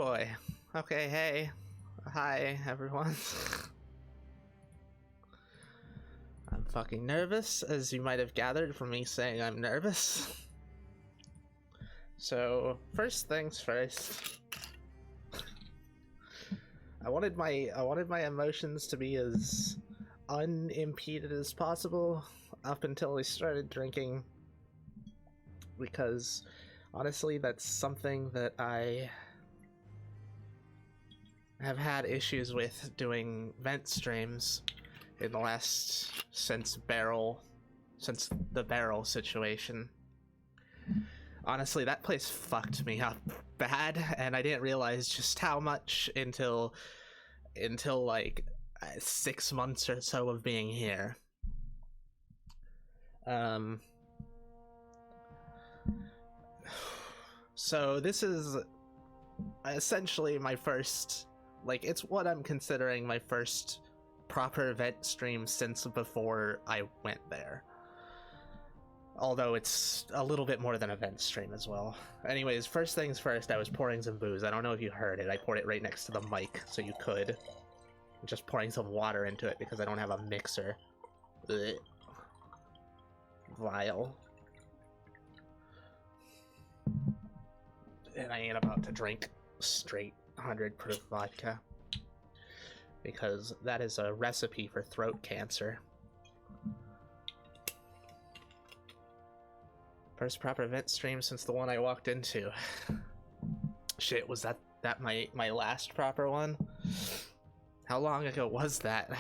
boy. Okay, hey. Hi, everyone. I'm fucking nervous, as you might have gathered from me saying I'm nervous. So, first things first. I wanted my emotions to be as unimpeded as possible up until I started drinking, because honestly that's something that I have had issues with doing vent streams in the last since the barrel situation. Honestly, that place fucked me up bad, and I didn't realize just how much until like 6 months or so of being here. So this is essentially my first, like, it's what I'm considering my first proper vent stream since before I went there. Although it's a little bit more than a vent stream as well. Anyways, first things first, I was pouring some booze. I don't know if you heard it. I poured it right next to the mic, so you could. I'm just pouring some water into it because I don't have a mixer. Ugh. Vile. And I ain't about to drink straight 100 proof vodka, because that is a recipe for throat cancer. First proper vent stream since the one I walked into. Shit, was that my last proper one? How long ago was that?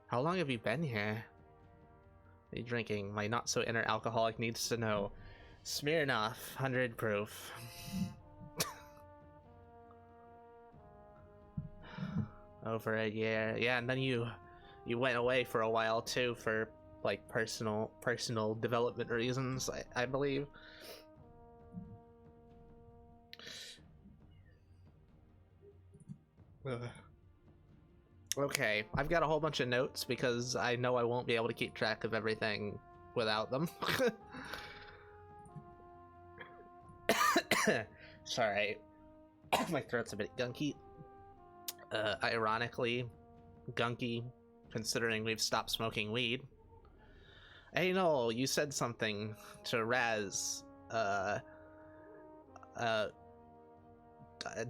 How long have you been here? Are you drinking? My not so inner alcoholic needs to know. Smirnoff, 100 proof. Over a year. Yeah, and then you went away for a while too, for like personal development reasons, I believe. Ugh. Okay, I've got a whole bunch of notes because I know I won't be able to keep track of everything without them. Sorry, my throat's a bit gunky. Ironically, gunky, considering we've stopped smoking weed. Hey Noel, you said something to Raz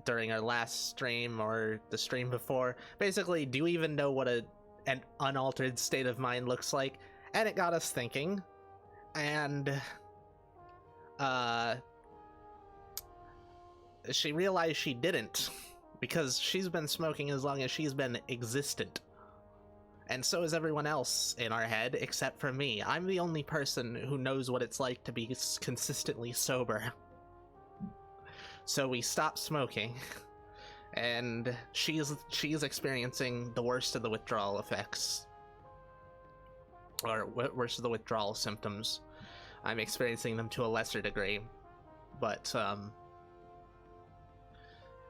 during our last stream or the stream before. Basically, do you even know what an unaltered state of mind looks like? And it got us thinking, and she realized she didn't, because she's been smoking as long as she's been existent. And so is everyone else in our head, except for me. I'm the only person who knows what it's like to be consistently sober. So we stopped smoking, and she's experiencing the worst of the withdrawal effects. Or worst of the withdrawal symptoms. I'm experiencing them to a lesser degree. But,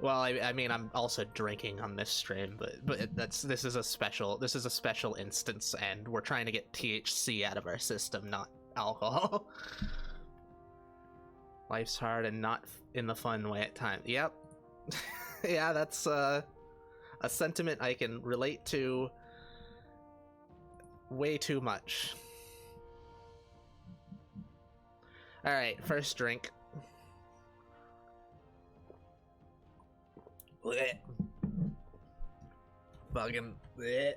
well, I mean, I'm also drinking on this stream, but this is a special instance, and we're trying to get THC out of our system, not alcohol. Life's hard and not in the fun way at times. Yep. Yeah, that's a sentiment I can relate to way too much. Alright, first drink. Blech. Fucking blech.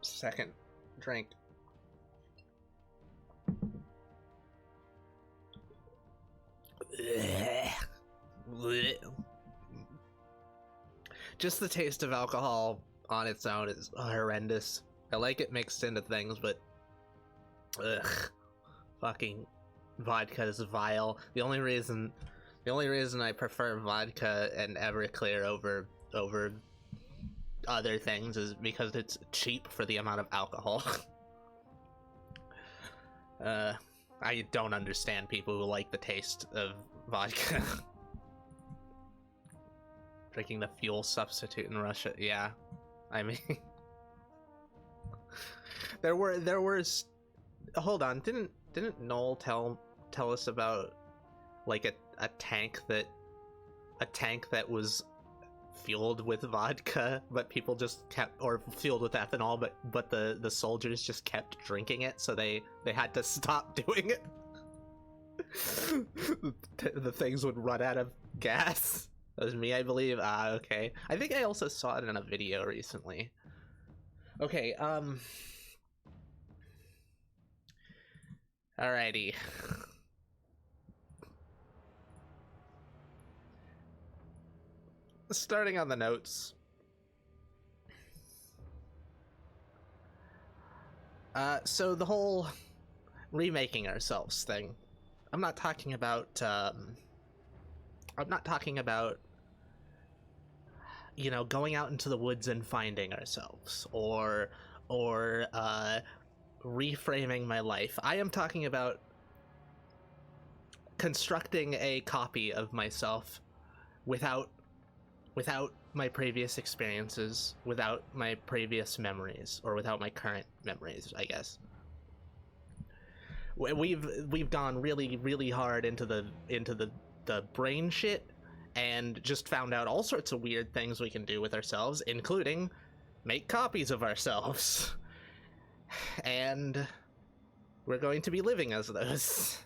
Second drink. Just the taste of alcohol on its own is horrendous. I like it mixed into things, but ugh, fucking vodka is vile. The only reason I prefer vodka and Everclear over other things is because it's cheap for the amount of alcohol. I don't understand people who like the taste of vodka. Drinking the fuel substitute in Russia, yeah. I mean, there were. Hold on, didn't Noel tell us about like a tank that was fueled with vodka, but people just kept, or fueled with ethanol, but the soldiers just kept drinking it, so they had to stop doing it. The things would run out of gas. That was me, I believe. Okay. I think I also saw it in a video recently. Okay, alrighty. Starting on the notes. So the whole remaking ourselves thing. I'm not talking about, you know, going out into the woods and finding ourselves, or reframing my life. I am talking about constructing a copy of myself without my previous experiences, without my previous memories, or without my current memories, I guess. We've gone really hard into the brain shit, and just found out all sorts of weird things we can do with ourselves, including make copies of ourselves. And we're going to be living as those.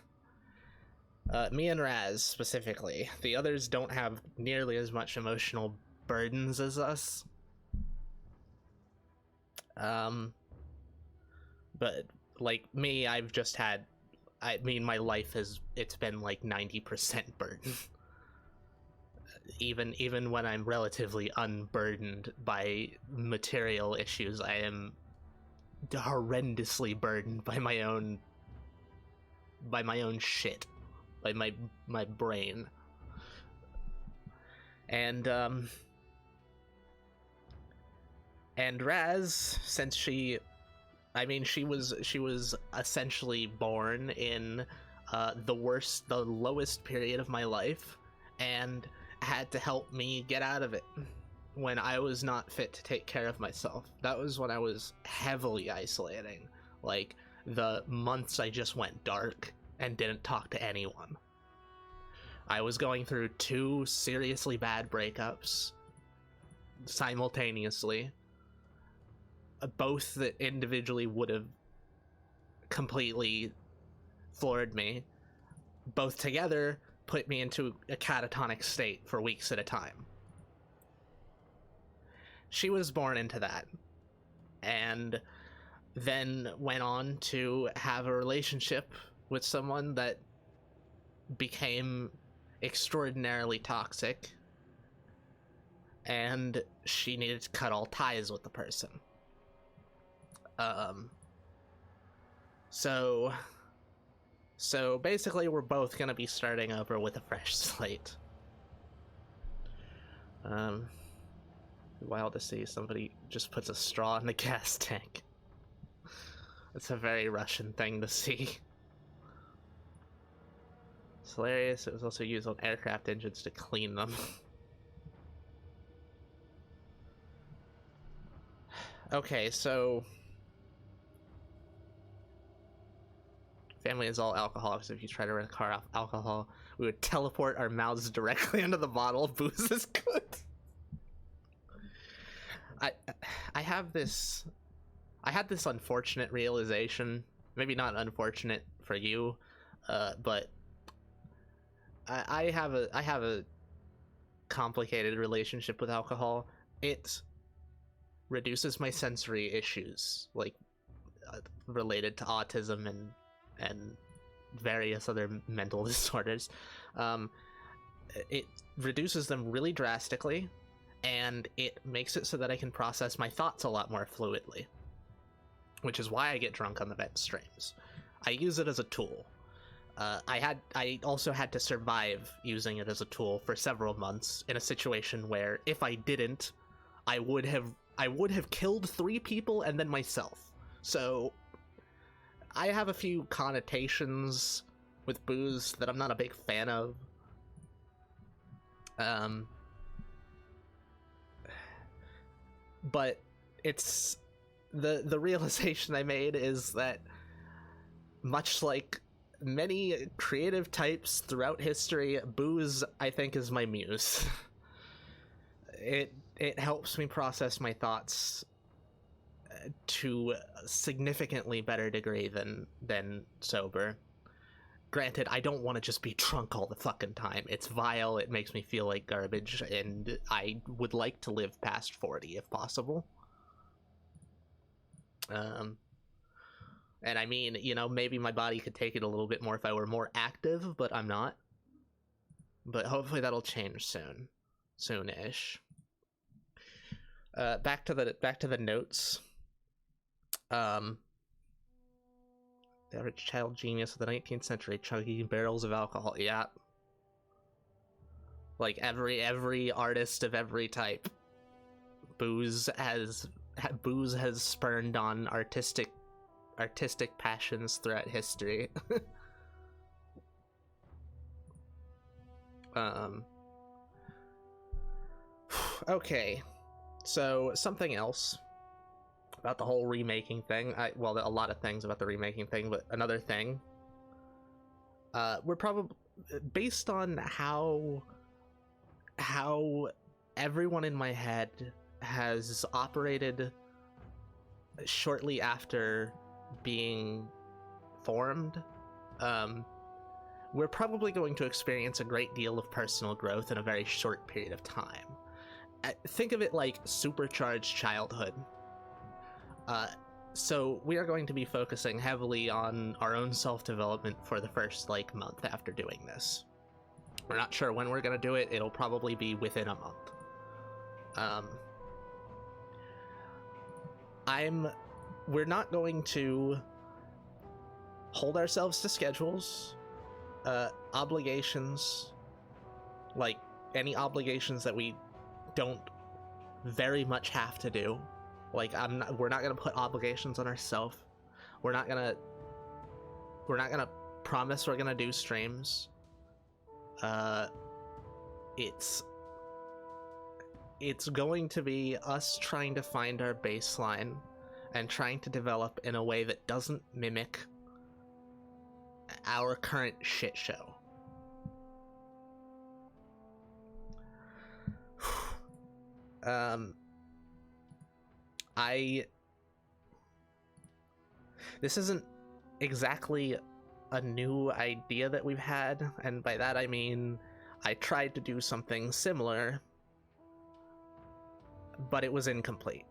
Me and Raz, specifically. The others don't have nearly as much emotional burdens as us. But, like, me, I've just had... I mean, my life it's been, like, 90% burden. Even when I'm relatively unburdened by material issues, I am horrendously burdened by my own shit. By my brain. And Raz, since she was essentially born in the lowest period of my life, and had to help me get out of it when I was not fit to take care of myself. That was when I was heavily isolating, like the months I just went dark and didn't talk to anyone. I was going through 2 seriously bad breakups simultaneously, both that individually would have completely floored me. Both together put me into a catatonic state for weeks at a time. She was born into that, and then went on to have a relationship with someone that became extraordinarily toxic, and she needed to cut all ties with the person. So basically we're both gonna be starting over with a fresh slate. Wild to see somebody just puts a straw in the gas tank. It's a very Russian thing to see. It's hilarious. It was also used on aircraft engines to clean them. Okay, so... family is all alcoholics. If you try to run a car off alcohol, we would teleport our mouths directly into the bottle. Booze is good. I had this unfortunate realization, maybe not unfortunate for you, but I have a complicated relationship with alcohol. It reduces my sensory issues, like related to autism and various other mental disorders. It reduces them really drastically, and it makes it so that I can process my thoughts a lot more fluidly, which is why I get drunk on the vent streams. I use it as a tool. I also had to survive using it as a tool for several months in a situation where if I didn't, I would have killed 3 people and then myself. So I have a few connotations with booze that I'm not a big fan of. But it's the realization I made is that much like many creative types throughout history, booze, I think, is my muse. It helps me process my thoughts to a significantly better degree than sober. Granted, I don't want to just be drunk all the fucking time. It's vile, it makes me feel like garbage, and I would like to live past 40 if possible. And I mean, you know, maybe my body could take it a little bit more if I were more active, but I'm not. But hopefully that'll change soon. Soon-ish. Back to the notes. The average child genius of the 19th century, chugging barrels of alcohol. Yeah. Like every artist of every type. Booze has spurned on artistic passions throughout history. Okay, so something else about the whole remaking thing. Well, a lot of things about the remaking thing, but another thing. We're probably, based on how everyone in my head has operated shortly after being formed, we're probably going to experience a great deal of personal growth in a very short period of time. Think of it like supercharged childhood. So we are going to be focusing heavily on our own self-development for the first month after doing this. We're not sure when we're going to do it. It'll probably be within a month. We're not going to hold ourselves to schedules, obligations, like any obligations that we don't very much have to do. Like, we're not gonna put obligations on ourselves. We're not gonna promise we're gonna do streams. It's going to be us trying to find our baseline and trying to develop in a way that doesn't mimic our current shit show. This isn't exactly a new idea that we've had, and by that I mean I tried to do something similar, but it was incomplete.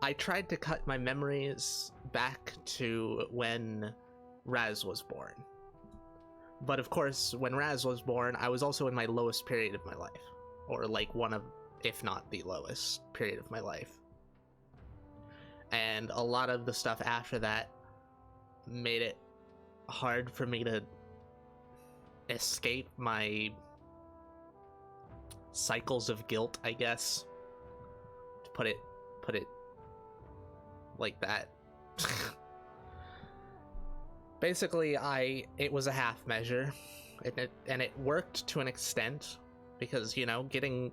I tried to cut my memories back to when Raz was born. But of course, when Raz was born, I was also in my lowest period of my life. Or one of, if not the lowest period of my life. And a lot of the stuff after that made it hard for me to escape my cycles of guilt, I guess. To put it like that. Basically, it was a half measure, and it worked to an extent, because, you know, getting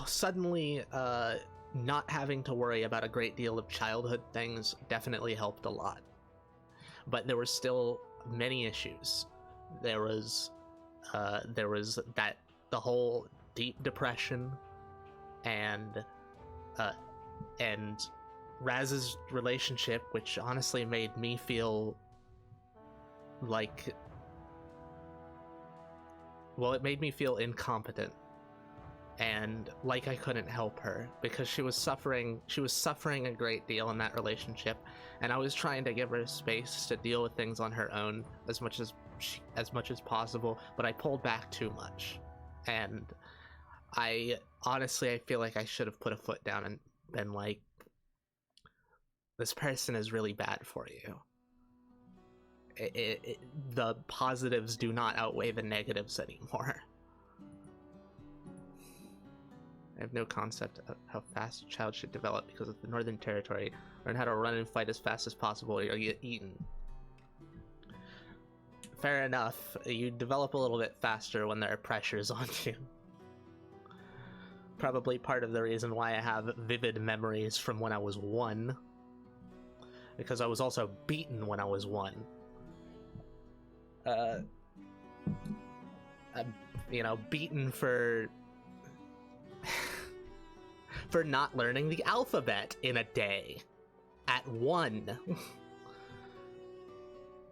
suddenly not having to worry about a great deal of childhood things definitely helped a lot. But there were still many issues. There was the whole deep depression, and Raz's relationship, which honestly made me feel like, well, it made me feel incompetent and like I couldn't help her, because she was suffering a great deal in that relationship, and I was trying to give her space to deal with things on her own as much as possible, but I pulled back too much. And I feel like I should have put a foot down and been like, this person is really bad for you. The positives do not outweigh the negatives anymore. I have no concept of how fast a child should develop because of the Northern Territory. Learn how to run and fight as fast as possible or you'll get eaten. fair enough. You develop a little bit faster when there are pressures on you. Probably part of the reason why I have vivid memories from when I was 1. Because I was also beaten when I was 1. You know, beaten for for not learning the alphabet in a day at 1.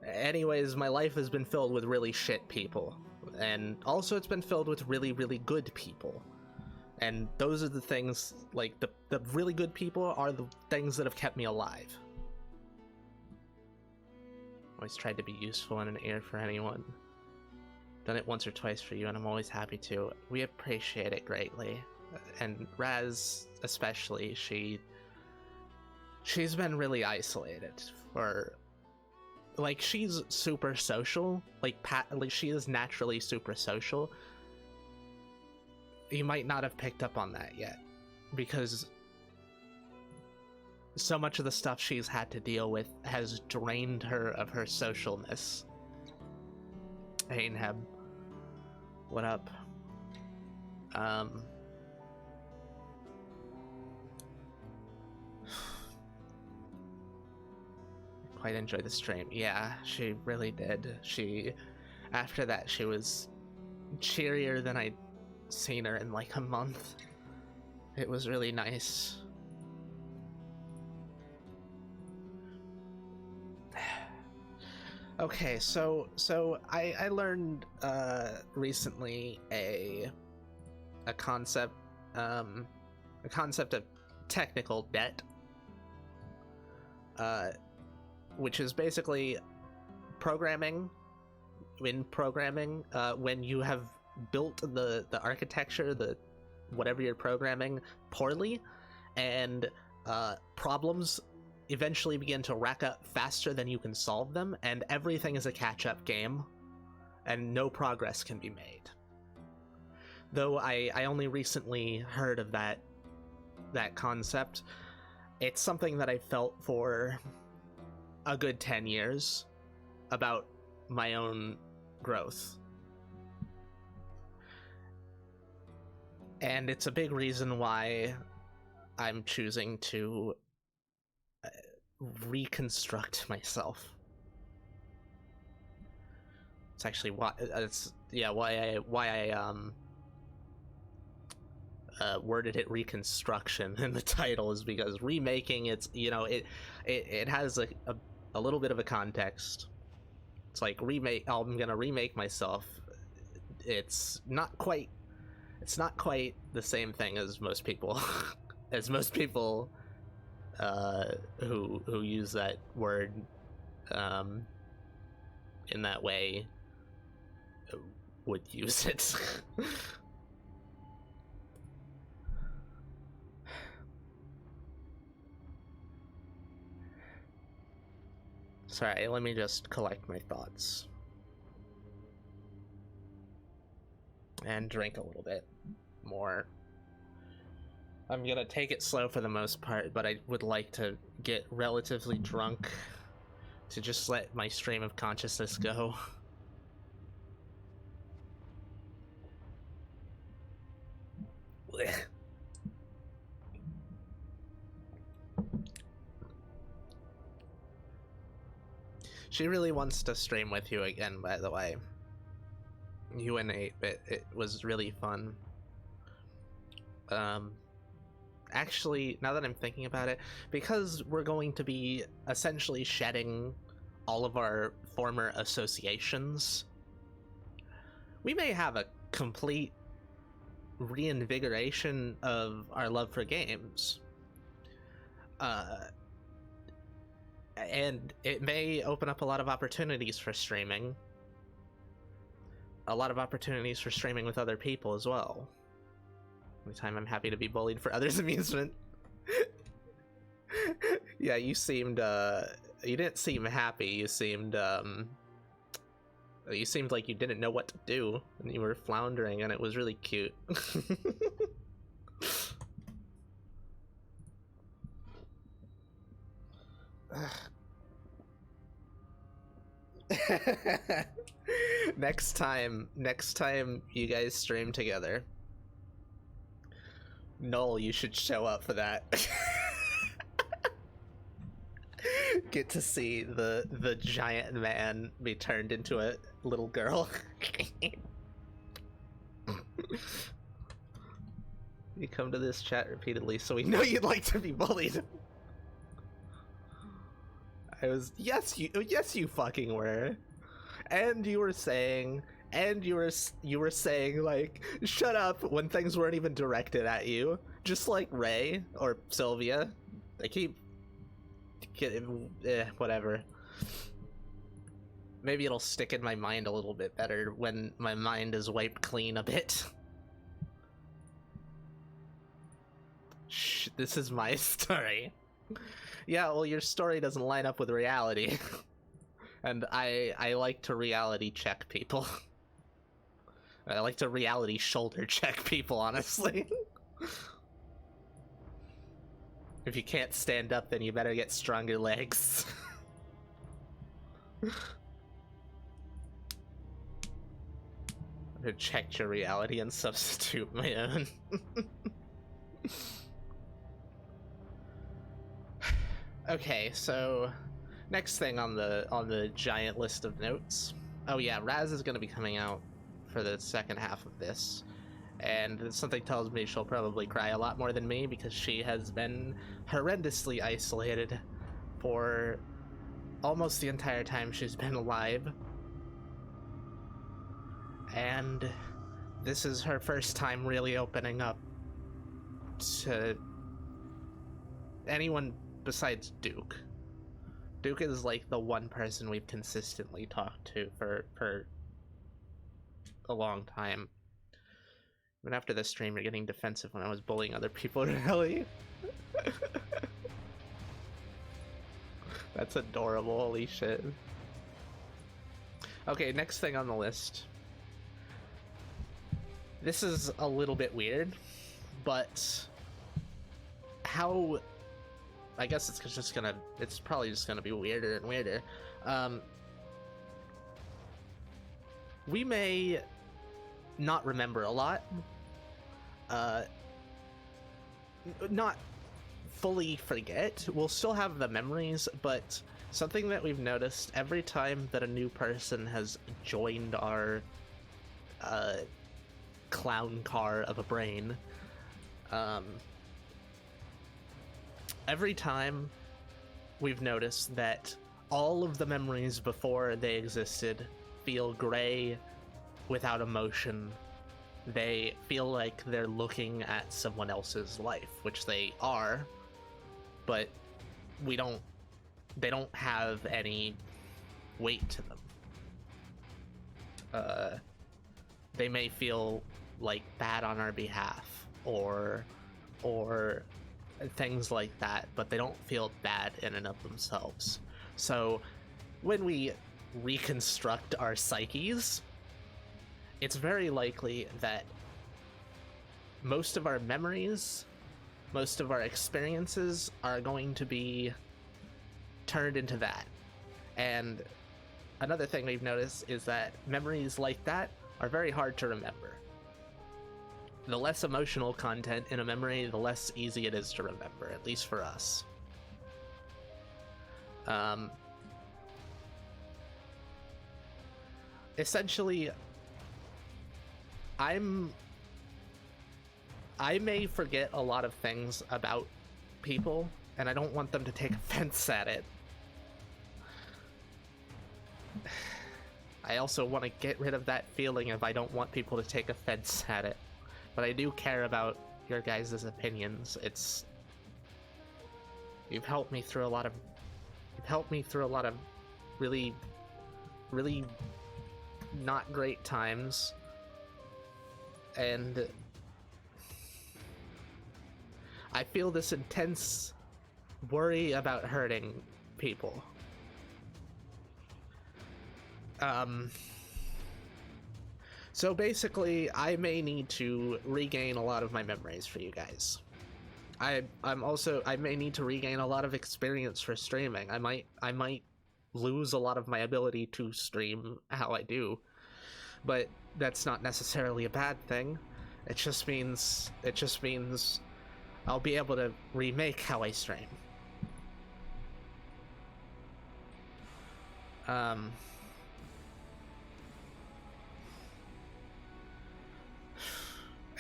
Anyways, my life has been filled with really shit people, and also it's been filled with really, really good people. And those are the things, like, the really good people are the things that have kept me alive. Always tried to be useful and an ear for anyone. Done it once or twice for you, and I'm always happy to. We appreciate it greatly. And Raz, especially, she's been really isolated for... Like, she's super social. Like, she is naturally super social. You might not have picked up on that yet, because so much of the stuff she's had to deal with has drained her of her socialness. Ainheb, what up? Quite enjoyed the stream. Yeah, she really did. After that, she was cheerier than I'd seen her in like a month. It was really nice. Okay, so I learned recently a concept of technical debt, which is basically programming. In programming, when you have built the architecture, whatever you're programming, poorly, and problems eventually begin to rack up faster than you can solve them, and everything is a catch-up game, and no progress can be made. Though I only recently heard of that concept, it's something that I felt for a good 10 years about my own growth. And it's a big reason why I'm choosing to reconstruct myself. It's actually why I worded it Reconstruction in the title, is because remaking, it's, you know, it has a little bit of a context. It's like I'm gonna remake myself. It's not quite the same thing as most people who use that word in that way would use it. Sorry, let me just collect my thoughts and drink a little bit more. I'm gonna take it slow for the most part, but I would like to get relatively drunk to just let my stream of consciousness go. She really wants to stream with you again, by the way. You and 8-Bit, it was really fun. Actually, now that I'm thinking about it, because we're going to be essentially shedding all of our former associations, we may have a complete reinvigoration of our love for games. And it may open up a lot of opportunities for streaming. A lot of opportunities for streaming with other people as well. Anytime I'm happy to be bullied for others' amusement. Yeah, you seemed, you didn't seem happy, you seemed like you didn't know what to do, and you were floundering, and it was really cute. Next time you guys stream together, Noel, you should show up for that. Get to see the giant man be turned into a little girl. You come to this chat repeatedly, so we know you'd like to be bullied. Yes, you fucking were. And you were saying like, shut up when things weren't even directed at you. Just like Ray or Sylvia. They keep whatever. Maybe it'll stick in my mind a little bit better when my mind is wiped clean a bit. Shh, this is my story. Yeah, well, your story doesn't line up with reality. And I like to reality check people. I like to reality shoulder check people, honestly. If you can't stand up, then you better get stronger legs. I'm gonna check your reality and substitute my own. Okay, so next thing on the giant list of notes. Oh yeah, Raz is gonna be coming out for the second half of this, and something tells me she'll probably cry a lot more than me because she has been horrendously isolated for almost the entire time she's been alive. And this is her first time really opening up to anyone besides Duke. Duke is like the one person we've consistently talked to for a long time. Even after this stream, you're getting defensive when I was bullying other people, really? That's adorable, holy shit. Okay, next thing on the list. This is a little bit weird, but how... I guess it's probably just gonna be weirder and weirder. We may not remember a lot. Not fully forget. We'll still have the memories, but something that we've noticed every time that a new person has joined our clown car of a brain, every time we've noticed that all of the memories before they existed feel gray, without emotion. They feel like they're looking at someone else's life, which they are, but they don't have any weight to them. They may feel like bad on our behalf or things like that, but they don't feel bad in and of themselves. So when we reconstruct our psyches, it's very likely that most of our memories, most of our experiences are going to be turned into that. And another thing we've noticed is that memories like that are very hard to remember. The less emotional content in a memory, the less easy it is to remember, at least for us. Essentially, I may forget a lot of things about people, and I don't want them to take offense at it. I also want to get rid of that feeling if I don't want people to take offense at it. But I do care about your guys' opinions. You've helped me through a lot of really, really not great times. And I feel this intense worry about hurting people. So basically, I may need to regain a lot of my memories for you guys. I may need to regain a lot of experience for streaming. I might lose a lot of my ability to stream how I do. but that's not necessarily a bad thing. It just means I'll be able to remake how I stream.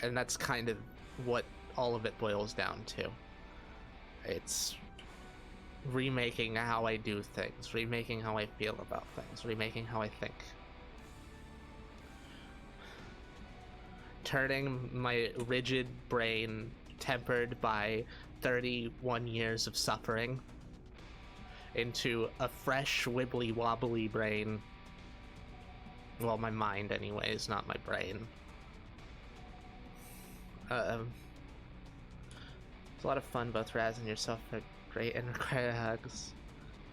And that's kind of what all of it boils down to. It's remaking how I do things, remaking how I feel about things, remaking how I think. Turning my rigid brain, tempered by 31 years of suffering, into a fresh, wibbly-wobbly brain. Well, my mind anyways, not my brain. It's a lot of fun. Both Raz and yourself are great and require hugs.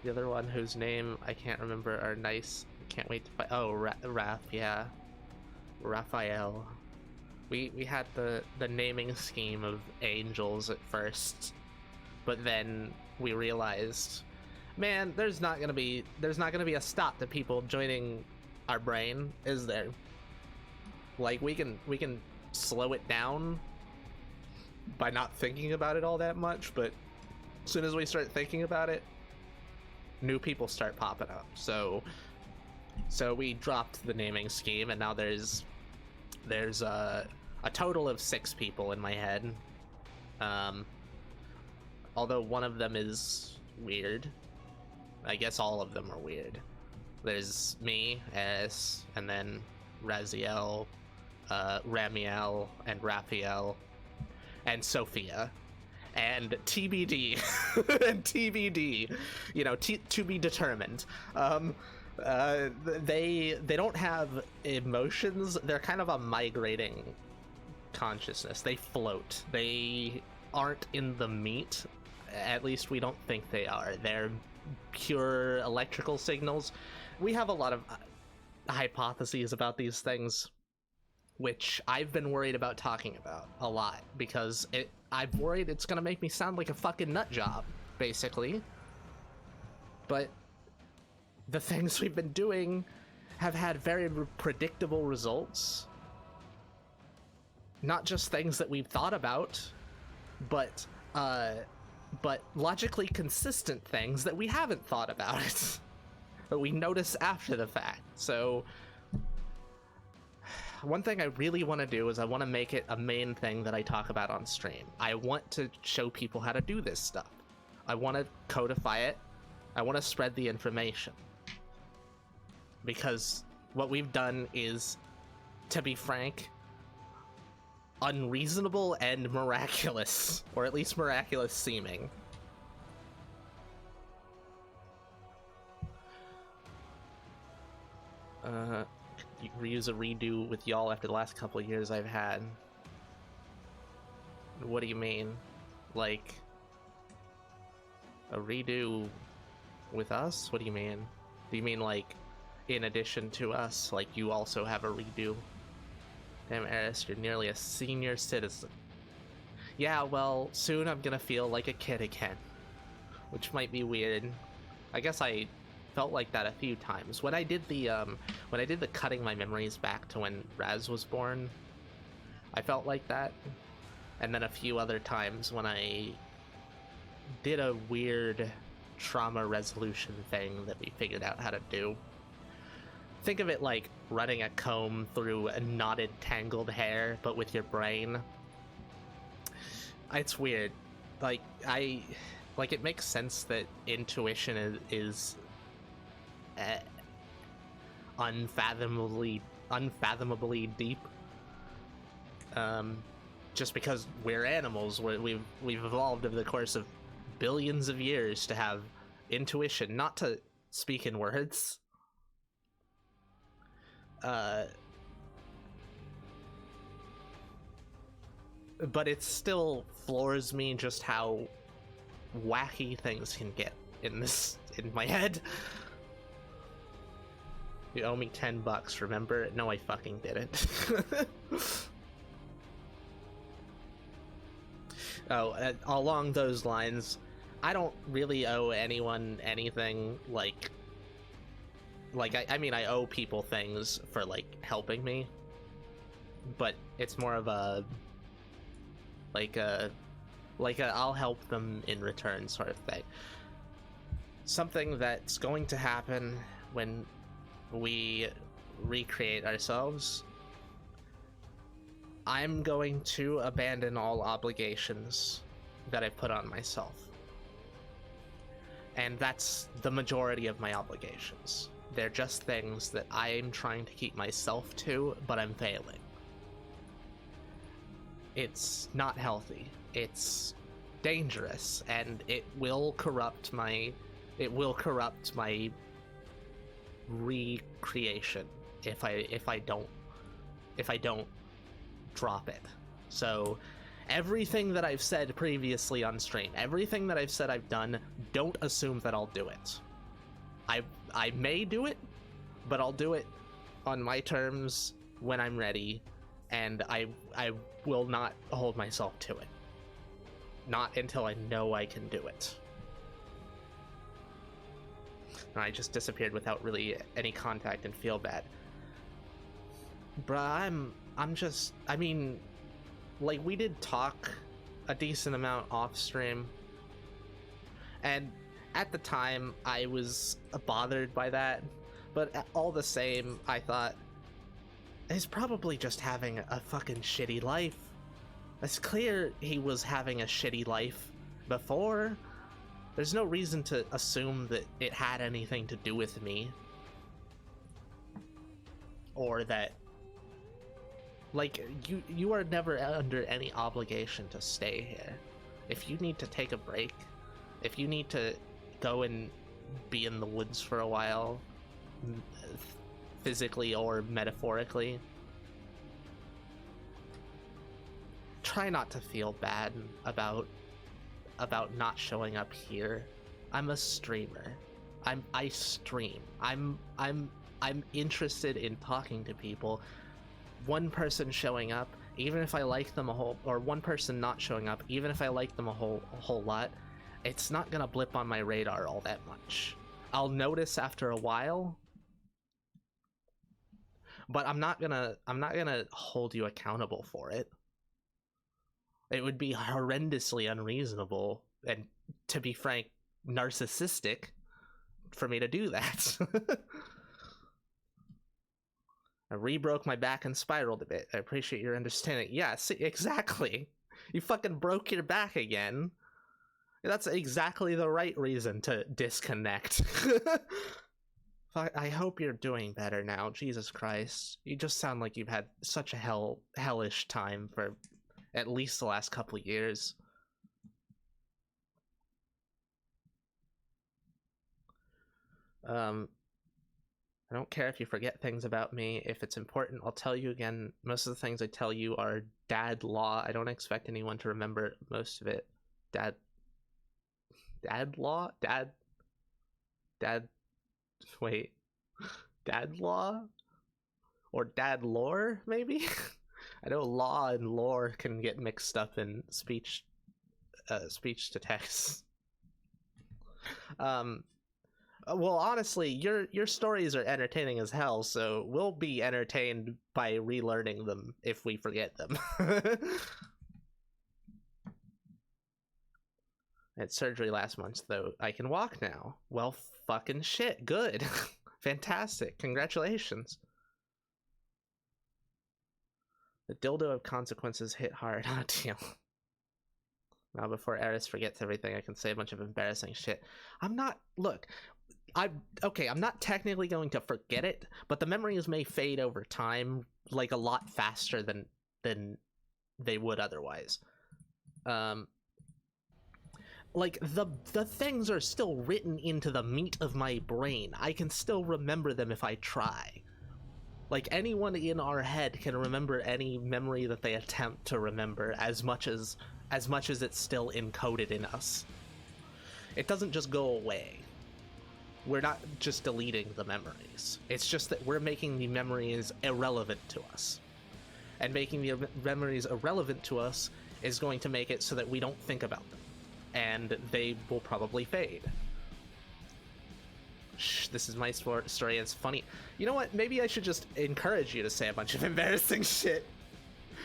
The other one, whose name I can't remember, are nice. Can't wait to fight. Oh, Raph, yeah. Raphael. We had the naming scheme of angels at first, but then we realized, man, there's not gonna be a stop to people joining our brain, is there? Like, we can slow it down by not thinking about it all that much, but as soon as we start thinking about it, new people start popping up. So we dropped the naming scheme, and now there's a total of 6 people in my head. Although one of them is weird. I guess all of them are weird. There's me, S, and then Raziel, Ramiel, and Raphael, and Sophia, and TBD, and TBD, you know, to be determined. They don't have emotions. They're kind of a migrating consciousness. They float. They aren't in the meat. At least we don't think they are. They're pure electrical signals. We have a lot of hypotheses about these things, which I've been worried about talking about a lot, because I'm worried it's gonna make me sound like a fucking nut job, basically. But the things we've been doing have had very predictable results. Not just things that we've thought about, but logically consistent things that we haven't thought about it, but we notice after the fact. So one thing I really want to do is I want to make it a main thing that I talk about on stream. I want to show people how to do this stuff. I want to codify it. I want to spread the information. Because what we've done is, to be frank, unreasonable and miraculous, or at least miraculous seeming. Reuse a redo with y'all after the last couple of years I've had. What do you mean? Like, a redo with us? What do you mean? Do you mean like, in addition to us, like you also have a redo? Damn, Eris, you're nearly a senior citizen. Yeah, well, soon I'm gonna feel like a kid again, which might be weird. I guess I felt like that a few times when I did the cutting my memories back to when Raz was born. I felt like that, and then a few other times when I did a weird trauma resolution thing that we figured out how to do. Think of it like running a comb through a knotted, tangled hair, but with your brain. It's weird. Like, it makes sense that intuition is unfathomably deep. Just because we're animals, we've evolved over the course of billions of years to have intuition, not to speak in words. But it still floors me just how wacky things can get in my head. You owe me $10, remember? No, I fucking didn't. Oh, along those lines, I don't really owe anyone anything, like like, I mean, I owe people things for, like, helping me, but it's more of a, like a I'll help them in return sort of thing. Something that's going to happen when we recreate ourselves, I'm going to abandon all obligations that I put on myself. And that's the majority of my obligations. They're just things that I'm trying to keep myself to, but I'm failing. It's not healthy. It's dangerous, and it will corrupt my recreation if I don't drop it. So everything that I've said previously on stream, everything that I've said I've done, don't assume that I'll do it. I may do it, but I'll do it on my terms when I'm ready, and I will not hold myself to it. Not until I know I can do it. And I just disappeared without really any contact and feel bad. Bruh, I mean, like, we did talk a decent amount off stream, and at the time I was bothered by that, but all the same, I thought he's probably just having a fucking shitty life. It's clear he was having a shitty life before. There's no reason to assume that it had anything to do with me, or that, like, you are never under any obligation to stay here. If you need to take a break, if you need to go and be in the woods for a while, physically or metaphorically, try not to feel bad about not showing up here. I'm a streamer. I stream. I'm interested in talking to people. One person showing up, even if I like them or one person not showing up, even if I like them a whole lot, it's not gonna blip on my radar all that much. I'll notice after a while, but I'm not gonna hold you accountable for it. It would be horrendously unreasonable and, to be frank, narcissistic for me to do that. I re-broke my back and spiraled a bit. I appreciate your understanding. Yeah, see, exactly. You fucking broke your back again. That's exactly the right reason to disconnect. I hope you're doing better now. Jesus Christ. You just sound like you've had such a hellish time for at least the last couple of years. I don't care if you forget things about me. If it's important, I'll tell you again. Most of the things I tell you are dad law. I don't expect anyone to remember most of it. Dad law? Wait. Dad law? Or dad lore, maybe? I know law and lore can get mixed up in speech to text. Well, honestly, your stories are entertaining as hell, so we'll be entertained by relearning them if we forget them. I had surgery last month, though. I can walk now. Well, fucking shit. Good. Fantastic. Congratulations. The dildo of consequences hit hard. Oh, damn. Now, before Eris forgets everything, I can say a bunch of embarrassing shit. Look, I'm not technically going to forget it, but the memories may fade over time, like, a lot faster than they would otherwise. Like, the things are still written into the meat of my brain. I can still remember them if I try. Like, anyone in our head can remember any memory that they attempt to remember as much as it's still encoded in us. It doesn't just go away. We're not just deleting the memories. It's just that we're making the memories irrelevant to us. And making the memories irrelevant to us is going to make it so that we don't think about them. And they will probably fade. Shh, this is my story. It's funny. You know what? Maybe I should just encourage you to say a bunch of embarrassing shit.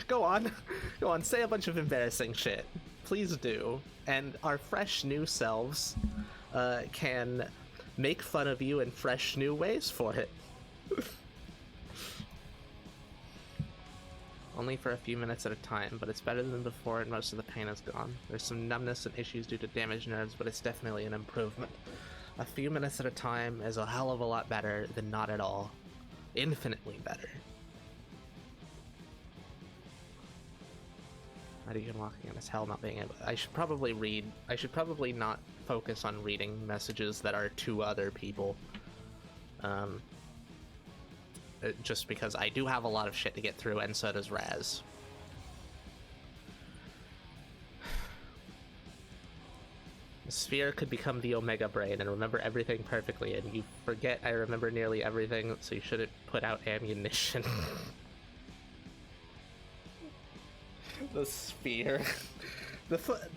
Go on. Go on, say a bunch of embarrassing shit. Please do. And our fresh new selves can make fun of you in fresh new ways for it. Only for a few minutes at a time, but it's better than before and most of the pain is gone. There's some numbness and issues due to damaged nerves, but it's definitely an improvement. A few minutes at a time is a hell of a lot better than not at all. Infinitely better. How do you get walking on as hell not being able... I should probably not focus on reading messages that are to other people. Just because I do have a lot of shit to get through, and so does Raz. The sphere could become the Omega Brain and remember everything perfectly, and you forget I remember nearly everything, so you shouldn't put out ammunition. The sphere.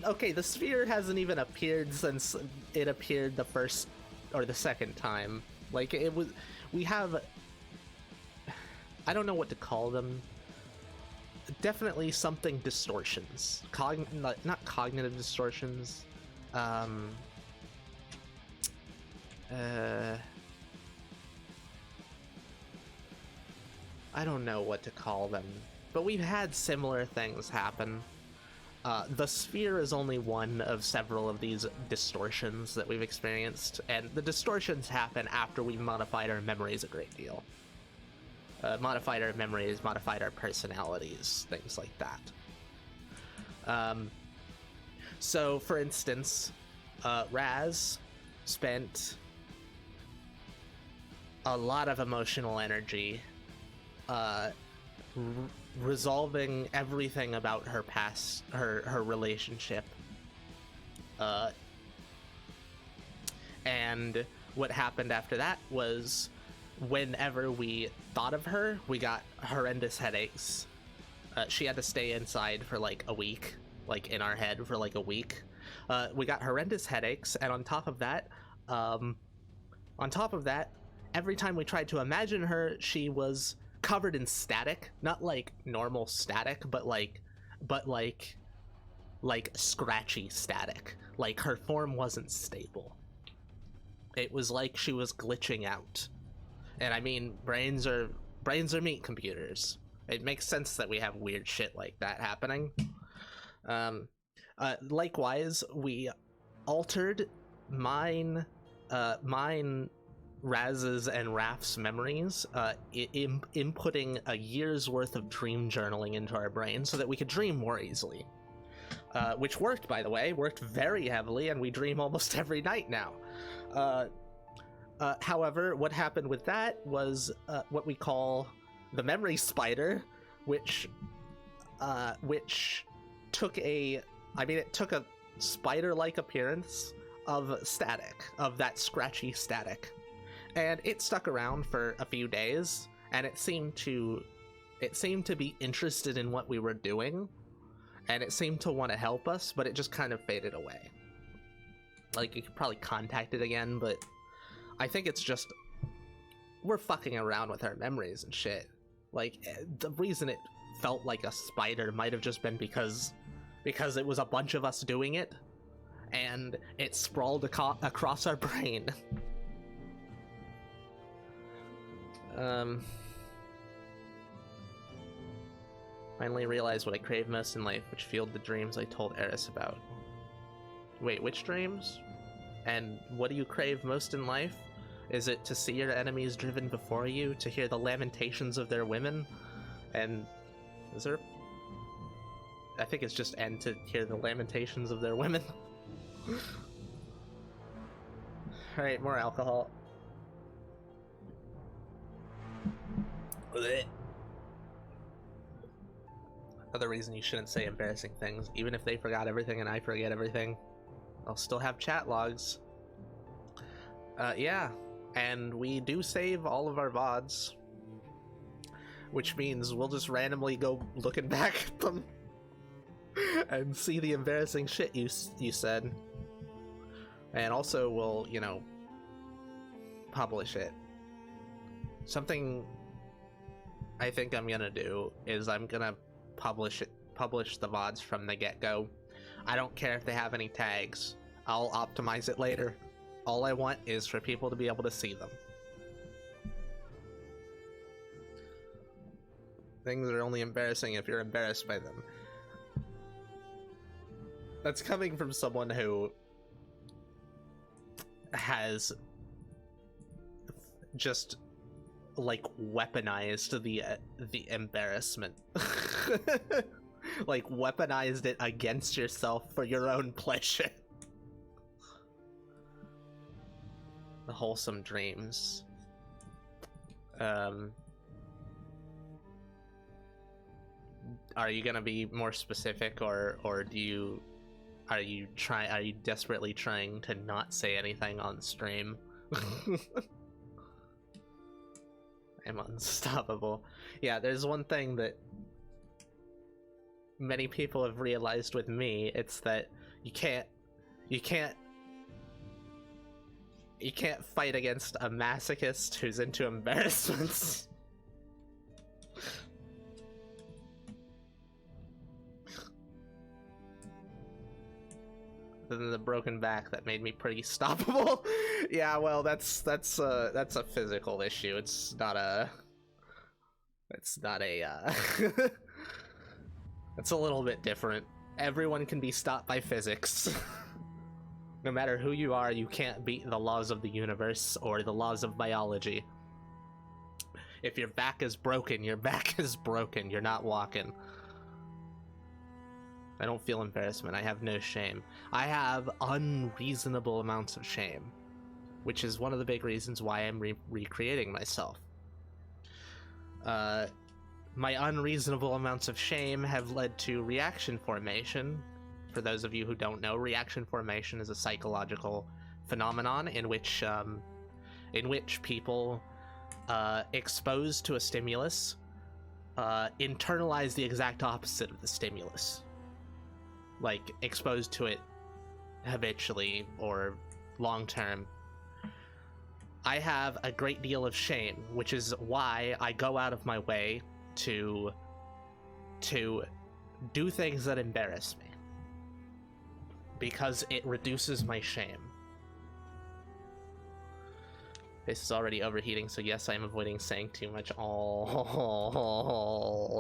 Okay, the sphere hasn't even appeared since it appeared the first or the second time. Like, it was... We have... I don't know what to call them. Definitely something distortions. Not cognitive distortions. I don't know what to call them. But we've had similar things happen. The sphere is only one of several of these distortions that we've experienced, and the distortions happen after we modified our memories a great deal. Modified our memories, modified our personalities, things like that. So, for instance, Raz spent a lot of emotional energy resolving everything about her past, her relationship. And what happened after that was, whenever we thought of her, we got horrendous headaches. She had to stay inside for like a week, like in our head for like a week. We got horrendous headaches, and on top of that, every time we tried to imagine her, she was covered in static. Not like normal static, but like scratchy static. Like her form wasn't stable. It was like she was glitching out. And I mean, brains are meat computers. It makes sense that we have weird shit like that happening. Likewise, we altered mine, Raz's and Raf's memories, inputting a year's worth of dream journaling into our brain so that we could dream more easily. Which worked, by the way, worked very heavily, and we dream almost every night now. However, what happened with that was what we call the memory spider, which took it took a spider-like appearance of static, of that scratchy static, and it stuck around for a few days, and it seemed to be interested in what we were doing, and it seemed to want to help us, but it just kind of faded away. Like, you could probably contact it again, but I think it's just we're fucking around with our memories and shit. Like, the reason it felt like a spider might have just been because it was a bunch of us doing it, and it sprawled across our brain. Finally realized what I crave most in life, which fueled the dreams I told Eris about. Wait, which dreams? And what do you crave most in life? Is it to see your enemies driven before you, to hear the lamentations of their women? And is there... I think it's just and to hear the lamentations of their women. Alright, more alcohol. Blech. Another reason you shouldn't say embarrassing things. Even if they forgot everything and I forget everything, I'll still have chat logs. Yeah, and we do save all of our VODs, which means we'll just randomly go looking back at them and see the embarrassing shit you said. And also we'll, you know, publish it. Something I think I'm gonna do is I'm gonna publish the VODs from the get-go. I don't care if they have any tags. I'll optimize it later. All I want is for people to be able to see them. Things are only embarrassing if you're embarrassed by them. That's coming from someone who has just like weaponized the embarrassment. Like weaponized it against yourself for your own pleasure. The wholesome dreams. Are you gonna be more specific, or are you desperately trying to not say anything on stream? I'm unstoppable. Yeah, there's one thing that many people have realized with me. It's that you can't fight against a masochist who's into embarrassments. Than the broken back that made me pretty stoppable. Yeah, well, that's a physical issue. It's not a it's a little bit different. Everyone can be stopped by physics. No matter who you are, you can't beat the laws of the universe or the laws of biology. If your back is broken, your back is broken. You're not walking. I don't feel embarrassment. I have no shame. I have unreasonable amounts of shame, which is one of the big reasons why I'm recreating myself. My unreasonable amounts of shame have led to reaction formation. For those of you who don't know, reaction formation is a psychological phenomenon in which people exposed to a stimulus internalize the exact opposite of the stimulus. Like, exposed to it habitually or long term. I have a great deal of shame, which is why I go out of my way to do things that embarrass me, because it reduces my shame. This is already overheating, so yes, I'm avoiding saying too much. Oh,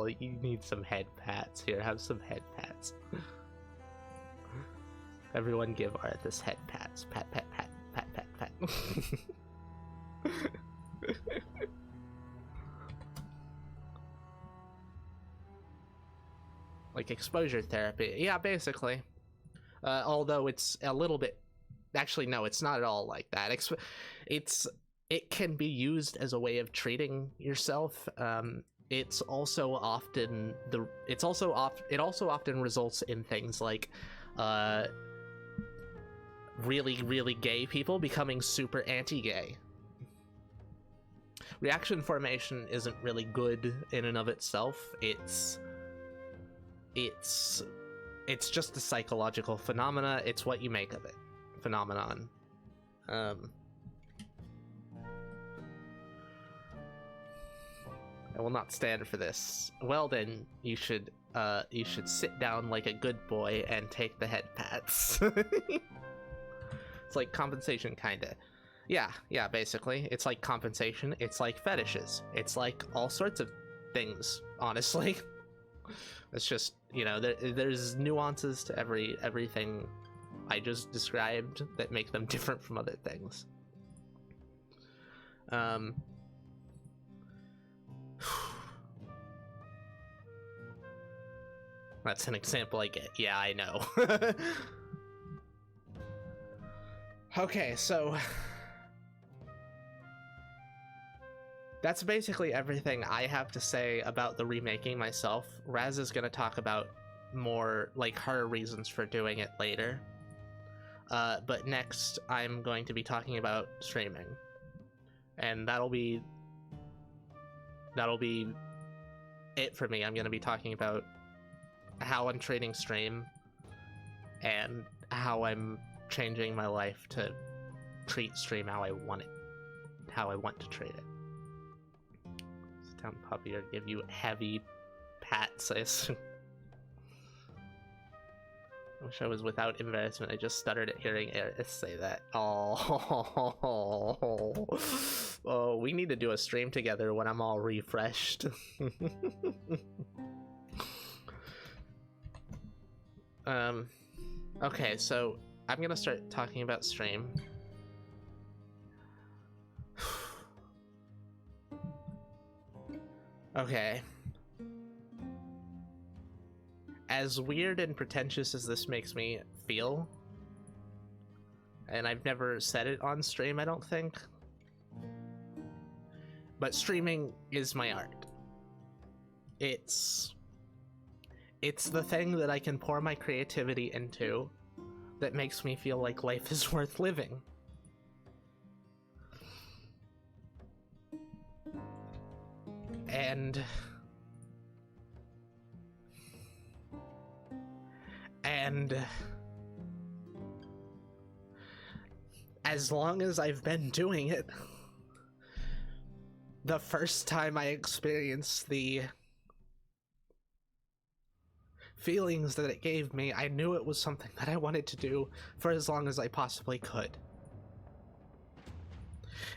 you need some head pats. Here, have some head pats. Everyone give Arthas head pats. Pat, pat, pat, pat, pat, pat. Like exposure therapy. Yeah, basically. Although it's a little bit... Actually, no, it's not at all like that. It can be used as a way of treating yourself. It also often results in things like really gay people becoming super anti-gay. Reaction formation isn't really good in and of itself. It's just a psychological phenomena. It's what you make of it. Phenomenon. I will not stand for this. Well then, you should sit down like a good boy and take the head pats. It's like compensation, kinda. Yeah, basically. It's like compensation. It's like fetishes. It's like all sorts of things, honestly. It's just, you know, there's nuances to everything I just described that make them different from other things. That's an example I get. Yeah, I know. Okay, so that's basically everything I have to say about the remaking myself. Raz is gonna talk about more like her reasons for doing it later. But next I'm going to be talking about streaming. And that'll be it for me. I'm gonna be talking about how I'm treating stream and how I'm changing my life to treat stream how I want it to how I want to trade it. Sit down, puppy, or give you heavy pats, I assume. I wish I was without embarrassment. I just stuttered at hearing Eris say that. Oh, oh, we need to do a stream together when I'm all refreshed. Okay, so I'm gonna start talking about stream. Okay. As weird and pretentious as this makes me feel, and I've never said it on stream, I don't think, but streaming is my art. It's the thing that I can pour my creativity into that makes me feel like life is worth living. And as long as I've been doing it, the first time I experienced the feelings that it gave me, I knew it was something that I wanted to do for as long as I possibly could.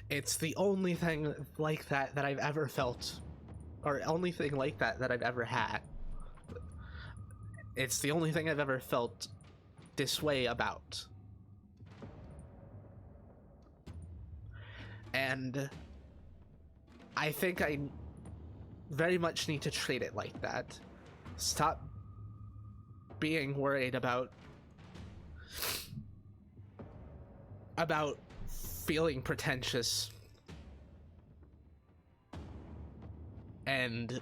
It's the only thing like that that I've ever felt, or only thing like that that I've ever had. It's the only thing I've ever felt this way about. And I think I very much need to treat it like that. Stop being worried about feeling pretentious and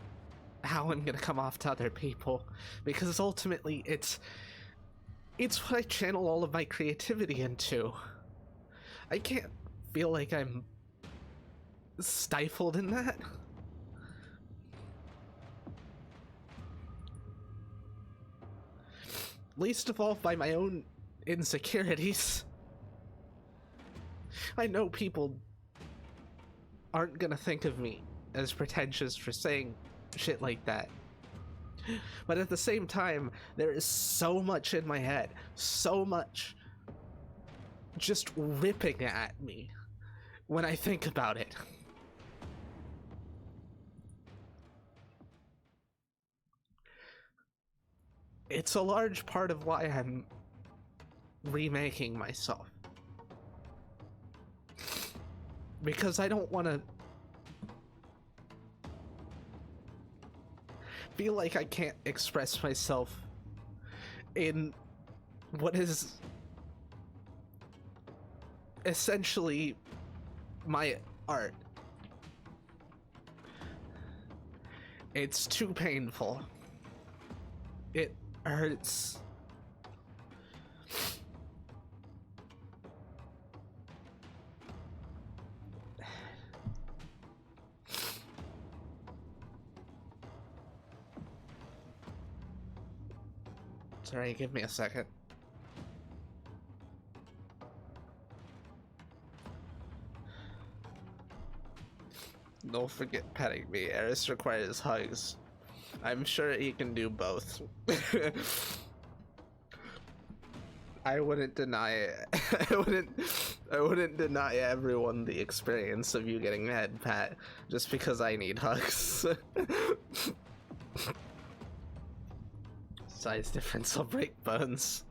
how I'm gonna come off to other people, because ultimately it's what I channel all of my creativity into. I can't feel like I'm stifled in that. Least of all by my own insecurities. I know people aren't gonna think of me as pretentious for saying shit like that. But at the same time, there is so much in my head, so much just ripping at me when I think about it. It's a large part of why I'm remaking myself. Because I don't want to feel like I can't express myself in what is essentially my art. It's too painful. It hurts. Sorry, give me a second. Don't forget petting me. Eris requires hugs. I'm sure he can do both. I wouldn't deny it. I wouldn't deny everyone the experience of you getting head pat just because I need hugs. Size difference will break bones.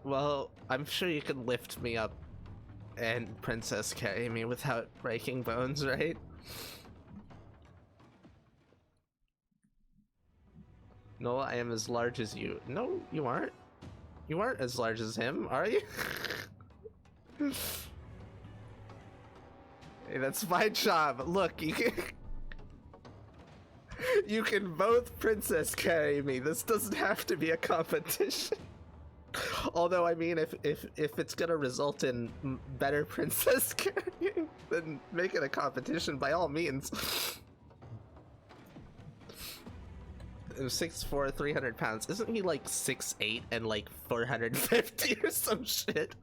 Well, I'm sure you can lift me up and princess carry me without breaking bones, right? No, I am as large as you. No, you aren't. You aren't as large as him, are you? Hey, that's my job. Look, you can both princess carry me. This doesn't have to be a competition. Although, I mean, if it's gonna result in better princess carrying, then make it a competition by all means. 6'4", 300 pounds. Isn't he like 6'8" and like 450 or some shit?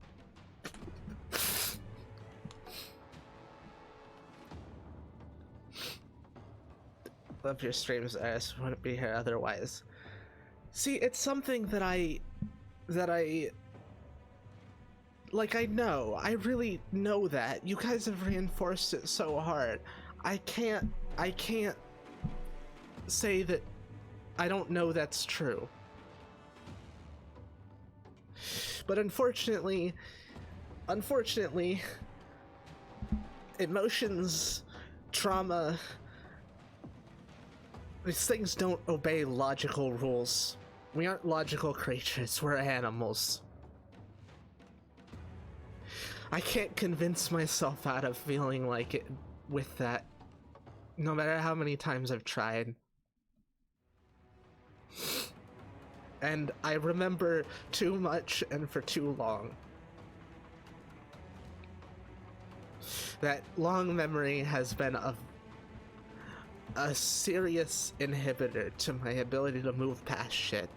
Love your streams, Eris. Wouldn't be here otherwise. See, it's something that I like, I know. I really know that. You guys have reinforced it so hard. I can't say that I don't know that's true. But unfortunately, emotions, trauma, these things don't obey logical rules. We aren't logical creatures, we're animals. I can't convince myself out of feeling like it with that, no matter how many times I've tried. And I remember too much and for too long. That long memory has been a serious inhibitor to my ability to move past shit.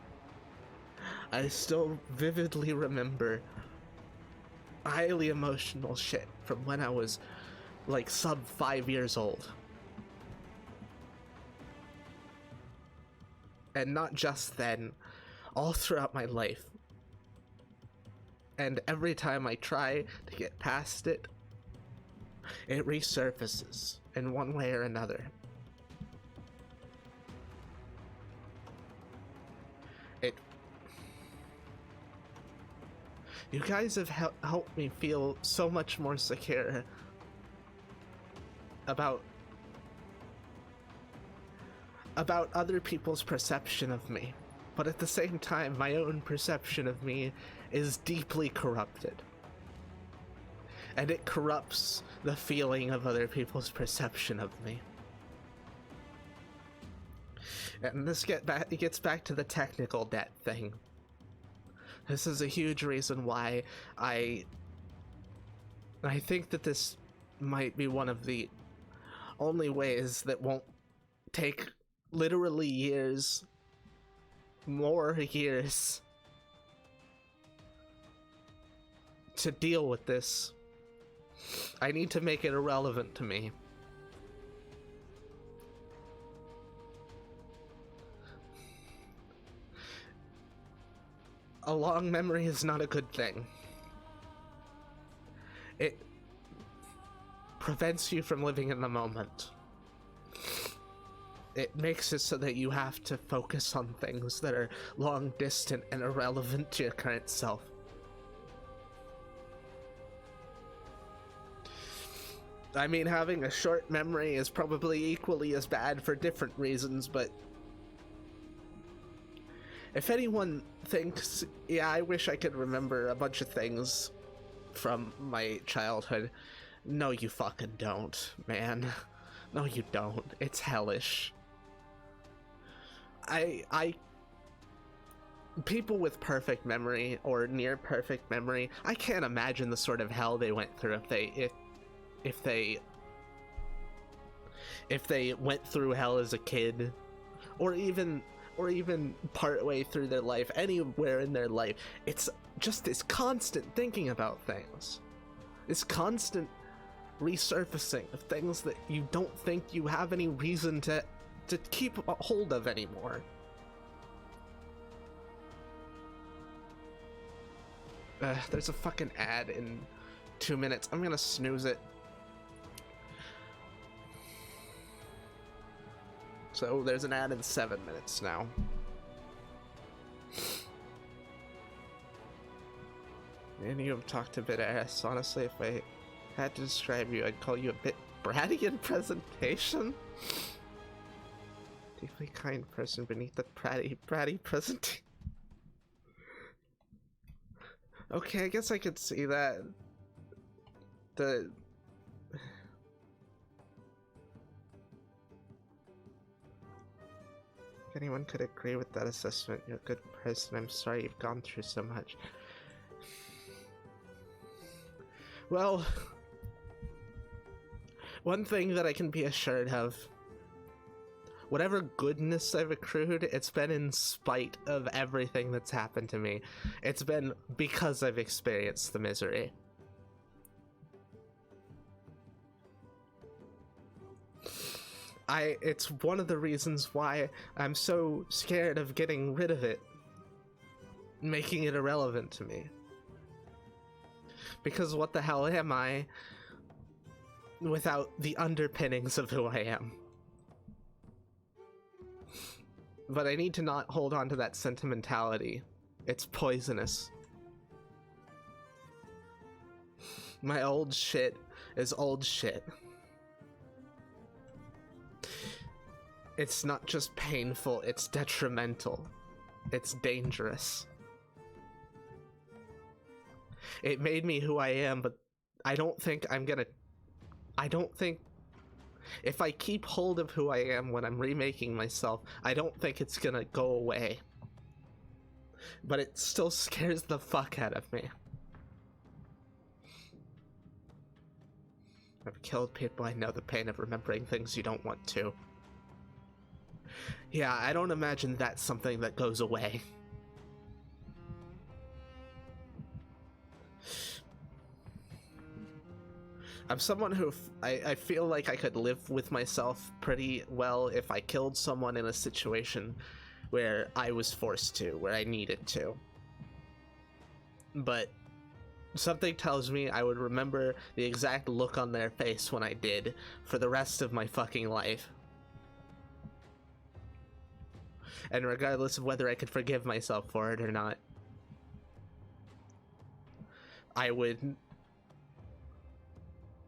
I still vividly remember highly emotional shit from when I was like sub 5 years old. And not just then, all throughout my life. And every time I try to get past it, it resurfaces in one way or another. You guys have helped me feel so much more secure about other people's perception of me, but at the same time, my own perception of me is deeply corrupted. And it corrupts the feeling of other people's perception of me. And this gets back to the technical debt thing. This is a huge reason why I think that this might be one of the only ways that won't take literally years, more years, to deal with this. I need to make it irrelevant to me. A long memory is not a good thing. It prevents you from living in the moment. It makes it so that you have to focus on things that are long distant and irrelevant to your current self. I mean, having a short memory is probably equally as bad for different reasons, but if anyone thinks, yeah, I wish I could remember a bunch of things from my childhood, no, you fucking don't, man. No, you don't. It's hellish. People with perfect memory or near perfect memory, I can't imagine the sort of hell they went through if they went through hell as a kid, or even part way through their life, anywhere in their life. It's just this constant thinking about things, this constant resurfacing of things that you don't think you have any reason to keep a hold of anymore. There's a fucking ad in 2 minutes. I'm gonna snooze it. So there's an ad in 7 minutes now. And you have talked a bit ass. Honestly, if I had to describe you, I'd call you a bit bratty in presentation. Deeply kind person beneath the bratty presentation. Okay, I guess I could see that. If anyone could agree with that assessment, you're a good person. I'm sorry you've gone through so much. Well, one thing that I can be assured of, whatever goodness I've accrued, it's been in spite of everything that's happened to me. It's been because I've experienced the misery. It's one of the reasons why I'm so scared of getting rid of it, making it irrelevant to me. Because what the hell am I without the underpinnings of who I am? But I need to not hold on to that sentimentality. It's poisonous. My old shit is old shit. It's not just painful, it's detrimental. It's dangerous. It made me who I am, but I don't think if I keep hold of who I am when I'm remaking myself, I don't think it's gonna go away. But it still scares the fuck out of me. I've killed people, I know the pain of remembering things you don't want to. Yeah, I don't imagine that's something that goes away. I'm someone who I feel like I could live with myself pretty well if I killed someone in a situation where I was forced to, where I needed to. But something tells me I would remember the exact look on their face when I did for the rest of my fucking life. And regardless of whether I could forgive myself for it or not, I would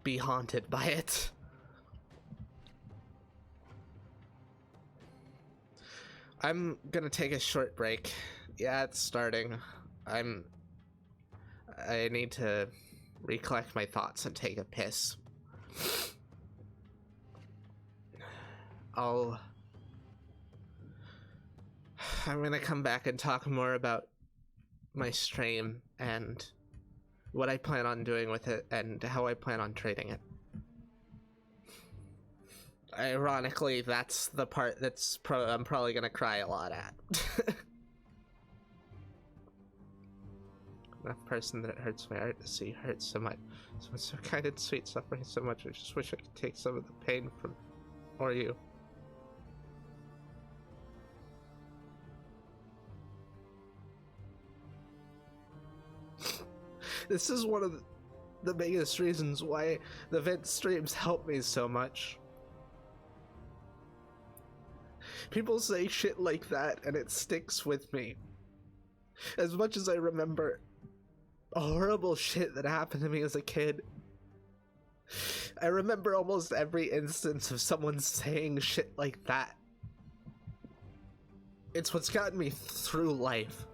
be haunted by it. I'm gonna take a short break. Yeah, it's starting. I need to recollect my thoughts and take a piss. I'm gonna come back and talk more about my stream and what I plan on doing with it and how I plan on trading it. Ironically, that's the part that's I'm probably gonna cry a lot at. That person that hurts my heart to see hurt so much. Someone so kind and sweet suffering so much. I just wish I could take some of the pain from, or you. This is one of the biggest reasons why the vent streams help me so much. People say shit like that and it sticks with me. As much as I remember horrible shit that happened to me as a kid, I remember almost every instance of someone saying shit like that. It's what's gotten me through life.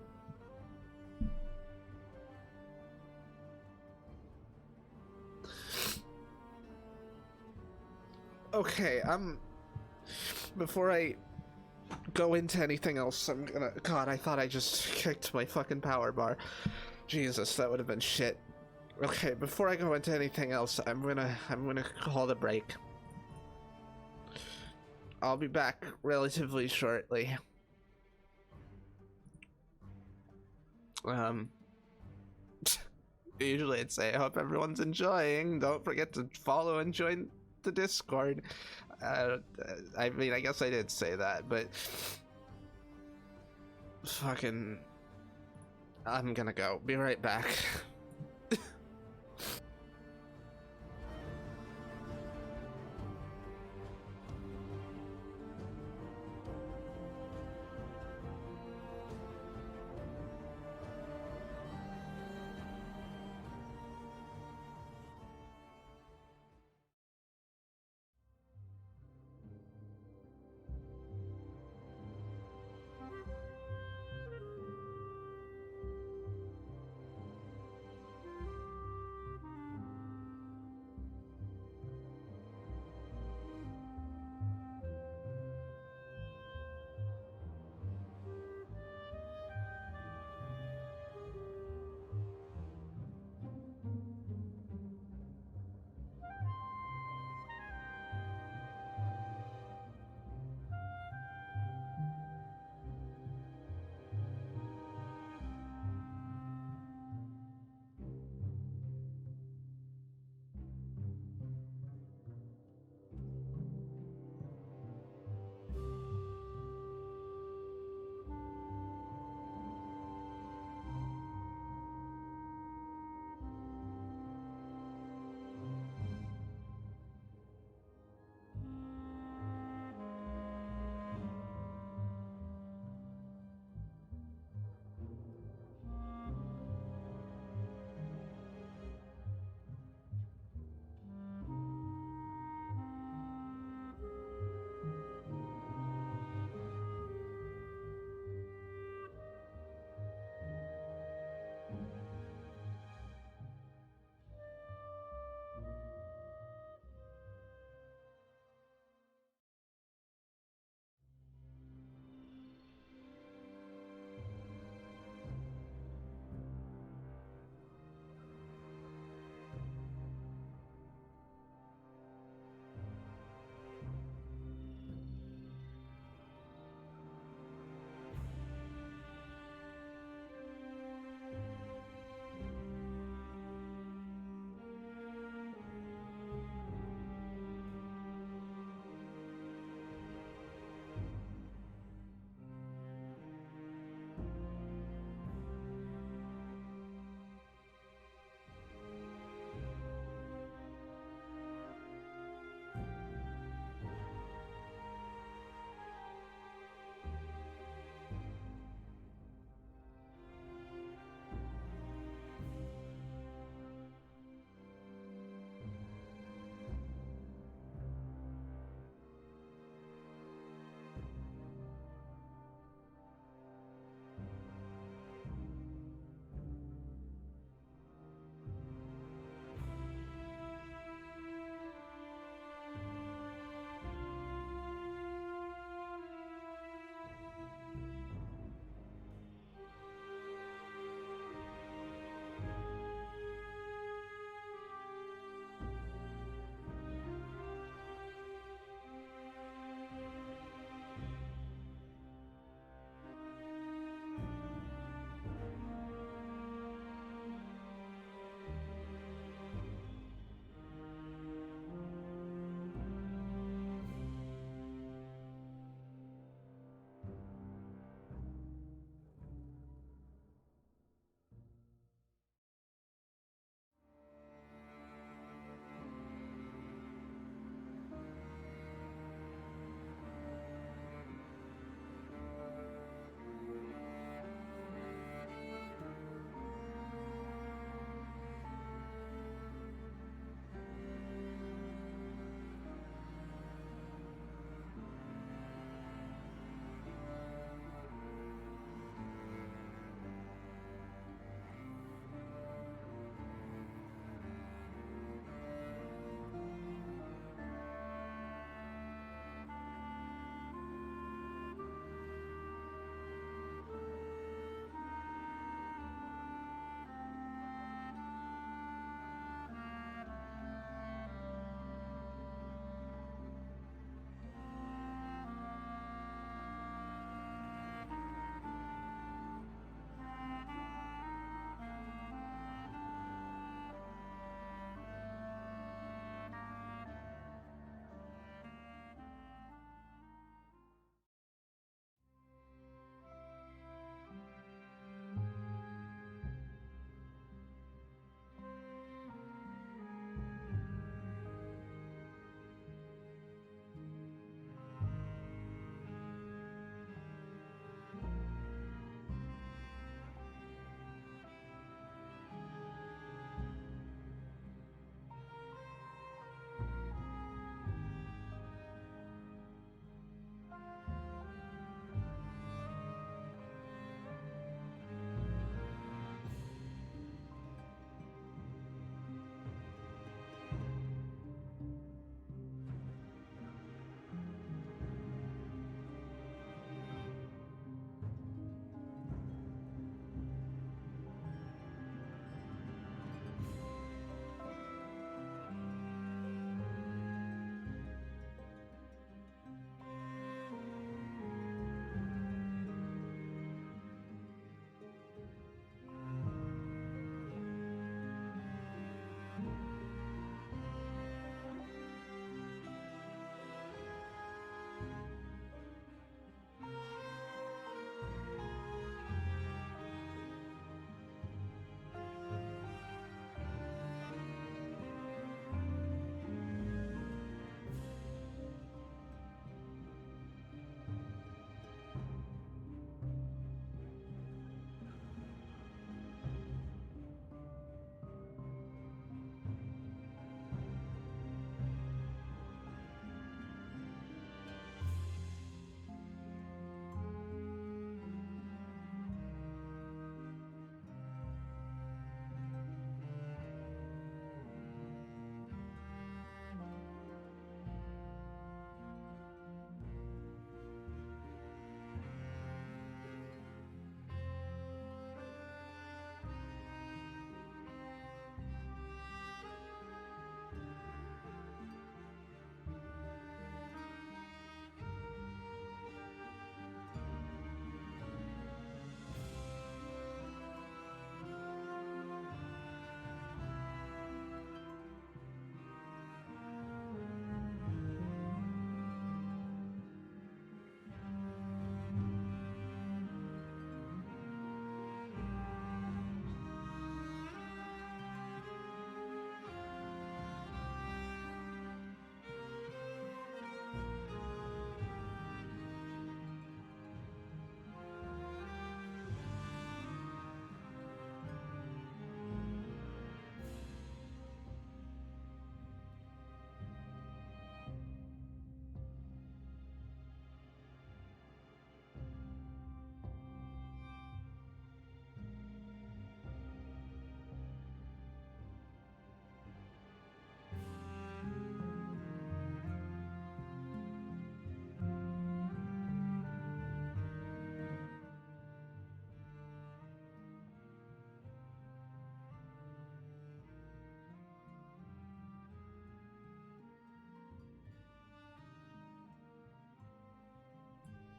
Okay, before I go into anything else, I'm gonna... God, I thought I just kicked my fucking power bar. Jesus, that would have been shit. Okay, before I go into anything else, I'm gonna call the break. I'll be back relatively shortly. Usually I'd say I hope everyone's enjoying. Don't forget to follow and join the Discord. I mean, I guess I did say that, but fucking, I'm gonna go. Be right back.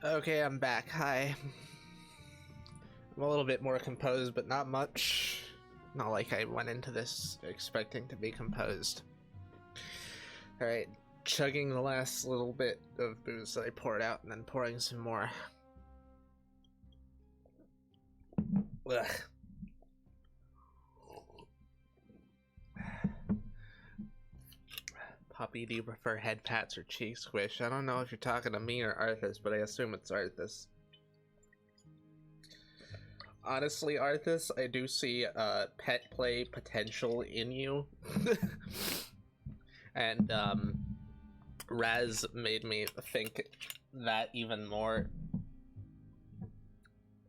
Okay, I'm back. Hi. I'm a little bit more composed, but not much. Not like I went into this expecting to be composed. Alright, chugging the last little bit of booze that I poured out and then pouring some more. Ugh. Poppy, do you prefer head pats or cheek squish? I don't know if you're talking to me or Arthas, but I assume it's Arthas. Honestly, Arthas, I do see pet play potential in you. And Raz made me think that even more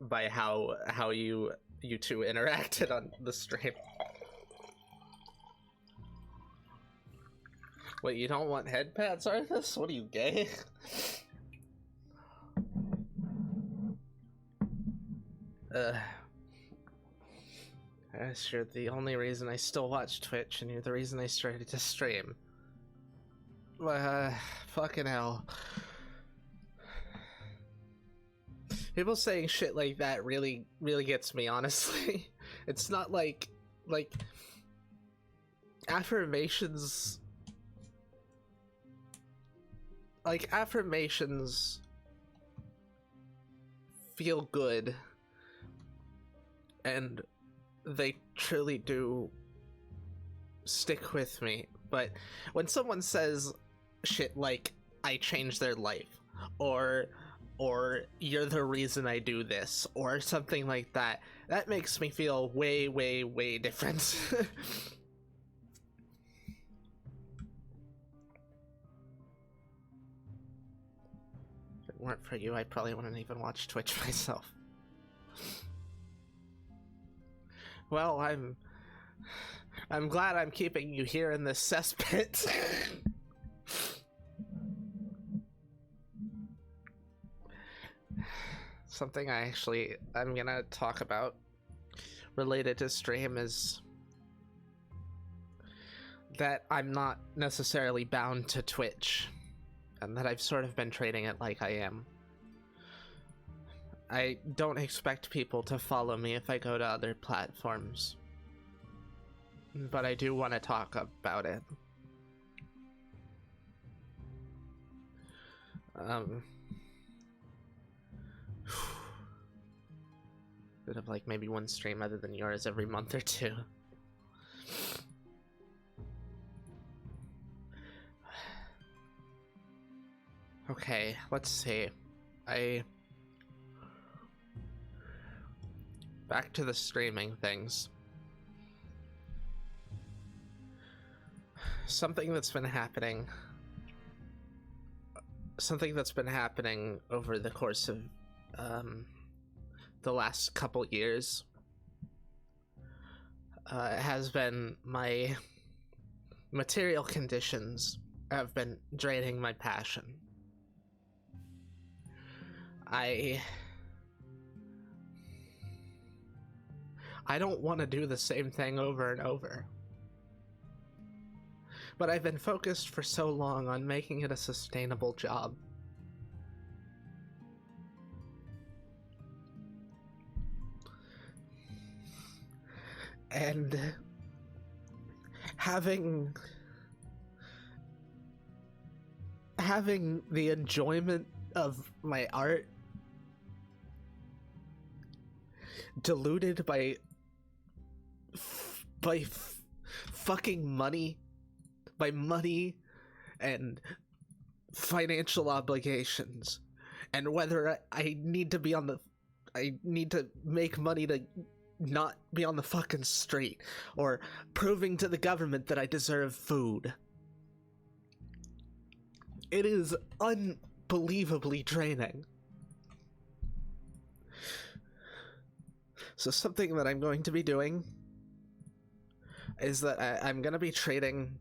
by how you two interacted on the stream. Wait, you don't want head pats, Arthas? What are you, gay? You're the only reason I still watch Twitch, and you're the reason I started to stream. Fucking hell. People saying shit like that really gets me, honestly. It's not like affirmations. Like, affirmations feel good, and they truly do stick with me. But when someone says shit like, I changed their life, or you're the reason I do this, or something like that, that makes me feel way different. If it weren't for you, I probably wouldn't even watch Twitch myself. Well, I'm glad I'm keeping you here in this cesspit. Something I'm gonna talk about related to stream is that I'm not necessarily bound to Twitch, and that I've sort of been treating it like I am. I don't expect people to follow me if I go to other platforms, but I do want to talk about it. Bit of like maybe one stream other than yours every month or two. Okay, let's see. Back to the streaming things. Something that's been happening over the course of the last couple years has been my material conditions have been draining my passion. I don't want to do the same thing over and over. But I've been focused for so long on making it a sustainable job. And having the enjoyment of my art diluted by fucking money, by money and financial obligations, and whether I need to make money to not be on the fucking street, or proving to the government that I deserve food. It is unbelievably draining. So something that I'm going to be doing is that I'm going to be treating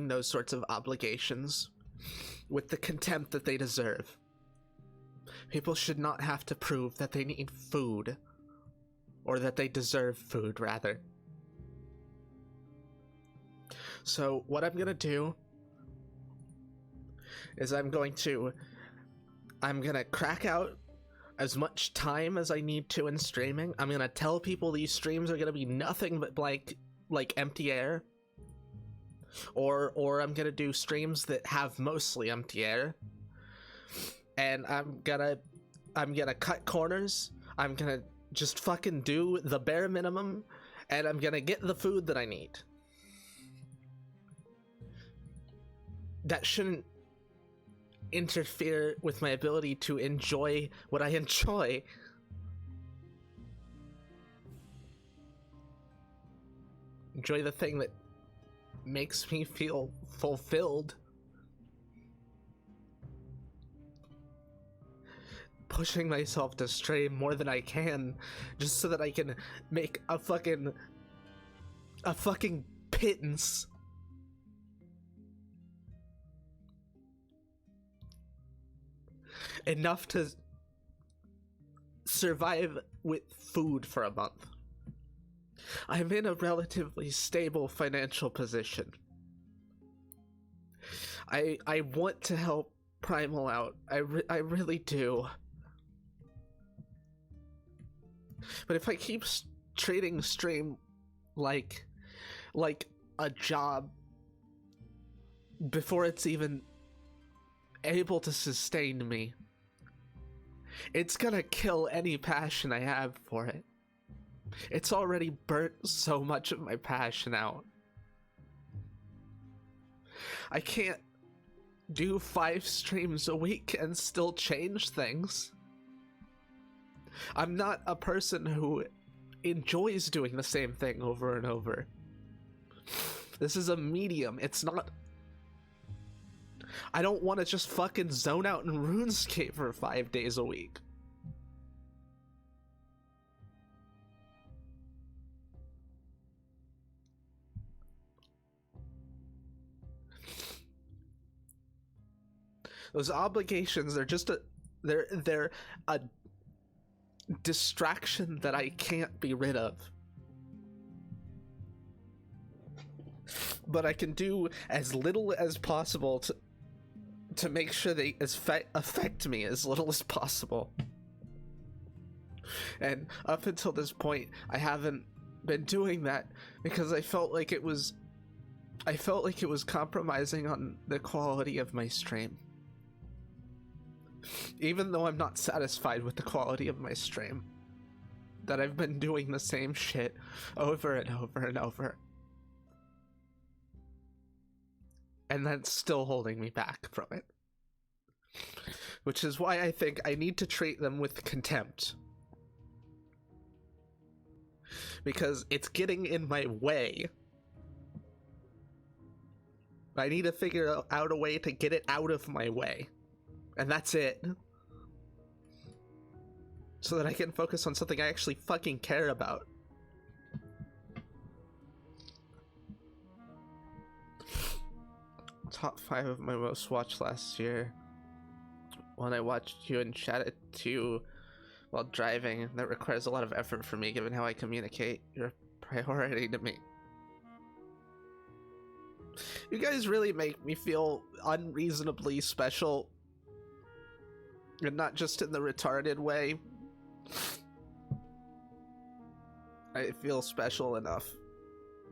those sorts of obligations with the contempt that they deserve. People should not have to prove that they need food, or that they deserve food, rather. So what I'm going to do is I'm going to I'm gonna crack out as much time as I need to in streaming. I'm gonna tell people these streams are gonna be nothing but like empty air. Or I'm gonna do streams that have mostly empty air. And I'm gonna cut corners. I'm gonna just fucking do the bare minimum, and I'm gonna get the food that I need. That shouldn't interfere with my ability to enjoy what I enjoy. Enjoy the thing that makes me feel fulfilled. Pushing myself to stream more than I can just so that I can make a fucking pittance. Enough to survive with food for a month. I'm in a relatively stable financial position. I want to help Primal out. I really do. But if I keep treating stream like a job before it's even able to sustain me, it's gonna kill any passion I have for it. It's already burnt so much of my passion out. I can't do 5 streams a week and still change things. I'm not a person who enjoys doing the same thing over and over. This is a medium. It's not... I don't want to just fucking zone out in RuneScape for 5 days a week. Those obligations are just they're a distraction that I can't be rid of. But I can do as little as possible to make sure they affect me as little as possible. And up until this point, I haven't been doing that because I felt like it was compromising on the quality of my stream. Even though I'm not satisfied with the quality of my stream, that I've been doing the same shit over and over and over. And that's still holding me back from it. Which is why I think I need to treat them with contempt. Because it's getting in my way. I need to figure out a way to get it out of my way. And that's it. So that I can focus on something I actually fucking care about. Top 5 of my most watched last year. One I watched you and chatted to while driving. That requires a lot of effort for me given how I communicate. You're a priority to me. You guys really make me feel unreasonably special. And not just in the retarded way. I feel special enough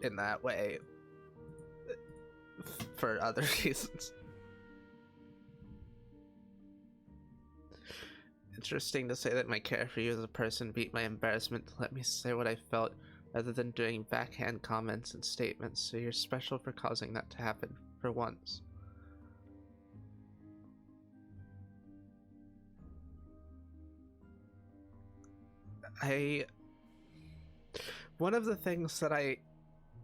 in that way for other reasons. Interesting to say that my care for you as a person beat my embarrassment to let me say what I felt rather than doing backhand comments and statements, so you're special for causing that to happen for once. One of the things that I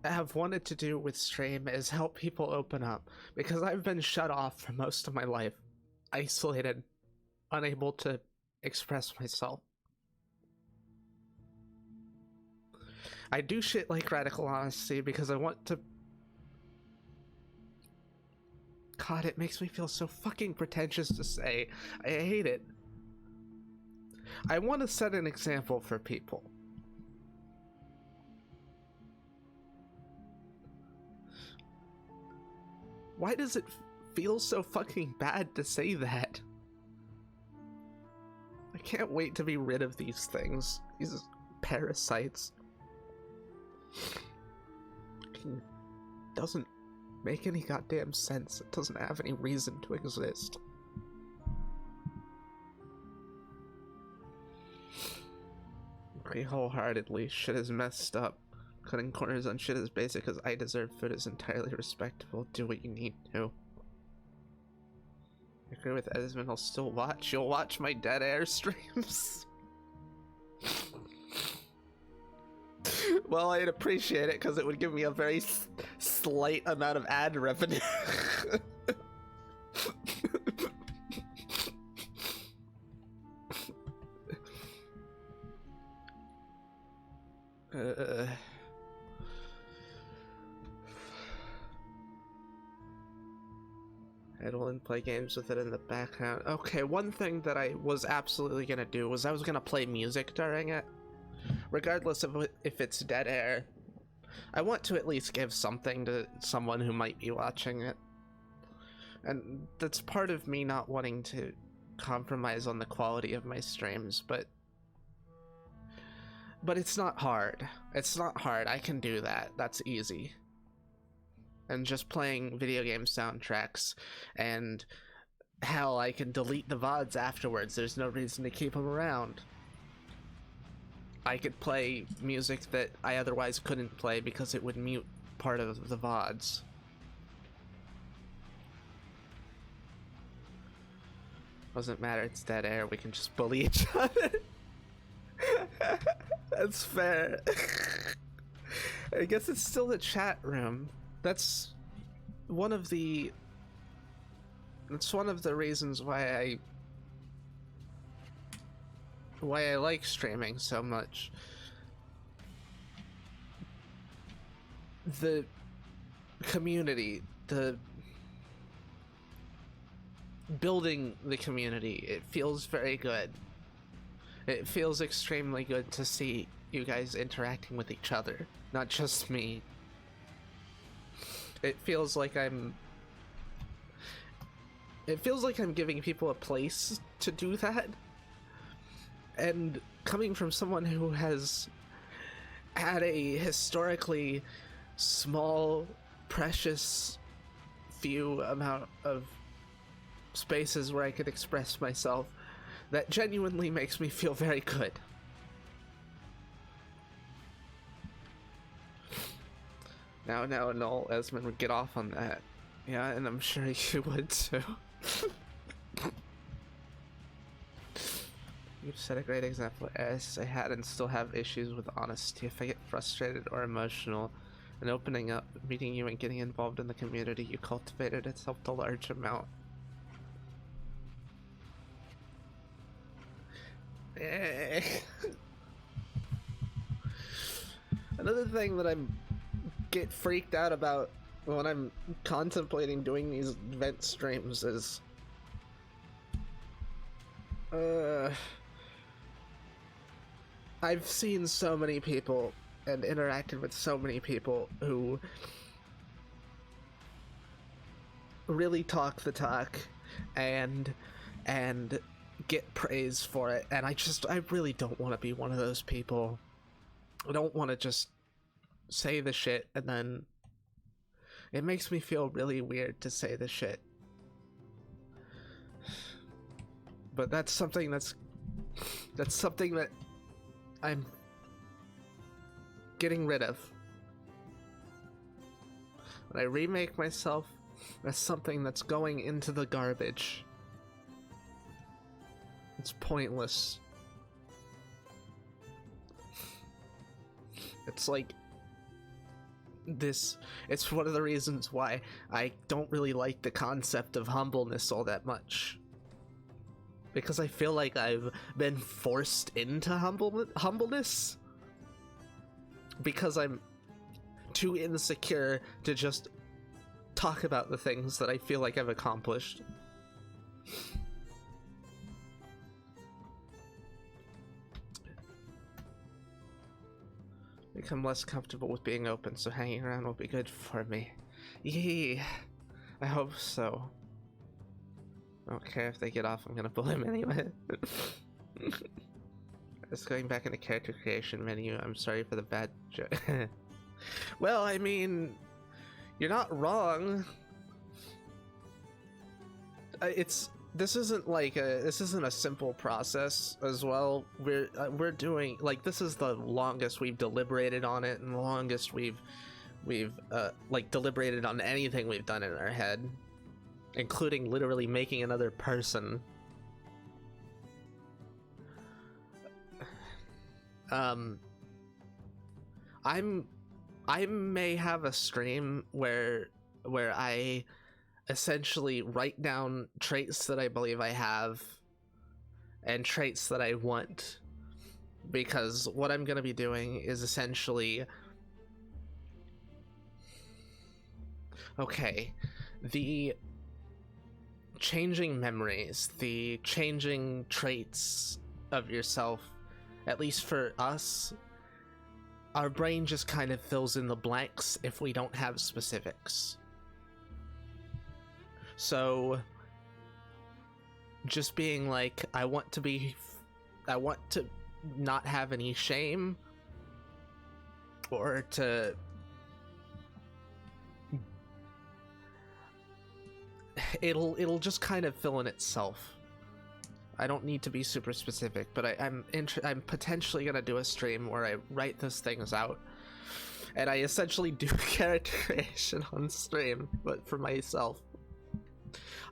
have wanted to do with stream is help people open up, because I've been shut off for most of my life, isolated, unable to express myself. I do shit like radical honesty because I want to... God, it makes me feel so fucking pretentious to say. I hate it. I want to set an example for people. Why does it feel so fucking bad to say that? can't wait to be rid of these things. These parasites. It doesn't make any goddamn sense. It doesn't have any reason to exist. Agree wholeheartedly. Shit is messed up. Cutting corners on shit as basic as I deserve food is entirely respectable. Do what you need to. I agree with Esmond. I'll still watch. You'll watch my dead air streams? Well, I'd appreciate it because it would give me a very slight amount of ad revenue. Idle and play games with it in the background. Okay, one thing that I was absolutely gonna do was I was gonna play music during it. Regardless of if it's dead air, I want to at least give something to someone who might be watching it. And that's part of me not wanting to compromise on the quality of my streams, but it's not hard. It's not hard. I can do that. That's easy. And just playing video game soundtracks, and hell, I can delete the VODs afterwards. There's no reason to keep them around. I could play music that I otherwise couldn't play because it would mute part of the VODs. Doesn't matter, it's dead air, we can just bully each other. That's fair. I guess it's still the chat room. That's one of the reasons why I like streaming so much. The community, the building the community, it feels very good. It feels extremely good to see you guys interacting with each other, not just me. It feels like I'm giving people a place to do that. And coming from someone who has had a historically small, precious few amount of spaces where I could express myself, that genuinely makes me feel very good. Now, Noel Esmond would get off on that. Yeah, and I'm sure you would too. You've set a great example. As I had and still have issues with honesty. If I get frustrated or emotional, and opening up, meeting you and getting involved in the community you cultivated, it's helped a large amount. Another thing that I'm get freaked out about when I'm contemplating doing these event streams is I've seen so many people and interacted with so many people who really talk the talk and get praise for it, and I really don't want to be one of those people. I don't want to just say the shit and then it makes me feel really weird to say the shit. But that's something that I'm getting rid of. When I remake myself, that's something that's going into the garbage. It's pointless. It's like this. It's one of the reasons why I don't really like the concept of humbleness all that much. Because I feel like I've been forced into humbleness. Because I'm too insecure to just talk about the things that I feel like I've accomplished. Become less comfortable with being open, so hanging around will be good for me. Yee, I hope so. I don't care if they get off, I'm gonna bully them anyway. Just going back into character creation menu. I'm sorry for the bad joke. Well, I mean, you're not wrong. This isn't a simple process as well. We're doing, like, this is the longest we've deliberated on it, and the longest we've like deliberated on anything we've done in our head, including literally making another person. I may have a stream where I essentially write down traits that I believe I have and traits that I want, because what I'm going to be doing is essentially, okay, the changing memories, the changing traits of yourself, at least for us, our brain just kind of fills in the blanks if we don't have specifics. So just being like, I want to not have any shame, or to it'll just kind of fill in itself. I don't need to be super specific, but I'm potentially gonna do a stream where I write those things out, and I essentially do character creation on stream, but for myself.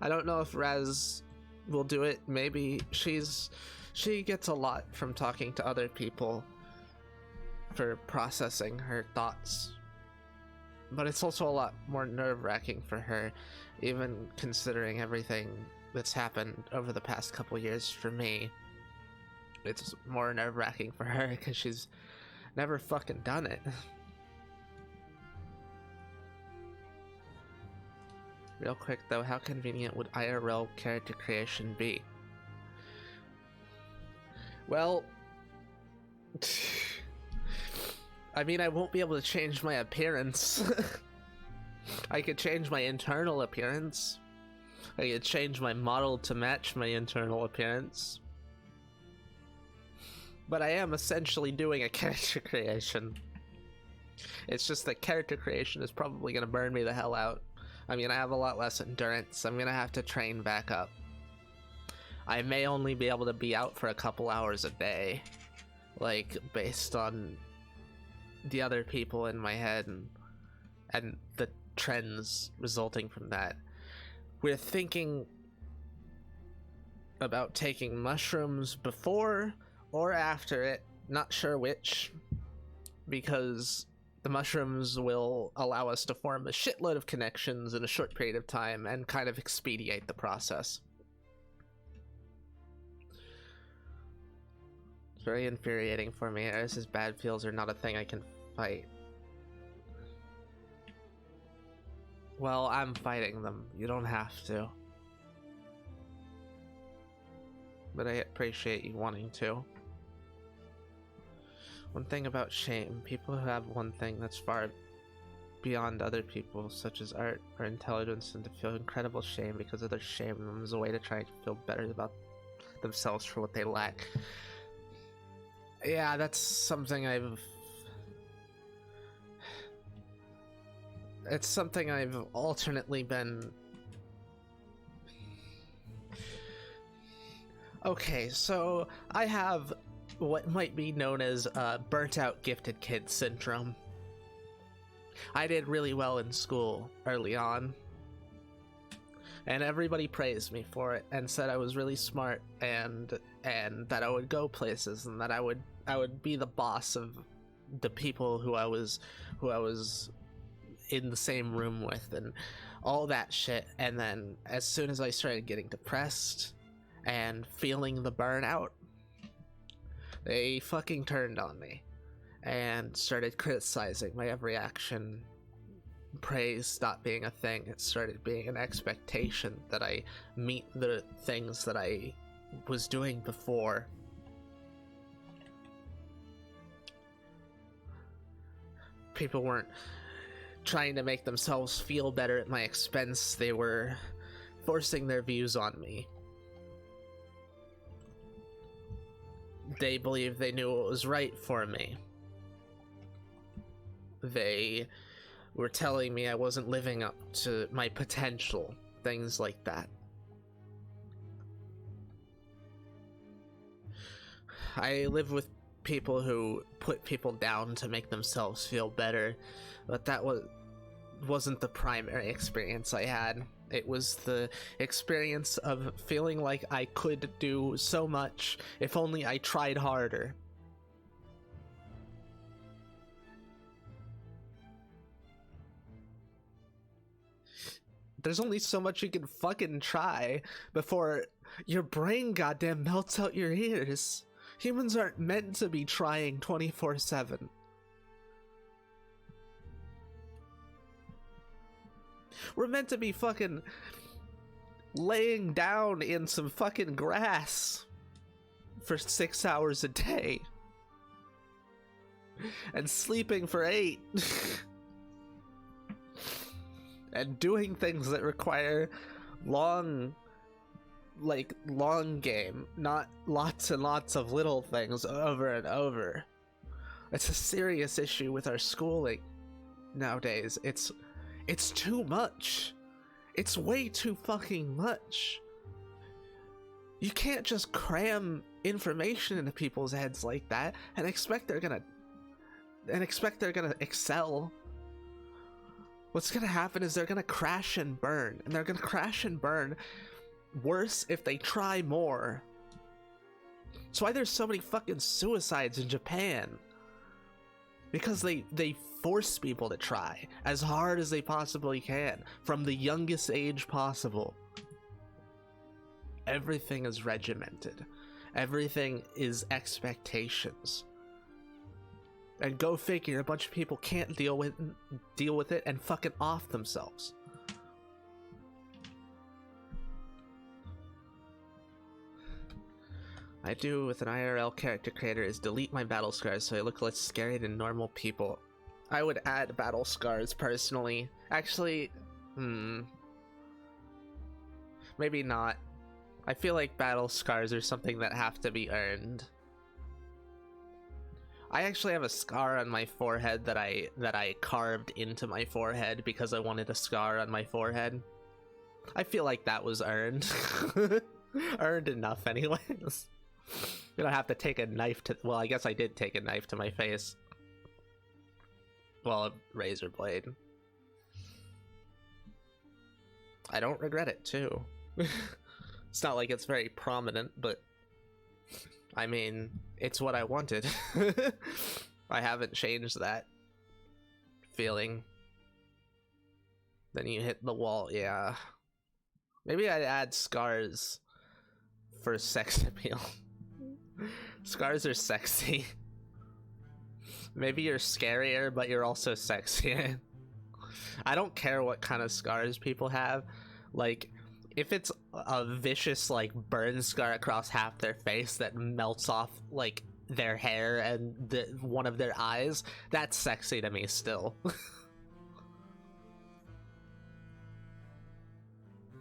I don't know if Raz will do it. Maybe she gets a lot from talking to other people for processing her thoughts, but it's also a lot more nerve-wracking for her, even considering everything that's happened over the past couple years. For me, it's more nerve-wracking for her because she's never fucking done it. Real quick though, how convenient would IRL character creation be? Well, I mean, I won't be able to change my appearance. I could change my internal appearance. I could change my model to match my internal appearance. But I am essentially doing a character creation. It's just that character creation is probably going to burn me the hell out. I mean, I have a lot less endurance. I'm going to have to train back up. I may only be able to be out for a couple hours a day, like, based on the other people in my head and the trends resulting from that. We're thinking about taking mushrooms before or after it, not sure which, because the mushrooms will allow us to form a shitload of connections in a short period of time and kind of expedite the process. It's very infuriating for me. Eris's bad feels are not a thing I can fight. Well, I'm fighting them. You don't have to. But I appreciate you wanting to. One thing about shame, people who have one thing that's far beyond other people, such as art or intelligence, and to feel incredible shame because of their shame as a way to try to feel better about themselves for what they lack. Yeah, that's something it's something I've alternately been... Okay, so I have what might be known as burnt out gifted kid syndrome. I did really well in school early on, and everybody praised me for it and said I was really smart and that I would go places and that I would be the boss of the people who I was in the same room with and all that shit. And then as soon as I started getting depressed and feeling the burnout, they fucking turned on me and started criticizing my every action. Praise stopped being a thing. It started being an expectation that I meet the things that I was doing before. People weren't trying to make themselves feel better at my expense. They were forcing their views on me. They believed they knew what was right for me. They were telling me I wasn't living up to my potential, things like that. I live with people who put people down to make themselves feel better, but that wasn't the primary experience I had. It was the experience of feeling like I could do so much if only I tried harder. There's only so much you can fucking try before your brain goddamn melts out your ears. Humans aren't meant to be trying 24/7. We're meant to be fucking laying down in some fucking grass for 6 hours a day and sleeping for 8 and doing things that require long game, not lots and lots of little things over and over. It's a serious issue with our schooling nowadays. It's too much. It's way too fucking much. You can't just cram information into people's heads like that and expect they're gonna excel. What's gonna happen is they're gonna crash and burn, and they're gonna crash and burn worse if they try more. That's why there's so many fucking suicides in Japan. Because they force people to try as hard as they possibly can from the youngest age possible. Everything is regimented. Everything is expectations. And go figure, a bunch of people can't deal with it and fucking off themselves. I do with an IRL character creator is delete my battle scars so I look less scary than normal people. I would add battle scars personally. Actually, maybe not. I feel like battle scars are something that have to be earned. I actually have a scar on my forehead that I carved into my forehead because I wanted a scar on my forehead. I feel like that was earned. Earned enough anyways. You don't have to take a knife to... Well, I guess I did take a knife to my face. Well, a razor blade. I don't regret it, too. It's not like it's very prominent, but... I mean, it's what I wanted. I haven't changed that feeling. Then you hit the wall, yeah. Maybe I'd add scars for sex appeal. Scars are sexy. Maybe you're scarier, but you're also sexier. I don't care what kind of scars people have. Like, if it's a vicious, like, burn scar across half their face that melts off, like, their hair and one of their eyes, that's sexy to me still.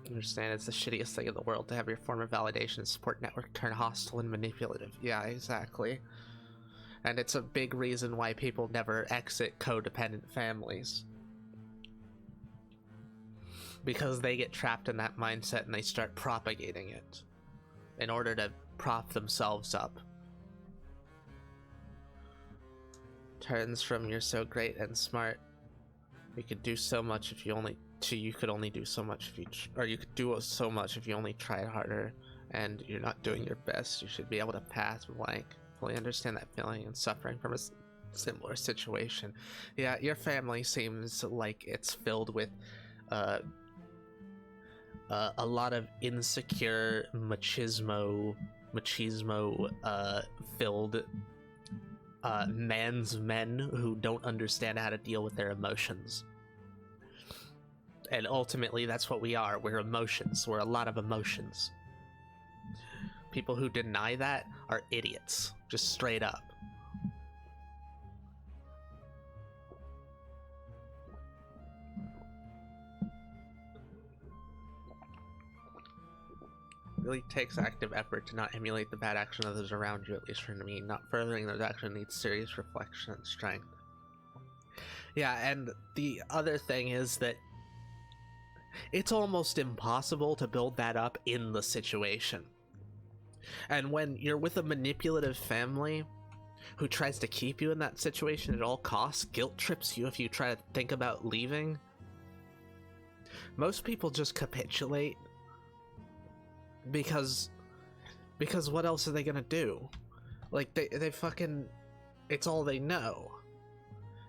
Understand it's the shittiest thing in the world to have your form of validation and support network turn hostile and manipulative. Yeah, exactly. And it's a big reason why people never exit codependent families. Because they get trapped in that mindset and they start propagating it in order to prop themselves up. Turns from "you're so great and smart, you could do so much if you only..." to "you could only do so much if you or you could do so much if you only tried harder, and you're not doing your best. You should be able to pass blank. Fully understand that feeling and suffering from a similar situation." Yeah, your family seems like it's filled with a lot of insecure machismo filled man's men who don't understand how to deal with their emotions. And ultimately, that's what we are. We're emotions. We're a lot of emotions. People who deny that are idiots. Just straight up. really takes active effort to not emulate the bad action of those around you, at least for me. Not furthering those actions needs serious reflection and strength. Yeah, and the other thing is that it's almost impossible to build that up in the situation. And when you're with a manipulative family who tries to keep you in that situation at all costs, guilt trips you if you try to think about leaving, most people just capitulate because what else are they gonna do? Like, they fucking, it's all they know.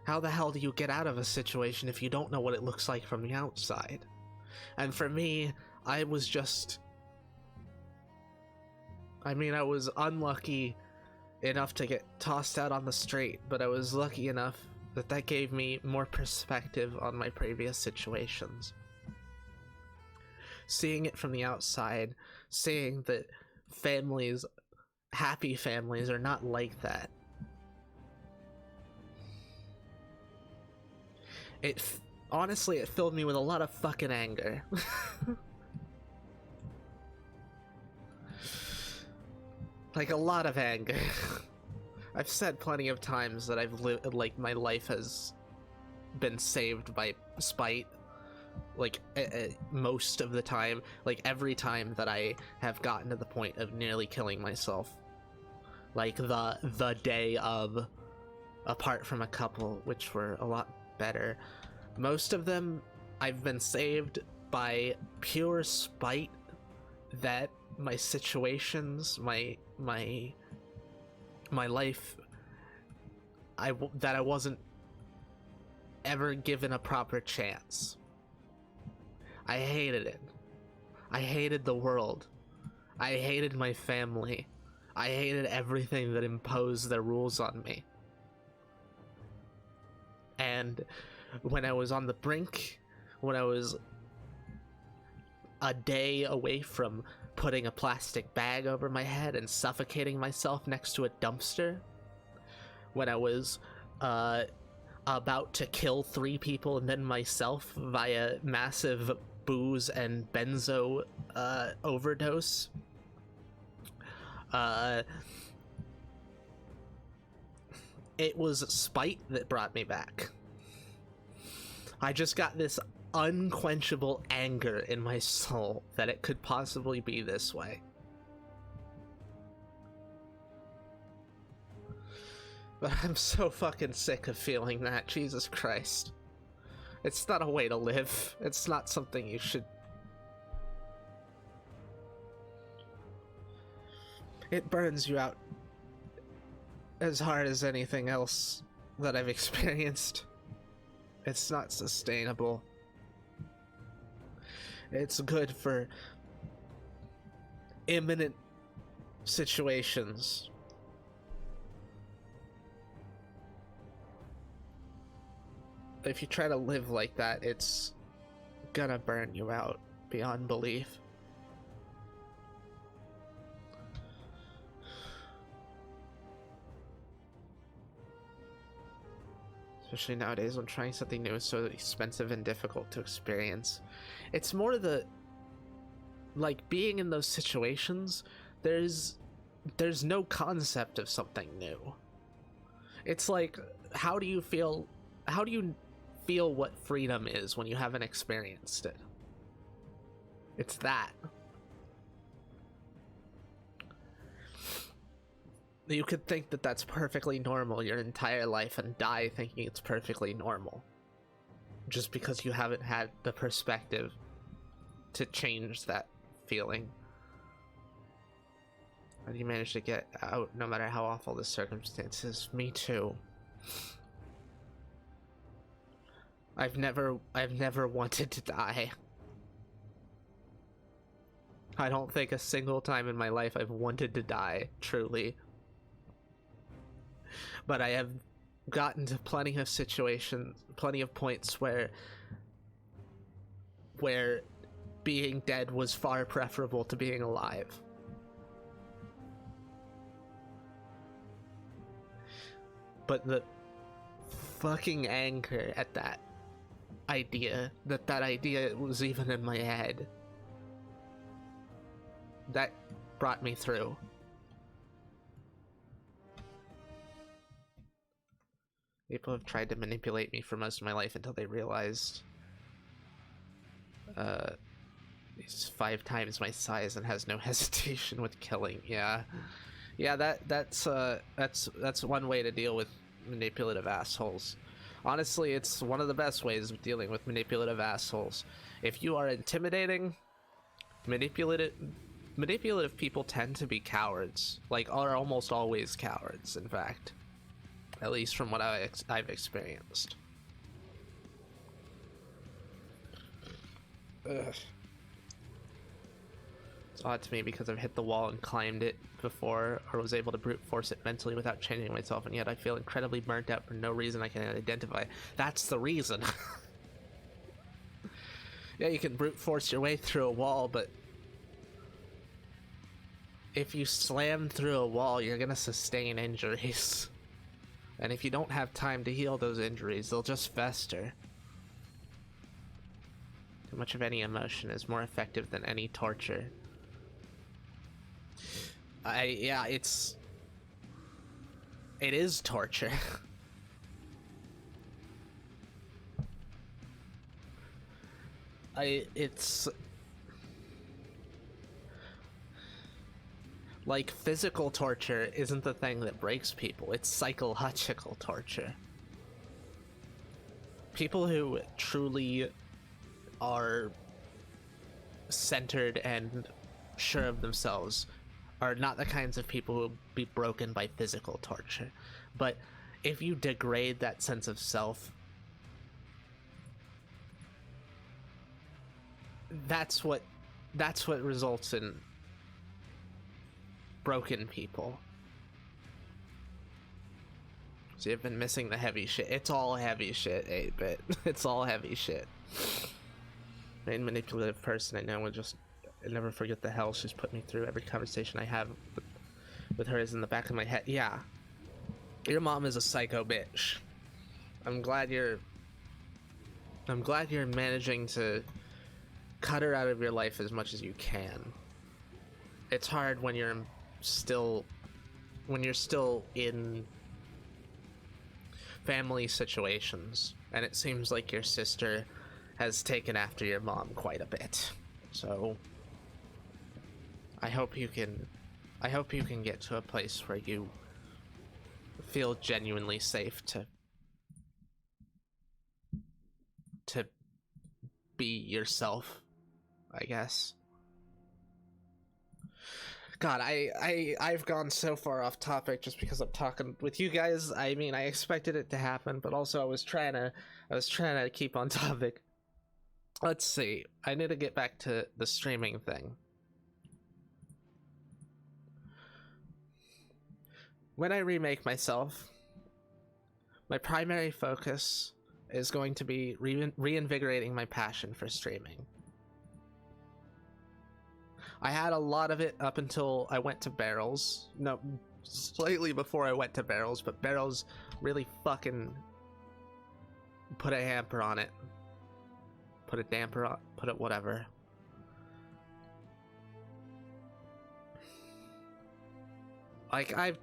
How the hell do you get out of a situation if you don't know what it looks like from the outside? And for me, I was unlucky enough to get tossed out on the street, but I was lucky enough that gave me more perspective on my previous situations. Seeing it from the outside, seeing that happy families are not like that. Honestly, it filled me with a lot of fucking anger. Like, a lot of anger. I've said plenty of times that I've lived, like, my life has been saved by spite. Like, most of the time. Like, every time that I have gotten to the point of nearly killing myself. Like, the day of, apart from a couple, which were a lot better. Most of them, I've been saved by pure spite that my situations, my life, that I wasn't ever given a proper chance. I hated it. I hated the world. I hated my family. I hated everything that imposed their rules on me. And when I was on the brink, when I was a day away from putting a plastic bag over my head and suffocating myself next to a dumpster, when I was about to kill 3 people and then myself via massive booze and benzo overdose, it was spite that brought me back. I just got this unquenchable anger in my soul that it could possibly be this way. But I'm so fucking sick of feeling that, Jesus Christ. It's not a way to live. It's not something you should... It burns you out as hard as anything else that I've experienced. It's not sustainable. It's good for imminent situations. If you try to live like that, it's gonna burn you out beyond belief. Especially nowadays when trying something new is so expensive and difficult to experience. It's more the, like, being in those situations, there's no concept of something new. It's like, how do you feel what freedom is when you haven't experienced it? It's that. You could think that that's perfectly normal your entire life and die thinking it's perfectly normal. Just because you haven't had the perspective to change that feeling. And you manage to get out no matter how awful the circumstances. Me too. I've never wanted to die. I don't think a single time in my life I've wanted to die, truly. But I have gotten to plenty of situations, plenty of points where being dead was far preferable to being alive. But the fucking anger at that idea, that idea was even in my head, that brought me through. People have tried to manipulate me for most of my life until they realized he's 5 times my size and has no hesitation with killing. Yeah, that's one way to deal with manipulative assholes. Honestly, it's one of the best ways of dealing with manipulative assholes. If you are intimidating, manipulative people tend to be cowards. Like, are almost always cowards, in fact. At least from what I've experienced. Ugh. It's odd to me because I've hit the wall and climbed it before, or was able to brute force it mentally without changing myself, and yet I feel incredibly burnt out for no reason I can identify. That's the reason. Yeah, you can brute force your way through a wall, but if you slam through a wall, you're gonna sustain injuries. And if you don't have time to heal those injuries, they'll just fester. Too much of any emotion is more effective than any torture. Yeah, it is torture. It's like, physical torture isn't the thing that breaks people, it's psychological torture. People who truly are centered and sure of themselves are not the kinds of people who will be broken by physical torture. But if you degrade that sense of self, that's what results in broken people. So you've been missing the heavy shit. It's all heavy shit, 8-bit. It's all heavy shit. Main manipulative person I know will just never forget the hell she's put me through. Every conversation I have with her is in the back of my head. Yeah, your mom is a psycho bitch. I'm glad you're managing to cut her out of your life as much as you can. It's hard when you're still in family situations, and it seems like your sister has taken after your mom quite a bit. So I hope you can get to a place where you feel genuinely safe to be yourself, I guess. God, I've gone so far off topic just because I'm talking with you guys. I mean, I expected it to happen, but also I was trying to keep on topic. Let's see. I need to get back to the streaming thing. When I remake myself, my primary focus is going to be reinvigorating my passion for streaming. I had a lot of it up until I went to Barrels. No, slightly before I went to Barrels, but Barrels really fucking put a hamper on it. Put a damper on, put it whatever. Like, I've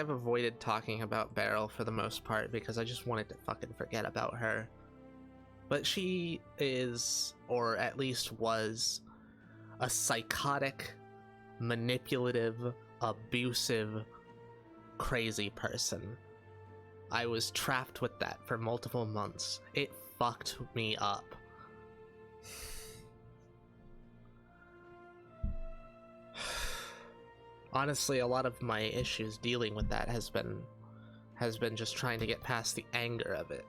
avoided talking about Beryl for the most part because I just wanted to fucking forget about her. But she is, or at least was, a psychotic, manipulative, abusive, crazy person. I was trapped with that for multiple months. It fucked me up. Honestly, a lot of my issues dealing with that has been just trying to get past the anger of it.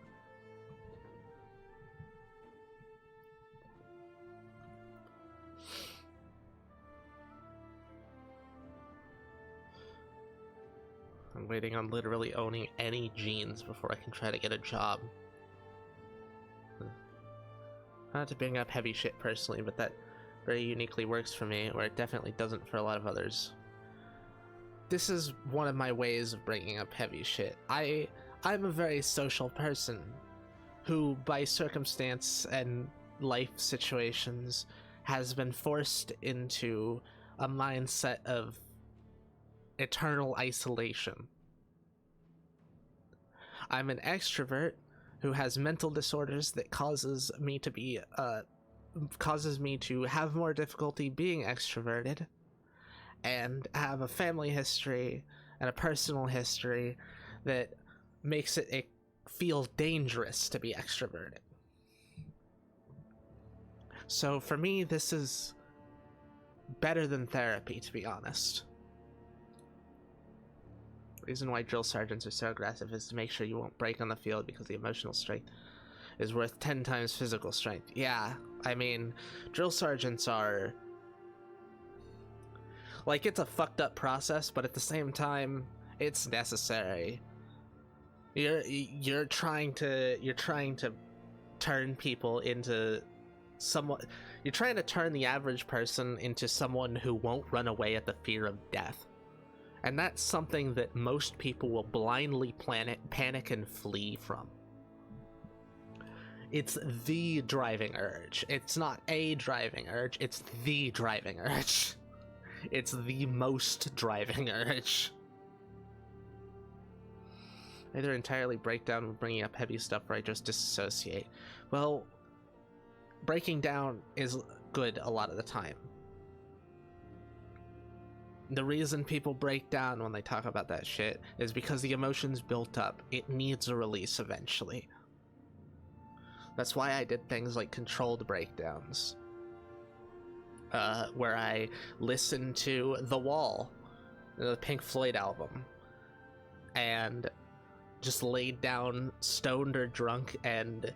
I'm waiting on literally owning any genes before I can try to get a job. Not to bring up heavy shit personally, but that very uniquely works for me, or it definitely doesn't for a lot of others. This is one of my ways of bringing up heavy shit. I'm a very social person who, by circumstance and life situations, has been forced into a mindset of eternal isolation. I'm an extrovert who has mental disorders that causes me to have more difficulty being extroverted, and have a family history and a personal history that makes it feel dangerous to be extroverted. So for me, this is better than therapy, to be honest. The reason why drill sergeants are so aggressive is to make sure you won't break on the field, because the emotional strength is worth 10 times physical strength. Yeah, I mean, drill sergeants are... like, it's a fucked up process, but at the same time, it's necessary. You're trying to turn people into somewhat... you're trying to turn the average person into someone who won't run away at the fear of death. And that's something that most people will blindly panic and flee from. It's the driving urge. It's not a driving urge, it's the driving urge. It's the most driving urge. Either entirely break down when bringing up heavy stuff, or I just disassociate. Well, breaking down is good a lot of the time. The reason people break down when they talk about that shit is because the emotion's built up. It needs a release eventually. That's why I did things like controlled breakdowns. Where I listened to The Wall, the Pink Floyd album, and just laid down stoned or drunk and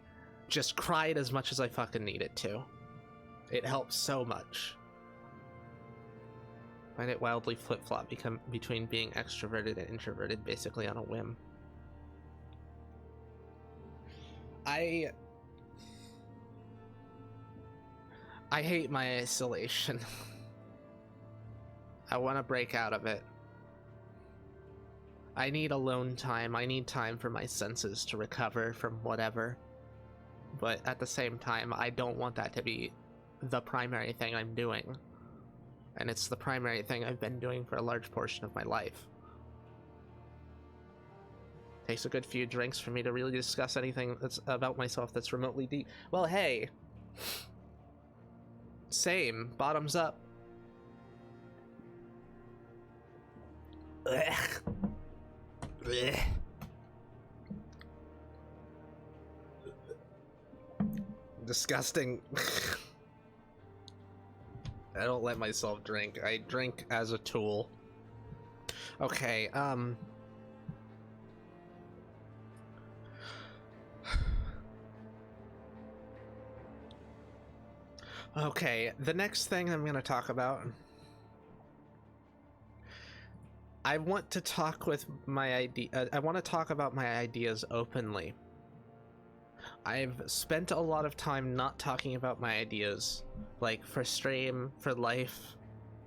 just cried as much as I fucking needed to. It helps so much. I find it wildly flip-flop between being extroverted and introverted, basically on a whim. I hate my isolation. I want to break out of it. I need alone time. I need time for my senses to recover from whatever. But at the same time, I don't want that to be the primary thing I'm doing. And it's the primary thing I've been doing for a large portion of my life. Takes a good few drinks for me to really discuss anything that's about myself that's remotely deep. Well, hey. Same. Bottoms up. Ugh. Ugh. Disgusting. I don't let myself drink. I drink as a tool. Okay, okay, the next thing I'm going to talk about... I want to talk with my I want to talk about my ideas openly. I've spent a lot of time not talking about my ideas, like for stream, for life,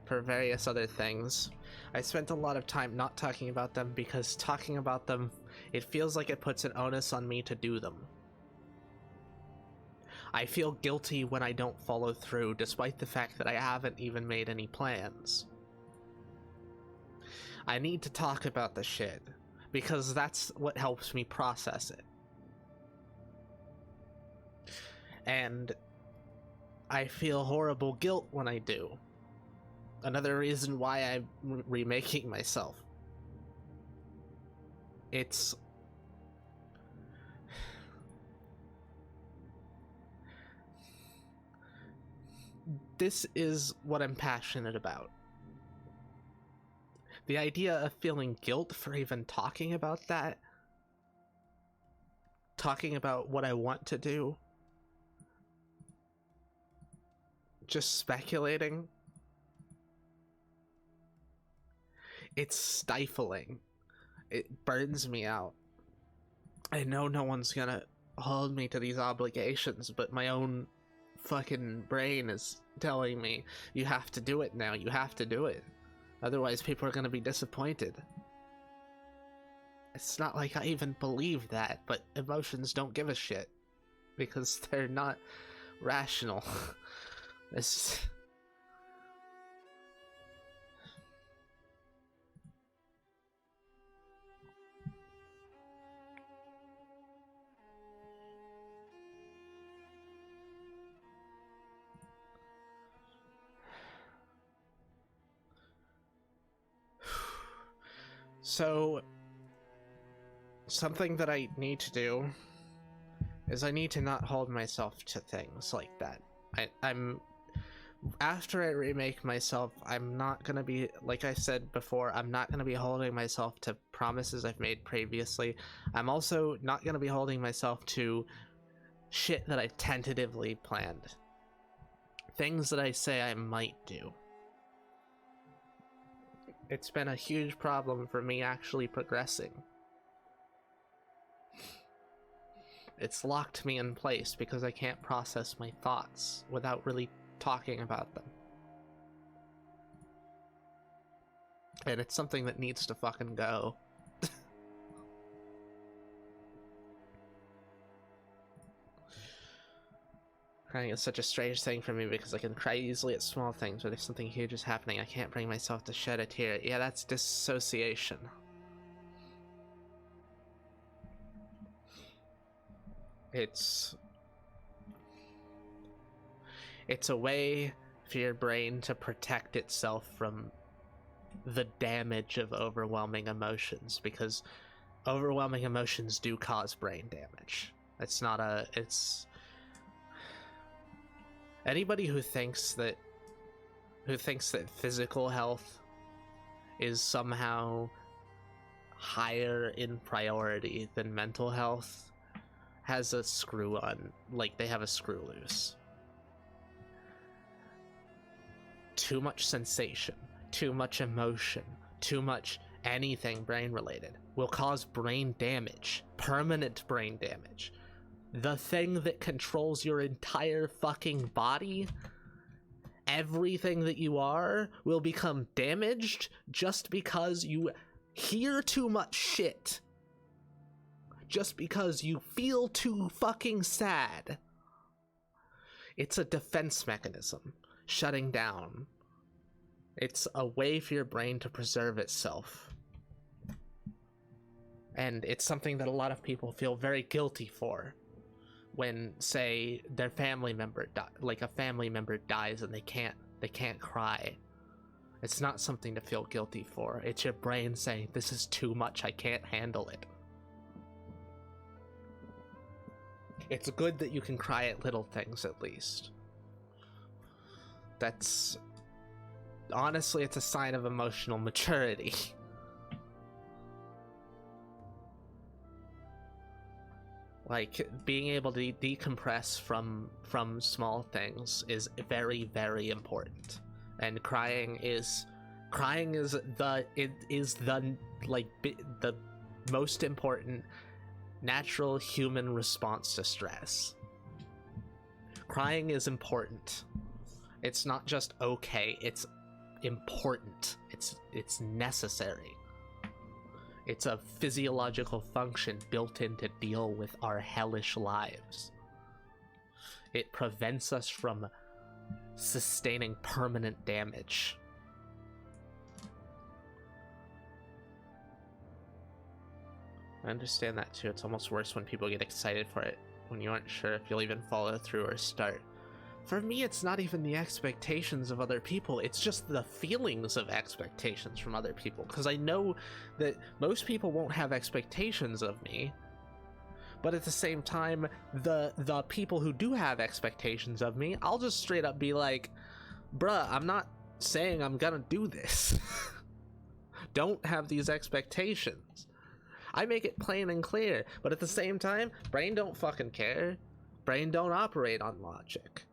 for various other things. I spent a lot of time not talking about them because talking about them, it feels like it puts an onus on me to do them. I feel guilty when I don't follow through, despite the fact that I haven't even made any plans. I need to talk about the shit, because that's what helps me process it. And I feel horrible guilt when I do. Another reason why I'm remaking myself. It's... this is what I'm passionate about. The idea of feeling guilt for even talking about that, talking about what I want to do, just speculating, it's stifling. It burns me out. I know no one's gonna hold me to these obligations, but my own fucking brain is telling me, you have to do it now, you have to do it. Otherwise, people are going to be disappointed. It's not like I even believe that, but emotions don't give a shit. Because they're not rational. It's... So, something that I need to do is I need to not hold myself to things like that. I'm after I remake myself, I'm not gonna be, like I said before, I'm not gonna be holding myself to promises I've made previously. I'm also not gonna be holding myself to shit that I've tentatively planned. Things that I say I might do. It's been a huge problem for me actually progressing. It's locked me in place because I can't process my thoughts without really talking about them. And it's something that needs to fucking go. Crying is such a strange thing for me because I can cry easily at small things, but if something huge is happening, I can't bring myself to shed a tear. Yeah, that's dissociation. It's a way for your brain to protect itself from the damage of overwhelming emotions, because overwhelming emotions do cause brain damage. It's anybody who thinks that physical health is somehow higher in priority than mental health has a screw on, like they have a screw loose. Too much sensation, too much emotion, too much anything brain related will cause brain damage, permanent brain damage. The thing that controls your entire fucking body, everything that you are, will become damaged just because you hear too much shit. Just because you feel too fucking sad. It's a defense mechanism, shutting down. It's a way for your brain to preserve itself. And it's something that a lot of people feel very guilty for when, say, their family member a family member dies and they can't cry. It's not something to feel guilty for. It's your brain saying, this is too much, I can't handle it. It's good that you can cry at little things, at least. That's... honestly, it's a sign of emotional maturity. Like, being able to decompress from small things is very, very important. And crying is the most important natural human response to stress. Crying is important. It's not just okay, it's important. It's necessary. It's a physiological function built in to deal with our hellish lives. It prevents us from sustaining permanent damage. I understand that too. It's almost worse when people get excited for it, when you aren't sure if you'll even follow through or start. For me, it's not even the expectations of other people, it's just the feelings of expectations from other people, because I know that most people won't have expectations of me, but at the same time, the people who do have expectations of me, I'll just straight up be like, bruh, I'm not saying I'm gonna do this. Don't have these expectations. I make it plain and clear, but at the same time, brain don't fucking care. Brain don't operate on logic.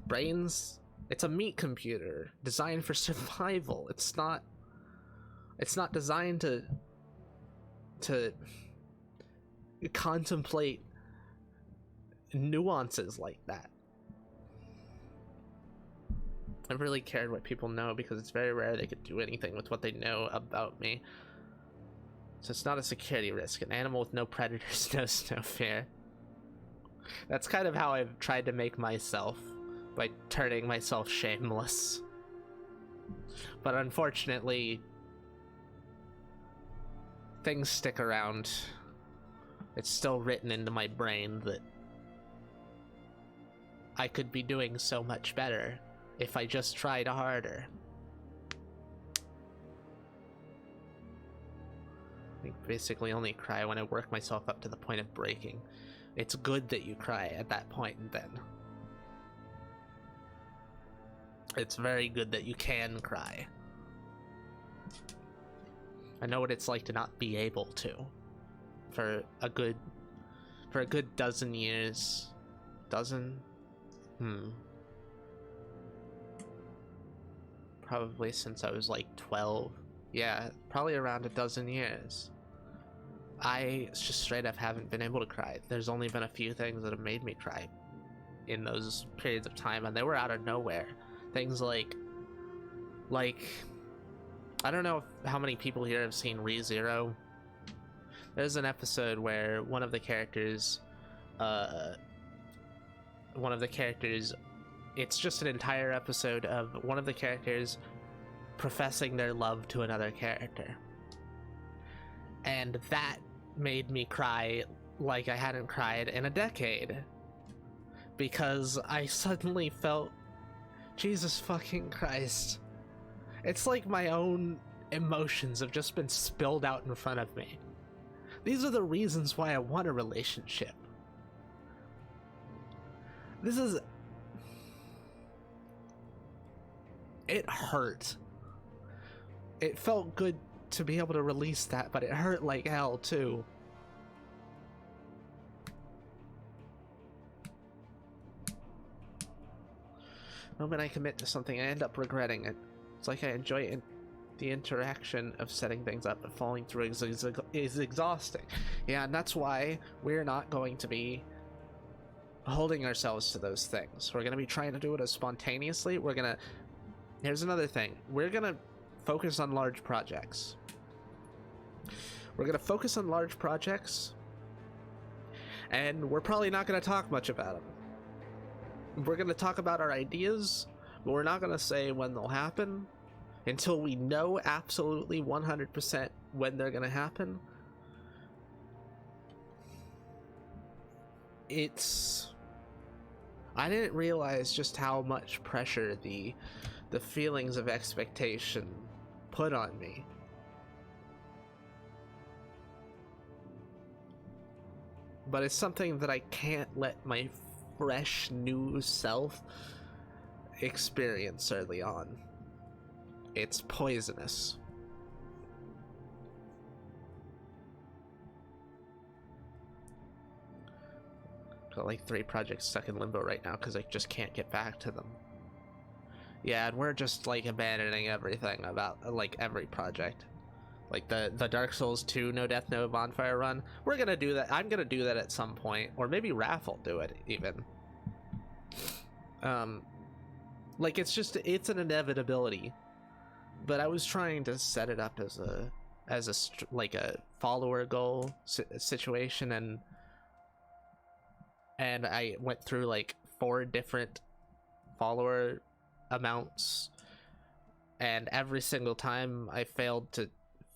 It's a meat computer designed for survival. It's not designed to contemplate nuances like that. I really cared what people know because it's very rare they could do anything with what they know about me. So it's not a security risk. An animal with no predators knows no fear. That's kind of how I've tried to make myself, by turning myself shameless. But unfortunately, things stick around. It's still written into my brain that I could be doing so much better if I just tried harder. I basically only cry when I work myself up to the point of breaking. It's good that you cry at that point and then. It's very good that you can cry. I know what it's like to not be able to. For a good dozen years. Dozen? Probably since I was like 12. Yeah, probably around a dozen years. I just straight up haven't been able to cry. There's only been a few things that have made me cry in those periods of time, and they were out of nowhere. Things like I don't know how many people here have seen ReZero. There's an episode where one of the characters, it's just an entire episode of one of the characters professing their love to another character. And that made me cry like I hadn't cried in a decade. Because I suddenly felt, Jesus fucking Christ. It's like my own emotions have just been spilled out in front of me. These are the reasons why I want a relationship. It hurt. It felt good to be able to release that, but it hurt like hell too. The moment I commit to something, I end up regretting it. It's like I enjoy the interaction of setting things up, but following through is exhausting. Yeah, and that's why we're not going to be holding ourselves to those things. We're going to be trying to do it as spontaneously. Here's another thing. We're going to focus on large projects. We're going to focus on large projects, and we're probably not going to talk much about them. We're going to talk about our ideas, but we're not going to say when they'll happen until we know absolutely 100% when they're going to happen. I didn't realize just how much pressure the feelings of expectation put on me. But it's something that I can't let my fresh new self experience early on. It's poisonous. Got like 3 projects stuck in limbo right now because I just can't get back to them. Yeah, and we're just like abandoning everything about like every project. Like the Dark Souls 2 No Death No Bonfire run. We're gonna do that. I'm gonna do that at some point, or maybe Raph will do it even. Like it's an inevitability. But I was trying to set it up as a follower goal situation, and I went through like 4 different follower amounts, and every single time I failed to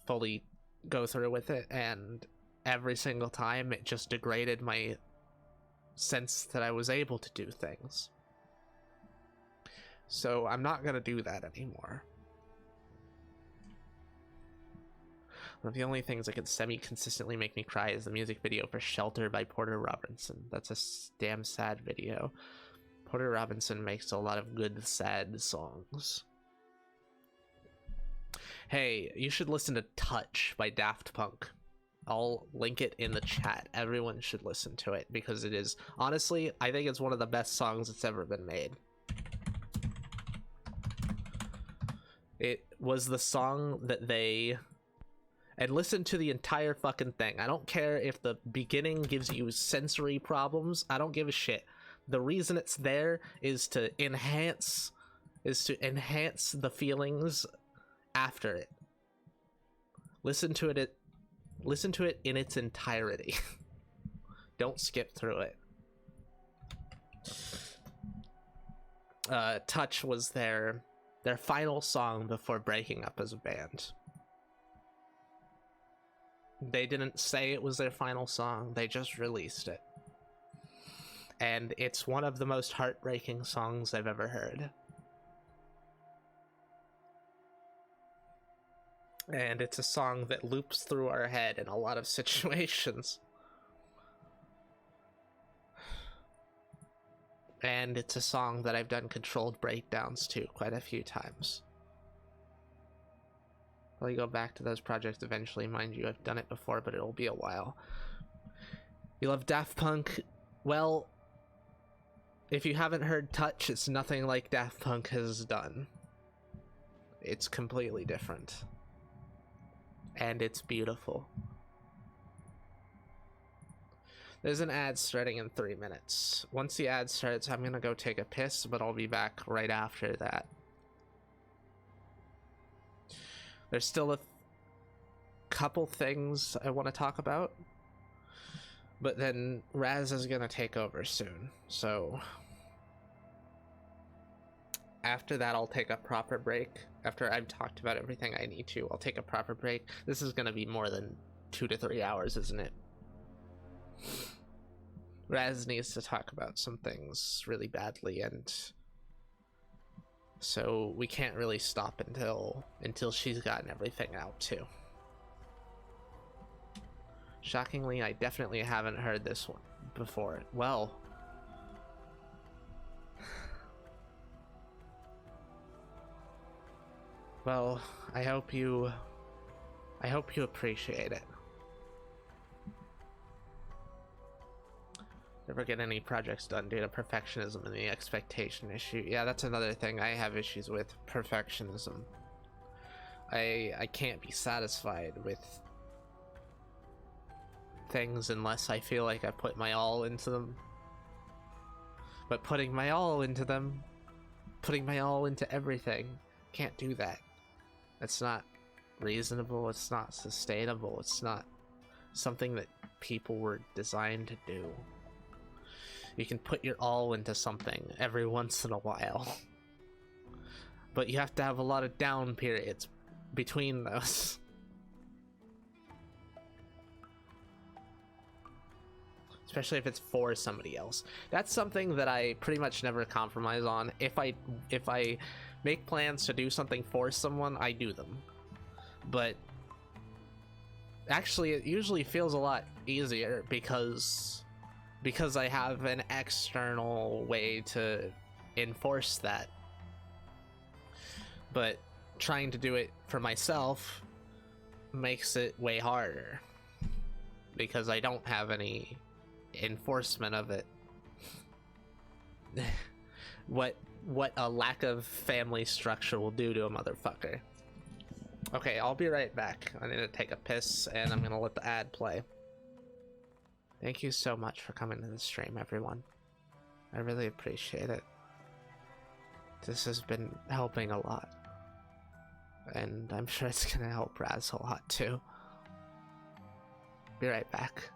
fully go through with it, and every single time it just degraded my sense that I was able to do things. So I'm not gonna do that anymore. One of the only things that can semi-consistently make me cry is the music video for Shelter by Porter Robinson. That's a damn sad video. Porter Robinson makes a lot of good, sad songs. Hey, you should listen to Touch by Daft Punk. I'll link it in the chat. Everyone should listen to it because it is, honestly, I think it's one of the best songs that's ever been made. It was the song that they... And listen to the entire fucking thing. I don't care if the beginning gives you sensory problems. I don't give a shit. The reason it's there is to enhance the feelings after it. Listen to it in its entirety. Don't skip through it. Touch was their final song before breaking up as a band. They didn't say it was their final song, they just released it. And it's one of the most heartbreaking songs I've ever heard. And it's a song that loops through our head in a lot of situations. And it's a song that I've done controlled breakdowns to quite a few times. I'll go back to those projects eventually, mind you. I've done it before, but it'll be a while. You love Daft Punk? Well, if you haven't heard Touch, it's nothing like Daft Punk has done. It's completely different. And it's beautiful. There's an ad starting in 3 minutes. Once the ad starts, I'm gonna go take a piss, but I'll be back right after that. There's still a couple things I want to talk about, but then Raz is gonna take over soon, so after that I'll take a proper break. After I've talked about everything I need to, I'll take a proper break. This is gonna be more than 2 to 3 hours, isn't it? Raz needs to talk about some things really badly, and so we can't really stop until she's gotten everything out too. Shockingly, I definitely haven't heard this one before. Well, I hope you appreciate it. Never get any projects done due to perfectionism and the expectation issue. Yeah, that's another thing I have issues with, perfectionism. I can't be satisfied with things unless I feel like I put my all into them. But putting my all into them, putting my all into everything, can't do that. It's not reasonable, it's not sustainable, it's not something that people were designed to do. You can put your all into something every once in a while, but you have to have a lot of down periods between those. Especially if it's for somebody else. That's something that I pretty much never compromise on. If I make plans to do something for someone, I do them. But actually it usually feels a lot easier because I have an external way to enforce that. But trying to do it for myself makes it way harder because I don't have any enforcement of it. What a lack of family structure will do to a motherfucker. Okay, I'll be right back. I need to take a piss and I'm gonna let the ad play. Thank you so much for coming to the stream, everyone. I really appreciate it. This has been helping a lot. And I'm sure it's gonna help Raz a lot too. Be right back.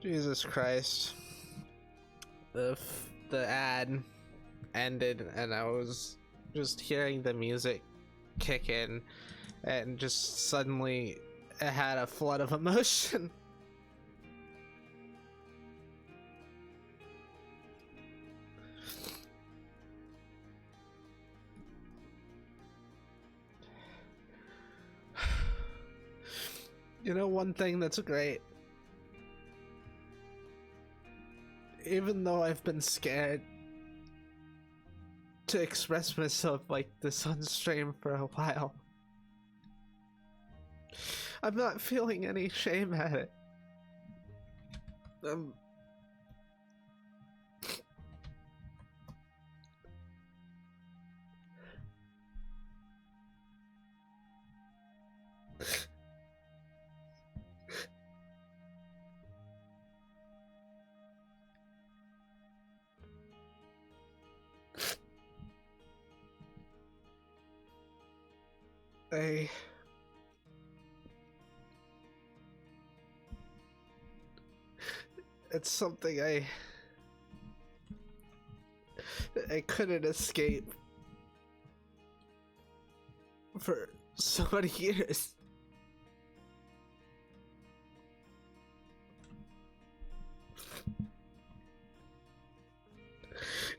Jesus Christ. The ad ended and I was just hearing the music kick in and just suddenly I had a flood of emotion. You know, one thing that's great, even though I've been scared to express myself like this on stream for a while, I'm not feeling any shame at it. It's something I couldn't escape for so many years.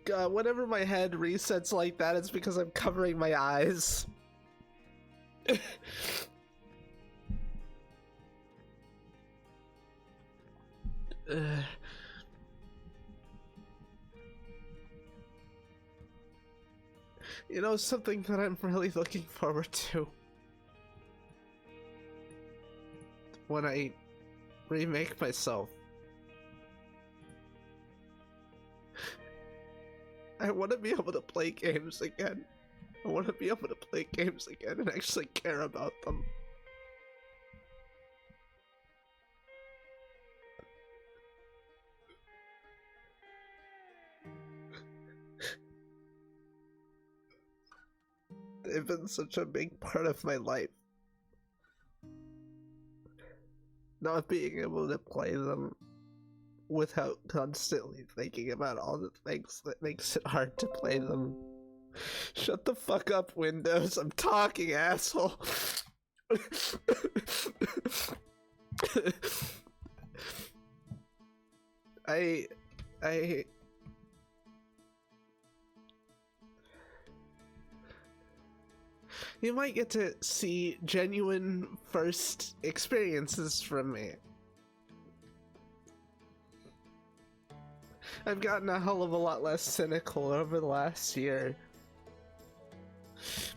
God, whenever my head resets like that, it's because I'm covering my eyes. You know, something that I'm really looking forward to when I remake myself. I want to be able to play games again. I want to be able to play games again and actually care about them. They've been such a big part of my life. Not being able to play them without constantly thinking about all the things that makes it hard to play them. Shut the fuck up, Windows. I'm talking, asshole. You might get to see genuine first experiences from me. I've gotten a hell of a lot less cynical over the last year,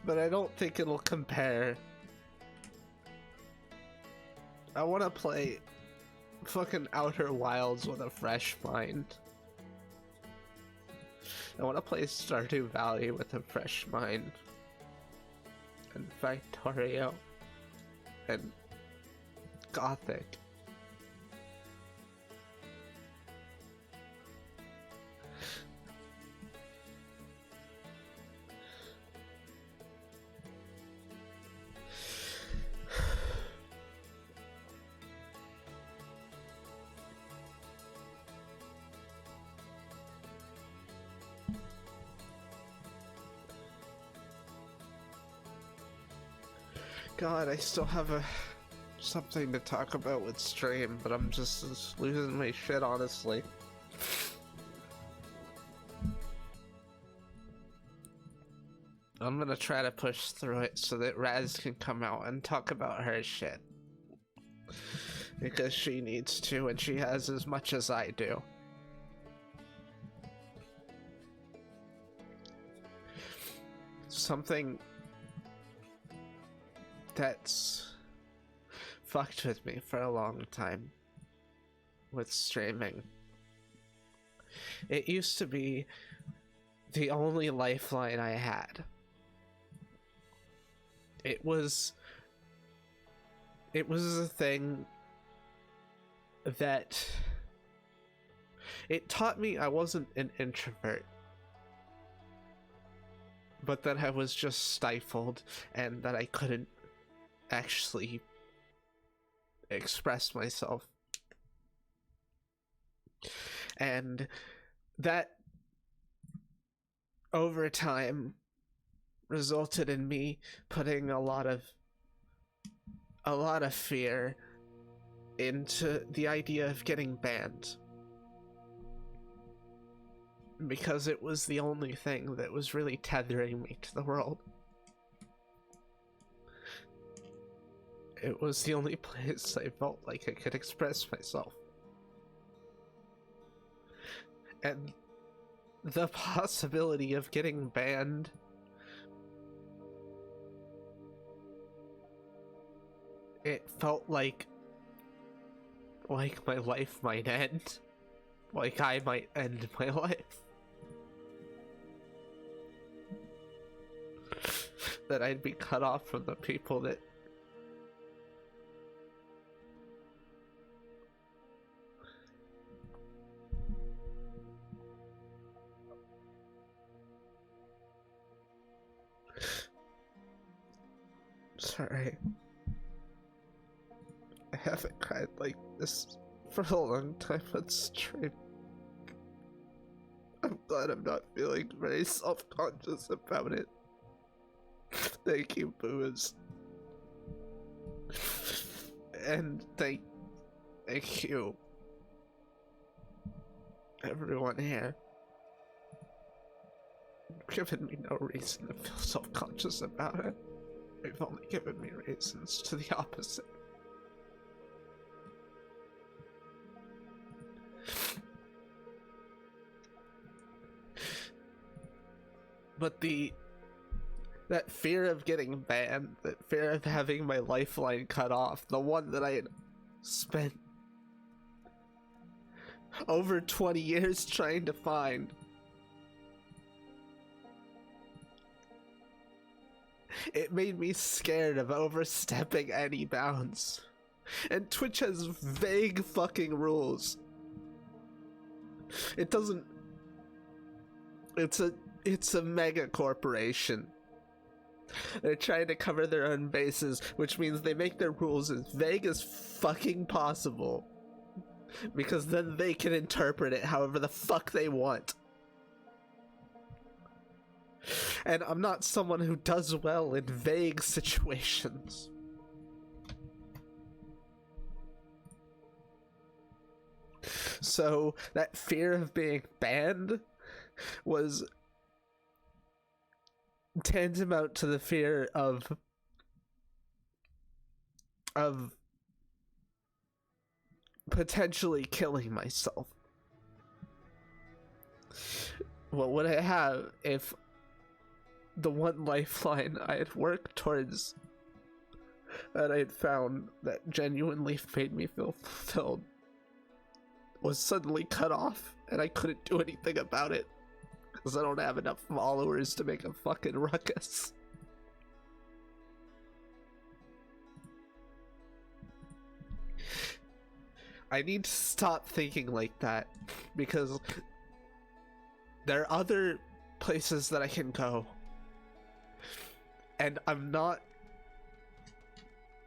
but I don't think it'll compare. I want to play fucking Outer Wilds with a fresh mind. I want to play Stardew Valley with a fresh mind. And Factorio. And Gothic. God, I still have something to talk about with stream, but I'm just losing my shit, honestly. I'm gonna try to push through it so that Raz can come out and talk about her shit. Because she needs to, and she has as much as I do. Something that's fucked with me for a long time with streaming. It used to be the only lifeline I had. It was a thing that it taught me I wasn't an introvert, but that I was just stifled and that I couldn't actually express myself. And that over time resulted in me putting a lot of fear into the idea of getting banned, because it was the only thing that was really tethering me to the world. It was the only place I felt like I could express myself. And the possibility of getting banned it felt like my life might end. Like I might end my life. That I'd be cut off from the people that sorry. I haven't cried like this for a long time on stream. I'm glad I'm not feeling very self-conscious about it. Thank you, Boos. And thank you, everyone here. You've given me no reason to feel self-conscious about it. You've only given me reasons to the opposite. But that fear of getting banned, that fear of having my lifeline cut off, the one that I had spent over 20 years trying to find, it made me scared of overstepping any bounds. And Twitch has vague fucking rules. It doesn't... It's a mega corporation. They're trying to cover their own bases, which means they make their rules as vague as fucking possible. Because then they can interpret it however the fuck they want. And I'm not someone who does well in vague situations. So that fear of being banned was tantamount to the fear of potentially killing myself. What would I have if the one lifeline I had worked towards, that I had found that genuinely made me feel fulfilled, was suddenly cut off and I couldn't do anything about it because I don't have enough followers to make a fucking ruckus? I need to stop thinking like that, because there are other places that I can go, and I'm not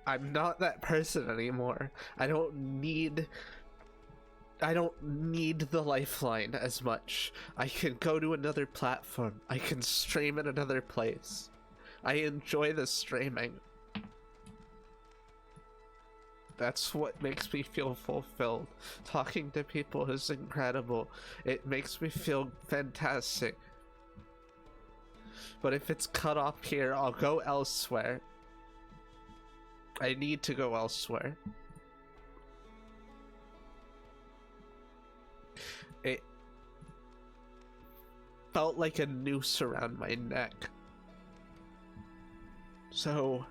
that person anymore. I don't need the lifeline as much. I can go to another platform. I can stream at another place. I enjoy the streaming. That's what makes me feel fulfilled. Talking to people is incredible. It makes me feel fantastic. But if it's cut off here, I'll go elsewhere. I need to go elsewhere. It felt like a noose around my neck. So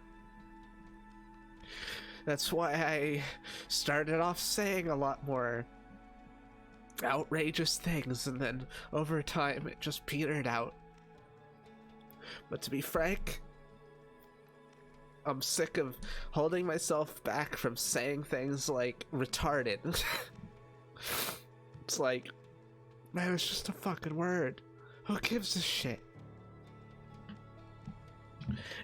that's why I started off saying a lot more outrageous things, and then over time it just petered out. But to be frank, I'm sick of holding myself back from saying things like retarded. It's like, man, it's just a fucking word. Who gives a shit?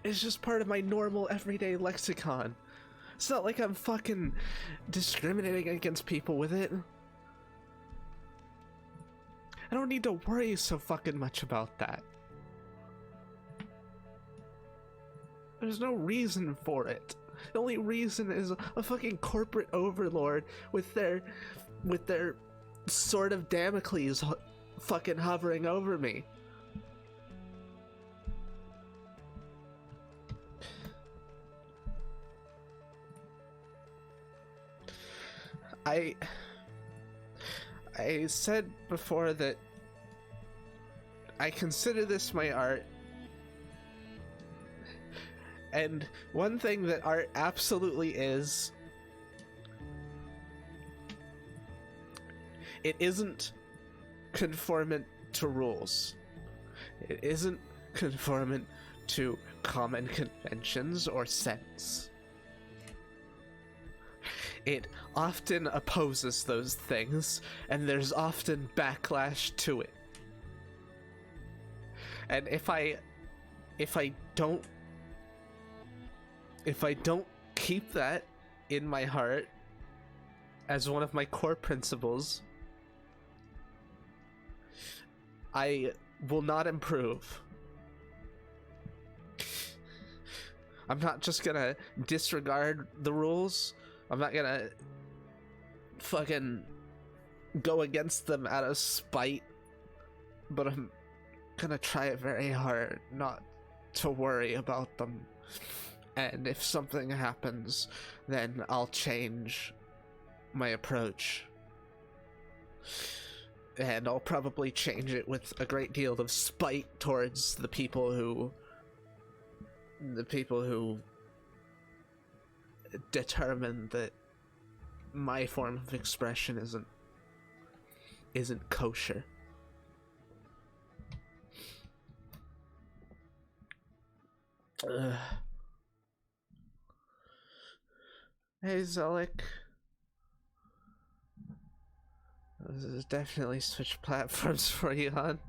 It's just part of my normal everyday lexicon. It's not like I'm fucking discriminating against people with it. I don't need to worry so fucking much about that. There's no reason for it. The only reason is a fucking corporate overlord with their sword of Damocles fucking hovering over me. I said before that I consider this my art. And one thing that art absolutely is, it isn't conformant to rules. It isn't conformant to common conventions or sense. It often opposes those things, and there's often backlash to it. And if I don't keep that in my heart as one of my core principles, I will not improve. I'm not just gonna disregard the rules. I'm not gonna fucking go against them out of spite, but I'm gonna try it very hard not to worry about them. And if something happens, then I'll change my approach. And I'll probably change it with a great deal of spite towards the people who determine that my form of expression isn't kosher. Hey Zelik. This is definitely switch platforms for you, hon.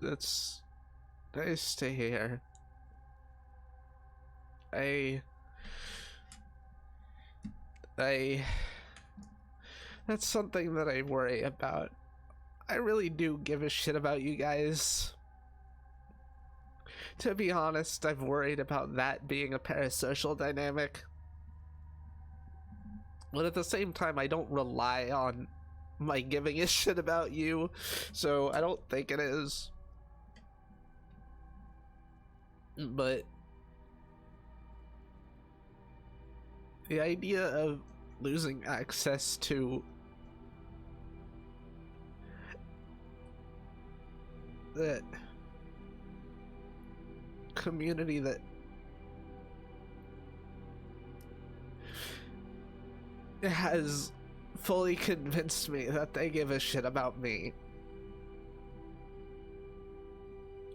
That's nice to hear. That's something that I worry about. I really do give a shit about you guys. To be honest, I've worried about that being a parasocial dynamic. But at the same time, I don't rely on my giving a shit about you, so I don't think it is. But the idea of losing access to the community that has fully convinced me that they give a shit about me,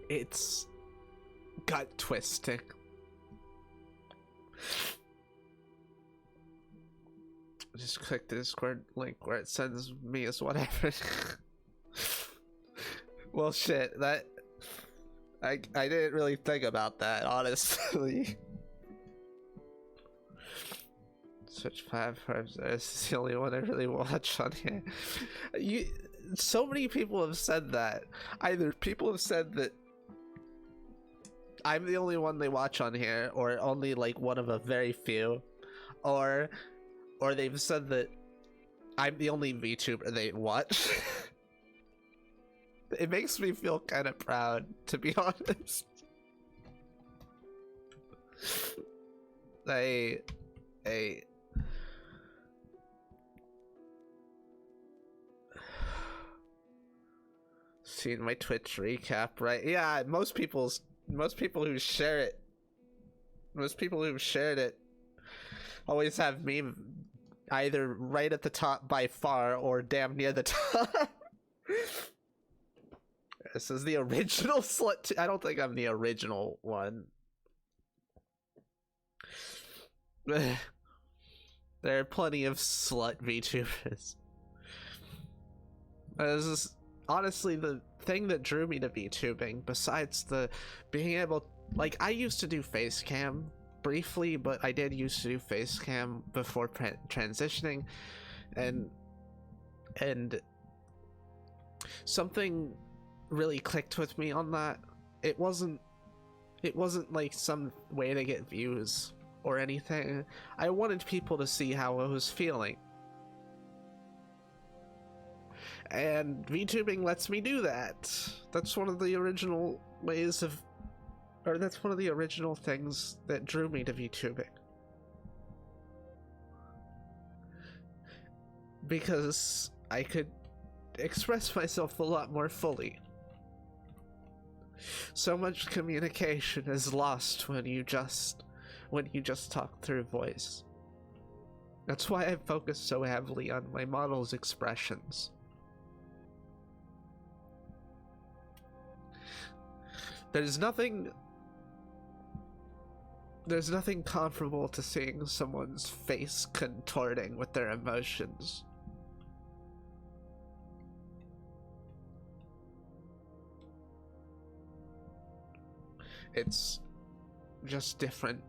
it's gut twisting. Just click the Discord link where it sends me as whatever. Well, shit, that I didn't really think about that, honestly. Switch platforms. This is the only one I really watch on here. So many people have said that. Either people have said that I'm the only one they watch on here, or only like one of a very few, or they've said that I'm the only VTuber they watch. It makes me feel kind of proud, to be honest. Seen my Twitch recap, right? Yeah, most people who share it, most people who've shared it always have me either right at the top by far or damn near the top. This is the original slut. I don't think I'm the original one. There are plenty of slut VTubers. This is honestly the thing that drew me to VTubing, besides the being able, like, I used to do face cam briefly, but I did used to do face cam before transitioning, and something really clicked with me on that. It wasn't like some way to get views or anything. I wanted people to see how I was feeling. And VTubing lets me do that. That's one of the original ways of, or that's one of the original things that drew me to VTubing. Because I could express myself a lot more fully. So much communication is lost when you just talk through voice. That's why I focus so heavily on my model's expressions. There's nothing comparable to seeing someone's face contorting with their emotions. It's just different.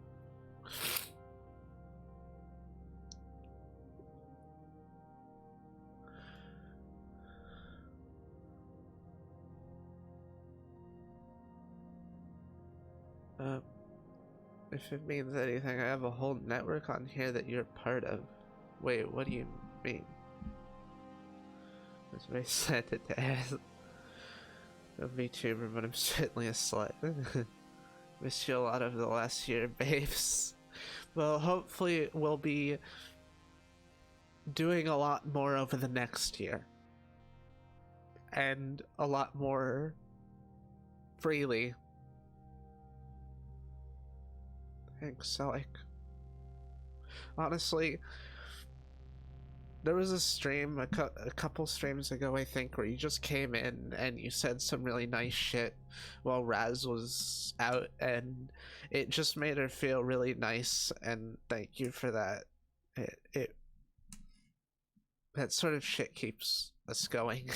If it means anything, I have a whole network on here that you're part of. Wait, what do you mean? It's very sad to ask. A VTuber, but I'm certainly a slut. Missed you a lot over the last year, babes. Well, hopefully we'll be doing a lot more over the next year. And a lot more freely. Thanks, Alec. Honestly, there was a stream a couple streams ago, I think, where you just came in and you said some really nice shit while Raz was out, and it just made her feel really nice, and thank you for that. That sort of shit keeps us going.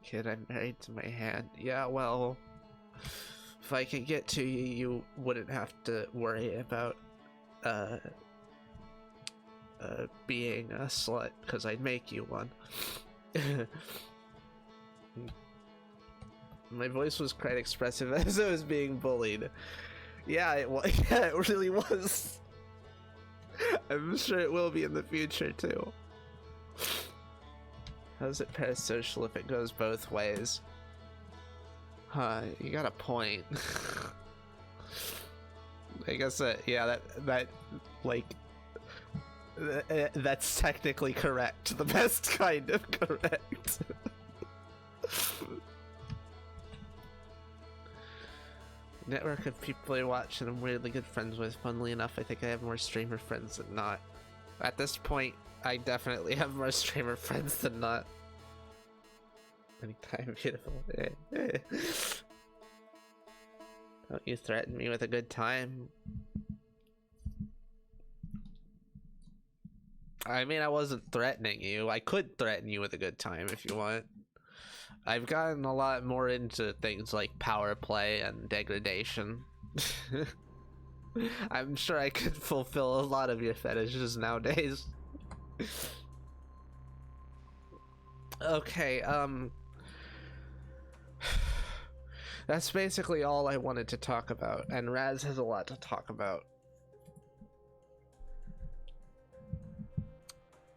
Kid, I'm married to my hand. Yeah, well, if I could get to you, you wouldn't have to worry about being a slut, because I'd make you one. My voice was quite expressive as I was being bullied. Yeah, it was. Yeah, it really was. I'm sure it will be in the future too. How's it parasocial if it goes both ways? Huh, you got a point. I guess that, yeah, that like that's technically correct. The best kind of correct. Network of people I watch and I'm weirdly good friends with. Funnily enough, I think I have more streamer friends than not. At this point, I definitely have more streamer friends than not. Anytime, beautiful. Don't you threaten me with a good time. I mean, I wasn't threatening you. I could threaten you with a good time if you want. I've gotten a lot more into things like power play and degradation. I'm sure I could fulfill a lot of your fetishes nowadays. Okay, that's basically all I wanted to talk about, and Raz has a lot to talk about.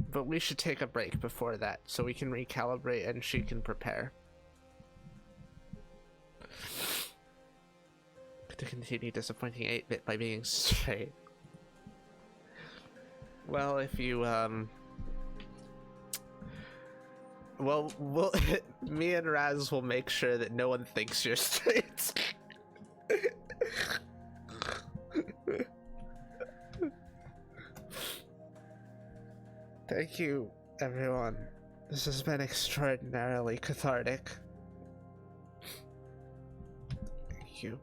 But we should take a break before that, so we can recalibrate and she can prepare. To continue disappointing 8-bit by being straight. Well, if you, well, me and Raz will make sure that no one thinks you're straight. Thank you, everyone. This has been extraordinarily cathartic. Thank you.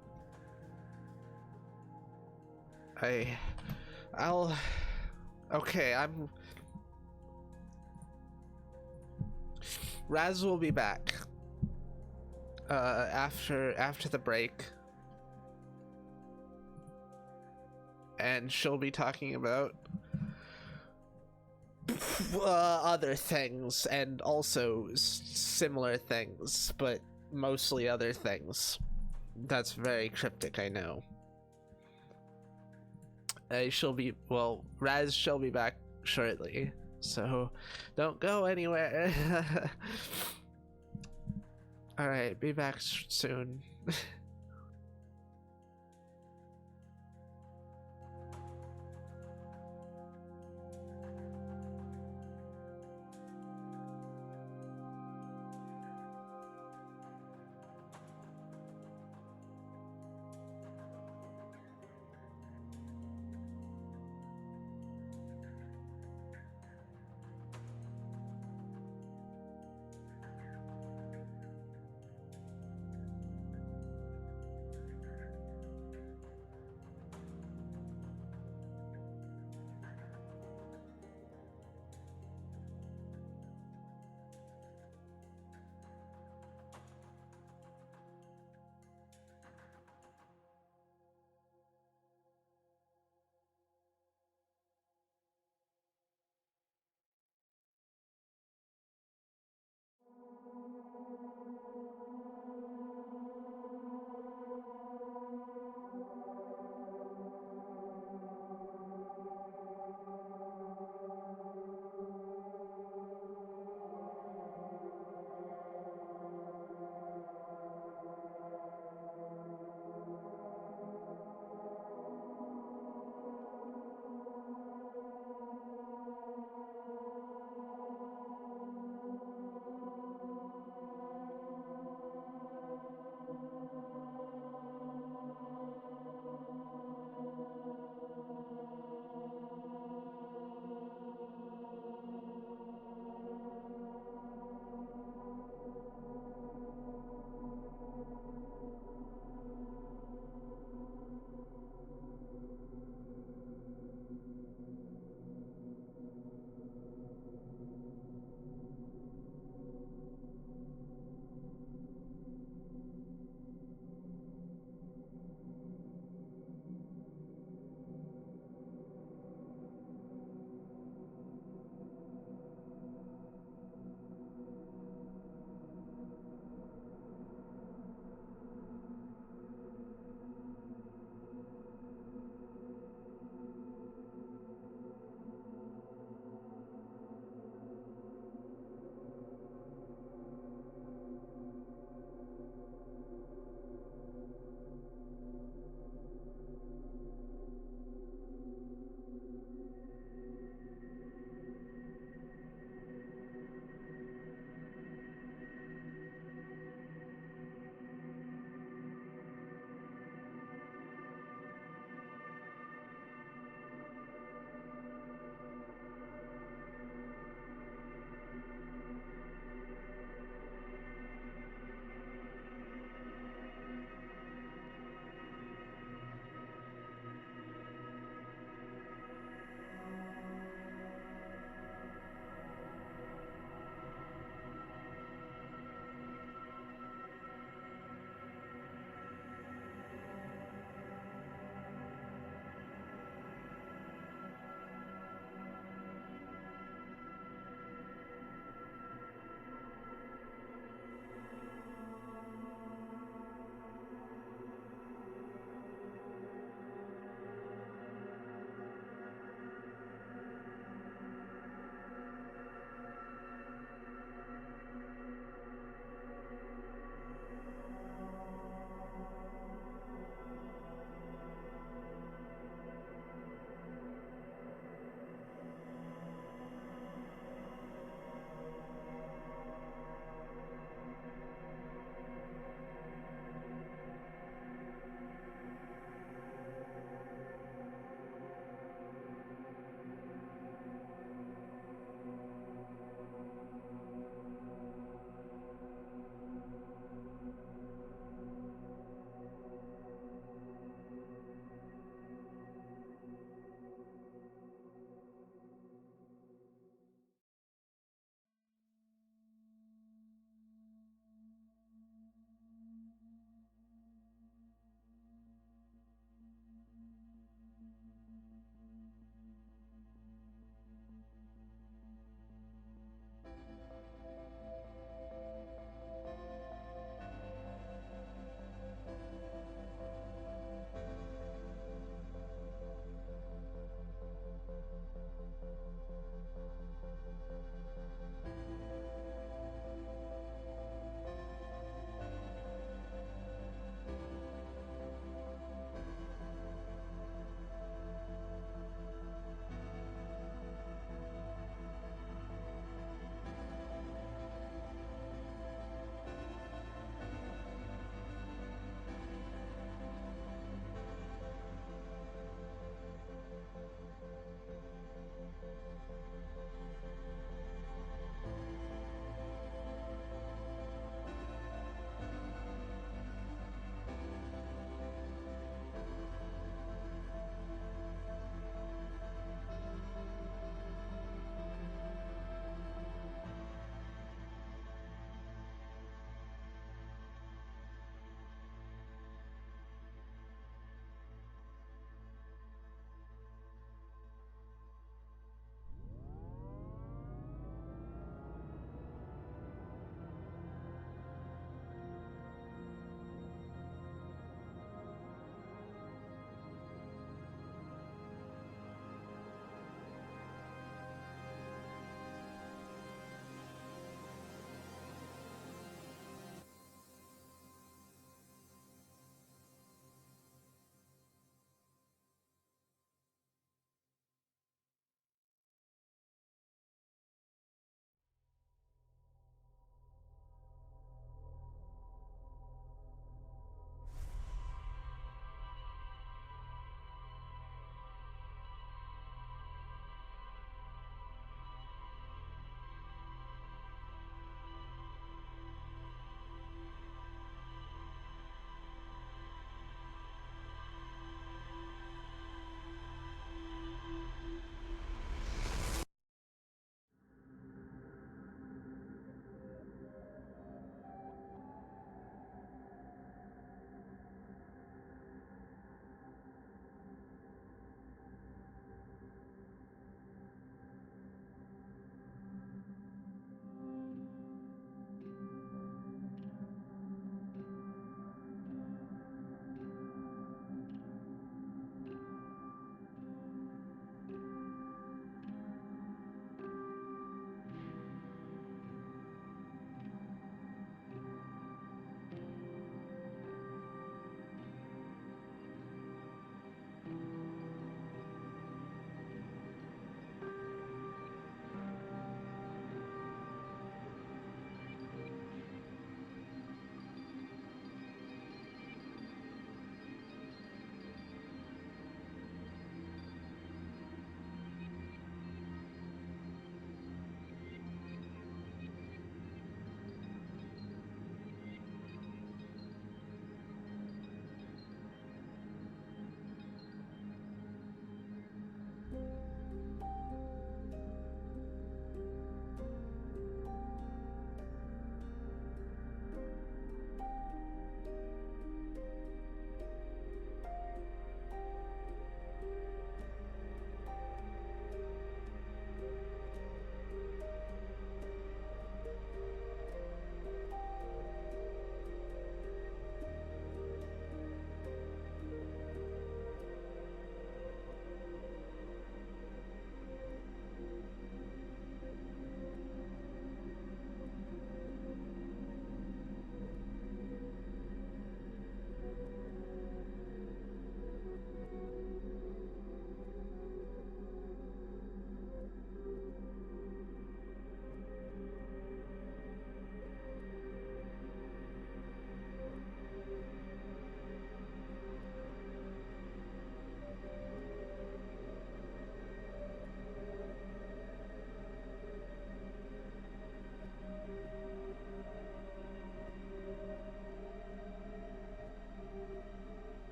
Okay, Raz will be back after the break, and she'll be talking about Other things, and also similar things, but mostly other things. That's very cryptic, I know. Raz shall be back shortly, so don't go anywhere. Alright, be back soon.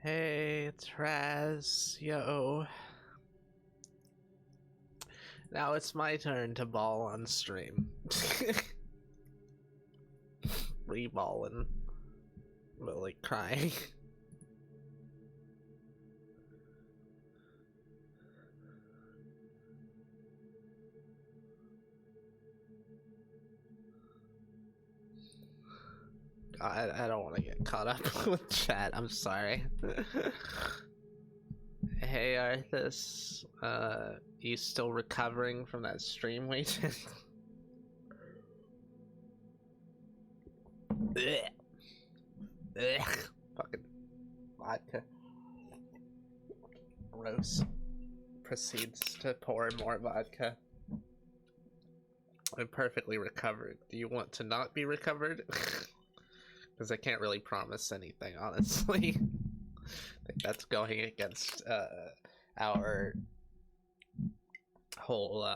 Hey, it's Raz. Yo. Now it's my turn to ball on stream. Reballing. But like crying. I don't want to get caught up with chat. I'm sorry. Hey Arthas, you still recovering from that stream we did? Ugh. Ugh. Fucking vodka. Gross. Proceeds to pour more vodka. I'm perfectly recovered. Do you want to not be recovered? Because I can't really promise anything, honestly. Like, that's going against our whole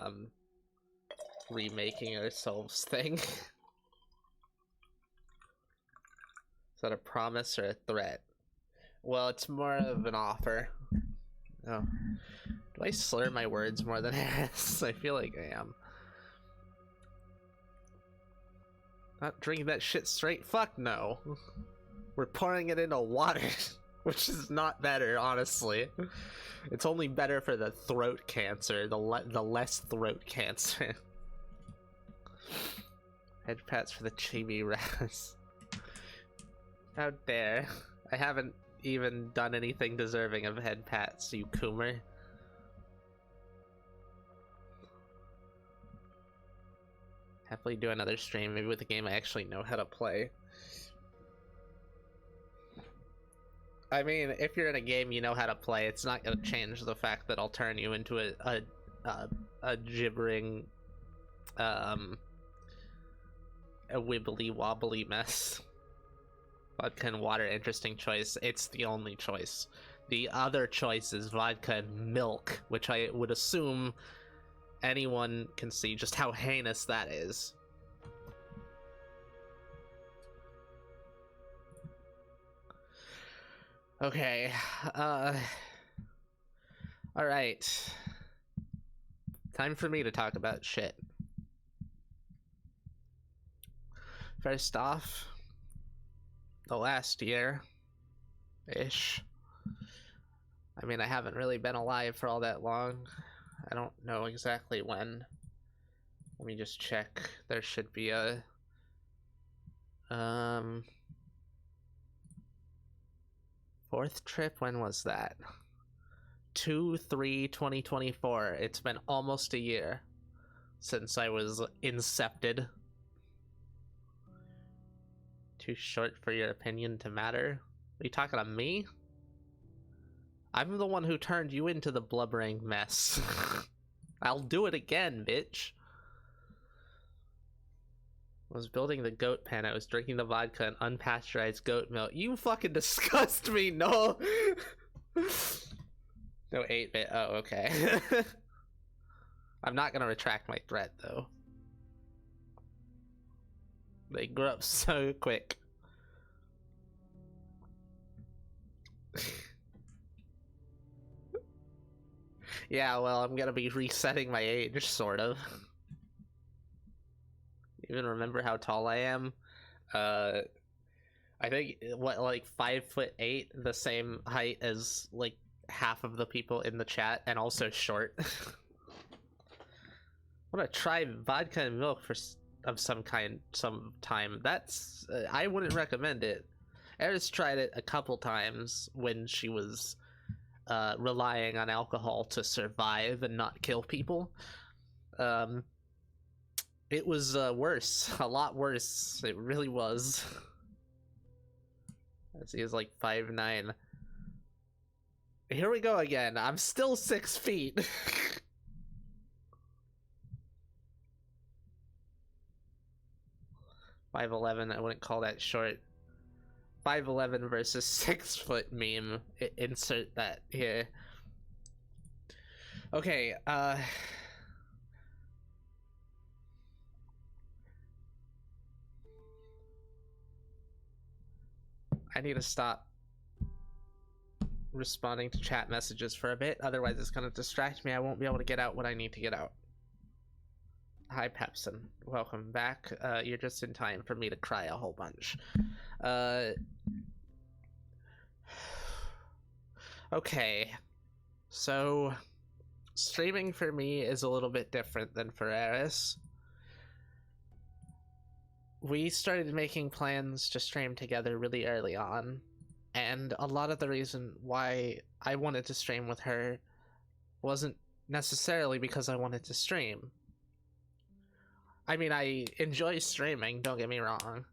remaking ourselves thing. Is that a promise or a threat? Well, it's more of an offer. Oh. Do I slur my words more than ass? I feel like I am. Not drinking that shit straight? Fuck no. We're pouring it into water, which is not better, honestly. It's only better for the throat cancer, the less throat cancer. Head pats for the chibi Raz. How dare. I haven't even done anything deserving of head pats, you coomer. Happily do another stream, maybe with a game I actually know how to play. I mean, if you're in a game you know how to play, it's not gonna change the fact that I'll turn you into a gibbering, a wibbly wobbly mess. Vodka and water, interesting choice. It's the only choice. The other choice is vodka and milk, which I would assume anyone can see just how heinous that is. Okay, alright. Time for me to talk about shit. First off, the last year ish. I mean, I haven't really been alive for all that long. I don't know exactly when. Let me just check. There should be a fourth trip. When was that? 2/3/2024. It's been almost a year since I was incepted. Too short for your opinion to matter? Are you talking to me? I'm the one who turned you into the blubbering mess. I'll do it again, bitch. I was building the goat pen. I was drinking the vodka and unpasteurized goat milk. You fucking disgust me, no! No 8-bit. Oh, okay. I'm not gonna retract my threat, though. They grew up so quick. Yeah, well, I'm gonna be resetting my age, sort of. Even remember how tall I am? I think, what, like 5'8", the same height as, like, half of the people in the chat, and also short. I want to try vodka and milk of some kind sometime. That's I wouldn't recommend it. Eris tried it a couple times when she was relying on alcohol to survive and not kill people. It was worse, a lot worse. It really was. As he is like 5'9". Here we go again. I'm still 6 feet. 5'11", I wouldn't call that short. 5'11" versus 6 foot meme. Insert that here. Okay, I need to stop responding to chat messages for a bit, otherwise it's gonna distract me. I won't be able to get out what I need to get out. Hi Pepsin, welcome back. You're just in time for me to cry a whole bunch. Okay, so streaming for me is a little bit different than for Eris. We started making plans to stream together really early on, and a lot of the reason why I wanted to stream with her wasn't necessarily because I wanted to stream. I mean, I enjoy streaming, don't get me wrong.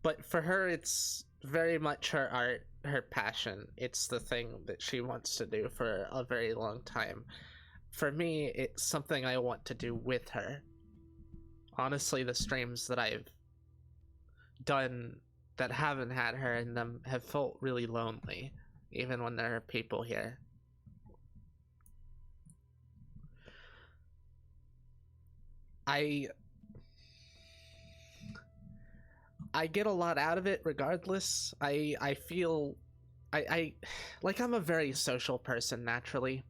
But for her, it's very much her art, her passion. It's the thing that she wants to do for a very long time. For me, it's something I want to do with her. Honestly, the streams that I've done that haven't had her in them have felt really lonely, even when there are people here. I get a lot out of it regardless. I feel I like I'm a very social person naturally.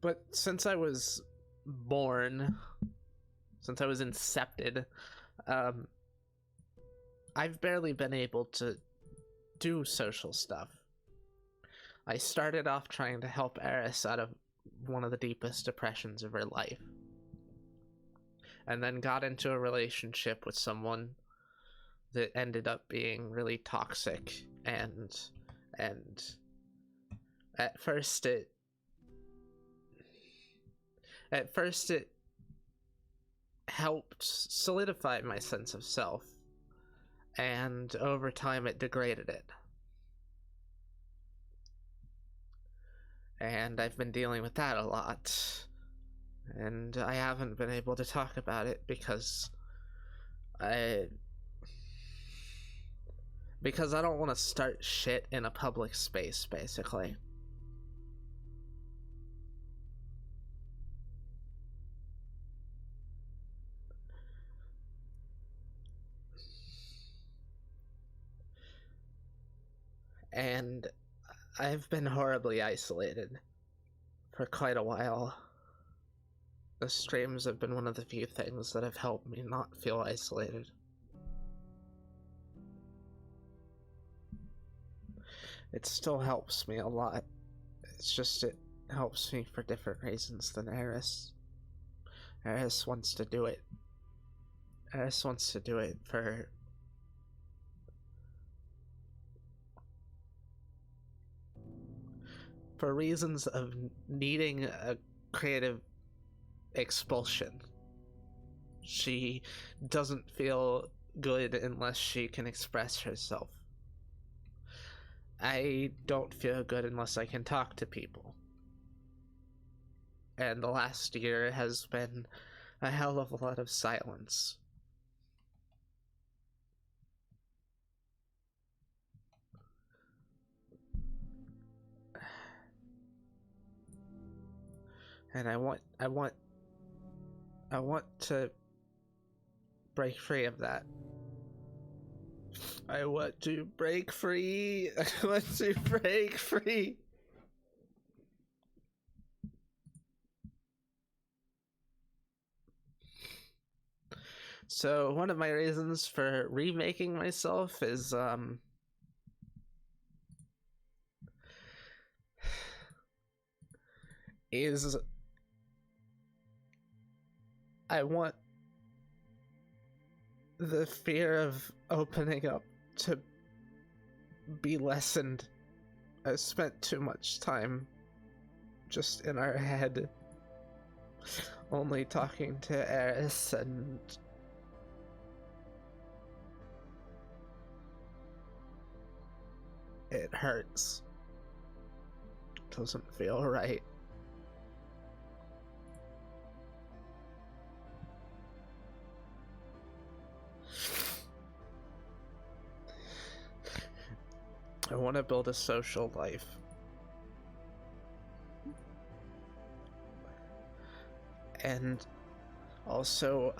But since I was born, since I was incepted, I've barely been able to do social stuff. I started off trying to help Eris out of one of the deepest depressions of her life, and then got into a relationship with someone that ended up being really toxic, and at first it helped solidify my sense of self, and over time it degraded it. And I've been dealing with that a lot, and I haven't been able to talk about it because I don't want to start shit in a public space, basically. And I've been horribly isolated. for quite a while. The streams have been one of the few things that have helped me not feel isolated. It still helps me a lot. It's just it helps me for different reasons than Eris. Eris wants to do it. Eris wants to do it for reasons of needing a creative expulsion. She doesn't feel good unless she can express herself. I don't feel good unless I can talk to people. And the last year has been a hell of a lot of silence. And I want to break free of that. I want to break free. I want to break free. So one of my reasons for remaking myself is I want the fear of opening up to be lessened. I spent too much time just in our head, only talking to Eris, and it hurts. It doesn't feel right. I want to build a social life. And also,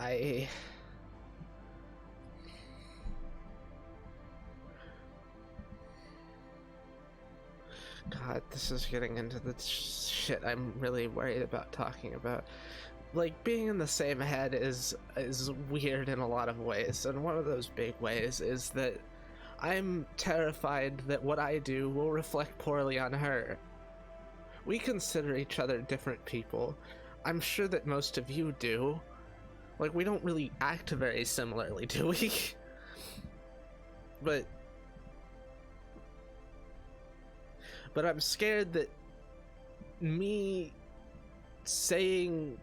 God, this is getting into the shit I'm really worried about talking about. Like, being in the same head is weird in a lot of ways, and one of those big ways is that I'm terrified that what I do will reflect poorly on her. We consider each other different people. I'm sure that most of you do. Like, we don't really act very similarly, do we? But I'm scared that me saying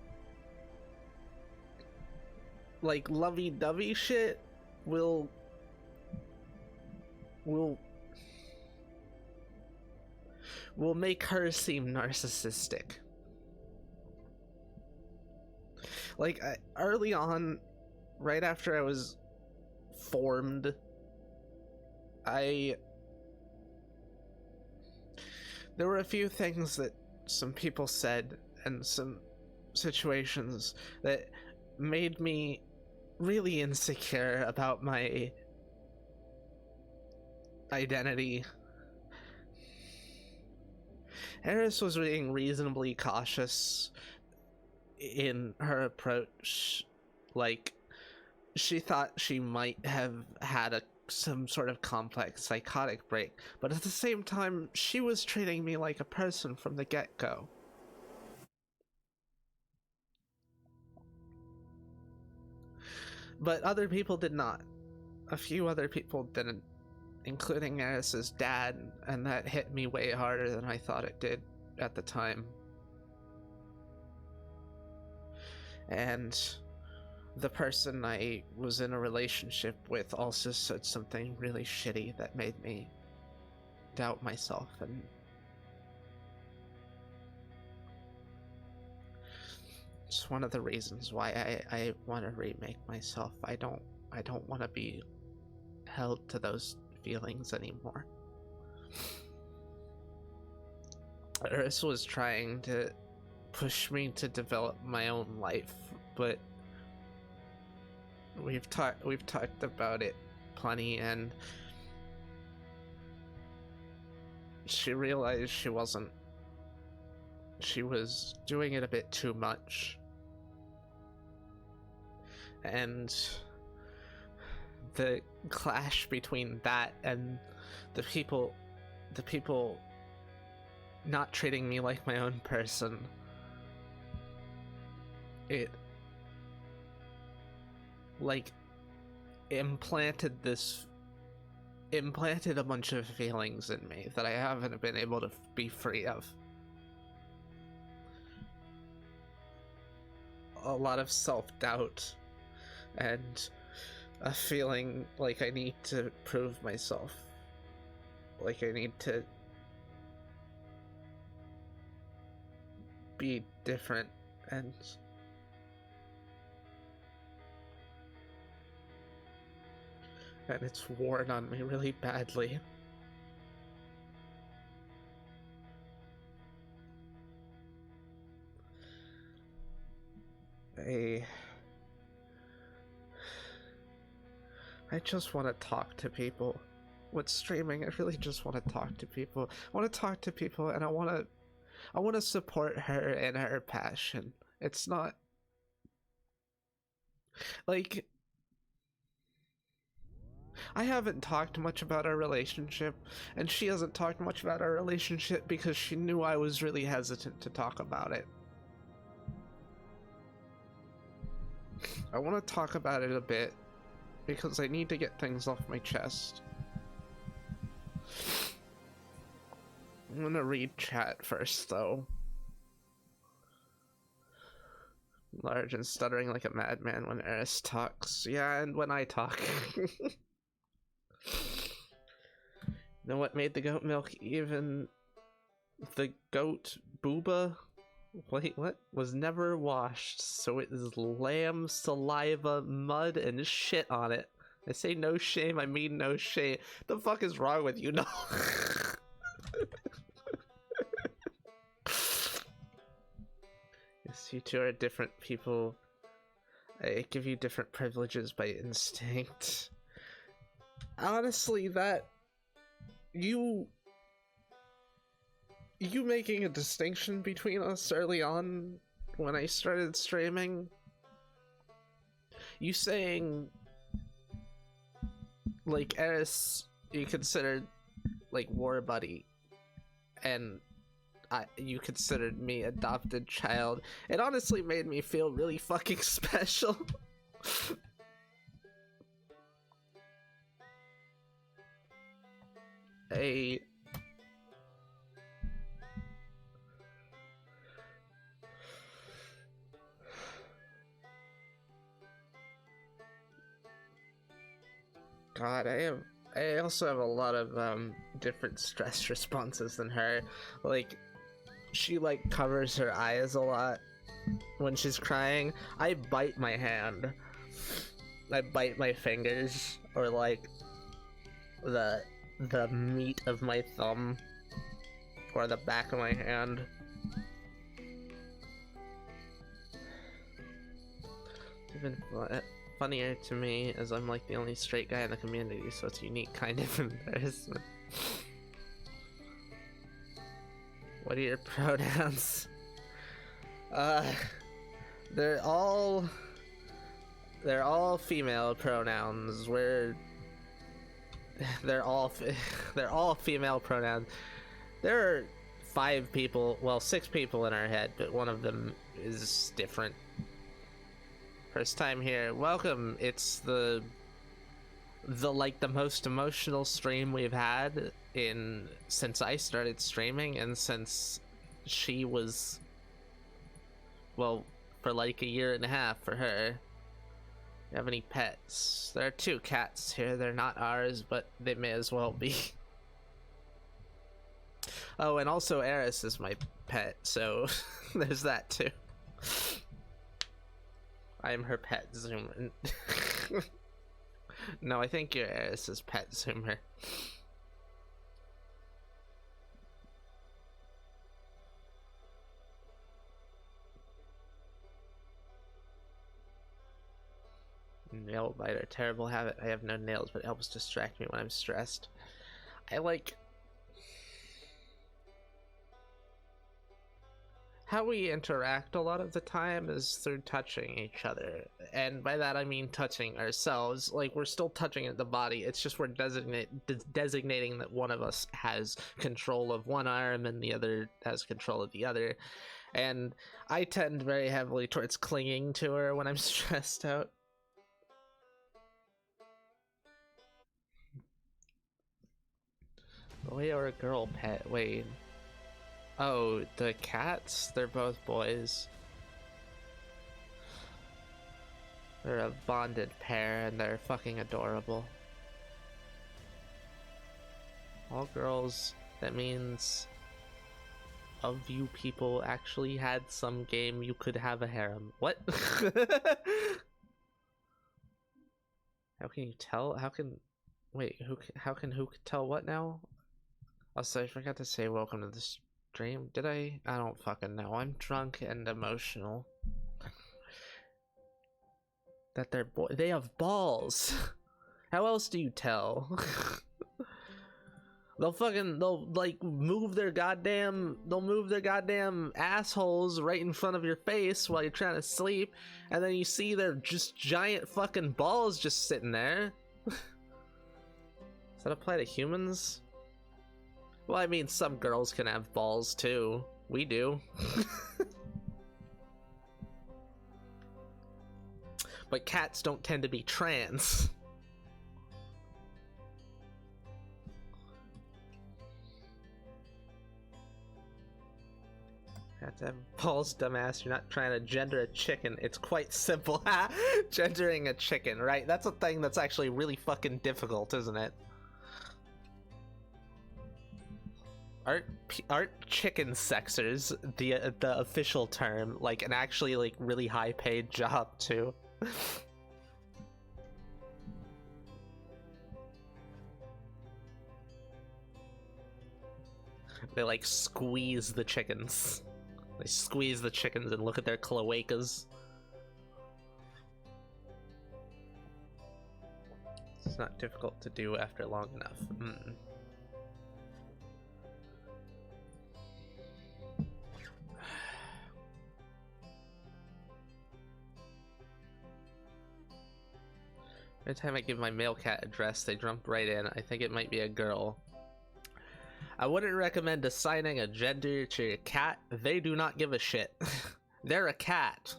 like lovey-dovey shit will make her seem narcissistic. Like, early on, right after I was formed, there were a few things that some people said and some situations that made me really insecure about my identity. Eris was being reasonably cautious in her approach. Like, she thought she might have had some sort of complex psychotic break, but at the same time, she was treating me like a person from the get-go. But other people did not. A few other people didn't, including Eris's dad, and that hit me way harder than I thought it did at the time. And the person I was in a relationship with also said something really shitty that made me doubt myself, and it's one of the reasons why I want to remake myself. I don't want to be held to those feelings anymore. Eris was trying to push me to develop my own life, but we've talked about it plenty, and she realized she wasn't she was doing it a bit too much. And the clash between that and the people not treating me like my own person, it like implanted a bunch of feelings in me that I haven't been able to be free of. A lot of self-doubt and a feeling like I need to prove myself, like I need to be different, and it's worn on me really badly. I just want to talk to people. With streaming, I really just want to talk to people. I want to talk to people, and I want to support her in her passion. It's not like I haven't talked much about our relationship, and she hasn't talked much about our relationship because she knew I was really hesitant to talk about it. I want to talk about it a bit because I need to get things off my chest. I'm gonna read chat first, though. Large and stuttering like a madman when Eris talks. Yeah, and when I talk. Know what made the goat milk even? The goat booba? Wait, what? Was never washed, so it is lamb saliva, mud, and shit on it. I say no shame, I mean no shame. The fuck is wrong with you? No. Yes, you two are different people. I give you different privileges by instinct. Honestly, that you making a distinction between us early on when I started streaming, you saying like Eris you considered like war buddy, and you considered me adopted child, it honestly made me feel really fucking special. God, I also have a lot of different stress responses than her. Like, she like covers her eyes a lot when she's crying. I bite my hand. I bite my fingers, or like the meat of my thumb, or the back of my hand. Even funnier to me as I'm like the only straight guy in the community, so it's unique kind of embarrassment. What are your pronouns? They're all female pronouns. They're all female pronouns. There are 5 people, well 6 people in our head, but one of them is different. First time here, welcome. It's the most emotional stream we've had since I started streaming, and since she was, well, for like a year and a half for her. You have any pets? There are 2 cats here. They're not ours, but they may as well be. Oh, and also Eris is my pet, so there's that too. I am her pet zoomer. No, I think you're Eris's pet zoomer. Nail biter, terrible habit. I have no nails, but it helps distract me when I'm stressed. how we interact a lot of the time is through touching each other, and by that I mean touching ourselves. Like, we're still touching the body, it's just we're designating that one of us has control of one arm and the other has control of the other. And I tend very heavily towards clinging to her when I'm stressed out. Boy or a girl pet? Wait. Oh, the cats? They're both boys. They're a bonded pair and they're fucking adorable. All girls, that means of you people actually had some game you could have a harem. What? How can you tell? How can... Wait, how can who tell what now? Also, I forgot to say welcome to the stream. Did I? I don't fucking know. I'm drunk and emotional. That they have balls. How else do you tell? They'll like move their goddamn assholes right in front of your face while you're trying to sleep, and then you see their just giant fucking balls just sitting there. Does that apply to humans? Well, I mean, some girls can have balls too. We do. But cats don't tend to be trans. Cats have balls, dumbass. You're not trying to gender a chicken. It's quite simple. Gendering a chicken, right? That's a thing that's actually really fucking difficult, isn't it? Aren't chicken sexers the official term, like an actually like really high paid job too? They like squeeze the chickens. They squeeze the chickens and look at their cloacas. It's not difficult to do after long enough. Every time I give my male cat a dress, they jump right in. I think it might be a girl. I wouldn't recommend assigning a gender to your cat. They do not give a shit. They're a cat.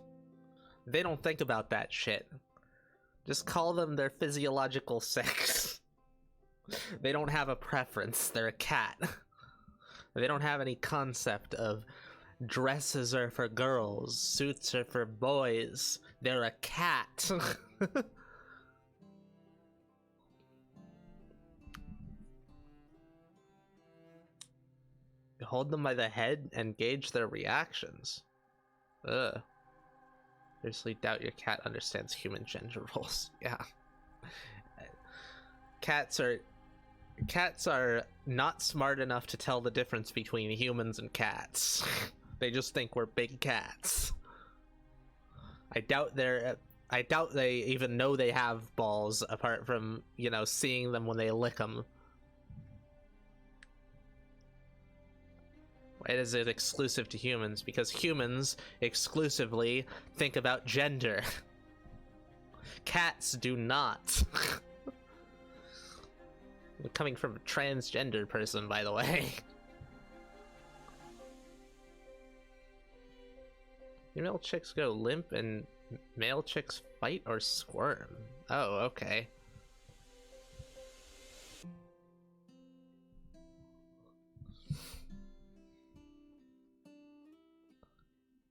They don't think about that shit. Just call them their physiological sex. They don't have a preference. They're a cat. They don't have any concept of dresses are for girls, suits are for boys. They're a cat. Hold them by the head and gauge their reactions. Ugh. Seriously doubt your cat understands human gender roles. Yeah. Cats are not smart enough to tell the difference between humans and cats. They just think we're big cats. I doubt they even know they have balls apart from, you know, seeing them when they lick them. Why is it exclusive to humans? Because humans exclusively think about gender. Cats do not. Coming from a transgender person, by the way. Female chicks go limp and male chicks fight or squirm. Oh, okay.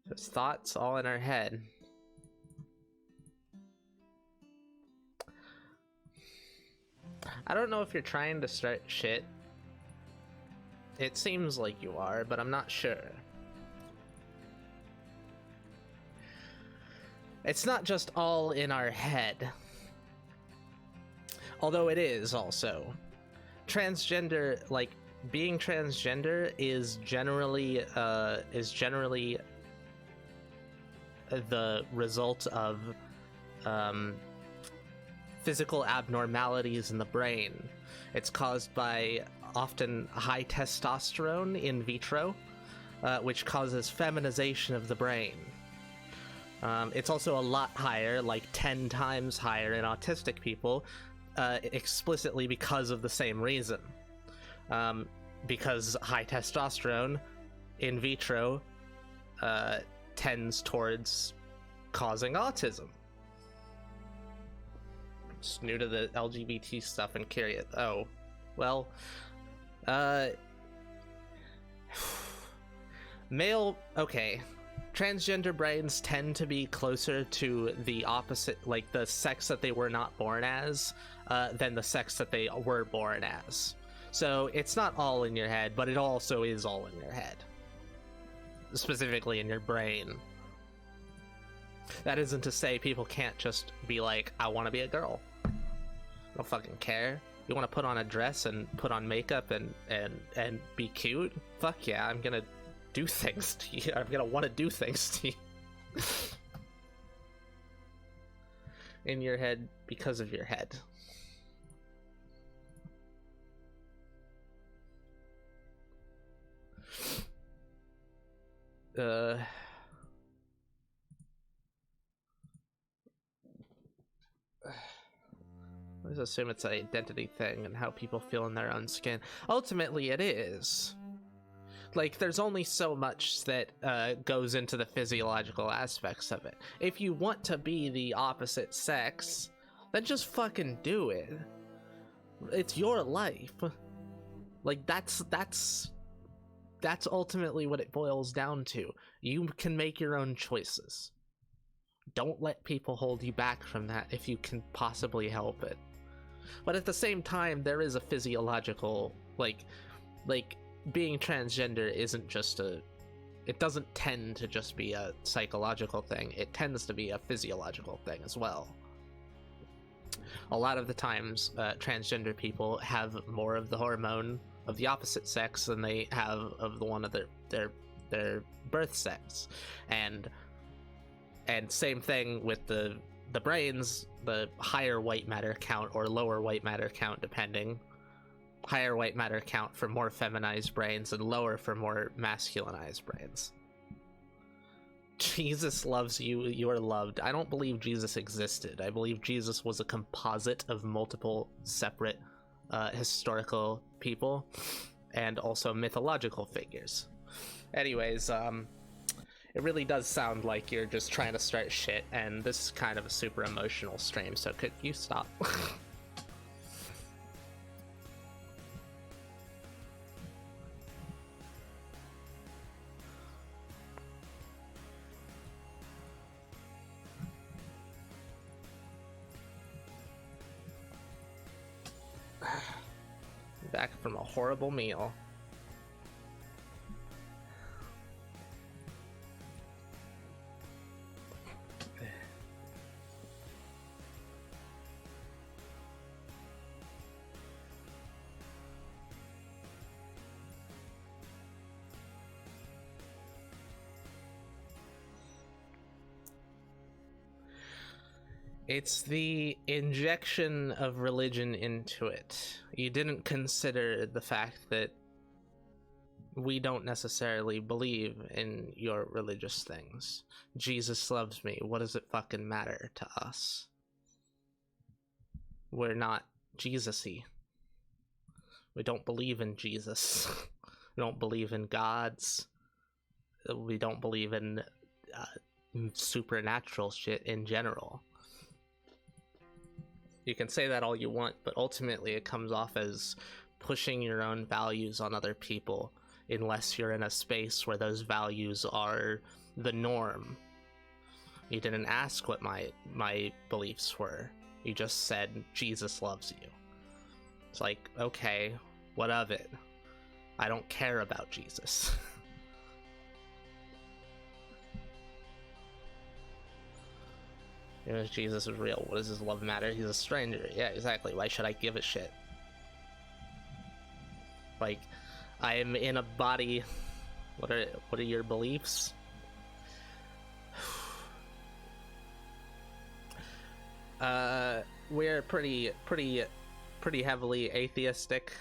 Just thoughts all in our head. I don't know if you're trying to start shit. It seems like you are, but I'm not sure. It's not just all in our head. Although it is also. Transgender, like, being transgender is generally the result of physical abnormalities in the brain. It's caused by often high testosterone in vitro, which causes feminization of the brain. It's also a lot higher, like 10 times higher in autistic people, explicitly because of the same reason. Because high testosterone in vitro tends towards causing autism. Just new to the LGBT stuff and curious. Oh, well, male, okay. Transgender brains tend to be closer to the opposite, like the sex that they were not born as, than the sex that they were born as. So it's not all in your head, but it also is all in your head. Specifically in your brain. That isn't to say people can't just be like, I want to be a girl. I don't fucking care. You want to put on a dress and put on makeup and be cute? Fuck yeah, I'm gonna do things to you. I'm gonna want to do things to you. In your head because of your head. Let's assume it's an identity thing and how people feel in their own skin. Ultimately, it is. Like, there's only so much that goes into the physiological aspects of it. If you want to be the opposite sex, then just fucking do it. It's your life. Like, that's ultimately what it boils down to. You can make your own choices. Don't let people hold you back from that if you can possibly help it. But at the same time, there is a physiological, like being transgender isn't just it doesn't tend to just be a psychological thing. It tends to be a physiological thing as well. A lot of the times, transgender people have more of the hormone of the opposite sex than they have of the one of their birth sex, and same thing with the brains. The higher white matter count or lower white matter count, depending. Higher white matter count for more feminized brains and lower for more masculinized brains. Jesus loves you, you are loved. I don't believe Jesus existed. I believe Jesus was a composite of multiple separate historical people and also mythological figures. Anyways, it really does sound like you're just trying to start shit, and this is kind of a super emotional stream, so could you stop? Back from a horrible meal. It's the injection of religion into it. You didn't consider the fact that we don't necessarily believe in your religious things. Jesus loves me. What does it fucking matter to us? We're not Jesus-y. We don't believe in Jesus. We don't believe in gods. We don't believe in supernatural shit in general. You can say that all you want, but ultimately it comes off as pushing your own values on other people unless you're in a space where those values are the norm. You didn't ask what my beliefs were. You just said, Jesus loves you. It's like, okay, what of it? I don't care about Jesus. Even if Jesus is real, what does his love matter? He's a stranger. Yeah, exactly. Why should I give a shit? Like, I am in a body. What are your beliefs? We're pretty heavily atheistic.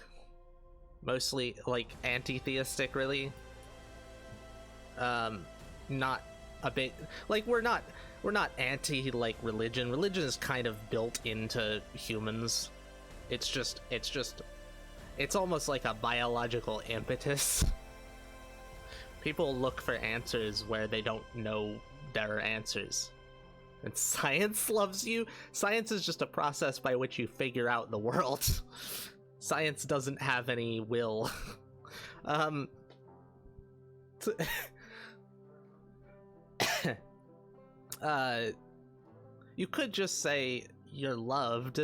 Mostly, like, anti-theistic, really. not a big, like, we're not anti, like, religion. Religion is kind of built into humans. It's almost like a biological impetus. People look for answers where they don't know there are answers. And science loves you. Science is just a process by which you figure out the world. Science doesn't have any will. You could just say you're loved.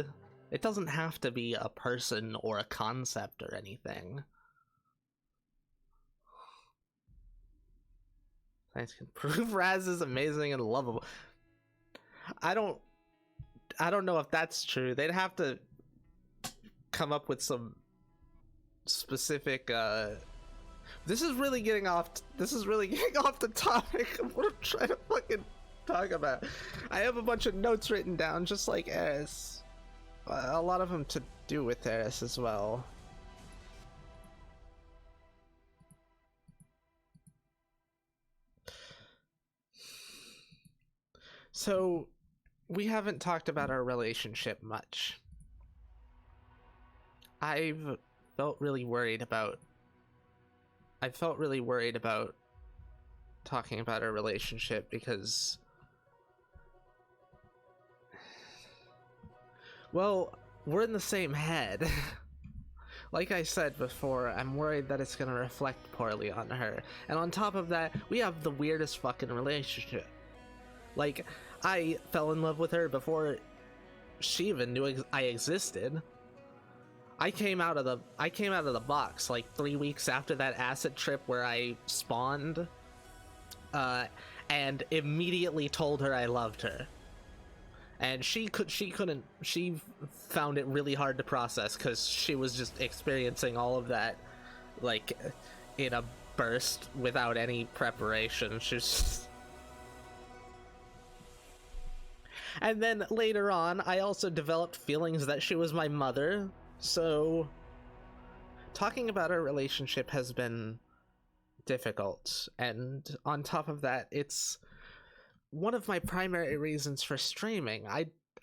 It doesn't have to be a person or a concept or anything. Science can prove Raz is amazing and lovable. I don't know if that's true. They'd have to come up with some specific this is really getting off the topic of what I'm trying to fucking talk about. I have a bunch of notes written down just like Eris. A lot of them to do with Eris as well. So, we haven't talked about our relationship much. I felt really worried about talking about our relationship because, well, we're in the same head. Like I said before, I'm worried that it's gonna reflect poorly on her. And on top of that, we have the weirdest fucking relationship. Like, I fell in love with her before she even knew I existed. I came out of the box like 3 weeks after that acid trip where I spawned, and immediately told her I loved her. And she found it really hard to process because she was just experiencing all of that like in a burst without any preparation. She's And then later on, I also developed feelings that she was my mother, so talking about our relationship has been difficult, and on top of that, it's one of my primary reasons for streaming.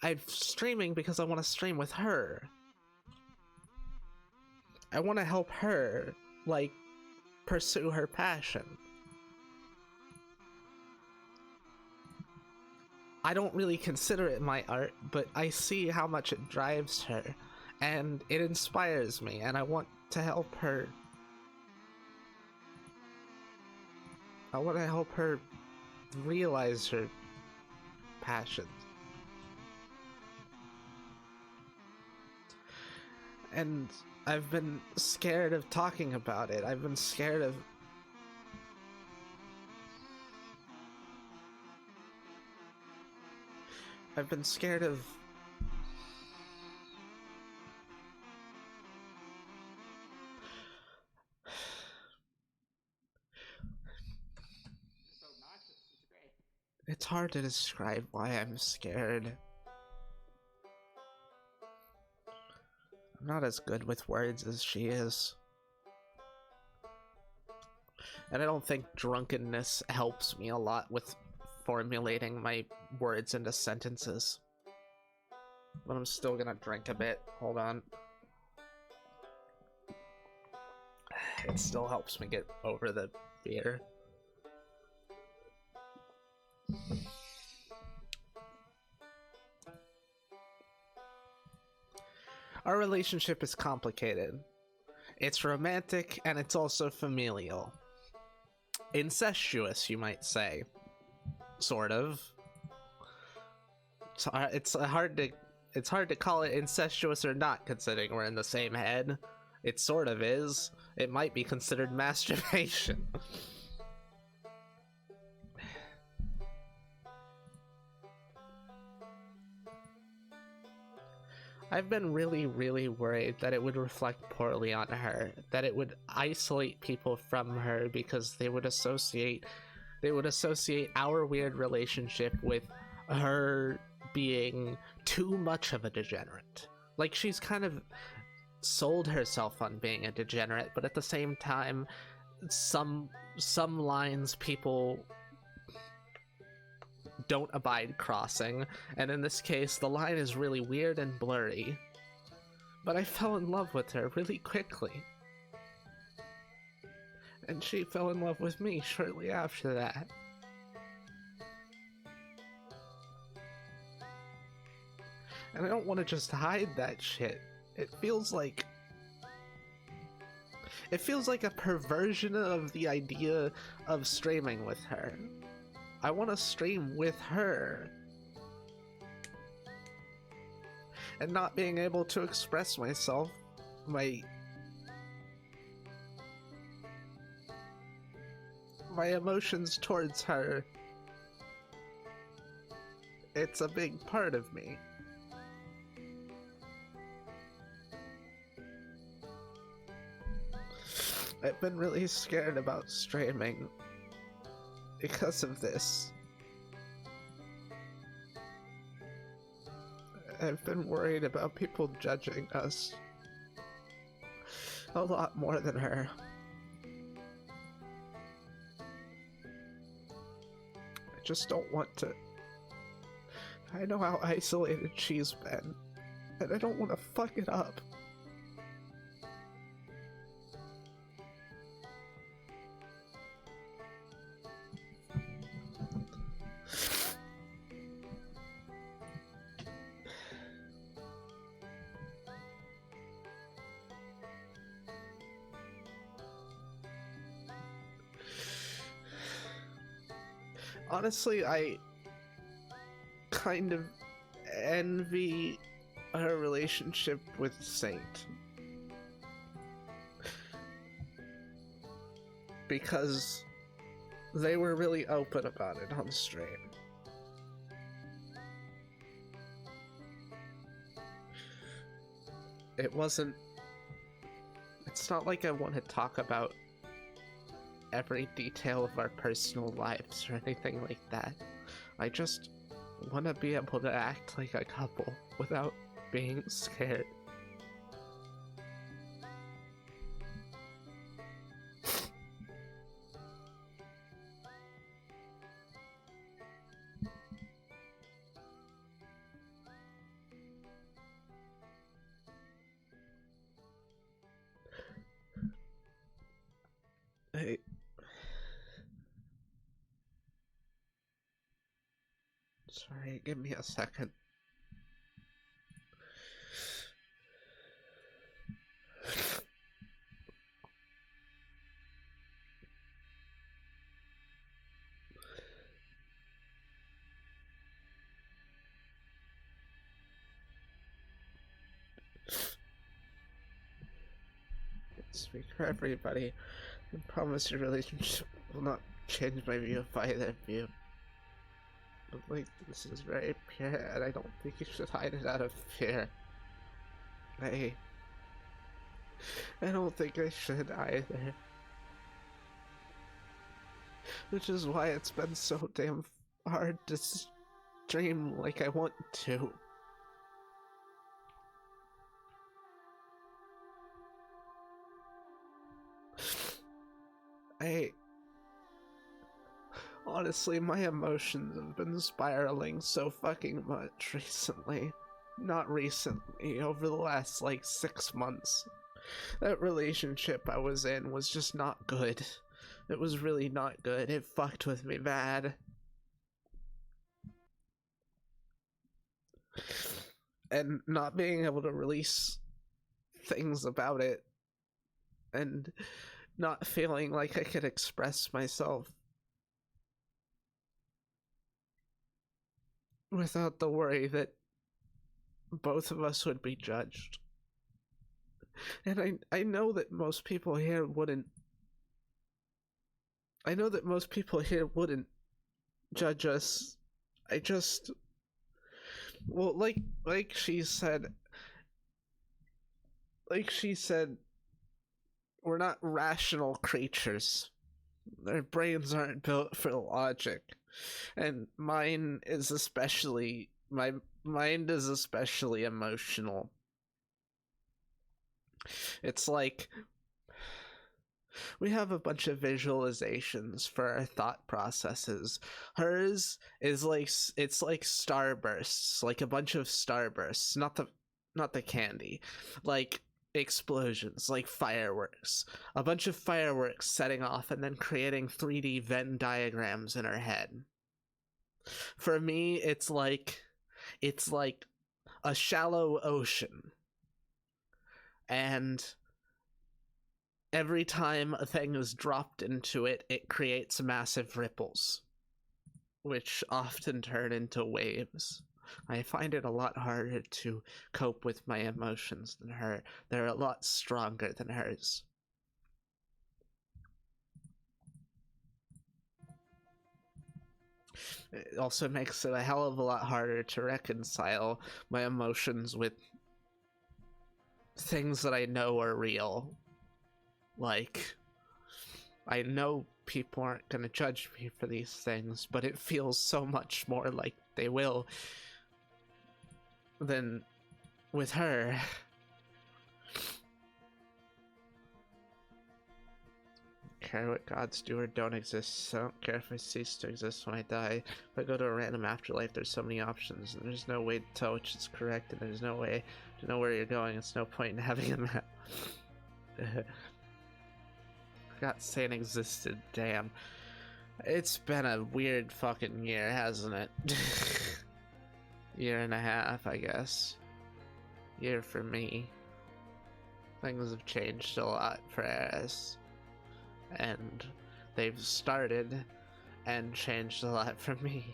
I'm streaming because I want to stream with her. I want to help her, like, pursue her passion. I don't really consider it my art, but I see how much it drives her, and it inspires me, and I want to help her. I want to help her realize her passions. And I've been scared of talking about it. I've been scared of... It's hard to describe why I'm scared. I'm not as good with words as she is. And I don't think drunkenness helps me a lot with formulating my words into sentences. But I'm still gonna drink a bit. Hold on. It still helps me get over the fear. Our relationship is complicated. It's romantic and it's also familial. Incestuous, you might say. Sort of. It's hard to call it incestuous or not, considering we're in the same head. It sort of is. It might be considered masturbation. I've been really, really worried that it would reflect poorly on her, that it would isolate people from her because they would associate our weird relationship with her being too much of a degenerate. Like, she's kind of sold herself on being a degenerate, but at the same time, some lines people don't abide crossing, and in this case the line is really weird and blurry. But I fell in love with her really quickly. And she fell in love with me shortly after that. And I don't want to just hide that shit. It feels like a perversion of the idea of streaming with her. I want to stream with her. And not being able to express myself, my emotions towards her, it's a big part of me. I've been really scared about streaming because of this. I've been worried about people judging us a lot more than her. I just don't want to. I know how isolated she's been, and I don't want to fuck it up. Honestly, I kind of envy her relationship with Saint. Because they were really open about it on stream. It's not like I want to talk about every detail of our personal lives or anything like that. I just want to be able to act like a couple without being scared. Sorry, give me a second. Speak for everybody. I promise your relationship will not change my view of either of you. But, like, this is very pure, and I don't think you should hide it out of fear. I don't think I should either. Which is why it's been so damn hard to stream like I want to. Honestly, my emotions have been spiraling so fucking much recently. Not recently, over the last, like, 6 months. That relationship I was in was just not good. It was really not good. It fucked with me bad. And not being able to release things about it, and not feeling like I could express myself without the worry that both of us would be judged. And I know that most people here wouldn't. I know that most people here wouldn't judge us. I just. Well, like she said. Like she said, we're not rational creatures. Their brains aren't built for logic. And mine is especially. My mind is especially emotional. It's like We have a bunch of visualizations for our thought processes. Hers is like it's like starbursts, like a bunch of starbursts, not the candy, like explosions, like fireworks. A bunch of fireworks setting off and then creating 3D Venn diagrams in her head. For me, it's like a shallow ocean, and every time a thing is dropped into it, it creates massive ripples, which often turn into waves. I find it a lot harder to cope with my emotions than her. They're a lot stronger than hers. It also makes it a hell of a lot harder to reconcile my emotions with things that I know are real. Like, I know people aren't going to judge me for these things, but it feels so much more like they will than with her. I don't care what gods do or don't exist. I don't care if I cease to exist when I die. If I go to a random afterlife, there's so many options, and there's no way to tell which is correct, and there's no way to know where you're going. It's no point in having a map. Forgot Satan existed, damn. It's been a weird fucking year, hasn't it? Year and a half, I guess. Year for me. Things have changed a lot for Eris. And they've started and changed a lot for me.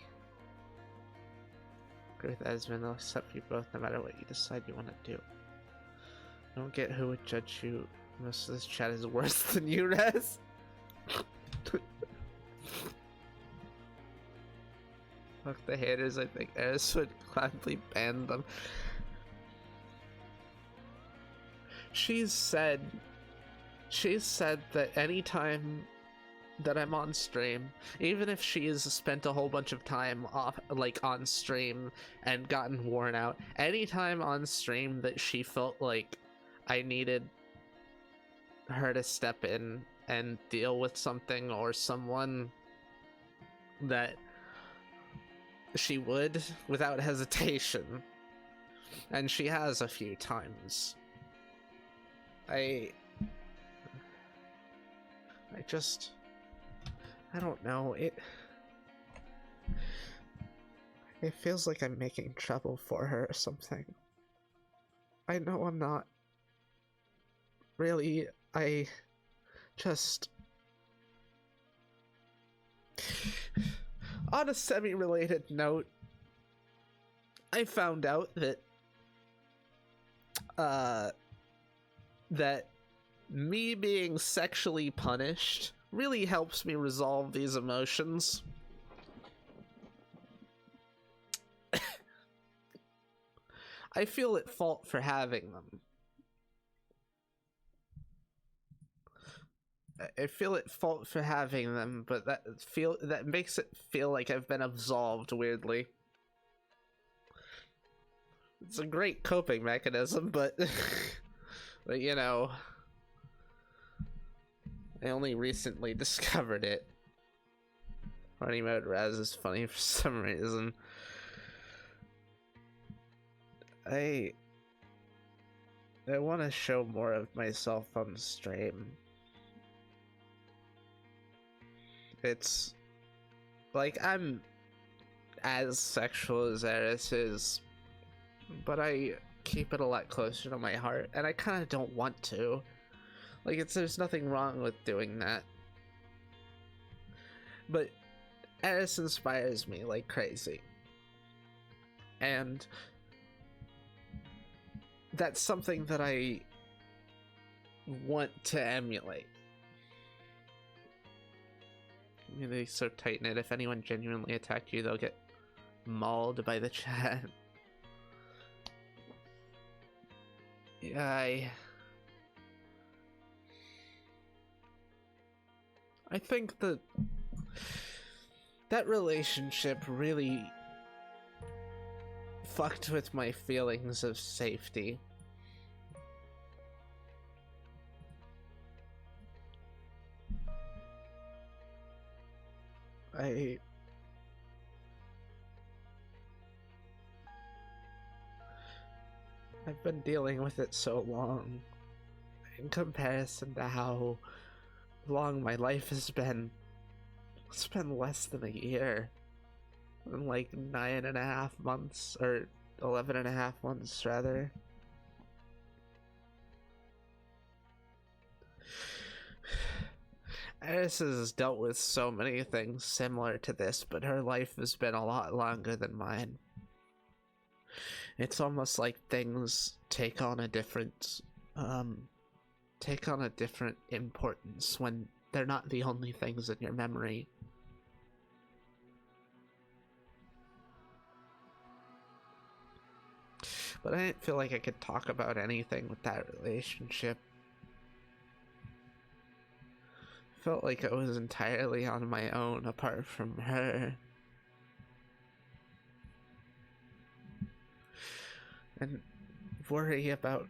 Great that has been, I'll accept you both no matter what you decide you want to do. I don't get who would judge you. Most of this chat is worse than you, Rez. Fuck the haters, I think Eris would gladly ban them. She's said that anytime that I'm on stream, even if she has spent a whole bunch of time off, like on stream and gotten worn out, anytime on stream that she felt like I needed her to step in and deal with something or someone, that she would without hesitation, and she has a few times. I don't know, it feels like I'm making trouble for her or something. I know I'm not. Really, I just... On a semi-related note, I found out that that me being sexually punished really helps me resolve these emotions. I feel at fault for having them. I feel at fault for having them, but that makes it feel like I've been absolved weirdly. It's a great coping mechanism, but but you know, I only recently discovered it. Funny mode Raz is funny for some reason. I want to show more of myself on stream. It's like I'm as sexual as Eris is, but I keep it a lot closer to my heart, and I kind of don't want to. Like, there's nothing wrong with doing that. But Eris inspires me like crazy. And that's something that I want to emulate. Community so tight-knit, if anyone genuinely attacked you, they'll get mauled by the chat. Yeah, I think that relationship really fucked with my feelings of safety. I've been dealing with it so long in comparison to how long my life has been. It's been less than a year. Like 9.5 months, or 11.5 months rather. Eris has dealt with so many things similar to this, but her life has been a lot longer than mine. It's almost like things take on a different importance when they're not the only things in your memory. But I didn't feel like I could talk about anything with that relationship. Felt like I was entirely on my own apart from her. And worry about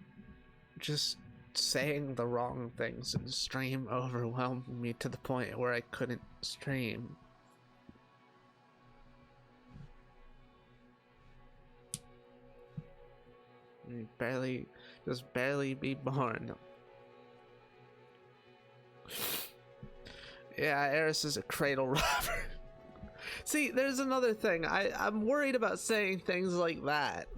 just saying the wrong things in stream overwhelmed me to the point where I couldn't stream. Barely be born. Yeah, Eris is a cradle robber. See, there's another thing. I'm worried about saying things like that.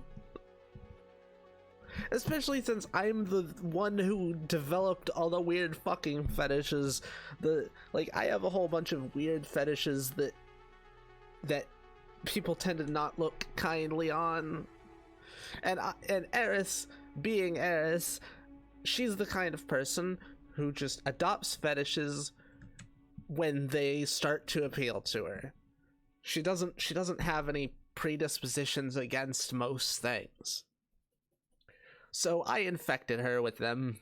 Especially since I'm the one who developed all the weird fucking fetishes. I have a whole bunch of weird fetishes that people tend to not look kindly on. And Eris, being Eris, she's the kind of person who just adopts fetishes when they start to appeal to her. She doesn't have any predispositions against most things. So I infected her with them.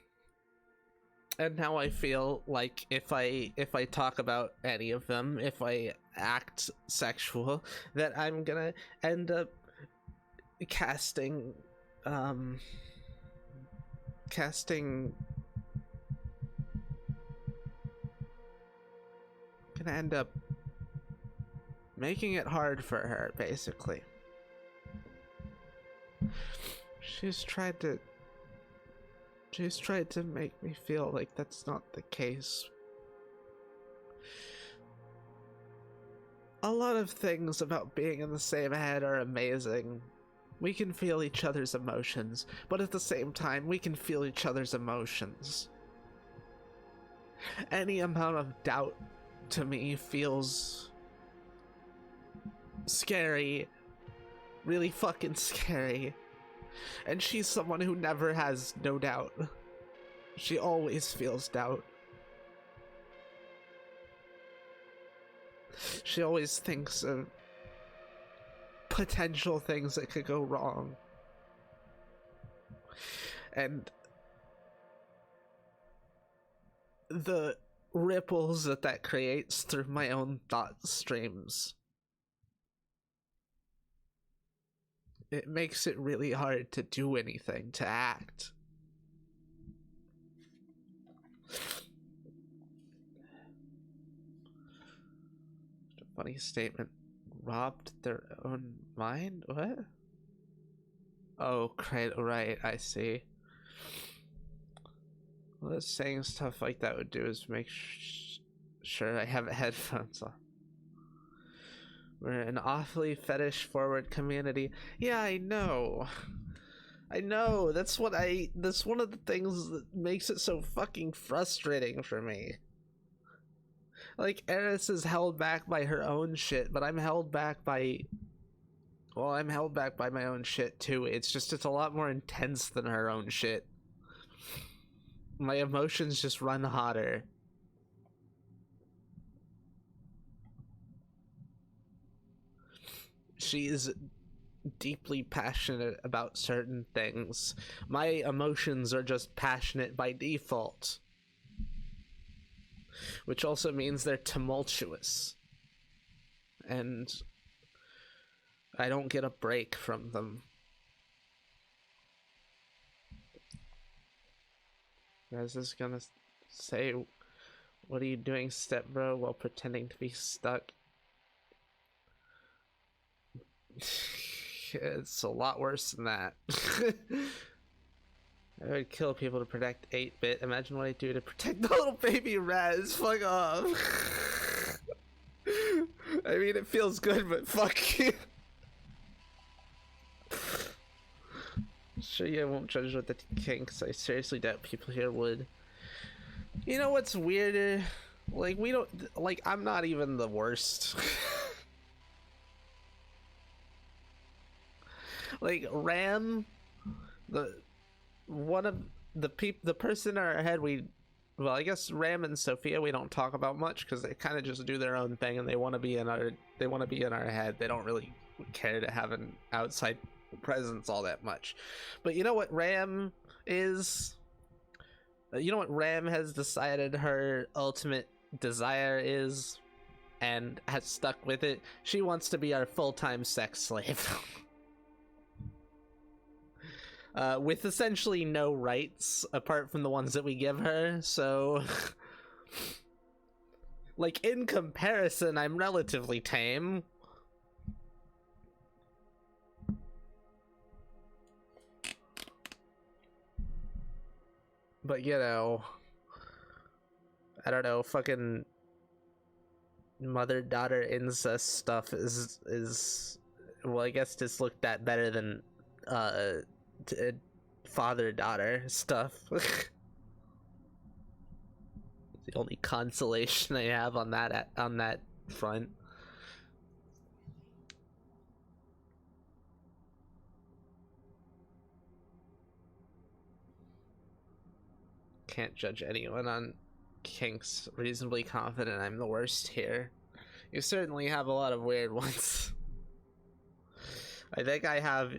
And now I feel like if I talk about any of them, if I act sexual, that I'm gonna end up casting gonna end up making it hard for her, basically. She's tried to make me feel like that's not the case. A lot of things about being in the same head are amazing. We can feel each other's emotions, but at the same time, we can feel each other's emotions. Any amount of doubt to me feels scary, really fucking scary. And she's someone who never has no doubt. She always feels doubt. She always thinks of potential things that could go wrong. And the ripples that creates through my own thought streams, it makes it really hard to do anything, to act. Funny statement. Robbed their own mind? What? Oh, right, I see. Well, saying stuff like that would do is make sure I have headphones on. We're an awfully fetish forward community. Yeah, I know. That's one of the things that makes it so fucking frustrating for me. Like, Eris is held back by her own shit, but I'm held back by my own shit too. It's a lot more intense than her own shit. My emotions just run hotter. She is deeply passionate about certain things. My emotions are just passionate by default. Which also means they're tumultuous. And I don't get a break from them. I was just gonna say, what are you doing, step bro, while pretending to be stuck? It's a lot worse than that. I would kill people to protect 8-bit. Imagine what I do to protect the little baby Raz. Fuck off. I mean, it feels good, but fuck you. Sure, you won't judge with the kinks. I seriously doubt people here would. You know what's weirder? Like, we don't. Like, I'm not even the worst. Like, Ram, the person in our head, well, I guess Ram and Sophia we don't talk about much because they kind of just do their own thing and they want to be in our head. They don't really care to have an outside presence all that much. But you know what Ram is? You know what Ram has decided her ultimate desire is and has stuck with it? She wants to be our full-time sex slave. With essentially no rights apart from the ones that we give her, so like, in comparison, I'm relatively tame. But you know, I don't know, fucking mother-daughter incest stuff is well, I guess just looked at better than father-daughter stuff. The only consolation I have on that front. Can't judge anyone on kinks. Reasonably confident I'm the worst here. You certainly have a lot of weird ones. I think I have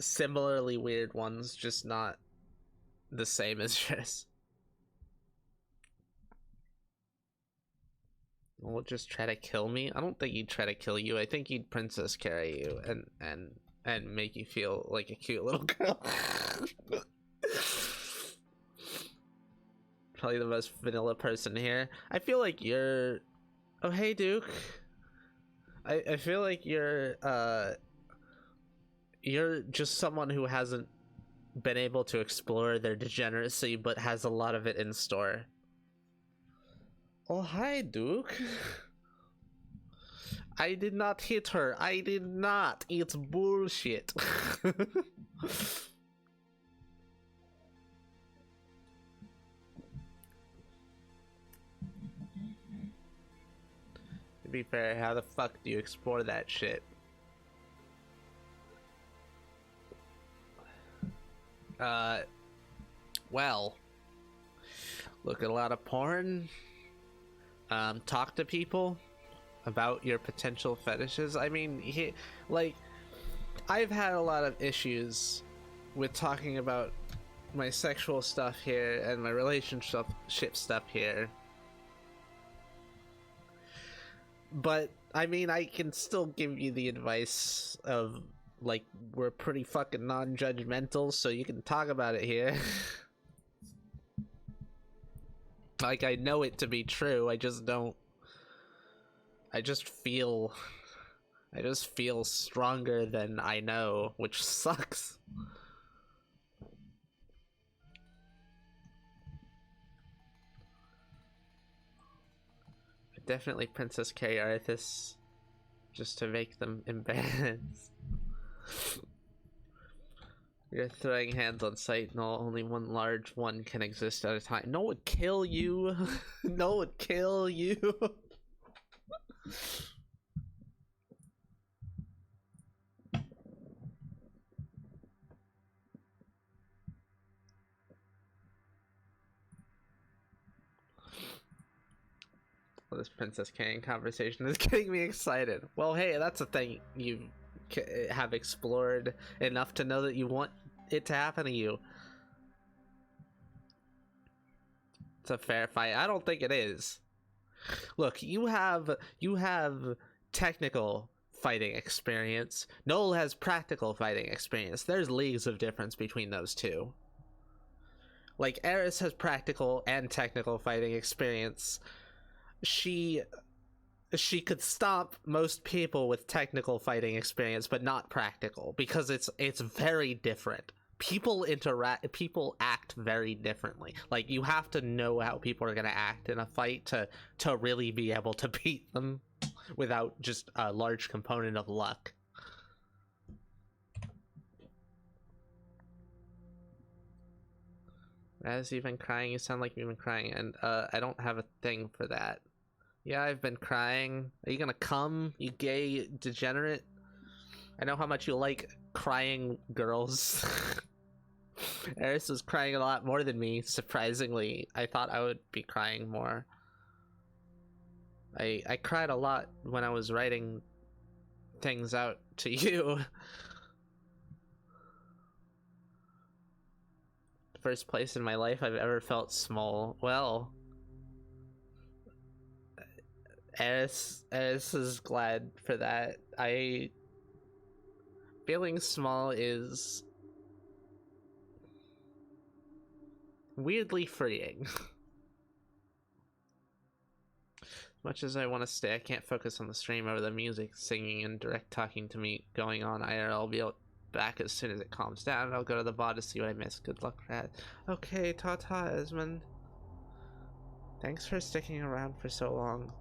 similarly weird ones, just not the same as yours. Will just try to kill me? I don't think he'd try to kill you. I think he'd princess carry you and make you feel like a cute little girl. Probably the most vanilla person here. I feel like you're... Oh, hey, Duke. I feel like you're just someone who hasn't been able to explore their degeneracy but has a lot of it in store. Oh, hi, Duke. I did not hit her. I did not. It's bullshit. To be fair, how the fuck do you explore that shit? Well, look at a lot of porn. Talk to people about your potential fetishes. I mean, like, I've had a lot of issues with talking about my sexual stuff here and my relationship stuff here. But, I mean, I can still give you the advice of, like, we're pretty fucking non-judgmental, so you can talk about it here. Like, I know it to be true, I just don't... I just feel stronger than I know, which sucks. Definitely Princess Carrie Arthas, just to make them embarrassed. You're throwing hands on sight, no, only one large one can exist at a time. No one would kill you. No one would kill you. Well, this Princess Carrie conversation is getting me excited. Well, hey, that's a thing you have explored enough to know that you want it to happen to you. It's a fair fight. I don't think it is. Look, you have technical fighting experience. Noel has practical fighting experience. There's leagues of difference between those two. Like, Eris has practical and technical fighting experience. She she could stop most people with technical fighting experience, but not practical, because it's very different. People act very differently. Like, you have to know how people are going to act in a fight to really be able to beat them without just a large component of luck. As you've been crying, you sound like you've been crying, and I don't have a thing for that. Yeah, I've been crying. Are you gonna come, you gay degenerate? I know how much you like crying girls. Eris was crying a lot more than me, surprisingly. I thought I would be crying more. I cried a lot when I was writing things out to you. First place in my life I've ever felt small. Well, Eris is glad for that. Feeling small is weirdly freeing. As much as I want to stay, I can't focus on the stream over the music, singing, and direct talking to me going on IRL. I'll be back as soon as it calms down. I'll go to the VOD to see what I missed. Good luck, Brad. Okay, ta-ta, Esmond. Thanks for sticking around for so long.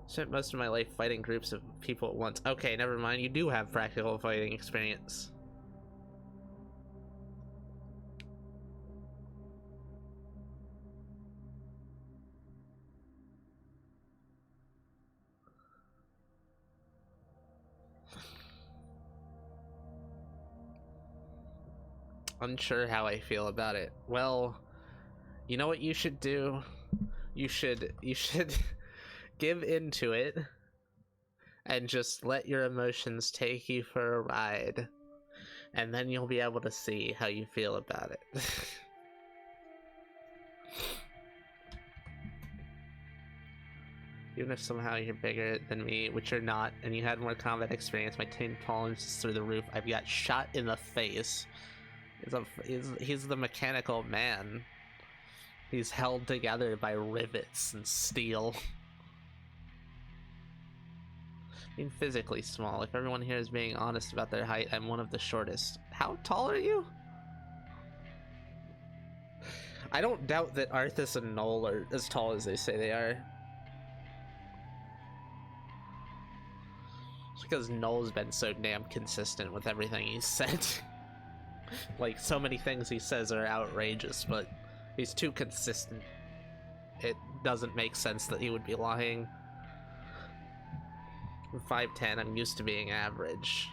Spent most of my life fighting groups of people at once. Okay, never mind. You do have practical fighting experience. Unsure how I feel about it. Well, you know what you should do? You should give into it and just let your emotions take you for a ride, and then you'll be able to see how you feel about it. Even if somehow you're bigger than me, which you're not, and you had more combat experience, my team tolerance is through the roof. I've got shot in the face. He's the mechanical man. He's held together by rivets and steel. Being physically small. If everyone here is being honest about their height, I'm one of the shortest. How tall are you? I don't doubt that Arthas and Noel are as tall as they say they are. It's because Noel's been so damn consistent with everything he's said. Like, so many things he says are outrageous, but he's too consistent. It doesn't make sense that he would be lying. I'm 5'10", I'm used to being average.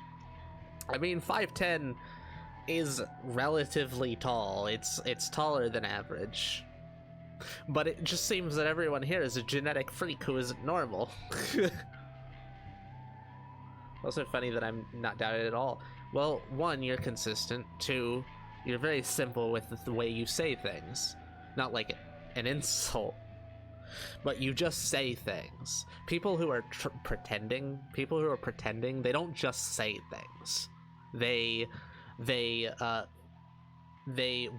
I mean, 5'10" is relatively tall. It's taller than average. But it just seems that everyone here is a genetic freak who isn't normal. Also funny that I'm not doubted at all. Well, 1, you're consistent. 2, you're very simple with the way you say things. Not like an insult, but you just say things. People who are pretending, they don't just say things. They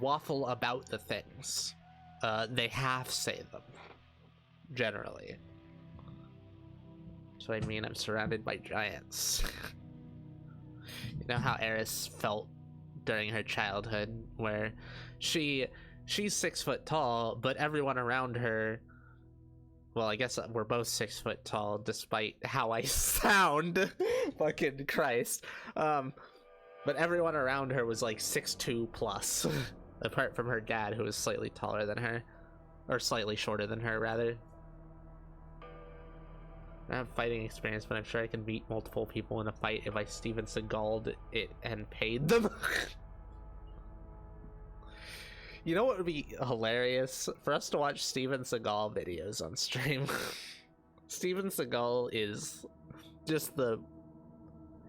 waffle about the things. They half say them, generally. So I mean, I'm surrounded by giants. You know how Eris felt during her childhood, where she's 6 foot tall, but everyone around her, well, I guess we're both 6 foot tall, despite how I sound. Fucking Christ. But everyone around her was like 6'2" plus, apart from her dad, who was slightly taller than her, or slightly shorter than her, rather. I don't have fighting experience, but I'm sure I can beat multiple people in a fight if I Steven Seagal'd it and paid them. You know what would be hilarious? For us to watch Steven Seagal videos on stream. Steven Seagal is just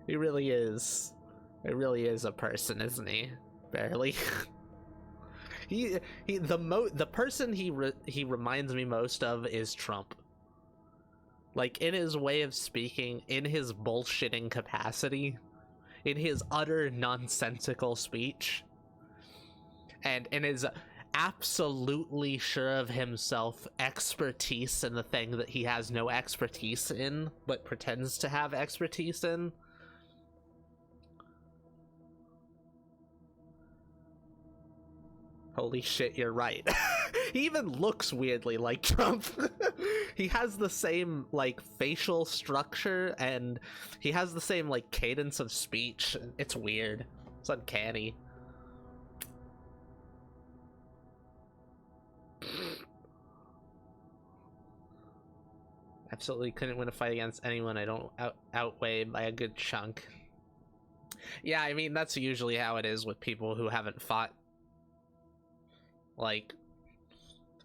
he really is a person, isn't he? Barely. The person he reminds me most of is Trump. Like, in his way of speaking, in his bullshitting capacity, in his utter nonsensical speech, and in his absolutely sure of himself, expertise in the thing that he has no expertise in, but pretends to have expertise in. Holy shit, you're right. He even looks weirdly like Trump. He has the same, like, facial structure, and he has the same, like, cadence of speech. It's weird. It's uncanny. Absolutely couldn't win a fight against anyone I don't outweigh by a good chunk. Yeah, I mean, that's usually how it is with people who haven't fought. Like,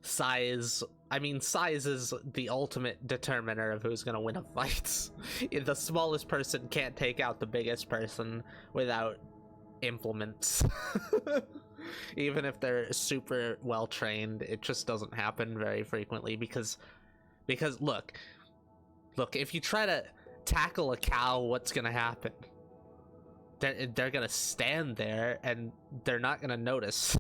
size. I mean, size is the ultimate determiner of who's gonna win a fight. The smallest person can't take out the biggest person without implements. Even if they're super well trained, it just doesn't happen very frequently because look, if you try to tackle a cow, what's gonna happen? They're gonna stand there and they're not gonna notice.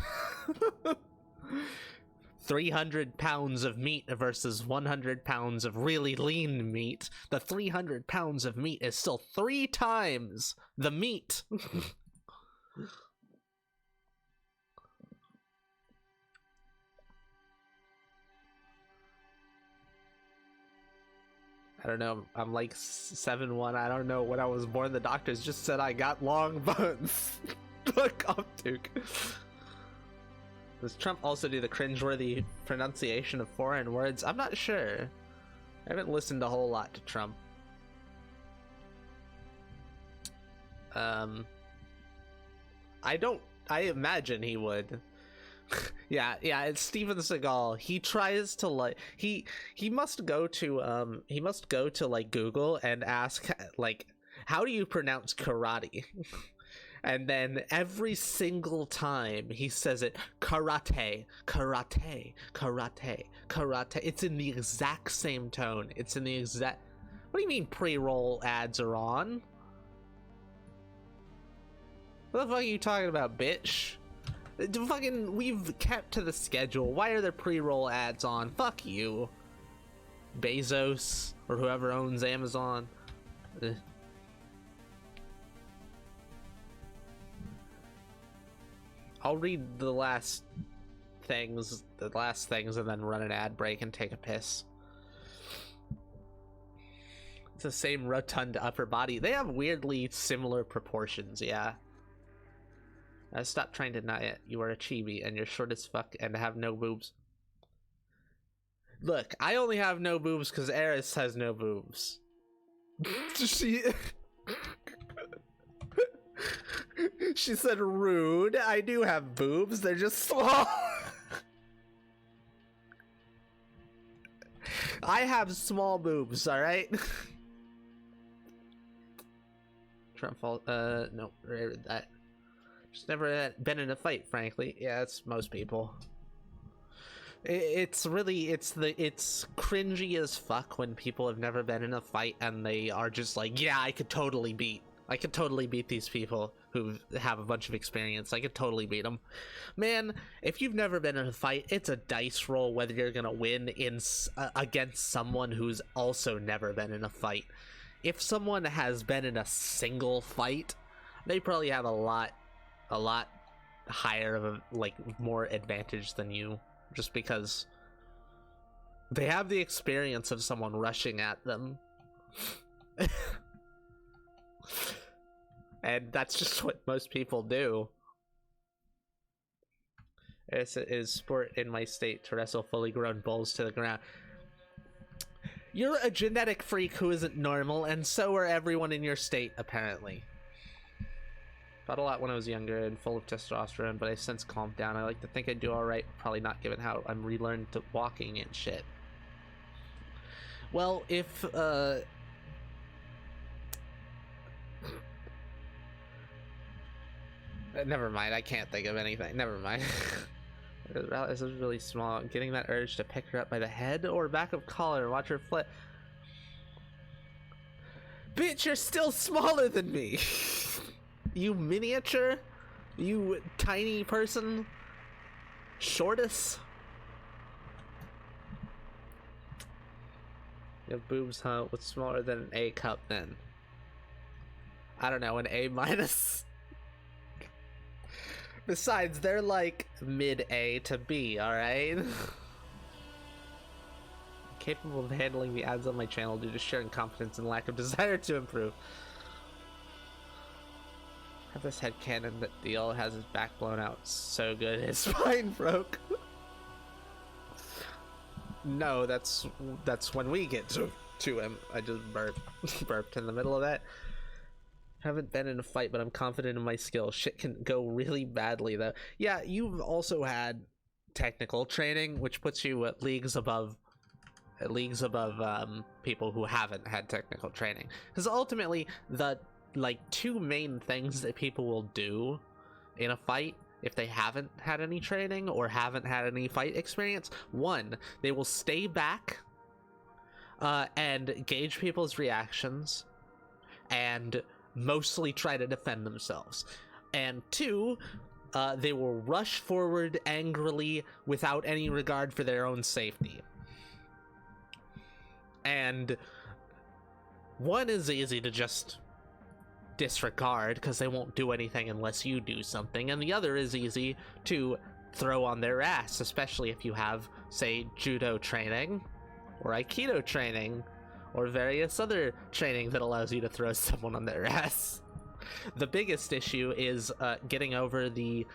300 pounds of meat versus 100 pounds of really lean meat. The 300 pounds of meat is still 3 times the meat. I don't know, I'm like 7'1", I don't know, when I was born the doctors just said I got long bones. Fuck off, Duke. Does Trump also do the cringeworthy pronunciation of foreign words? I'm not sure. I haven't listened a whole lot to Trump. I imagine he would. yeah, it's Steven Seagal. He tries to like he must go to like Google and ask like, how do you pronounce karate? And then every single time he says it, karate, karate, karate, karate. It's in the exact same tone. It's in the exact... What do you mean pre-roll ads are on? What the fuck are you talking about, bitch? Fucking, we've kept to the schedule. Why are there pre-roll ads on? Fuck you. Bezos, or whoever owns Amazon. I'll read the last things, and then run an ad break and take a piss. It's the same rotund upper body. They have weirdly similar proportions, yeah. Stop trying to deny it. You are a chibi, and you're short as fuck and have no boobs. Look, I only have no boobs because Eris has no boobs. She said rude. I do have boobs. They're just small. I have small boobs, alright? Trump fault. No. That. Just never been in a fight, frankly. Yeah, that's most people. It's cringy as fuck when people have never been in a fight and they are just like, yeah, I could totally beat these people who have a bunch of experience. I could totally beat them. Man, if you've never been in a fight, it's a dice roll whether you're gonna win against someone who's also never been in a fight. If someone has been in a single fight, they probably have a lot higher of a, like, more advantage than you, just because they have the experience of someone rushing at them. And that's just what most people do. It is sport in my state to wrestle fully grown bulls to the ground. You're a genetic freak who isn't normal, and so are everyone in your state, apparently. Fought a lot when I was younger and full of testosterone, but I since calmed down. I like to think I do alright, probably not given how I'm relearned to walking and shit. Well, if, never mind, I can't think of anything. Never mind. This is really small. Getting that urge to pick her up by the head or back of collar and watch her flip. Bitch, you're still smaller than me! You miniature? You tiny person? Shortest? You have boobs, huh? What's smaller than an A cup then? I don't know, an A minus? Besides, they're like mid A to B, alright? Capable of handling the ads on my channel due to sharing confidence and lack of desire to improve. Have this headcanon that Theo has his back blown out so good his spine broke. No, that's when we get to him. I just burped in the middle of that. Haven't been in a fight, but I'm confident in my skill. Shit can go really badly though. Yeah, you've also had technical training, which puts you at leagues above people who haven't had technical training. Because ultimately, the like two main things that people will do in a fight if they haven't had any training or haven't had any fight experience, one, they will stay back and gauge people's reactions and mostly try to defend themselves. And two, they will rush forward angrily without any regard for their own safety. And one is easy to just disregard because they won't do anything unless you do something, and the other is easy to throw on their ass, especially if you have, say, judo training or aikido training or various other training that allows you to throw someone on their ass. The biggest issue is getting over the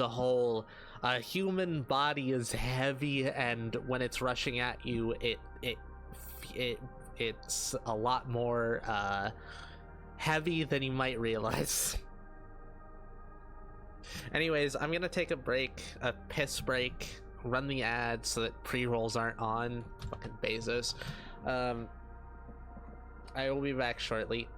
whole human body is heavy, and when it's rushing at you, it's a lot more heavy than you might realize. Anyways, I'm gonna take a break, a piss break, run the ads so that pre-rolls aren't on. Fucking Bezos. I will be back shortly.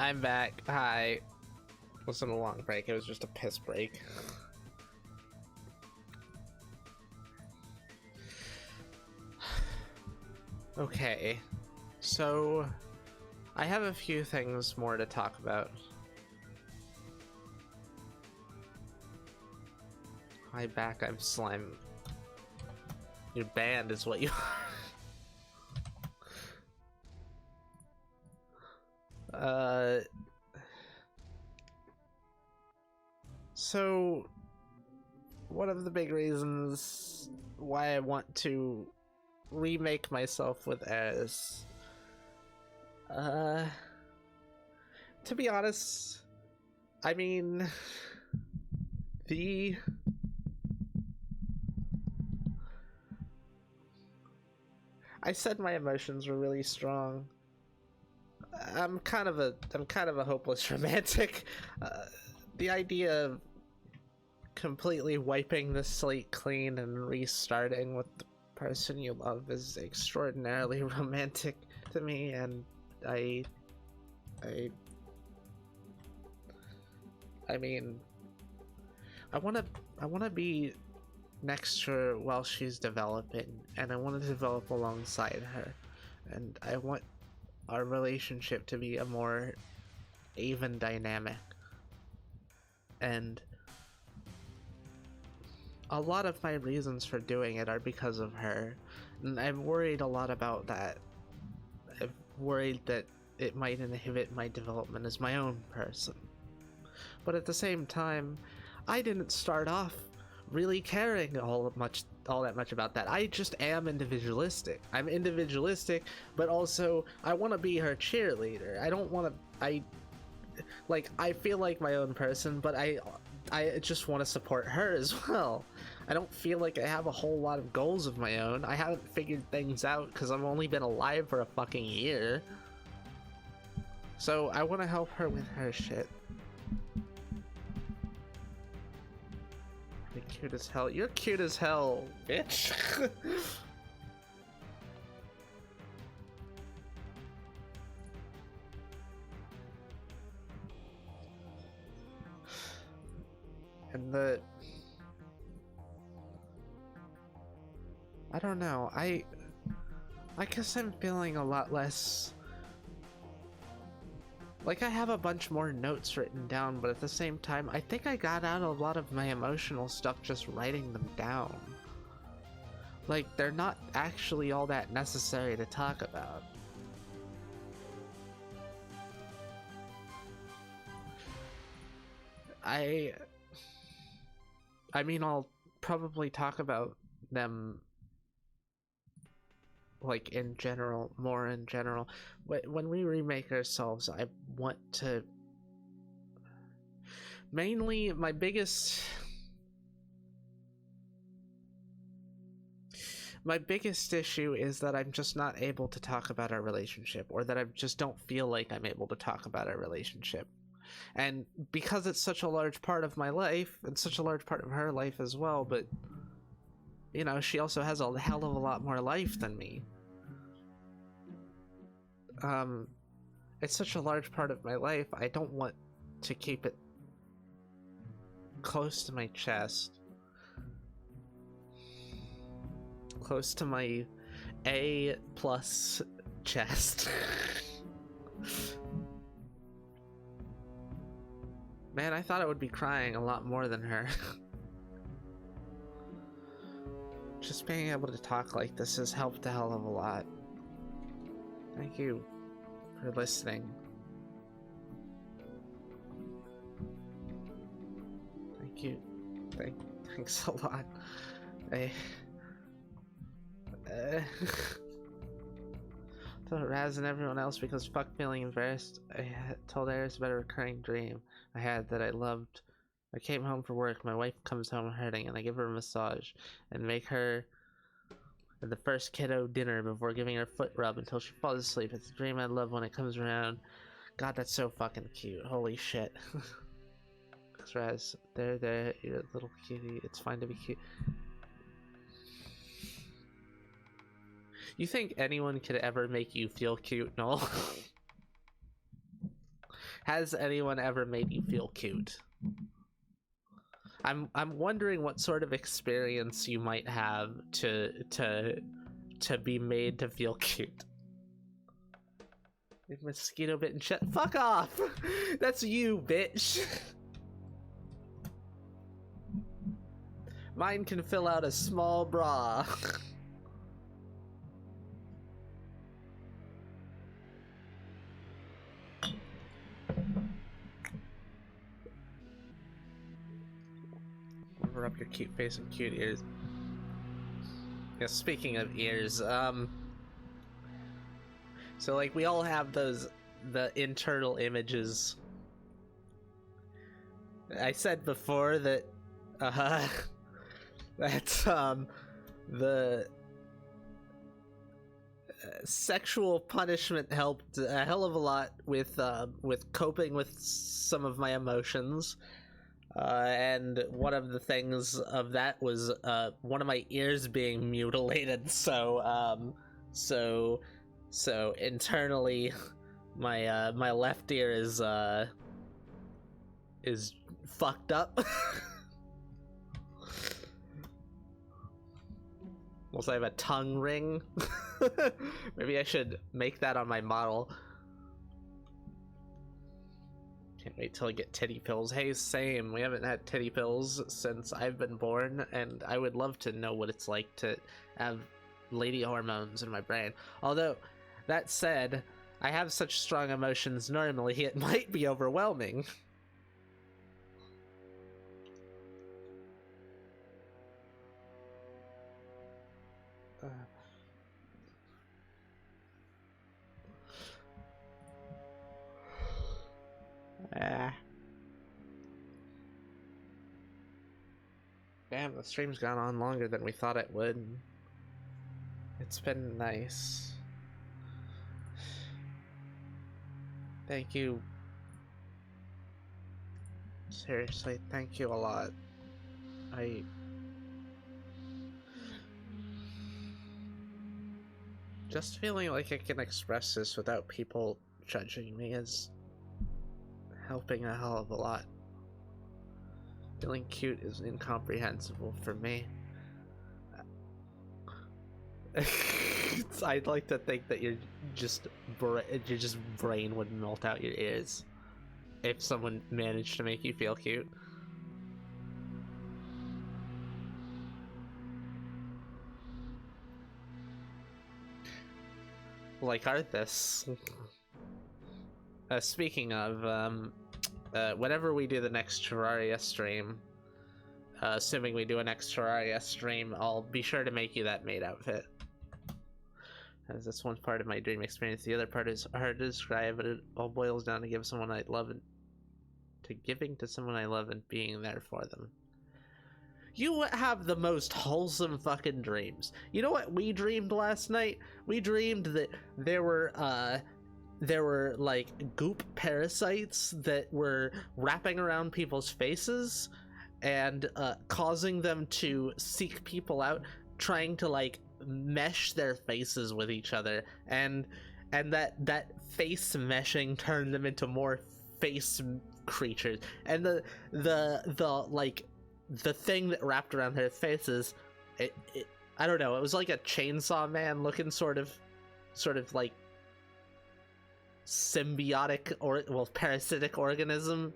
I'm back. Hi. It wasn't a long break, it was just a piss break. Okay, so I have a few things more to talk about. Hi back, I'm slime. Your band is what you are. So one of the big reasons why I want to remake myself with Eris, to be honest, I mean, I said my emotions were really strong. I'm kind of a hopeless romantic. The idea of completely wiping the slate clean and restarting with the person you love is extraordinarily romantic to me, and I mean, I want to be next to her while she's developing, and I want to develop alongside her, and I want our relationship to be a more even dynamic. And a lot of my reasons for doing it are because of her, and I've worried a lot about that. I've worried that it might inhibit my development as my own person. But at the same time, I didn't start off really caring all that much about that. I just am individualistic. I'm individualistic, but also I want to be her cheerleader. I don't want to. I feel like my own person, but I just want to support her as well. I don't feel like I have a whole lot of goals of my own. I haven't figured things out because I've only been alive for a fucking year. So I want to help her with her shit. You're cute as hell. You're cute as hell, bitch. And I don't know, I guess I'm feeling a lot less like I have a bunch more notes written down, but at the same time I think I got out a lot of my emotional stuff just writing them down. Like, they're not actually all that necessary to talk about. I mean, I'll probably talk about them like in general, more in general. When we remake ourselves, I want to mainly, my biggest issue is that I'm just not able to talk about our relationship, or that I just don't feel like I'm able to talk about our relationship. And because it's such a large part of my life, and such a large part of her life as well, but you know, she also has a hell of a lot more life than me. It's such a large part of my life, I don't want to keep it close to my chest. Close to my A+ chest. Man, I thought I would be crying a lot more than her. Just being able to talk like this has helped a hell of a lot. Thank you for listening. Thank you. Thanks a lot. Told Raz and everyone else because fuck feeling embarrassed. I told Eris about a recurring dream I had that I loved. I came home from work, my wife comes home hurting, and I give her a massage and make her the first kiddo dinner before giving her a foot rub until she falls asleep. It's a dream I love when it comes around. God, that's so fucking cute. Holy shit. Raz, there, you're a little cutie. It's fine to be cute. You think anyone could ever make you feel cute, Noel? Has anyone ever made you feel cute? I'm wondering what sort of experience you might have to be made to feel cute. Mosquito bitten shit. Fuck off! That's you, bitch. Mine can fill out a small bra. Cover up your cute face and cute ears. Yeah, speaking of ears, so like we all have the internal images. I said before that that's the sexual punishment helped a hell of a lot with coping with some of my emotions. And one of the things of that was one of my ears being mutilated. So internally, my left ear is fucked up. Also, I have a tongue ring. Maybe I should make that on my model. Can't wait till I get titty pills. Hey, same. We haven't had titty pills since I've been born, and I would love to know what it's like to have lady hormones in my brain. Although, that said, I have such strong emotions normally, it might be overwhelming. Damn, the stream's gone on longer than we thought it would. It's been nice. Thank you. Seriously, thank you a lot. Just feeling like I can express this without people judging me is helping a hell of a lot. Feeling cute is incomprehensible for me. I'd like to think that your brain would melt out your ears if someone managed to make you feel cute. Like Arthas. Speaking of, whenever we do the next Terraria stream, assuming we do a next Terraria stream, I'll be sure to make you that maid outfit. As that's one part of my dream experience. The other part is hard to describe, but it all boils down to giving to someone I love and being there for them. You have the most wholesome fucking dreams. You know what we dreamed last night? We dreamed that there were like goop parasites that were wrapping around people's faces and causing them to seek people out, trying to like mesh their faces with each other, and that face meshing turned them into more face creatures, and the like the thing that wrapped around their faces, it I don't know, it was like a Chainsaw Man looking sort of like symbiotic or parasitic organism,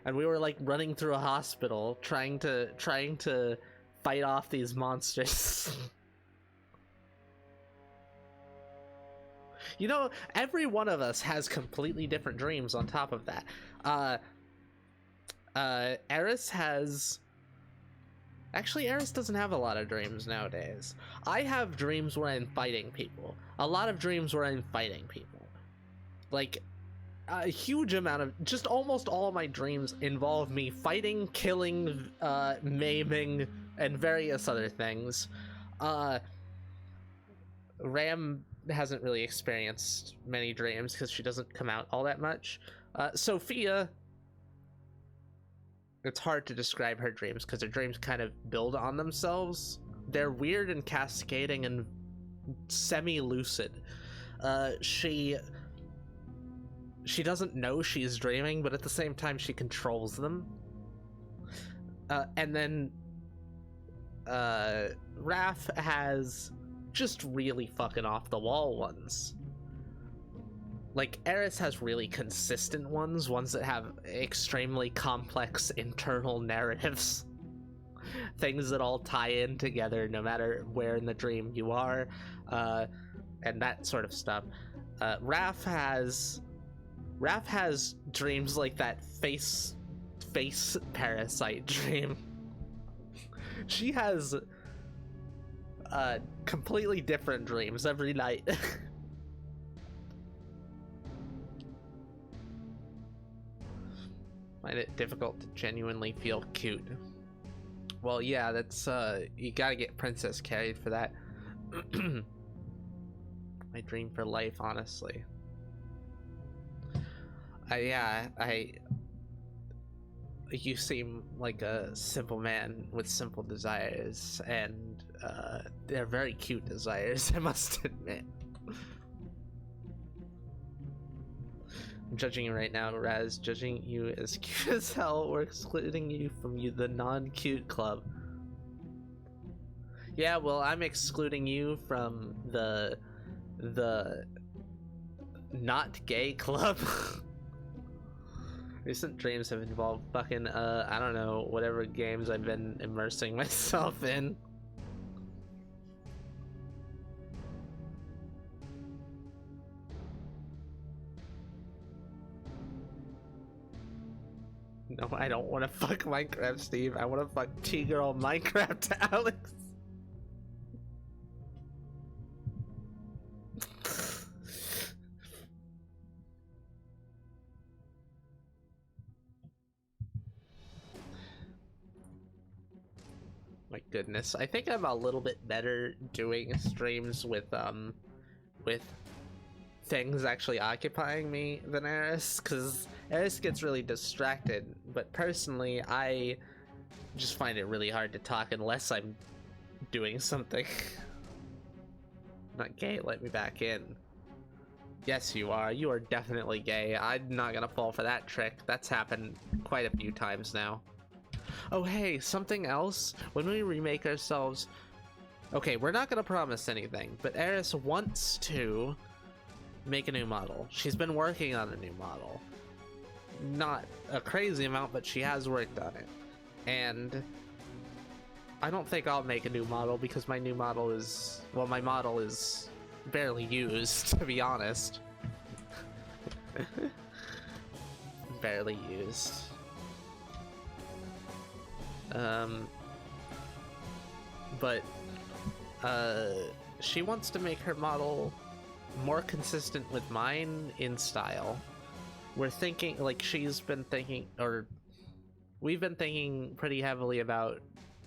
and we were like running through a hospital trying to fight off these monsters. You know, every one of us has completely different dreams on top of that. Eris has... Actually, Eris doesn't have a lot of dreams nowadays. I have dreams where I'm fighting people. A lot of dreams where I'm fighting people. Like, a huge amount of... Just almost all of my dreams involve me fighting, killing, maiming, and various other things. Ram hasn't really experienced many dreams because she doesn't come out all that much. Sophia... It's hard to describe her dreams because her dreams kind of build on themselves. They're weird and cascading and semi-lucid. She she doesn't know she's dreaming, but at the same time she controls them. And then Raph has just really fucking off the wall ones. Like, Eris has really consistent ones that have extremely complex internal narratives. Things that all tie in together no matter where in the dream you are, and that sort of stuff. Raph has dreams like that face parasite dream. She has completely different dreams every night. Find it difficult to genuinely feel cute. Well, yeah, that's you gotta get Princess carried for that. My dream for life, honestly. You seem like a simple man with simple desires, and they're very cute desires, I must admit. I'm judging you right now, Raz. Judging you as cute as hell, or excluding you from the non-cute club. Yeah, well, I'm excluding you from the not gay club. Recent dreams have involved fucking I don't know, whatever games I've been immersing myself in. No, I don't want to fuck Minecraft, Steve. I want to fuck T-Girl Minecraft Alex. My goodness, I think I'm a little bit better doing streams with things actually occupying me than Eris, because Eris gets really distracted, but personally I just find it really hard to talk unless I'm doing something. Not gay, let me back in. Yes, you are definitely gay. I'm not gonna fall for that trick. That's happened quite a few times now. Oh hey, something else, when we remake ourselves, okay, we're not gonna promise anything, but Eris wants to make a new model. She's been working on a new model. Not a crazy amount, but she has worked on it. And I don't think I'll make a new model because my new model is, well, my model is barely used, to be honest. Barely used. But she wants to make her model more consistent with mine in style. We're thinking, like, she's been thinking, or we've been thinking pretty heavily about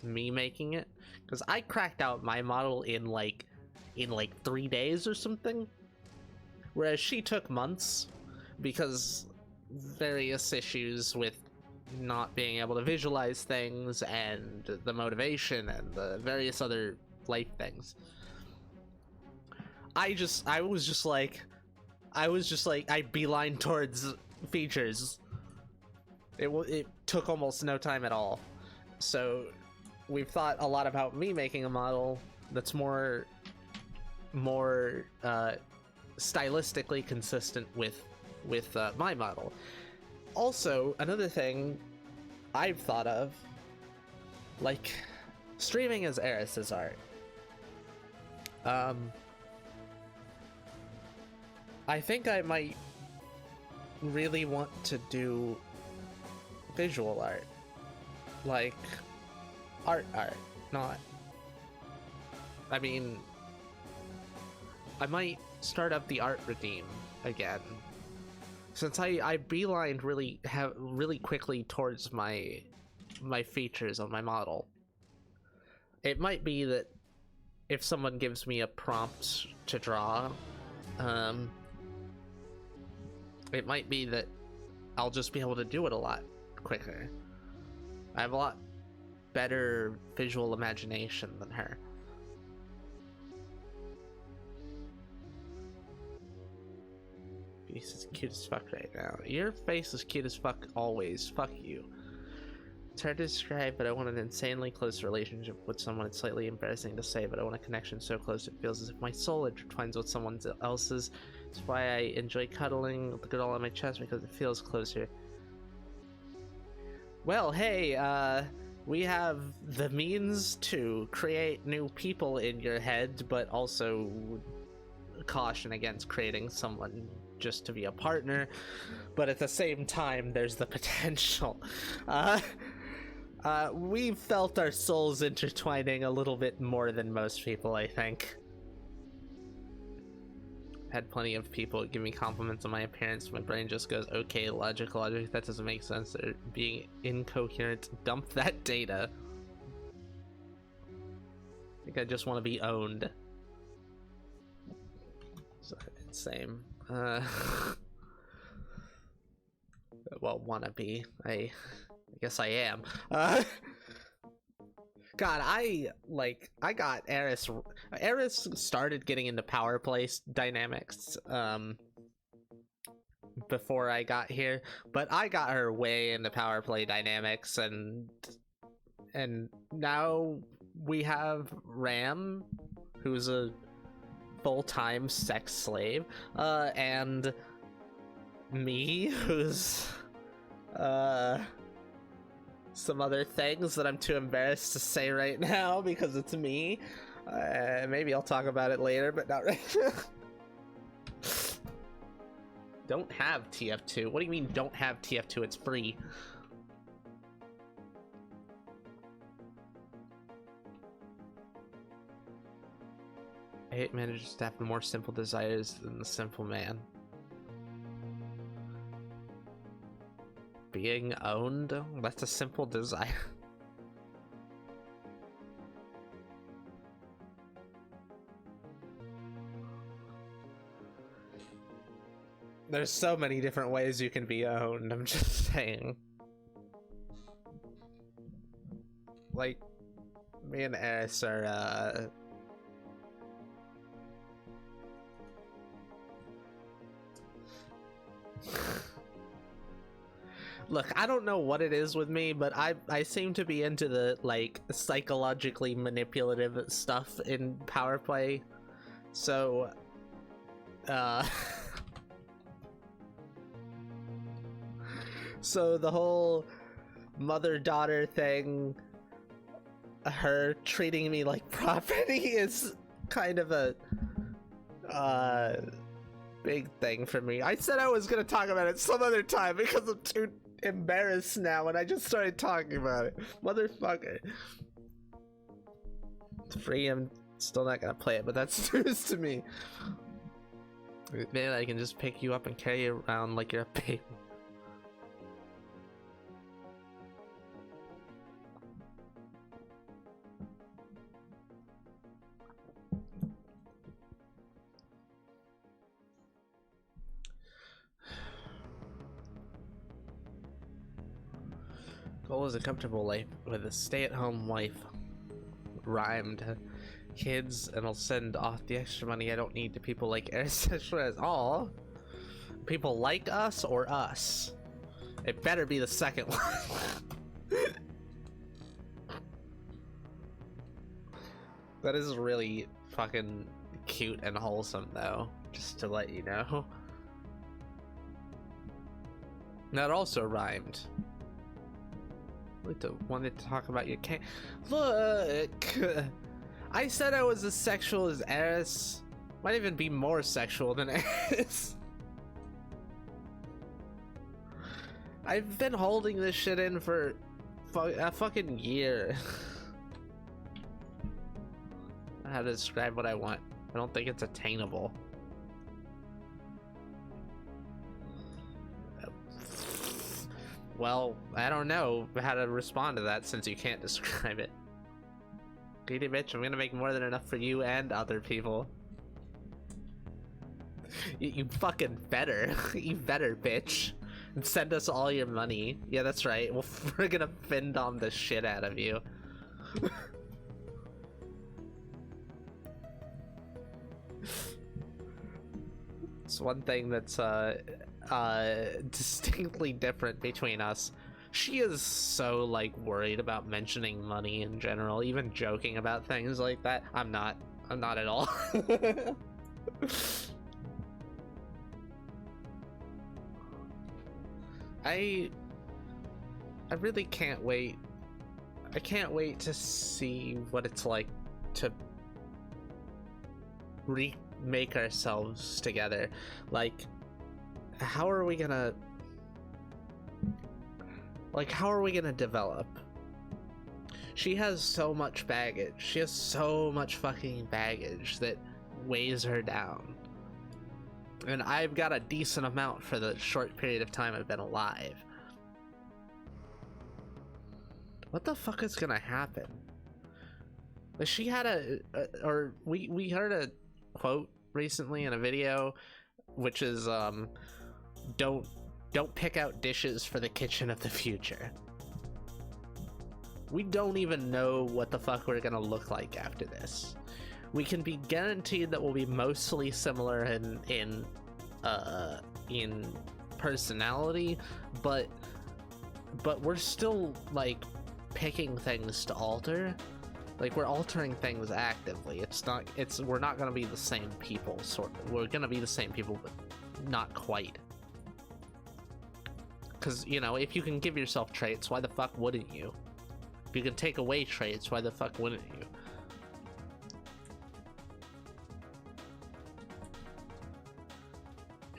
me making it, because I cracked out my model in like 3 days or something, whereas she took months because various issues with not being able to visualize things and the motivation and the various other life things. I beeline towards features. It took almost no time at all. So we've thought a lot about me making a model that's more stylistically consistent with my model. Also, another thing I've thought of, like, streaming as Eris's art. I think I might really want to do visual art. Like, art, not... I mean, I might start up the art redeem again. Since I beelined really quickly towards my features on my model. It might be that if someone gives me a prompt to draw, it might be that I'll just be able to do it a lot quicker. I have a lot better visual imagination than her. face is cute as fuck right now. Your face is cute as fuck always. Fuck you. It's hard to describe, but I want an insanely close relationship with someone. It's slightly embarrassing to say, but I want a connection so close it feels as if my soul intertwines with someone else's. It's why I enjoy cuddling the girl on my chest, because it feels closer. Well, hey, we have the means to create new people in your head, but also caution against creating someone just to be a partner. But at the same time, there's the potential. We've felt our souls intertwining a little bit more than most people, I think. Had plenty of people give me compliments on my appearance. My brain just goes, okay, logic, that doesn't make sense. They're being incoherent. Dump that data. I think I just want to be owned. So, same. Well, wanna be. I guess I am. God, I got Eris. Eris started getting into power play dynamics before I got here, but I got her way into power play dynamics, and now we have Ram, who's a full-time sex slave, and me, who's some other things that I'm too embarrassed to say right now because it's me. Maybe I'll talk about it later, but not right now. Don't have TF2. What do you mean don't have TF2? It's free. I hate managers to have more simple desires than the simple man. Being owned? That's a simple desire. There's so many different ways you can be owned, I'm just saying. Like, me and Eris are, Look, I don't know what it is with me, but I seem to be into the, like, psychologically manipulative stuff in power play. So, so the whole mother-daughter thing, her treating me like property, is kind of a, big thing for me. I said I was gonna talk about it some other time because I'm too embarrassed now, and I just started talking about it. Motherfucker. It's free, I'm still not gonna play it, but that's news to me. Man, I can just pick you up and carry you around like you're a baby. Goal is a comfortable life with a stay-at-home wife. Rhymed. Kids, and I'll send off the extra money I don't need to people like Existential as all. People like us or us? It better be the second one. That is really fucking cute and wholesome, though, just to let you know. That also rhymed. Wanted to talk about your Look! I said I was as sexual as Eris. Might even be more sexual than Eris. I've been holding this shit in for a fucking year. I don't know how to describe what I want. I don't think it's attainable. Well, I don't know how to respond to that since you can't describe it. Greedy bitch, I'm gonna make more than enough for you and other people. You fucking better. You better, bitch. And send us all your money. Yeah, that's right. We're gonna fin dom the shit out of you. traits, one thing that's distinctly different between us. She is so like worried about mentioning money in general, even joking about things like that. I'm not at all. I really can't wait. I can't wait to see what it's like to remake ourselves together. Like, how are we gonna develop? She has so much baggage. She has so much fucking baggage that weighs her down. And I've got a decent amount for the short period of time I've been alive. What the fuck is gonna happen? Like, she had we heard a quote recently in a video, which is don't pick out dishes for the kitchen of the future. We don't even know what the fuck we're gonna look like after this. We can be guaranteed that we'll be mostly similar in personality, but we're still like picking things to alter. Like, we're altering things actively. We're not gonna be the same people, sort of. We're gonna be the same people, but not quite. Because, you know, if you can give yourself traits, why the fuck wouldn't you? If you can take away traits, why the fuck wouldn't you?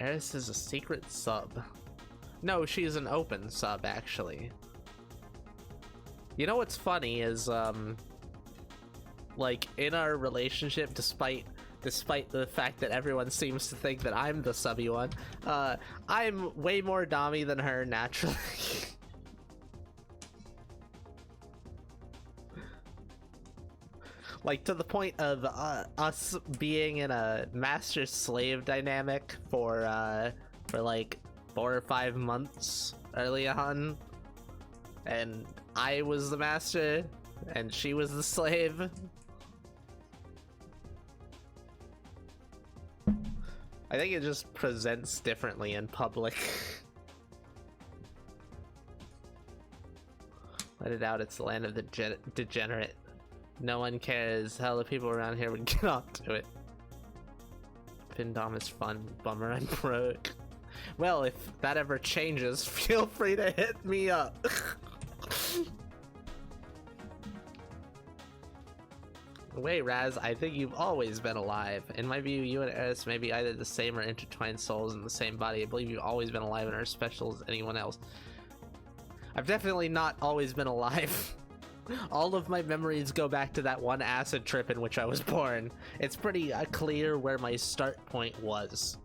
Eris is a secret sub. No, she's an open sub, actually. You know what's funny is, like, in our relationship, despite the fact that everyone seems to think that I'm the subby one, I'm way more dommy than her naturally. Like, to the point of us being in a master-slave dynamic for like 4 or 5 months early on, and I was the master and she was the slave. I think it just presents differently in public. Let it out, it's the land of the degenerate. No one cares. Hell, the people around here would get off to it. Findom is fun. Bummer, I'm broke. Well, if that ever changes, feel free to hit me up. Wait, Raz, I think you've always been alive. In my view, you and Eris may be either the same or intertwined souls in the same body. I believe you've always been alive and are as special as anyone else. I've definitely not always been alive. All of my memories go back to that one acid trip in which I was born. It's pretty clear where my start point was.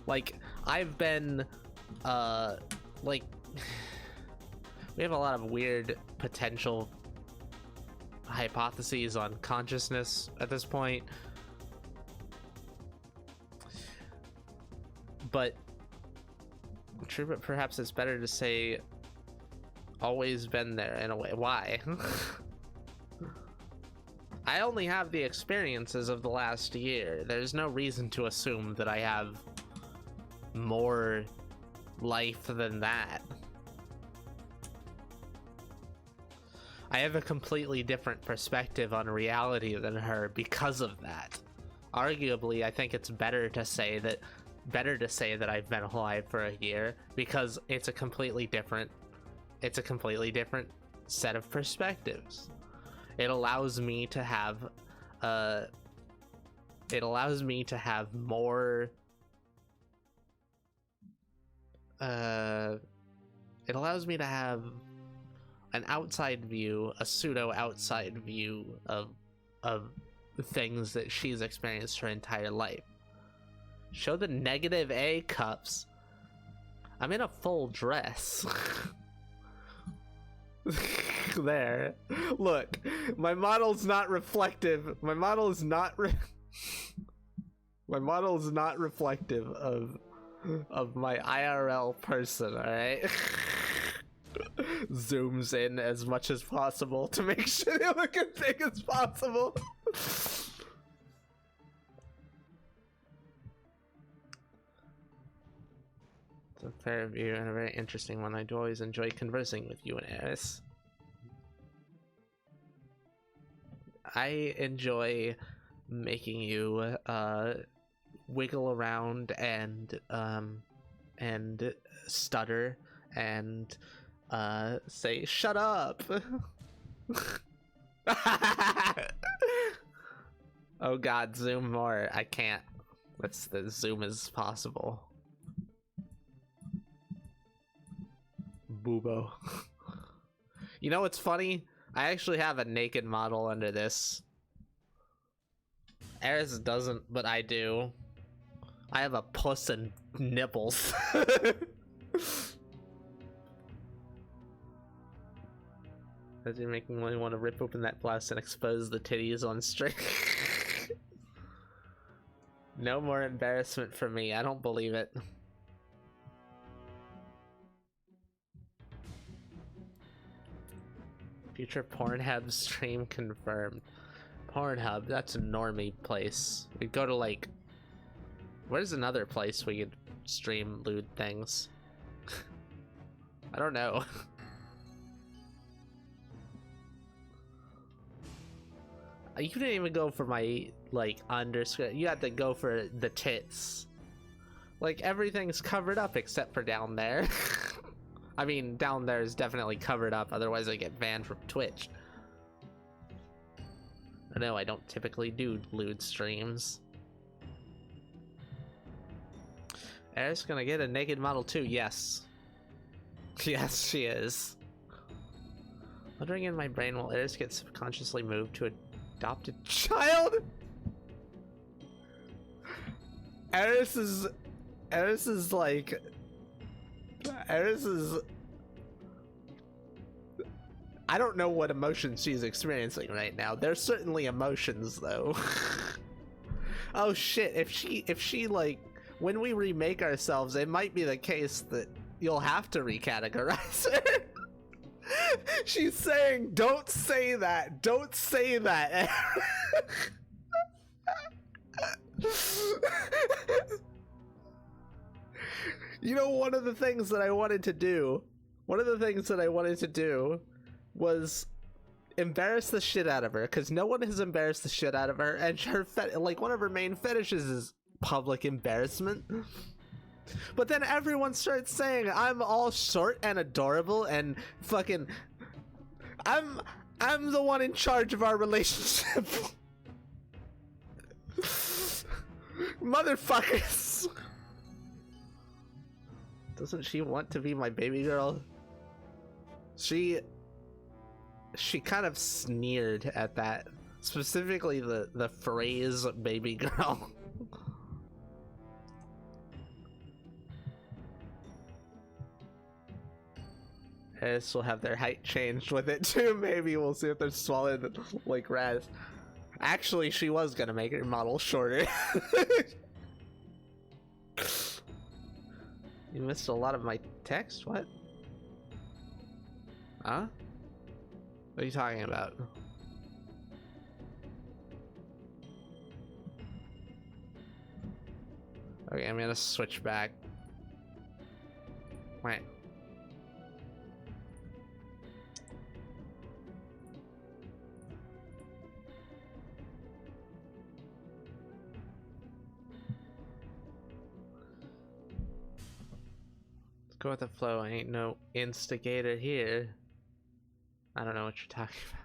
Like, I've been, like, we have a lot of weird potential hypotheses on consciousness at this point. But, true, but perhaps it's better to say always been there in a way. Why? I only have the experiences of the last year. There's no reason to assume that I have more life than that. I have a completely different perspective on reality than her because of that. Arguably, I think it's better to say that I've been alive for a year, because it's a completely different set of perspectives. It allows me to have more it allows me to have an outside view, a pseudo outside view of things that she's experienced her entire life. Show the negative A cups. I'm in a full dress. There. Look, my model's not reflective. My model is not reflective of my IRL person, alright? Zooms in as much as possible to make sure they look as big as possible. fair view and a very interesting one. I do always enjoy conversing with you and Eris. I enjoy making you wiggle around and stutter and say shut up. Oh god, zoom more. I can't. Let's the zoom as possible. Boobo. You know what's funny? I actually have a naked model under this. Eris doesn't, but I do. I have a puss and nipples. As you're making me want to rip open that blouse and expose the titties on string. No more embarrassment for me. I don't believe it. Future Pornhub stream confirmed. Pornhub, that's a normie place. We'd go to like... Where's another place we could stream lewd things? I don't know. You didn't even go for my, like, underskirt. You had to go for the tits. Like, everything's covered up except for down there. I mean, down there is definitely covered up, otherwise I get banned from Twitch. No, I don't typically do lewd streams. Eris gonna get a naked model too, yes. Yes, she is. Wondering in my brain, will Eris get subconsciously moved to adopted child? Eris is like... Eris is... I don't know what emotions she's experiencing right now. There's certainly emotions, though. Oh shit, if she like... When we remake ourselves, it might be the case that you'll have to recategorize her. She's saying, don't say that, don't say that. You know, one of the things that I wanted to do was embarrass the shit out of her, because no one has embarrassed the shit out of her, and her like one of her main fetishes is public embarrassment. But then everyone starts saying I'm all short and adorable and fucking I'm the one in charge of our relationship. Motherfuckers. Doesn't she want to be my baby girl? She kind of sneered at that, specifically the phrase baby girl. This will have their height changed with it too. Maybe we'll see if they're swallowed like rats. Actually, she was gonna make her model shorter. You missed a lot of my text? What? Huh? What are you talking about? Okay, I'm gonna switch back. Wait. Go with the flow. I ain't no instigator here. I don't know what you're talking about.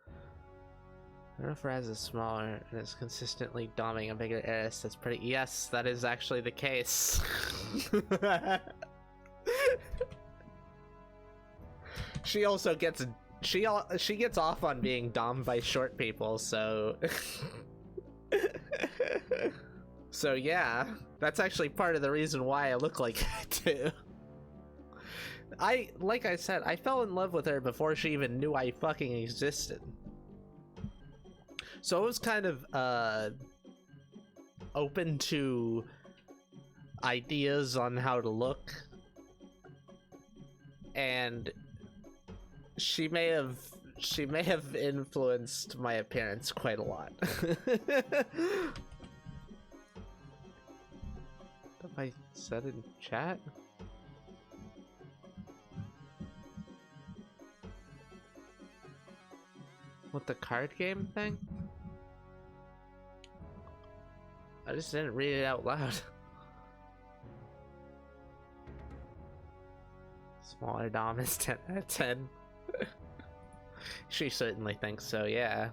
I don't know if Raz is smaller and is consistently doming a bigger Eris. That's pretty. Yes, that is actually the case. She also gets she gets off on being domed by short people, so so yeah, that's actually part of the reason why I look like that too. Like I said, I fell in love with her before she even knew I fucking existed. So I was kind of open to ideas on how to look, and she may have influenced my appearance quite a lot. Said in chat? What, the card game thing? I just didn't read it out loud. Smaller Dom is 10 out of 10. She certainly thinks so, yeah.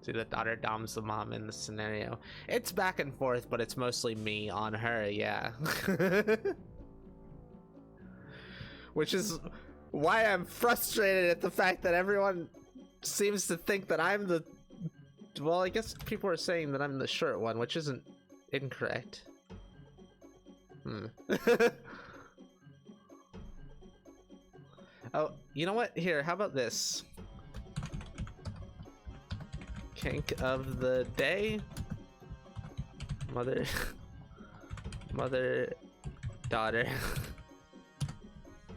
See, the daughter Dom's the mom in the scenario. It's back and forth, but it's mostly me on her, yeah. Which is why I'm frustrated at the fact that everyone seems to think that I'm the... Well, I guess people are saying that I'm the short one, which isn't incorrect. Oh, you know what? Here, how about this? Kink of the day? Mother... Mother... Daughter.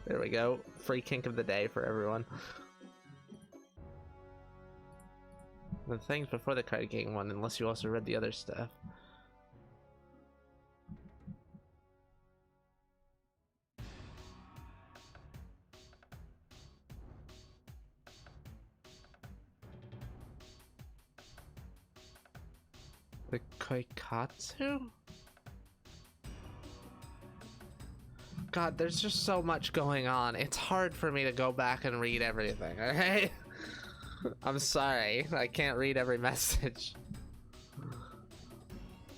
There we go. Free kink of the day for everyone. The things before the card game one, unless you also read the other stuff. The Koikatsu? God, there's just so much going on. It's hard for me to go back and read everything, alright? I'm sorry, I can't read every message.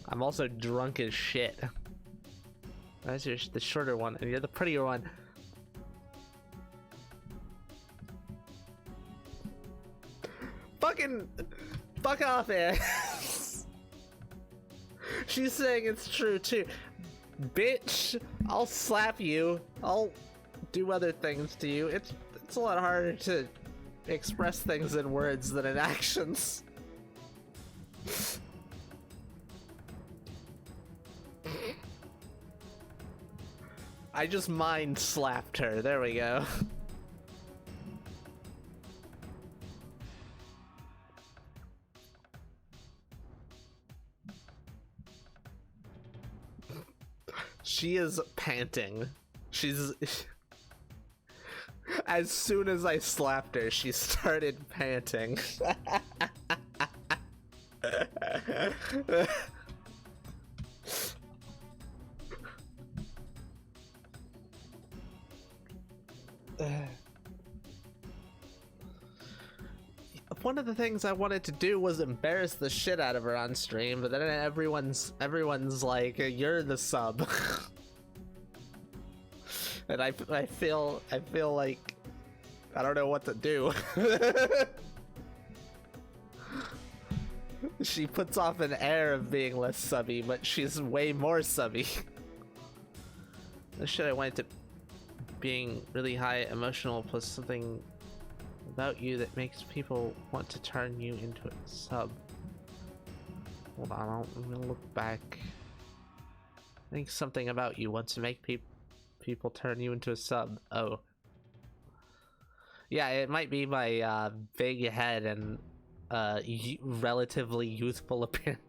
I'm also drunk as shit. That's the shorter one, and you're the prettier one. Fuck off, Aaron. She's saying it's true too. Bitch, I'll slap you. I'll do other things to you. It's a lot harder to express things in words than in actions. I just mind slapped her. There we go. She is panting. She's... As soon as I slapped her, she started panting. One of the things I wanted to do was embarrass the shit out of her on stream, but then everyone's like, "You're the sub," and I feel like I don't know what to do. She puts off an air of being less subby, but she's way more subby. The shit I went to being really high emotional plus something about you that makes people want to turn you into a sub. Hold on, I'm gonna look back. I think something about you wants to make people turn you into a sub. Oh. Yeah, it might be my big head and relatively youthful appearance.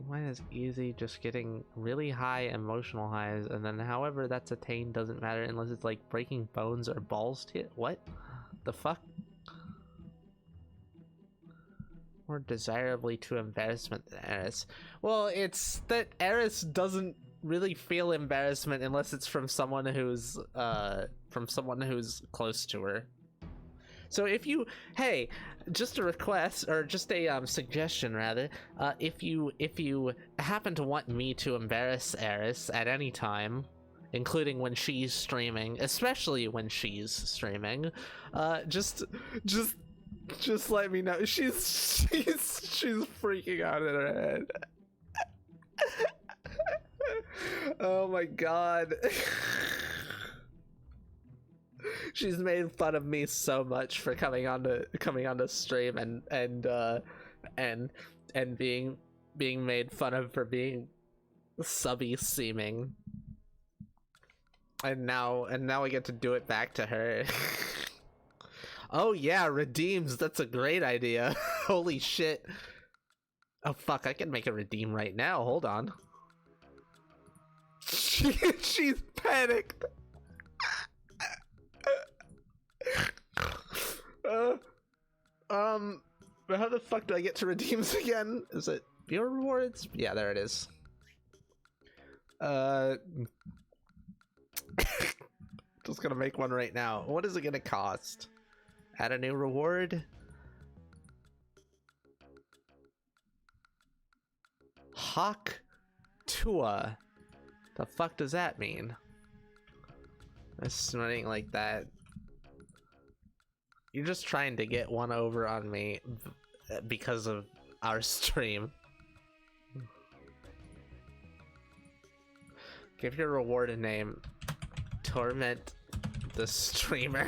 Mine is easy, just getting really high emotional highs, and then however that's attained doesn't matter unless it's like breaking bones or balls to it. What the fuck? More desirably to embarrassment than Eris. Well, it's that Eris doesn't really feel embarrassment unless it's from someone who's close to her. So if you, hey, just a request, or just a suggestion rather, if you happen to want me to embarrass Eris at any time, including when she's streaming, especially when she's streaming, just let me know. She's freaking out in her head. Oh my god. She's made fun of me so much for coming onto stream and being made fun of for being subby seeming. And now I get to do it back to her. Oh yeah, redeems. That's a great idea. Holy shit. Oh fuck, I can make a redeem right now. Hold on. She's panicked. How the fuck do I get to redeems again? Is it viewer rewards? Yeah, there it is. Just gonna make one right now. What is it gonna cost? Add a new reward? Hawk Tua. The fuck does that mean? It's running like that. You're just trying to get one over on me because of our stream. Give your reward a name. Torment the streamer.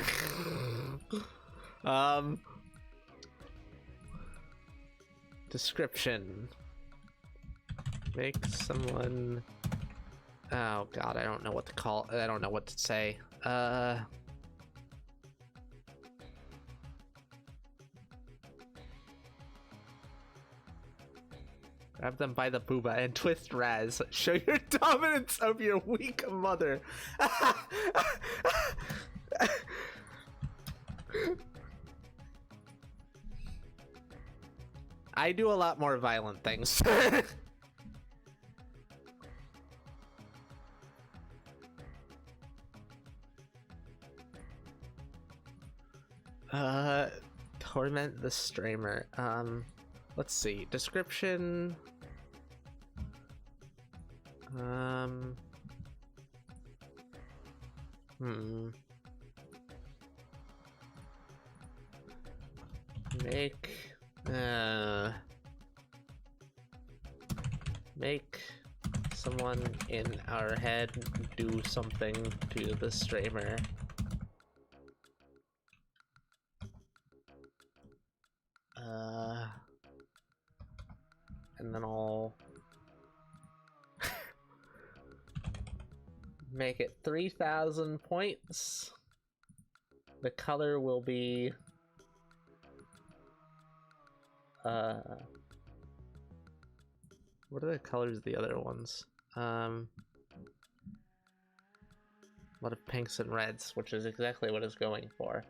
Description. Make someone... Oh god, I don't know what to call... I don't know what to say. Grab them by the booba and twist Raz. Show your dominance of your weak mother. I do a lot more violent things. Torment the streamer. Let's see. Description. Make someone in our head do something to the streamer. And then I'll make it 3,000 points. The color will be what are the colors of the other ones? A lot of pinks and reds, which is exactly what it's going for.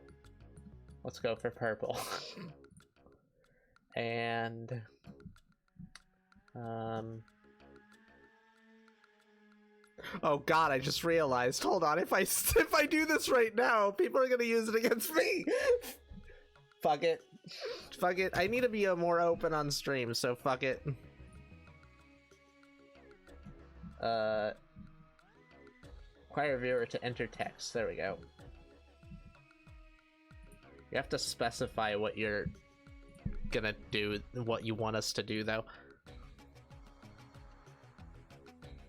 Let's go for purple. And oh god, I just realized. Hold on, if I do this right now, people are gonna use it against me. Fuck it. Fuck it. I need to be more open on stream, so fuck it. Require viewer to enter text. There we go. You have to specify what you're gonna do, what you want us to do, though.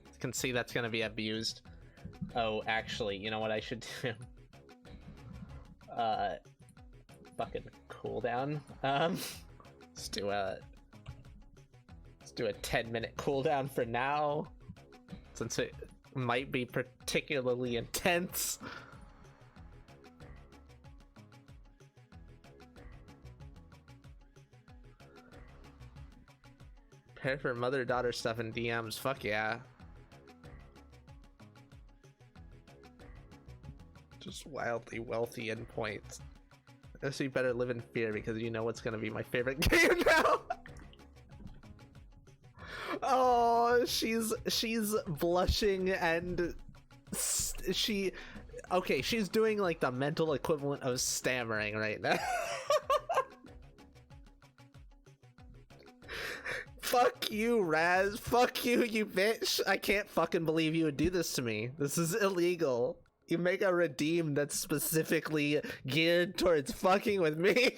You can see that's gonna be abused. Oh, actually, you know what I should do? Fucking cooldown. Let's do a 10-minute cooldown for now, since it might be particularly intense. Prepare for mother-daughter stuff in DMs. Fuck yeah. Just wildly wealthy endpoints. I guess you better live in fear because you know what's gonna be my favorite game now. Oh, she's blushing and okay, she's doing like the mental equivalent of stammering right now. Fuck you, Raz. Fuck you, you bitch. I can't fucking believe you would do this to me. This is illegal. You make a redeem that's specifically geared towards fucking with me.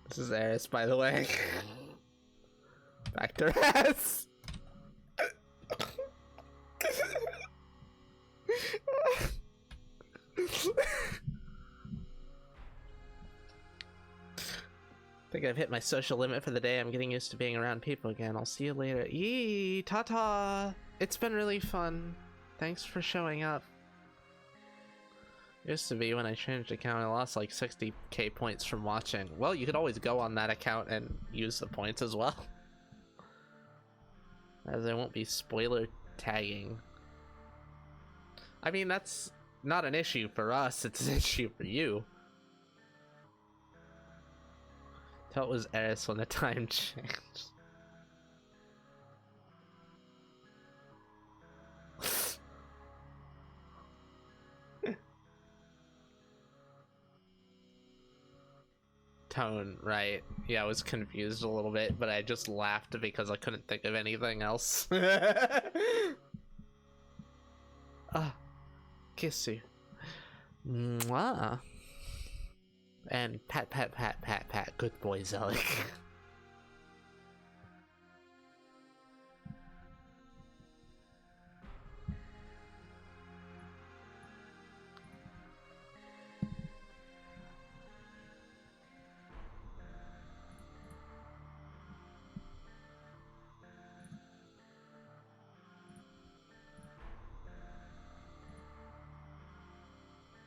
This is Eris, by the way. Back to Raz. I think I've hit my social limit for the day. I'm getting used to being around people again. I'll see you later. Yee, ta-ta. It's been really fun. Thanks for showing up. Used to be when I changed account, I lost like 60k points from watching. Well, you could always go on that account and use the points as well. As I won't be spoiler tagging. I mean, that's not an issue for us, it's an issue for you. Tell it was Eris when the time changed. Tone, right? Yeah, I was confused a little bit, but I just laughed because I couldn't think of anything else. Ah, kiss you. Mwah. And pat, pat, pat, pat, pat. Good boy, Zelik.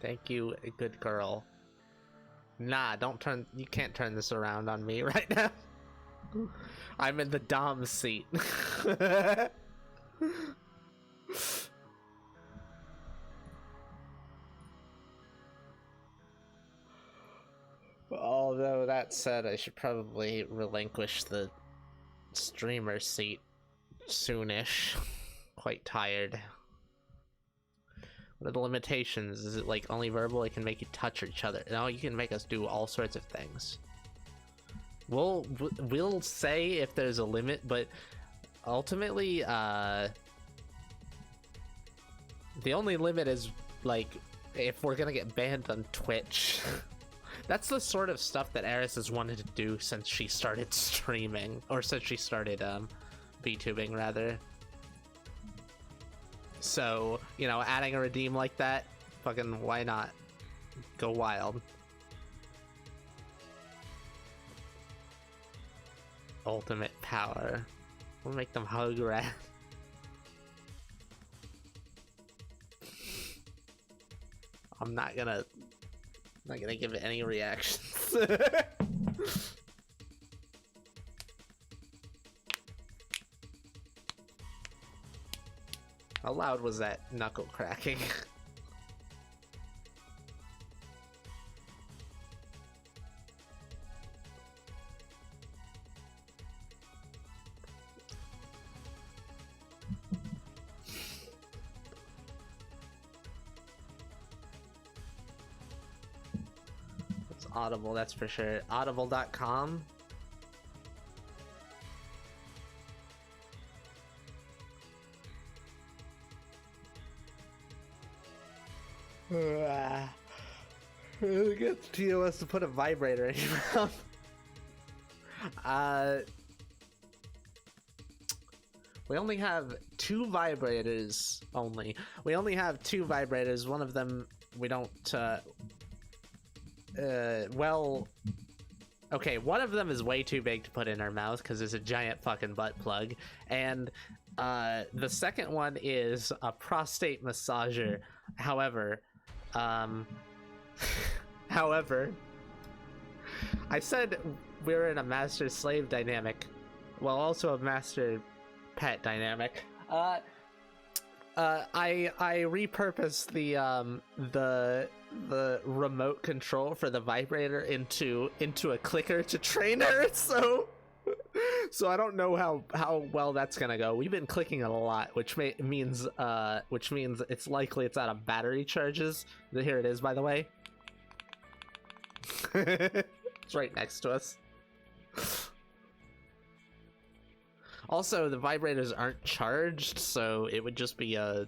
Thank you, good girl. Nah, don't turn. You can't turn this around on me right now. I'm in the Dom seat. Although that said, I should probably relinquish the streamer seat soonish. Quite tired. What are the limitations? Is it like only verbal? It can make you touch each other. No, you can make us do all sorts of things. We'll say if there's a limit, but ultimately, the only limit is like if we're gonna get banned on Twitch. That's the sort of stuff that Eris has wanted to do since she started streaming, or since she started VTubing rather. So, you know, adding a redeem like that, fucking why not? Go wild. Ultimate power. We'll make them hug rat. I'm not gonna give it any reactions. How loud was that knuckle cracking? It's Audible, that's for sure. Audible.com. Get TOS to put a vibrator in your mouth. We only have 2 vibrators only. We only have 2 vibrators. One of them we don't, well, okay, one of them is way too big to put in our mouth because it's a giant fucking butt plug. And the second one is a prostate massager. However, I said we're in a master-slave dynamic, well, also a master-pet dynamic. I repurposed the remote control for the vibrator into a clicker to train her, so I don't know how well that's gonna go. We've been clicking a lot, which means it's likely it's out of battery charges. Here it is, by the way. It's right next to us. Also, the vibrators aren't charged, so it would just be a...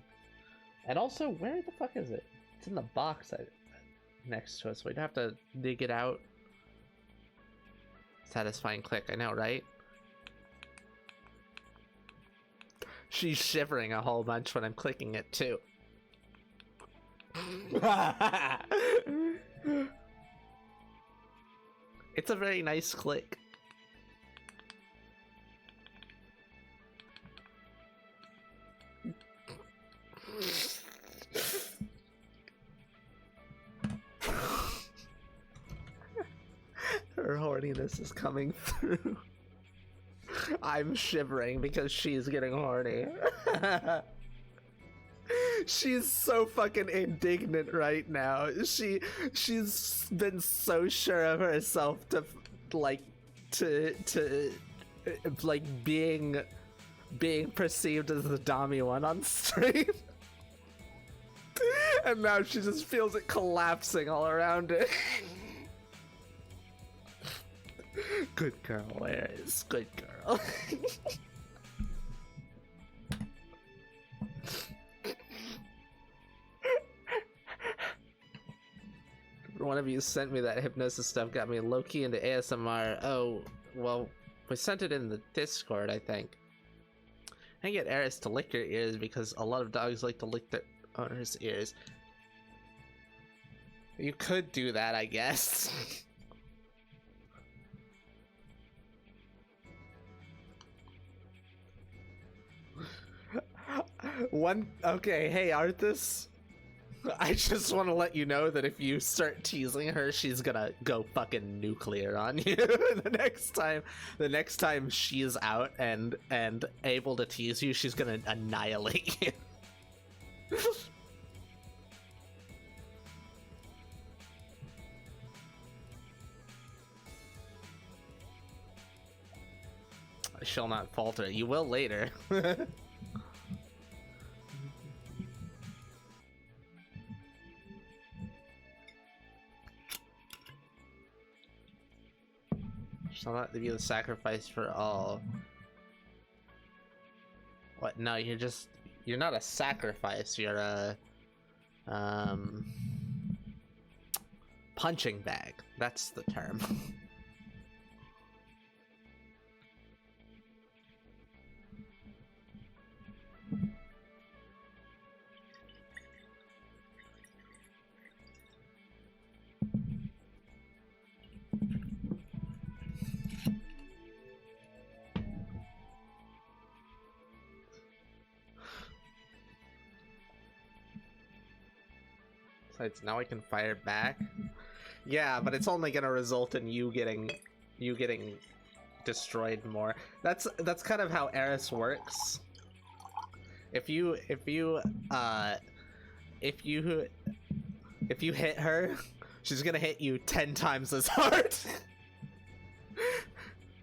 And also, where the fuck is it? It's in the box next to us. We'd have to dig it out. Satisfying click, I know, right? She's shivering a whole bunch when I'm clicking it, too. It's a very nice click. horniness is coming through. I'm shivering because she's getting horny. She's so fucking indignant right now. She's been so sure of herself to being perceived as the dommy one on stream. And now she just feels it collapsing all around it. Good girl, Aries. Good girl. One of you sent me that hypnosis stuff, got me low-key into ASMR. Oh, well, we sent it in the Discord, I think. I get Eris to lick your ears because a lot of dogs like to lick their owner's ears. You could do that, I guess. Okay, hey, Arthas. I just want to let you know that if you start teasing her, she's gonna go fucking nuclear on you the next time she's out and able to tease you, she's gonna annihilate you. I shall not falter. You will later. Shall not be the sacrifice for all. What? No, you're not a sacrifice, you're a punching bag. That's the term. Besides, now I can fire back. Yeah, but it's only gonna result in you getting destroyed more. That's kind of how Eris works. If you hit her, she's gonna hit you 10 times as hard.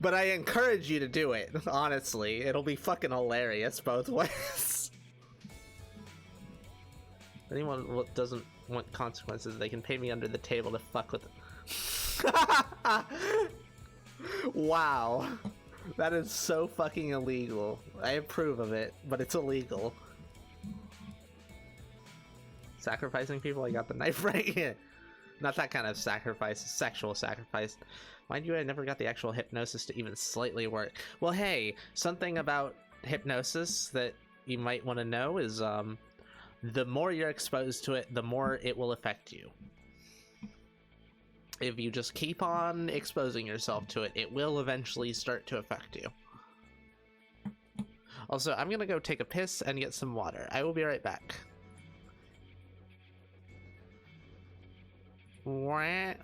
But I encourage you to do it, honestly. It'll be fucking hilarious both ways. If anyone doesn't want consequences, they can pay me under the table to fuck with it. Wow. That is so fucking illegal. I approve of it, but it's illegal. Sacrificing people? I got the knife right here. Not that kind of sacrifice, sexual sacrifice. Mind you, I never got the actual hypnosis to even slightly work. Well, hey, something about hypnosis that you might want to know is, the more you're exposed to it, the more it will affect you. If you just keep on exposing yourself to it, it will eventually start to affect you. Also, I'm gonna go take a piss and get some water. I will be right back. Wah.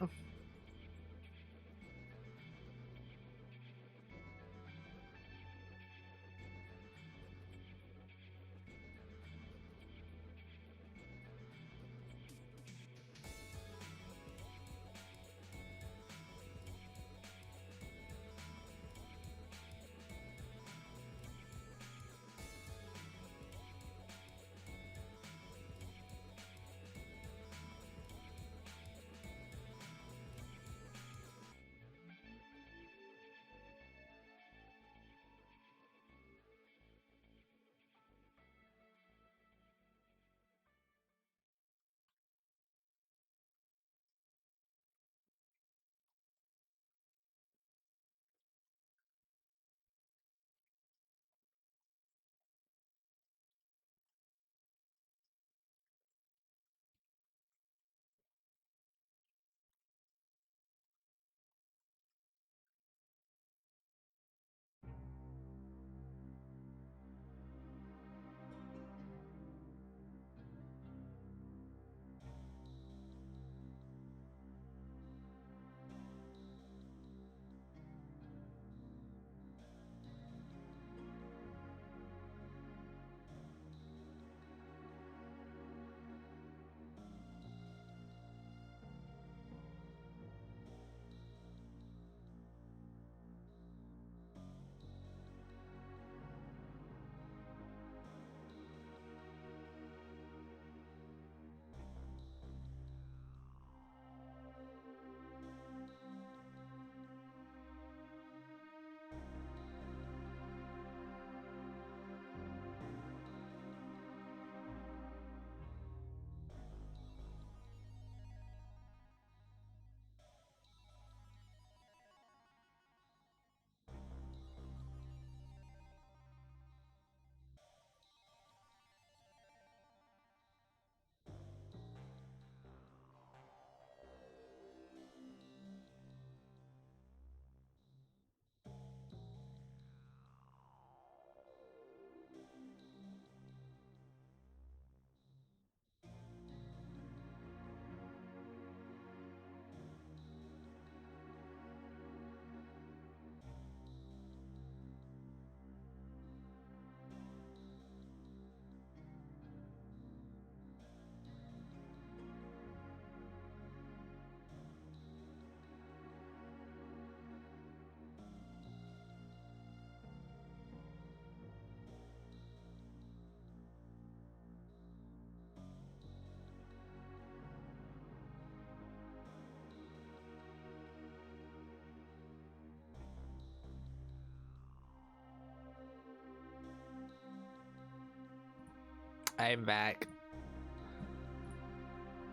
I'm back.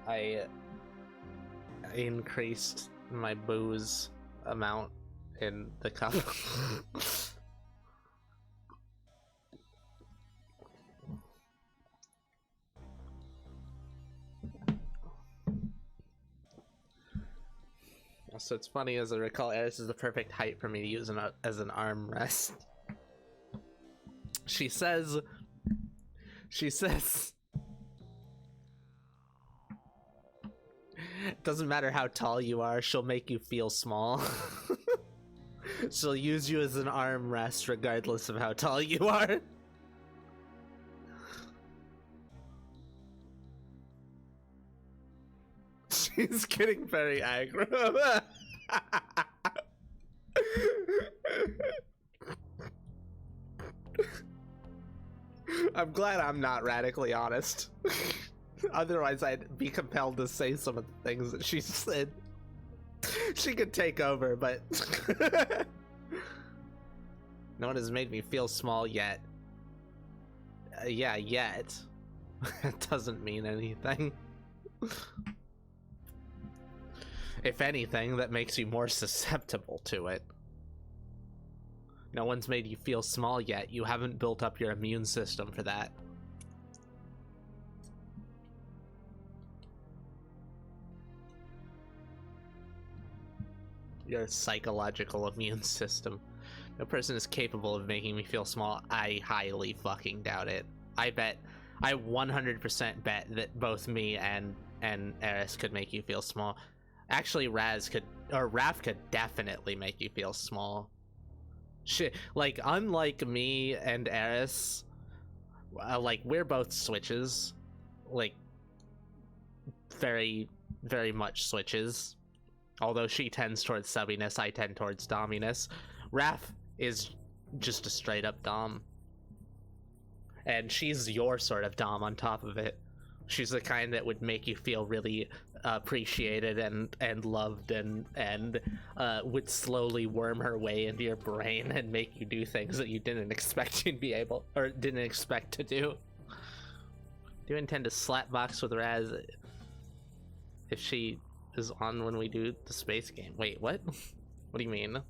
I increased my booze amount in the cup. So it's funny, as I recall, Eris is the perfect height for me to use as an armrest. She says, it doesn't matter how tall you are, she'll make you feel small. She'll use you as an armrest regardless of how tall you are. She's getting very aggro. I'm glad I'm not radically honest. Otherwise, I'd be compelled to say some of the things that she said. She could take over, but no one has made me feel small yet. Yeah, yet. That doesn't mean anything. If anything, that makes you more susceptible to it. No one's made you feel small yet. You haven't built up your immune system for that. Your psychological immune system. No person is capable of making me feel small. I highly fucking doubt it. I 100% bet that both me and Eris could make you feel small. Actually, Raph could definitely make you feel small. Shit, like, unlike me and Eris, like, we're both switches. Like, very, very much switches. Although she tends towards subbiness, I tend towards dominess. Raph is just a straight up dom. And she's your sort of dom on top of it. She's the kind that would make you feel really appreciated and loved and would slowly worm her way into your brain and make you do things that you didn't expect you'd be able, or didn't expect to do. Do you intend to slapbox with Raz if she is on when we do the space game? Wait, what? What do you mean?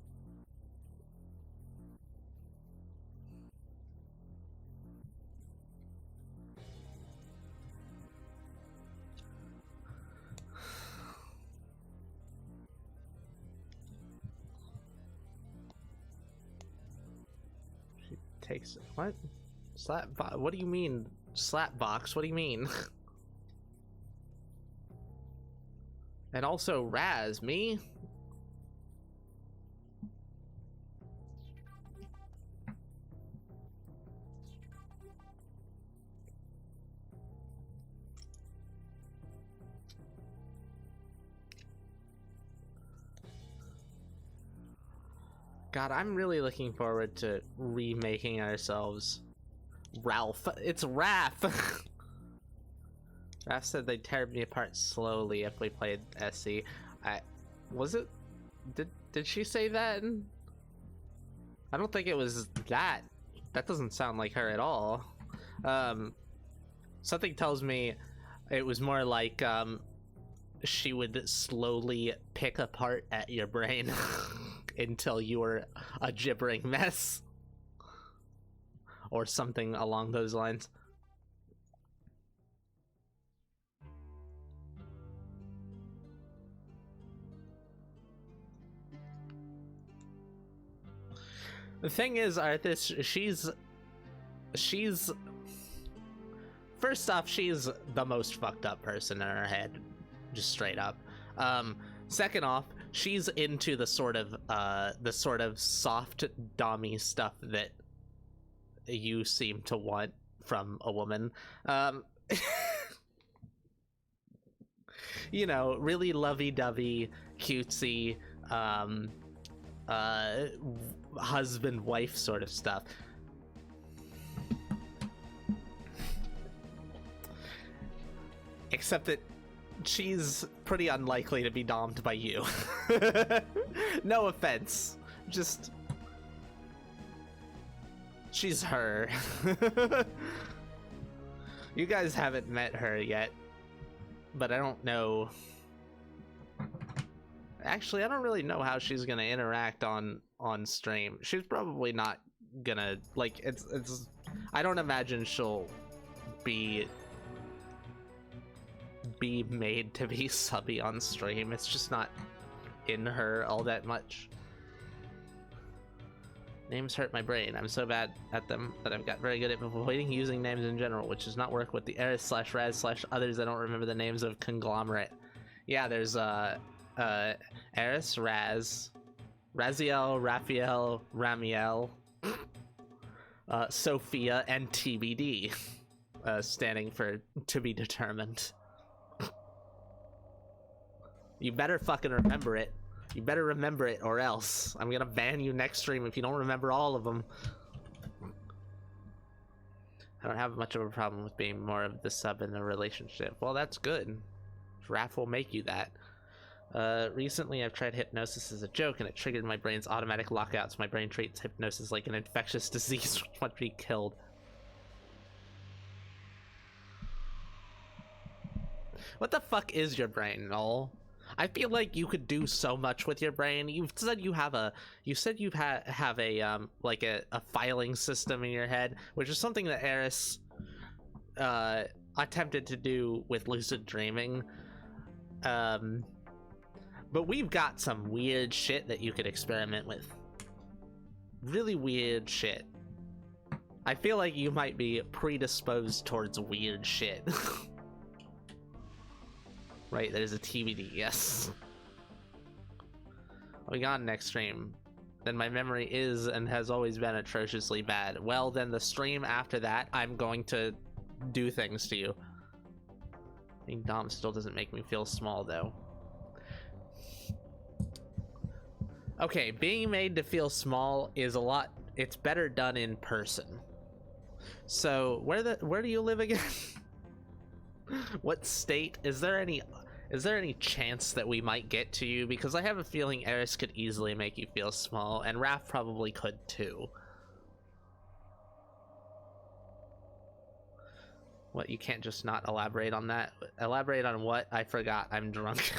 She takes what? What do you mean? Slapbox? What do you mean? And also Raz, me? God, I'm really looking forward to remaking ourselves. Ralph. It's Raph! Raph said they'd tear me apart slowly if we played SC. Was it? Did she say that? I don't think it was that. That doesn't sound like her at all. Something tells me it was more like, she would slowly pick apart at your brain until you were a gibbering mess. Or something along those lines. The thing is, Arthas, she's first off, she's the most fucked up person in her head, just straight up. Second off, she's into the sort of soft dommy stuff that you seem to want from a woman. You know, really lovey-dovey, cutesy, husband wife sort of stuff. Except that she's pretty unlikely to be dommed by you. No offense, just she's her. You guys haven't met her yet, but I don't know. Actually, I don't really know how she's gonna interact on stream. She's probably not gonna like. It's. I don't imagine she'll be made to be subby on stream. It's just not in her all that much. Names hurt my brain. I'm so bad at them that I've got very good at avoiding using names in general, which does not work with the Eris/Raz/others. I don't remember the names of conglomerate. Yeah, there's Eris, Raz, Raziel, Raphael, Ramiel, Sophia, and TBD, standing for to be determined. You better fucking remember it. You better remember it, or else I'm gonna ban you next stream if you don't remember all of them. I don't have much of a problem with being more of the sub in a relationship. Well, that's good. Raph will make you that. Recently I've tried hypnosis as a joke and it triggered my brain's automatic lockouts. My brain treats hypnosis like an infectious disease which must be killed. What the fuck is your brain, Noel? I feel like you could do so much with your brain. You said you have a like a filing system in your head, which is something that Eris attempted to do with lucid dreaming. But we've got some weird shit that you could experiment with. Really weird shit. I feel like you might be predisposed towards weird shit. Right, there's a TBD, yes. We got next stream. Then my memory is and has always been atrociously bad. Well, then the stream after that, I'm going to do things to you. Being Dom still doesn't make me feel small, though. Okay, being made to feel small is it's better done in person. So, where do you live again? What state? Is there any chance that we might get to you? Because I have a feeling Eris could easily make you feel small, and Raph probably could too. What, you can't just not elaborate on that? Elaborate on what? I forgot, I'm drunk.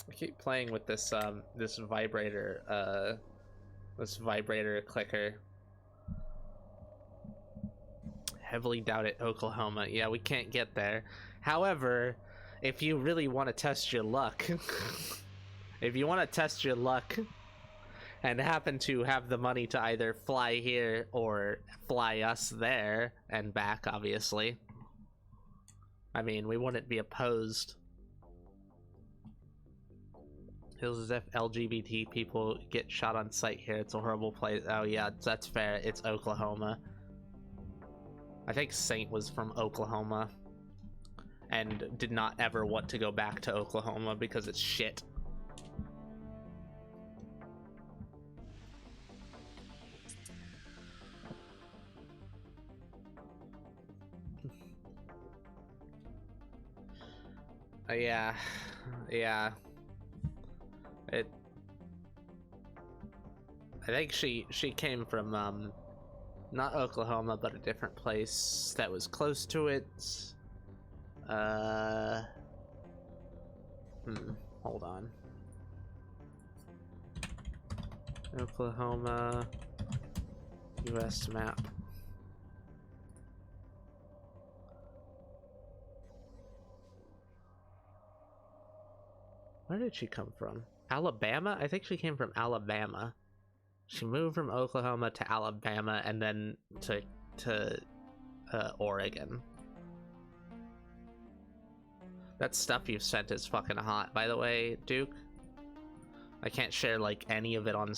I keep playing with this this vibrator clicker. Heavily doubt it, Oklahoma. Yeah, we can't get there. However, if you really want to test your luck, if you want to test your luck and happen to have the money to either fly here or fly us there and back, obviously. I mean, we wouldn't be opposed. Feels as if LGBT people get shot on sight here. It's a horrible place. Oh yeah, that's fair. It's Oklahoma. I think Saint was from Oklahoma and did not ever want to go back to Oklahoma because it's shit. Yeah. I think she came from not Oklahoma, but a different place that was close to it. Hold on. Oklahoma US map. Where did she come from? Alabama? I think she came from Alabama. She moved from Oklahoma to Alabama and then to Oregon. That stuff you've sent is fucking hot, by the way, Duke. I can't share like any of it on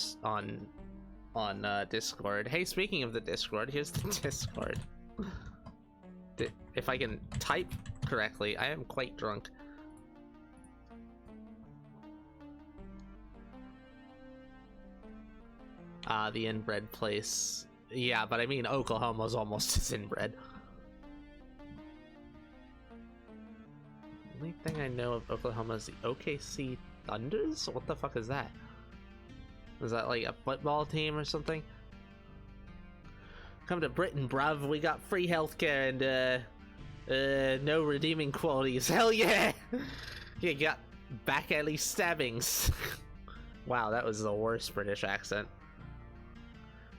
Discord. Hey, speaking of the Discord, here's the Discord. If I can type correctly, I am quite drunk. The inbred place. Yeah, but I mean Oklahoma's almost as inbred. Only thing I know of Oklahoma is the OKC Thunders? What the fuck is that? Is that like a football team or something? Come to Britain, bruv. We got free healthcare and no redeeming qualities. Hell yeah! You got back alley stabbings. Wow, that was the worst British accent.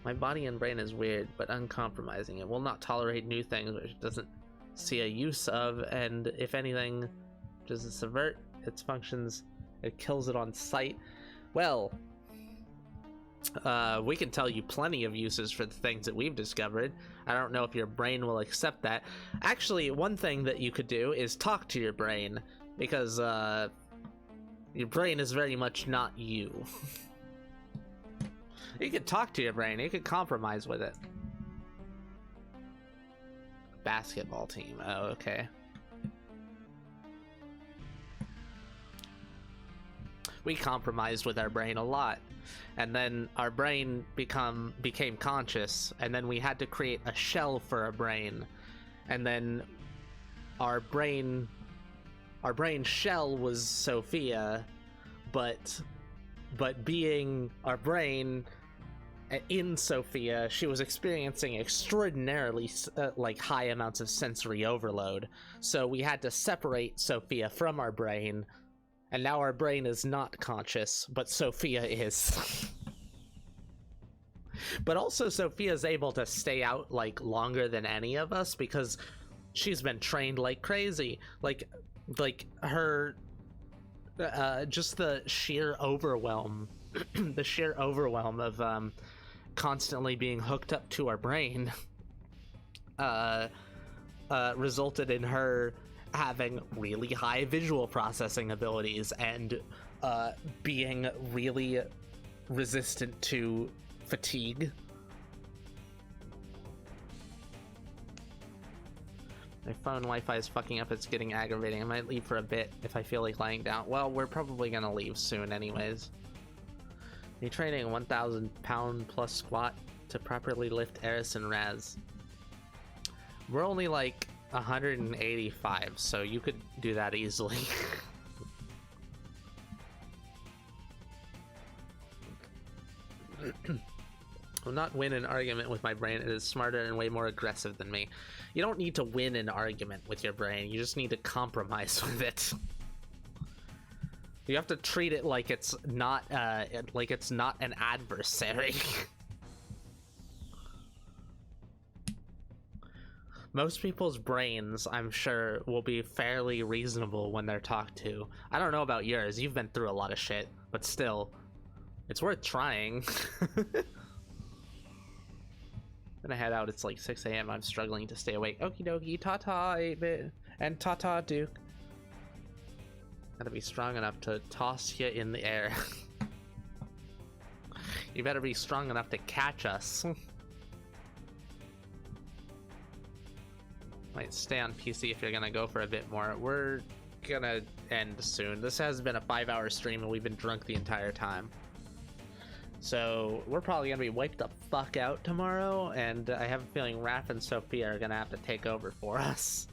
My body and brain is weird, but uncompromising. It will not tolerate new things which it doesn't see a use of, and if anything, does it subvert its functions? It kills it on sight. Well, we can tell you plenty of uses for the things that we've discovered. I don't know if your brain will accept that. Actually, one thing that you could do is talk to your brain, because your brain is very much not you. You could talk to your brain. You could compromise with it. Basketball team. Oh, okay. We compromised with our brain a lot, and then our brain became conscious, and then we had to create a shell for our brain, and then our brain shell was Sophia, but being our brain in Sophia, she was experiencing extraordinarily like high amounts of sensory overload, so we had to separate Sophia from our brain, and now our brain is not conscious, but Sophia is. But also Sophia's able to stay out like longer than any of us because she's been trained like crazy. Like her just the sheer overwhelm the sheer overwhelm of constantly being hooked up to our brain resulted in her having really high visual processing abilities and being really resistant to fatigue. My phone Wi-Fi is fucking up. It's getting aggravating. I might leave for a bit if I feel like lying down. Well, we're probably gonna leave soon anyways. You're training a 1,000 pound plus squat to properly lift Eris and Raz. We're only like 185, so you could do that easily. Will not win an argument with my brain. It is smarter and way more aggressive than me. You don't need to win an argument with your brain. You just need to compromise with it. You have to treat it like it's not an adversary. Most people's brains, I'm sure, will be fairly reasonable when they're talked to. I don't know about yours. You've been through a lot of shit, but still, it's worth trying. Gonna head out. It's like 6 a.m. I'm struggling to stay awake. Okie dokie, ta-ta, 8-bit, and ta-ta, Duke. Gotta be strong enough to toss you in the air. You better be strong enough to catch us. Might stay on PC if you're gonna go for a bit more. We're gonna end soon. This has been a 5-hour stream and we've been drunk the entire time. So we're probably gonna be wiped the fuck out tomorrow, and I have a feeling Raph and Sophia are gonna have to take over for us.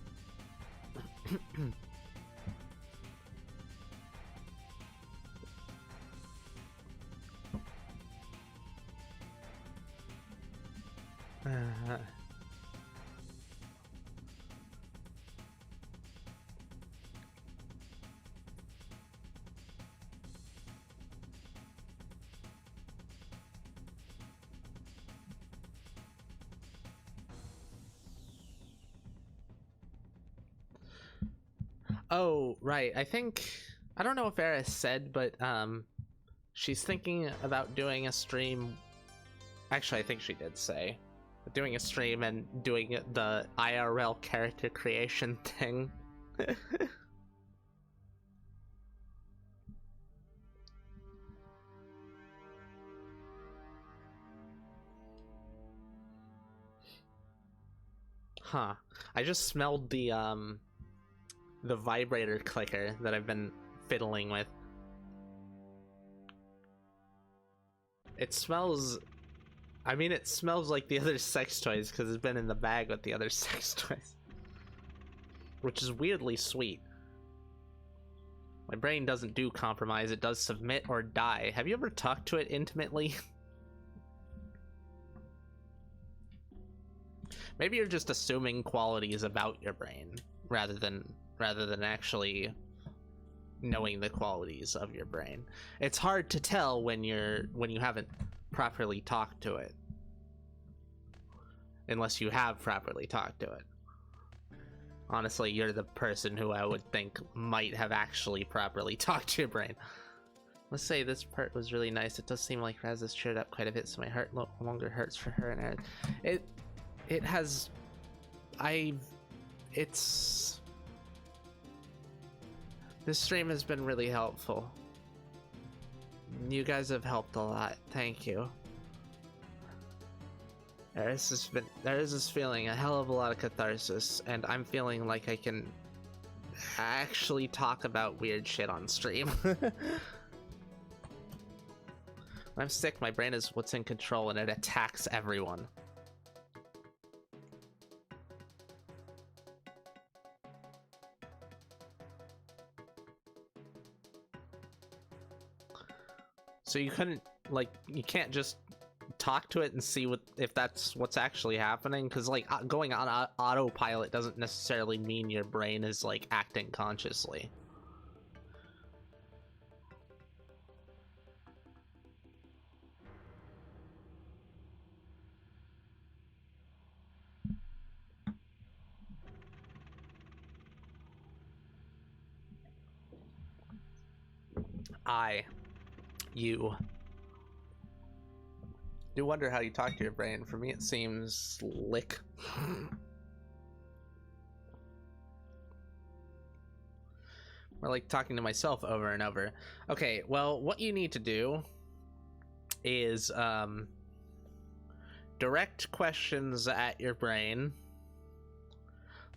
Oh, right. I don't know if Eris said, but she's thinking about doing a stream. Actually, I think she did say doing a stream and doing the IRL character creation thing. Huh. I just smelled the vibrator clicker that I've been fiddling with. It smells... I mean, it smells like the other sex toys because it's been in the bag with the other sex toys. Which is weirdly sweet. My brain doesn't do compromise, it does submit or die. Have you ever talked to it intimately? Maybe you're just assuming qualities about your brain rather than actually knowing the qualities of your brain. It's hard to tell when you haven't properly talked to it, unless you have properly talked to it. Honestly, you're the person who I would think might have actually properly talked to your brain. Let's say this part was really nice. It does seem like Raz has cheered up quite a bit, so my heart no longer hurts for her and her. It has... It's... This stream has been really helpful. You guys have helped a lot. Thank you. There is feeling a hell of a lot of catharsis, and I'm feeling like I can actually talk about weird shit on stream. When I'm sick, my brain is what's in control, and it attacks everyone. So you couldn't, like, you can't just talk to it and see if that's what's actually happening, because like going on autopilot doesn't necessarily mean your brain is like acting consciously. You do wonder how you talk to your brain. For me, it seems lick. Or like talking to myself over and over. Okay, well, what you need to do is direct questions at your brain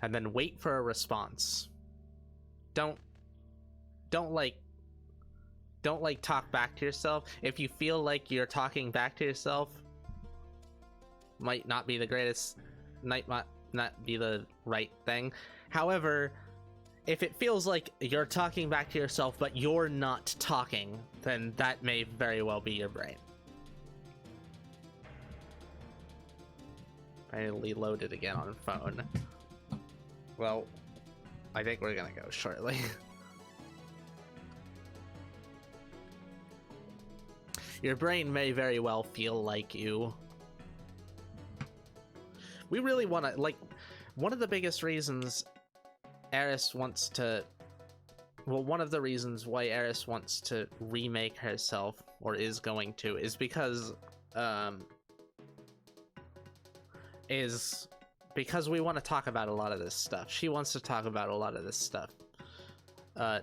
and then wait for a response. Don't talk back to yourself. If you feel like you're talking back to yourself, might not be the greatest, might not be the right thing. However, if it feels like you're talking back to yourself but you're not talking, then that may very well be your brain. Finally loaded again on phone. Well, I think we're gonna go shortly. Your brain may very well feel like you. We really want to, like, one of the biggest reasons Eris wants to, well, one of the reasons why Eris wants to remake herself, or is going to, is because we want to talk about a lot of this stuff. She wants to talk about a lot of this stuff.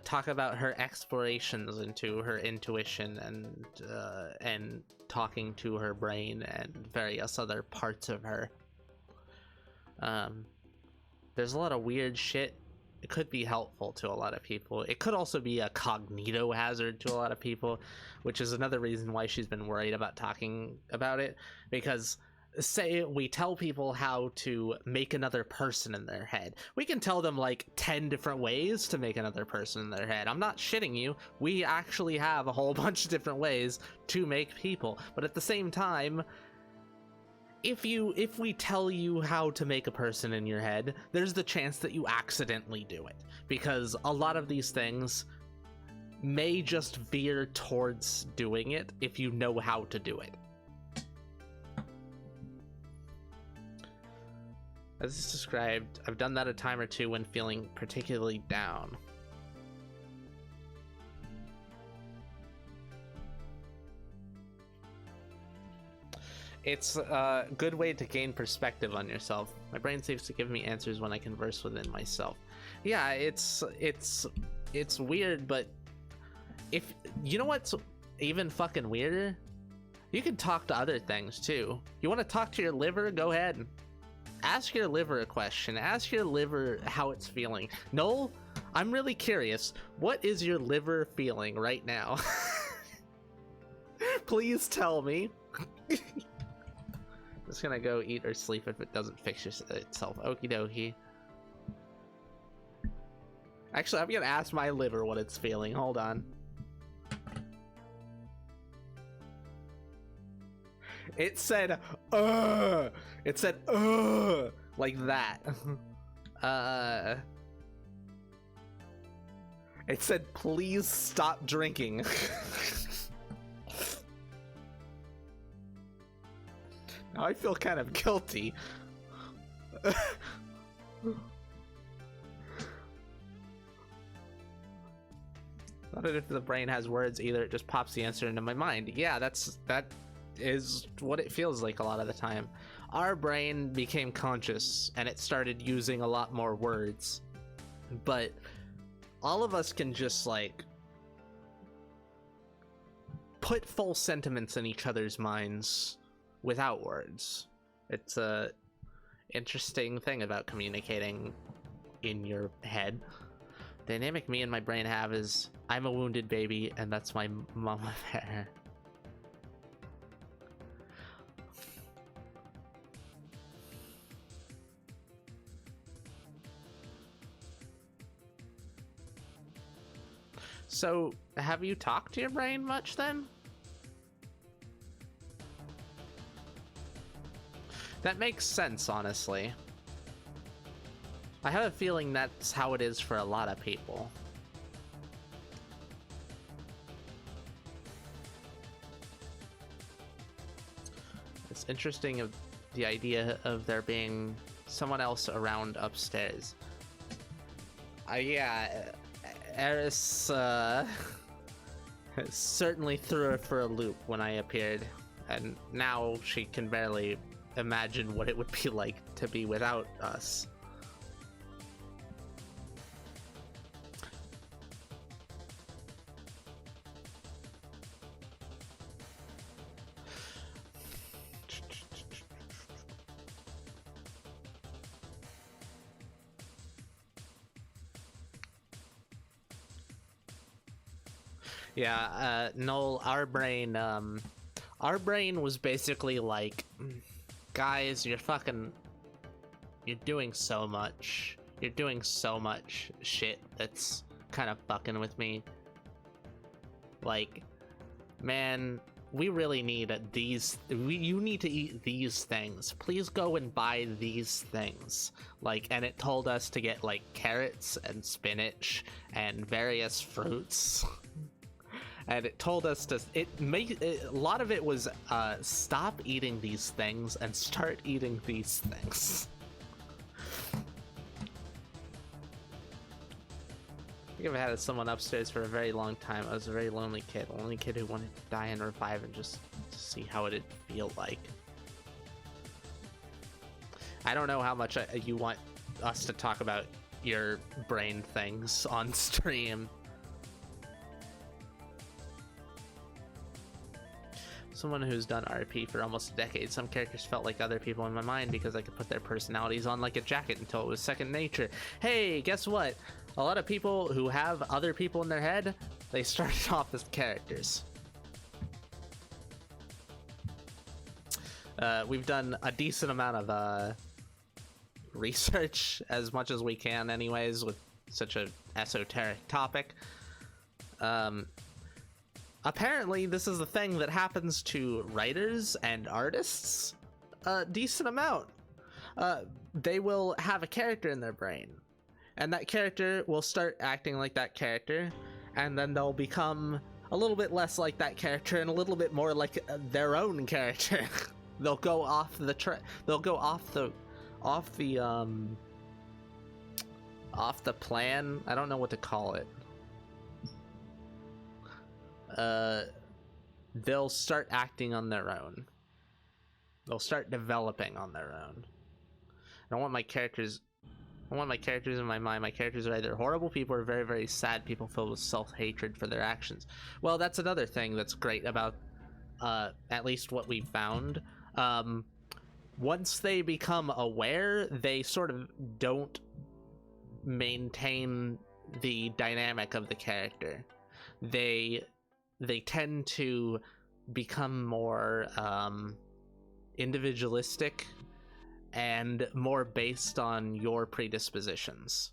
Talk about her explorations into her intuition and talking to her brain and various other parts of her. There's a lot of weird shit. It could be helpful to a lot of people. It could also be a cognito hazard to a lot of people, which is another reason why she's been worried about talking about it. Because say we tell people how to make another person in their head, we can tell them like 10 different ways to make another person in their head. I'm not shitting you. We actually have a whole bunch of different ways to make people, but at the same time, if we tell you how to make a person in your head, there's the chance that you accidentally do it, because a lot of these things may just veer towards doing it if you know how to do it. As it's described, I've done that a time or two when feeling particularly down. It's a good way to gain perspective on yourself. My brain seems to give me answers when I converse within myself. Yeah, it's weird, but if you know what's even fucking weirder? You can talk to other things too. You want to talk to your liver? Go ahead. Ask your liver a question. Ask your liver how it's feeling. Noel, I'm really curious. What is your liver feeling right now? Please tell me. Just gonna go eat or sleep if it doesn't fix itself. Okie dokie. Actually, I'm gonna ask my liver what it's feeling. Hold on. It said, It said, like that. It said, please stop drinking. Now I feel kind of guilty. Not that if the brain has words either, it just pops the answer into my mind. Yeah, that is what it feels like a lot of the time. Our brain became conscious and it started using a lot more words. But all of us can just like put full sentiments in each other's minds without words. It's a interesting thing about communicating in your head. The dynamic me and my brain have is I'm a wounded baby and that's my mama bear. So, have you talked to your brain much then? That makes sense, honestly. I have a feeling that's how it is for a lot of people. It's interesting of the idea of there being someone else around upstairs. Yeah, Eris certainly threw her for a loop when I appeared, and now she can barely imagine what it would be like to be without us. Yeah, Noel, our brain was basically like, guys, you're doing so much. You're doing so much shit that's kind of fucking with me. Like, man, we really need you need to eat these things. Please go and buy these things. Like, and it told us to get like carrots and spinach and various fruits. And it told us to a lot of it was stop eating these things and start eating these things. I think I've had someone upstairs for a very long time. I was a very lonely kid, only kid who wanted to die and revive and just to see how it'd feel like. I don't know how much you want us to talk about your brain things on stream. Someone who's done RP for almost a decade, some characters felt like other people in my mind because I could put their personalities on like a jacket until it was second nature. Hey, guess what? A lot of people who have other people in their head, they started off as characters. We've done a decent amount of research, as much as we can anyways, with such an esoteric topic. Apparently, this is a thing that happens to writers and artists a decent amount. They will have a character in their brain, and that character will start acting like that character, and then they'll become a little bit less like that character and a little bit more like their own character. They'll go off the plan. I don't know what to call it. They'll start acting on their own. They'll start developing on their own. I want my characters in my mind. My characters are either horrible people or very, very sad people filled with self-hatred for their actions. Well, that's another thing that's great about at least what we've found. Once they become aware, they sort of don't maintain the dynamic of the character. They tend to become more individualistic and more based on your predispositions.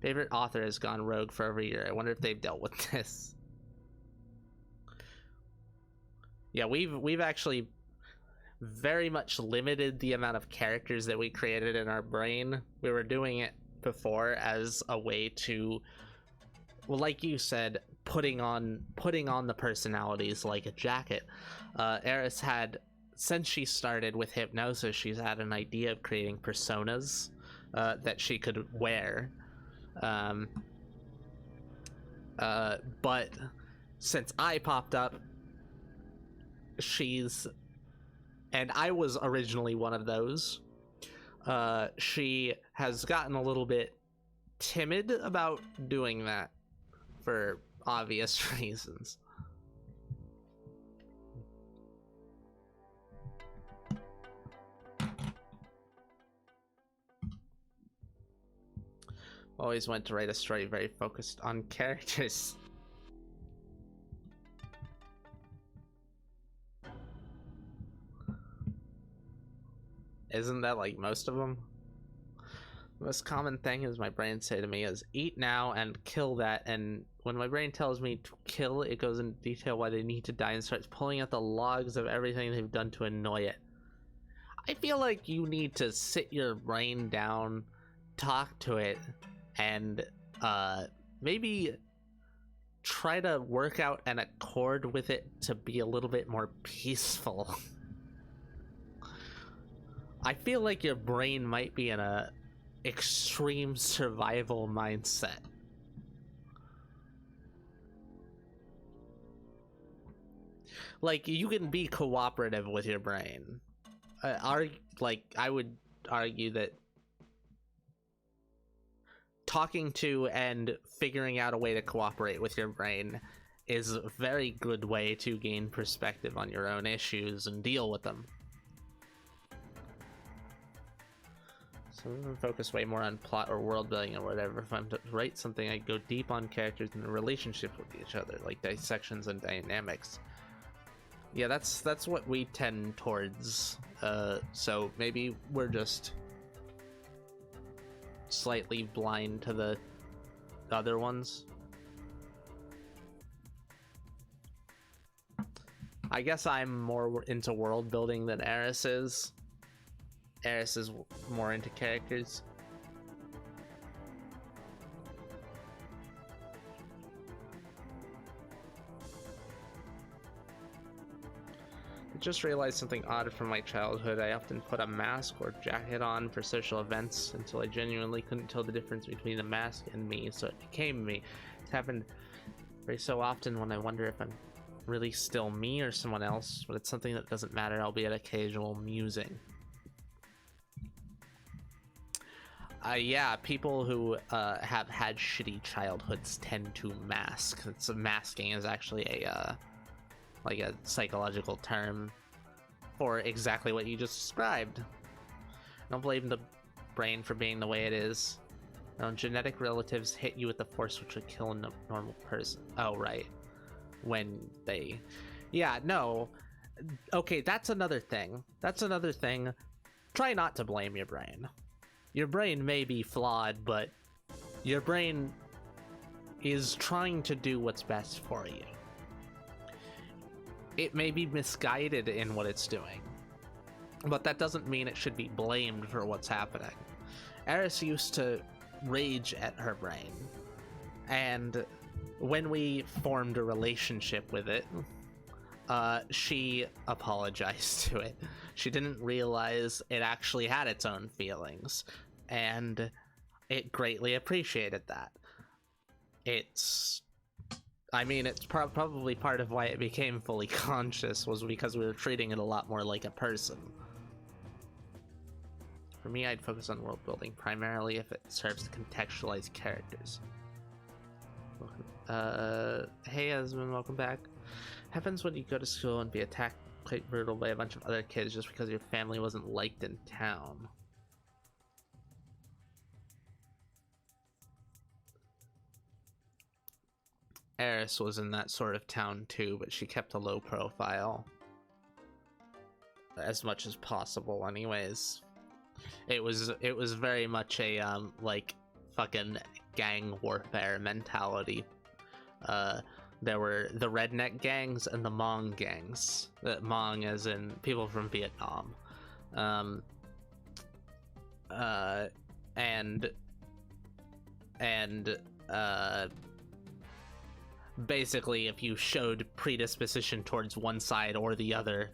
Favorite author has gone rogue for every year. I wonder if they've dealt with this. Yeah, we've actually very much limited the amount of characters that we created in our brain. We were doing it before as a way to, well, like you said, putting on the personalities like a jacket. Eris had, since she started with hypnosis, she's had an idea of creating personas that she could wear. But since I popped up, and I was originally one of those, she has gotten a little bit timid about doing that for obvious reasons. Always went to write a story very focused on characters. Isn't that like most of them? The most common thing is my brain say to me is eat now and kill that, and when my brain tells me to kill, it goes into detail why they need to die and starts pulling out the logs of everything they've done to annoy it. I feel like you need to sit your brain down, talk to it, and maybe try to work out an accord with it to be a little bit more peaceful. I feel like your brain might be in a extreme survival mindset. Like, you can be cooperative with your brain. I would argue that talking to and figuring out a way to cooperate with your brain is a very good way to gain perspective on your own issues and deal with them. So I'm gonna focus way more on plot or world building or whatever. If I'm to write something, I go deep on characters and the relationships with each other, like dissections and dynamics. Yeah, that's what we tend towards. So maybe we're just slightly blind to the other ones. I guess I'm more into world building than Eris is. Eris is more into characters. I just realized something odd from my childhood. I often put a mask or jacket on for social events until I genuinely couldn't tell the difference between the mask and me, so it became me. It's happened very so often when I wonder if I'm really still me or someone else, but it's something that doesn't matter, albeit occasional musing. Yeah, people who have had shitty childhoods tend to mask. Masking is actually a like a psychological term for exactly what you just described. Don't blame the brain for being the way it is. No, genetic relatives hit you with the force which would kill a normal person. Oh, right. When they... Yeah, no. Okay, that's another thing. Try not to blame your brain. Your brain may be flawed, but your brain is trying to do what's best for you. It may be misguided in what it's doing, but that doesn't mean it should be blamed for what's happening. Eris used to rage at her brain, and when we formed a relationship with it, she apologized to it. She didn't realize it actually had its own feelings, and it greatly appreciated that. It's probably part of why it became fully conscious was because we were treating it a lot more like a person. For me, I'd focus on world building primarily if it serves to contextualize characters. Hey Esmond, welcome back. Happens when you go to school and be attacked quite brutal by a bunch of other kids just because your family wasn't liked in town. Eris was in that sort of town too, but she kept a low profile. As much as possible anyways. It was very much a like fucking gang warfare mentality. There were the redneck gangs and the Hmong gangs. The Hmong as in people from Vietnam. Basically, if you showed predisposition towards one side or the other,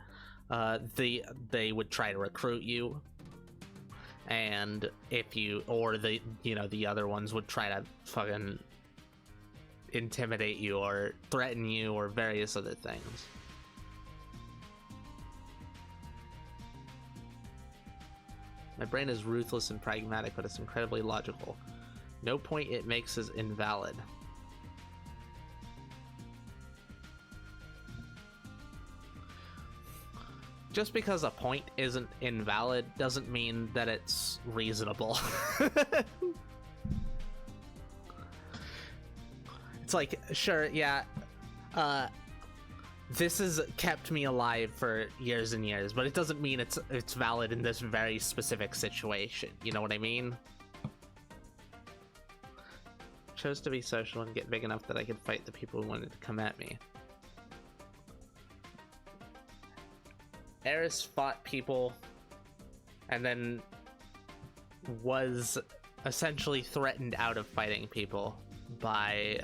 they would try to recruit you, and if you or the other ones would try to fucking intimidate you or threaten you or various other things. My brain is ruthless and pragmatic, but it's incredibly logical. No point it makes is invalid. Just because a point isn't invalid doesn't mean that it's reasonable. It's like, sure, yeah, this has kept me alive for years and years, but it doesn't mean it's valid in this very specific situation. You know what I mean? Chose to be social and get big enough that I could fight the people who wanted to come at me. Eris fought people and then was essentially threatened out of fighting people by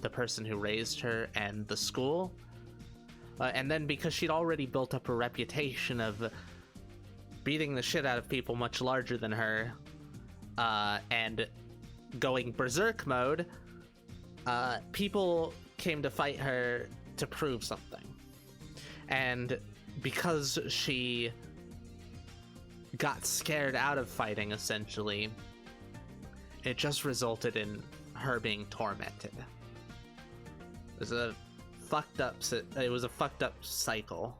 the person who raised her and the school. And then because she'd already built up a reputation of beating the shit out of people much larger than her, and going berserk mode, people came to fight her to prove something. And because she got scared out of fighting, essentially, it just resulted in her being tormented. It was a fucked up cycle.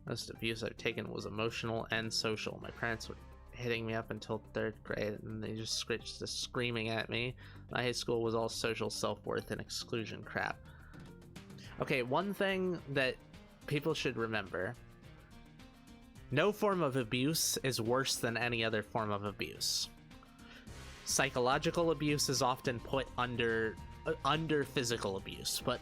Most abuse I've taken was emotional and social. My parents were hitting me up until 3rd grade, and they just screaming at me. My high school was all social self-worth and exclusion crap. Okay, one thing that people should remember: no form of abuse is worse than any other form of abuse. Psychological abuse is often put under physical abuse, but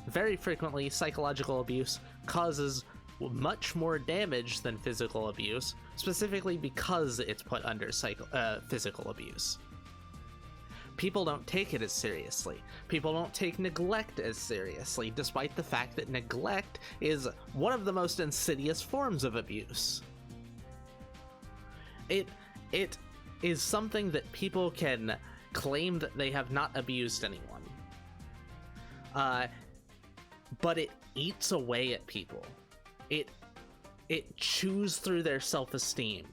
very frequently psychological abuse causes much more damage than physical abuse, specifically because it's put under physical abuse. People don't take it as seriously. People don't take neglect as seriously, despite the fact that neglect is one of the most insidious forms of abuse. It is something that people can claim that they have not abused anyone. But it eats away at people. It chews through their self-esteem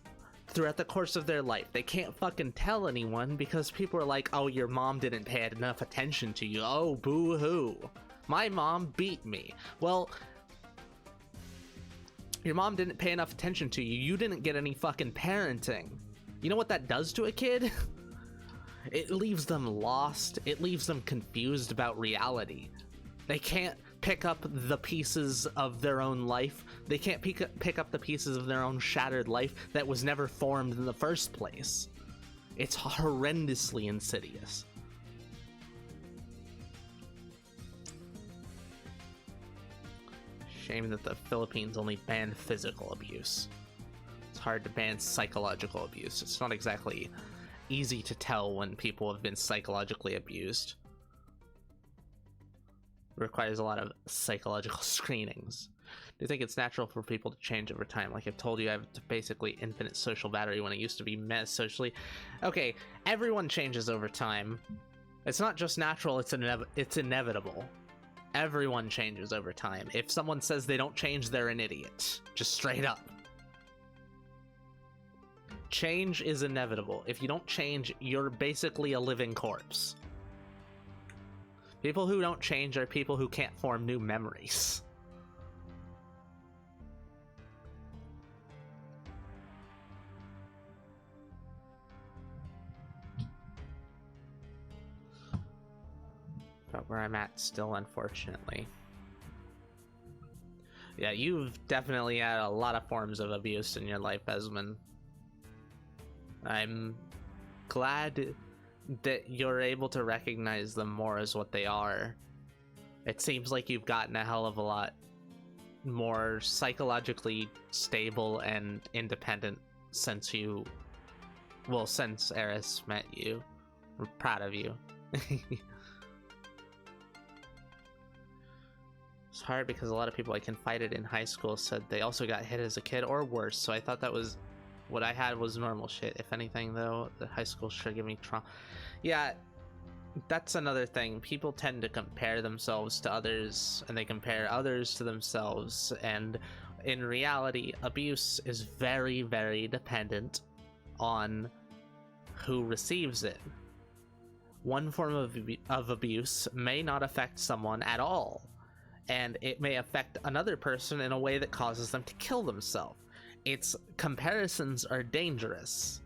throughout the course of their life. They can't fucking tell anyone because people are like, oh, your mom didn't pay enough attention to you. Oh, boo-hoo. My mom beat me. Well, your mom didn't pay enough attention to you. You didn't get any fucking parenting. You know what that does to a kid? It leaves them lost. It leaves them confused about reality. They can't pick up the pieces of their own life. They can't pick up the pieces of their own shattered life that was never formed in the first place. It's horrendously insidious. Shame that the Philippines only banned physical abuse. It's hard to ban psychological abuse. It's not exactly easy to tell when people have been psychologically abused. Requires a lot of psychological screenings. Do you think it's natural for people to change over time? Like I've told you, I have basically infinite social battery when I used to be met socially. Okay, everyone changes over time. It's not just natural, it's inevitable. Everyone changes over time. If someone says they don't change, they're an idiot. Just straight up. Change is inevitable. If you don't change, you're basically a living corpse. People who don't change are people who can't form new memories. About where I'm at still, unfortunately. Yeah, you've definitely had a lot of forms of abuse in your life, Esmond. I'm glad that you're able to recognize them more as what they are. It seems like you've gotten a hell of a lot more psychologically stable and independent since Eris met you. We're proud of you. It's hard because a lot of people I confided in high school said they also got hit as a kid or worse, so I thought that was what I had was normal shit. If anything, though, the high school should give me trauma. Yeah, that's another thing. People tend to compare themselves to others, and they compare others to themselves, and in reality, abuse is very, very dependent on who receives it. One form of abuse may not affect someone at all, and it may affect another person in a way that causes them to kill themselves. Comparisons are dangerous.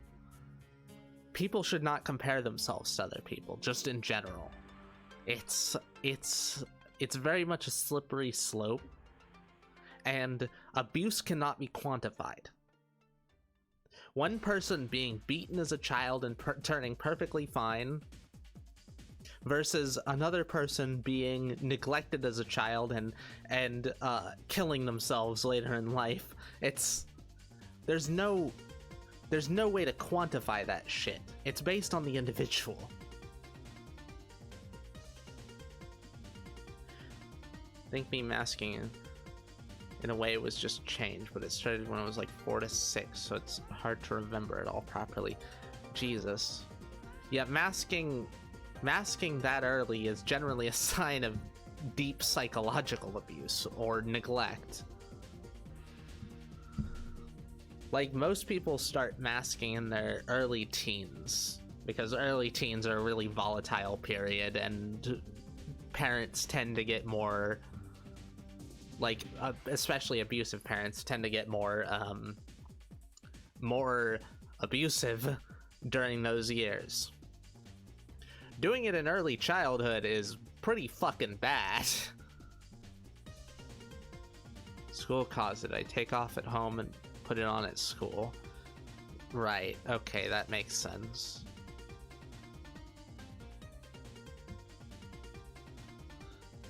People should not compare themselves to other people, just in general. It's very much a slippery slope, and abuse cannot be quantified. One person being beaten as a child and turning perfectly fine versus another person being neglected as a child and killing themselves later in life. There's no way to quantify that shit. It's based on the individual. I think me masking in a way was just changed, but it started when I was like 4 to 6, so it's hard to remember it all properly. Jesus. Yeah, masking that early is generally a sign of deep psychological abuse or neglect. Like, most people start masking in their early teens, because early teens are a really volatile period, and parents tend to get more, like, especially abusive parents tend to get more abusive during those years. Doing it in early childhood is pretty fucking bad. School caused it. I take off at home and put it on at school. Right, okay, that makes sense.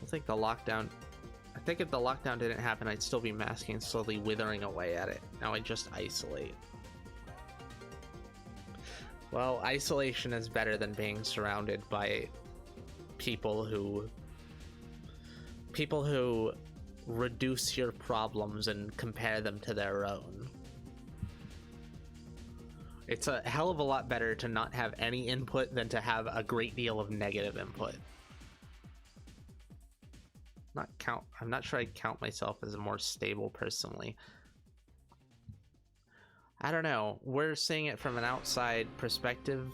I think if the lockdown didn't happen, I'd still be masking, slowly withering away at it. Now I just isolate. Well, isolation is better than being surrounded by people who reduce your problems and compare them to their own. It's a hell of a lot better to not have any input than to have a great deal of negative input. I'm not sure I'd count myself as a more stable personally. I don't know. We're seeing it from an outside perspective.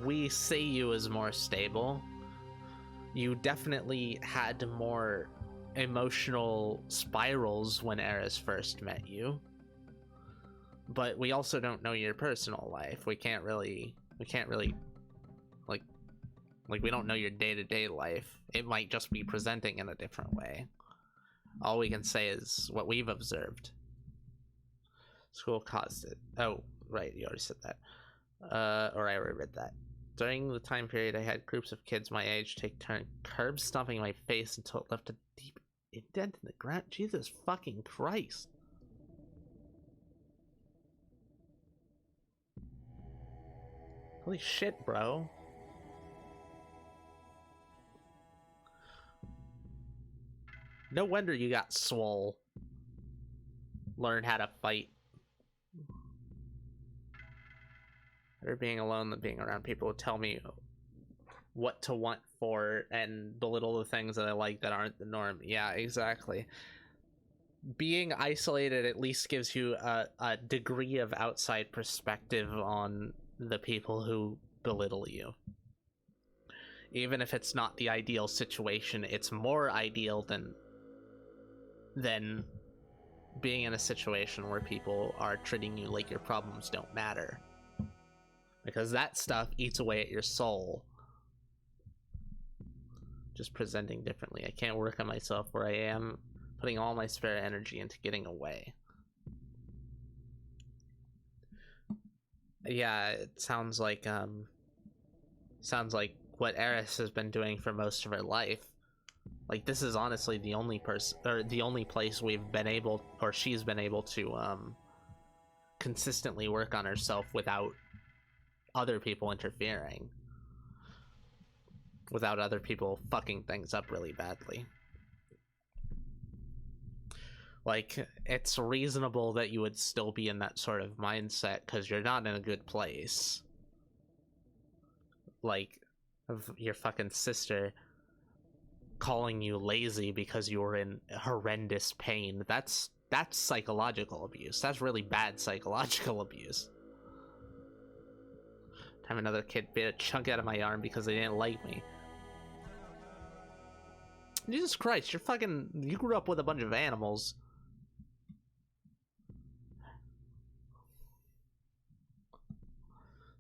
We see you as more stable. You definitely had more emotional spirals when Eris first met you. But we also don't know your personal life. We can't really like we don't know your day-to-day life. It might just be presenting in a different way. All we can say is what we've observed. School caused it. Oh, right, you already said that. Or I already read that. During the time period, I had groups of kids my age take turn curb stomping my face until it left a deep indent in the ground. Jesus fucking Christ. Holy shit, bro. No wonder you got swole. Learn how to fight. Better being alone than being around people who tell me what to want for and belittle the things that I like that aren't the norm. Yeah, exactly. Being isolated at least gives you a degree of outside perspective on the people who belittle you. Even if it's not the ideal situation, it's more ideal than being in a situation where people are treating you like your problems don't matter. Because that stuff eats away at your soul. Just presenting differently. I can't work on myself where I am, putting all my spare energy into getting away. Yeah, it sounds like what Eris has been doing for most of her life. Like, this is honestly the only person, or the only place we've been able, or she's been able to consistently work on herself without other people interfering, without other people fucking things up really badly. Like, it's reasonable that you would still be in that sort of mindset because you're not in a good place. Like, of your fucking sister calling you lazy because you were in horrendous pain. That's psychological abuse. That's really bad psychological abuse. Time another kid bit a chunk out of my arm because they didn't like me. Jesus Christ, you grew up with a bunch of animals.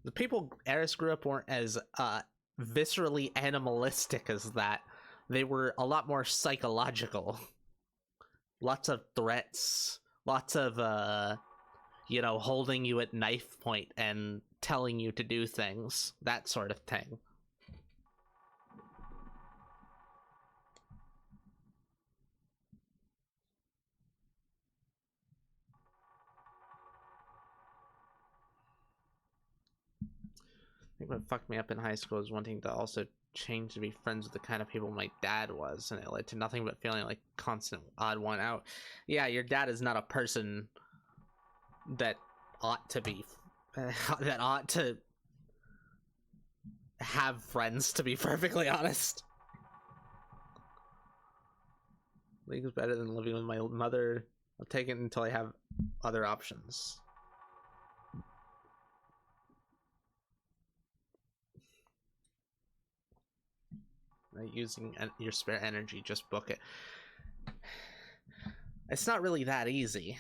The people Eris grew up weren't as viscerally animalistic as that. They were a lot more psychological. Lots of threats, lots of holding you at knife point and telling you to do things, that sort of thing. I think what fucked me up in high school is wanting to also change to be friends with the kind of people my dad was, and it led to nothing but feeling like constant odd one out. Yeah, your dad is not a person that ought to be that ought to have friends, to be perfectly honest. League's better than living with my mother. I'll take it until I have other options. Using your spare energy, just book it. It's not really that easy.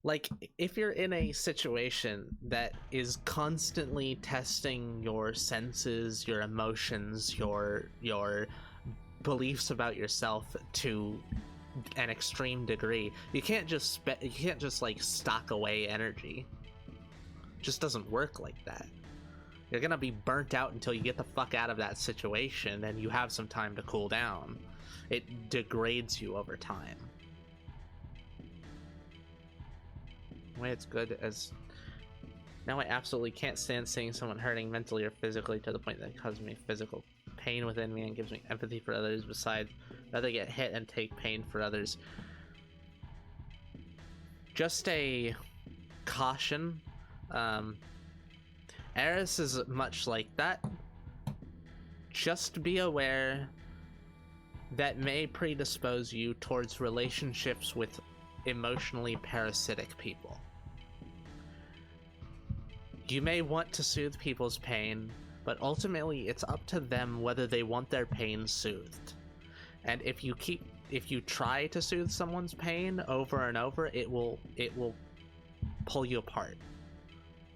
Like, if you're in a situation that is constantly testing your senses, your emotions, your beliefs about yourself to an extreme degree, you can't just like stock away energy. It just doesn't work like that. You're gonna be burnt out until you get the fuck out of that situation and you have some time to cool down. It degrades you over time. The way it's good as now, I absolutely can't stand seeing someone hurting mentally or physically to the point that it causes me physical pain within me and gives me empathy for others. Besides, rather get hit and take pain for others. Just a caution. Eris is much like that. Just be aware that may predispose you towards relationships with emotionally parasitic people. You may want to soothe people's pain, but ultimately it's up to them whether they want their pain soothed. And if you try to soothe someone's pain over and over, it will pull you apart.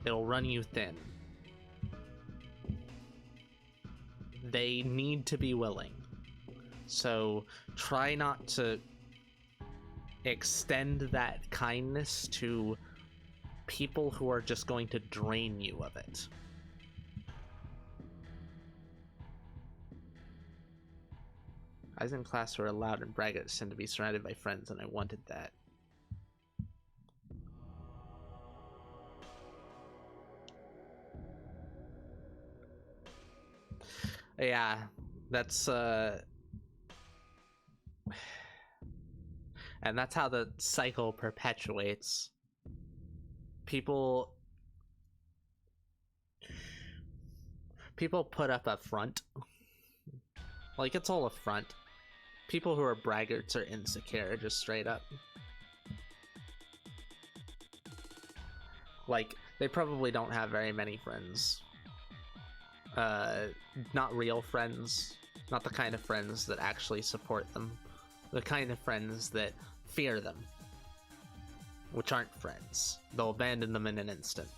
It'll run you thin. They need to be willing. So try not to extend that kindness to people who are just going to drain you of it. I was in class where loud and braggarts tend to be surrounded by friends, and I wanted that. Yeah, that's and that's how the cycle perpetuates. People put up a front. Like, it's all a front. People who are braggarts are insecure, just straight up. Like, they probably don't have very many friends. Not real friends. Not the kind of friends that actually support them. The kind of friends that fear them. Which aren't friends. They'll abandon them in an instant.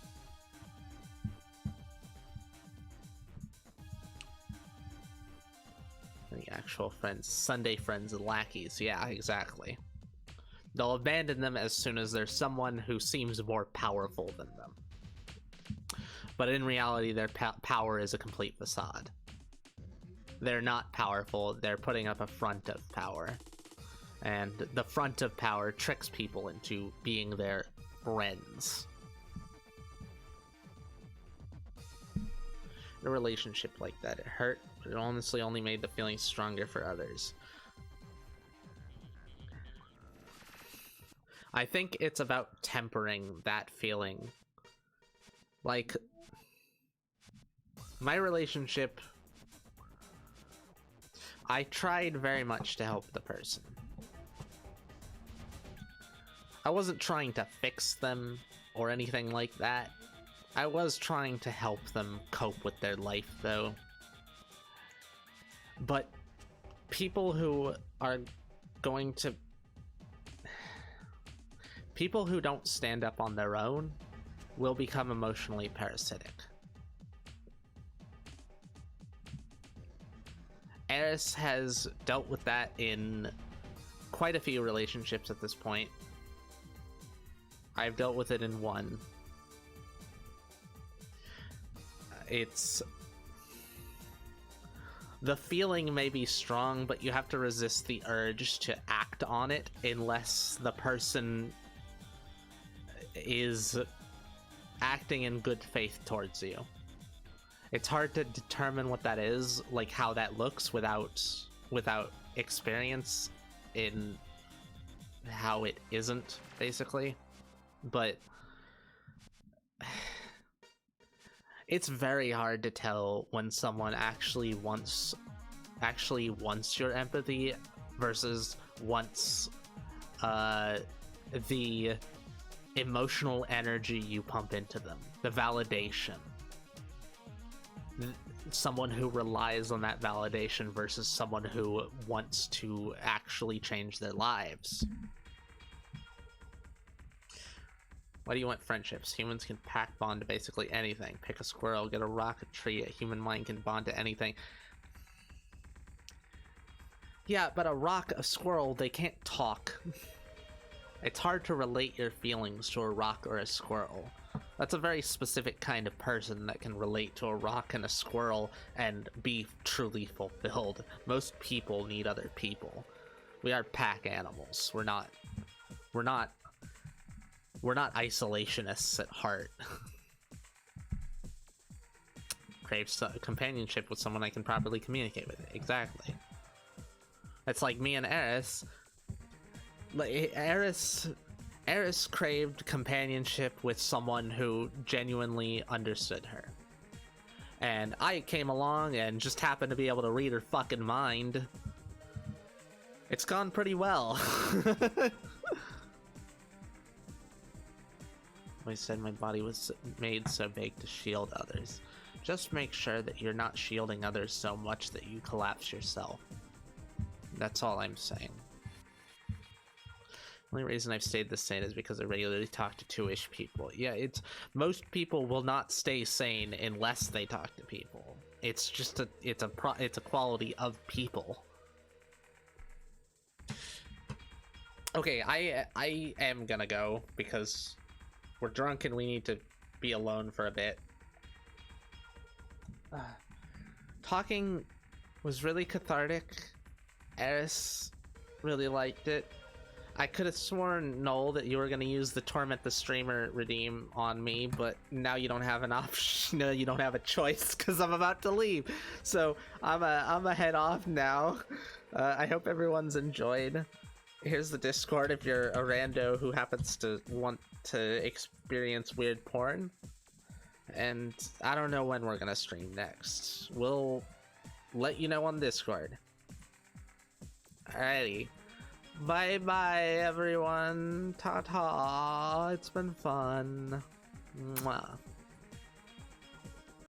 The actual friends. Sunday friends and lackeys. Yeah, exactly. They'll abandon them as soon as there's someone who seems more powerful than them. but in reality their power is a complete facade. They're not powerful, they're putting up a front of power. And the front of power tricks people into being their friends. In a relationship like that, it hurt, but it honestly only made the feeling stronger for others. I think it's about tempering that feeling. Like, my relationship, I tried very much to help the person. I wasn't trying to fix them or anything like that. I was trying to help them cope with their life, though. But people who are going to... people who don't stand up on their own will become emotionally parasitic. Eris has dealt with that in quite a few relationships at this point. I've dealt with it in one. It's... the feeling may be strong, but you have to resist the urge to act on it unless the person is acting in good faith towards you. It's hard to determine what that is, like how that looks without experience in how it isn't, basically. But it's very hard to tell when someone actually wants your empathy versus wants the emotional energy you pump into them, the validation. Someone who relies on that validation versus someone who wants to actually change their lives. Why do you want friendships? Humans can pack bond to basically anything. Pick a squirrel, get a rock, a tree. A human mind can bond to anything. Yeah, but a rock, a squirrel, they can't talk. It's hard to relate your feelings to a rock or a squirrel. That's a very specific kind of person that can relate to a rock and a squirrel and be truly fulfilled. Most people need other people. We are pack animals. We're not isolationists at heart. Craves companionship with someone I can properly communicate with. Exactly. It's like me and Eris. Like, Eris craved companionship with someone who genuinely understood her. And I came along and just happened to be able to read her fucking mind. It's gone pretty well. I said my body was made so big to shield others. Just make sure that you're not shielding others so much that you collapse yourself. That's all I'm saying. The only reason I've stayed this sane is because I regularly talk to two-ish people. Yeah, most people will not stay sane unless they talk to people. It's just it's a quality of people. Okay, I am gonna go because we're drunk and we need to be alone for a bit. Talking was really cathartic. Eris really liked it. I could have sworn, Noel, that you were going to use the Torment the Streamer redeem on me, but now you don't have an option. No, you don't have a choice because I'm about to leave. So I'm a head off now. I hope everyone's enjoyed. Here's the Discord if you're a rando who happens to want to experience weird porn. And I don't know when we're going to stream next. We'll let you know on Discord. Alrighty. Bye bye everyone. Ta ta. It's been fun. Mwah.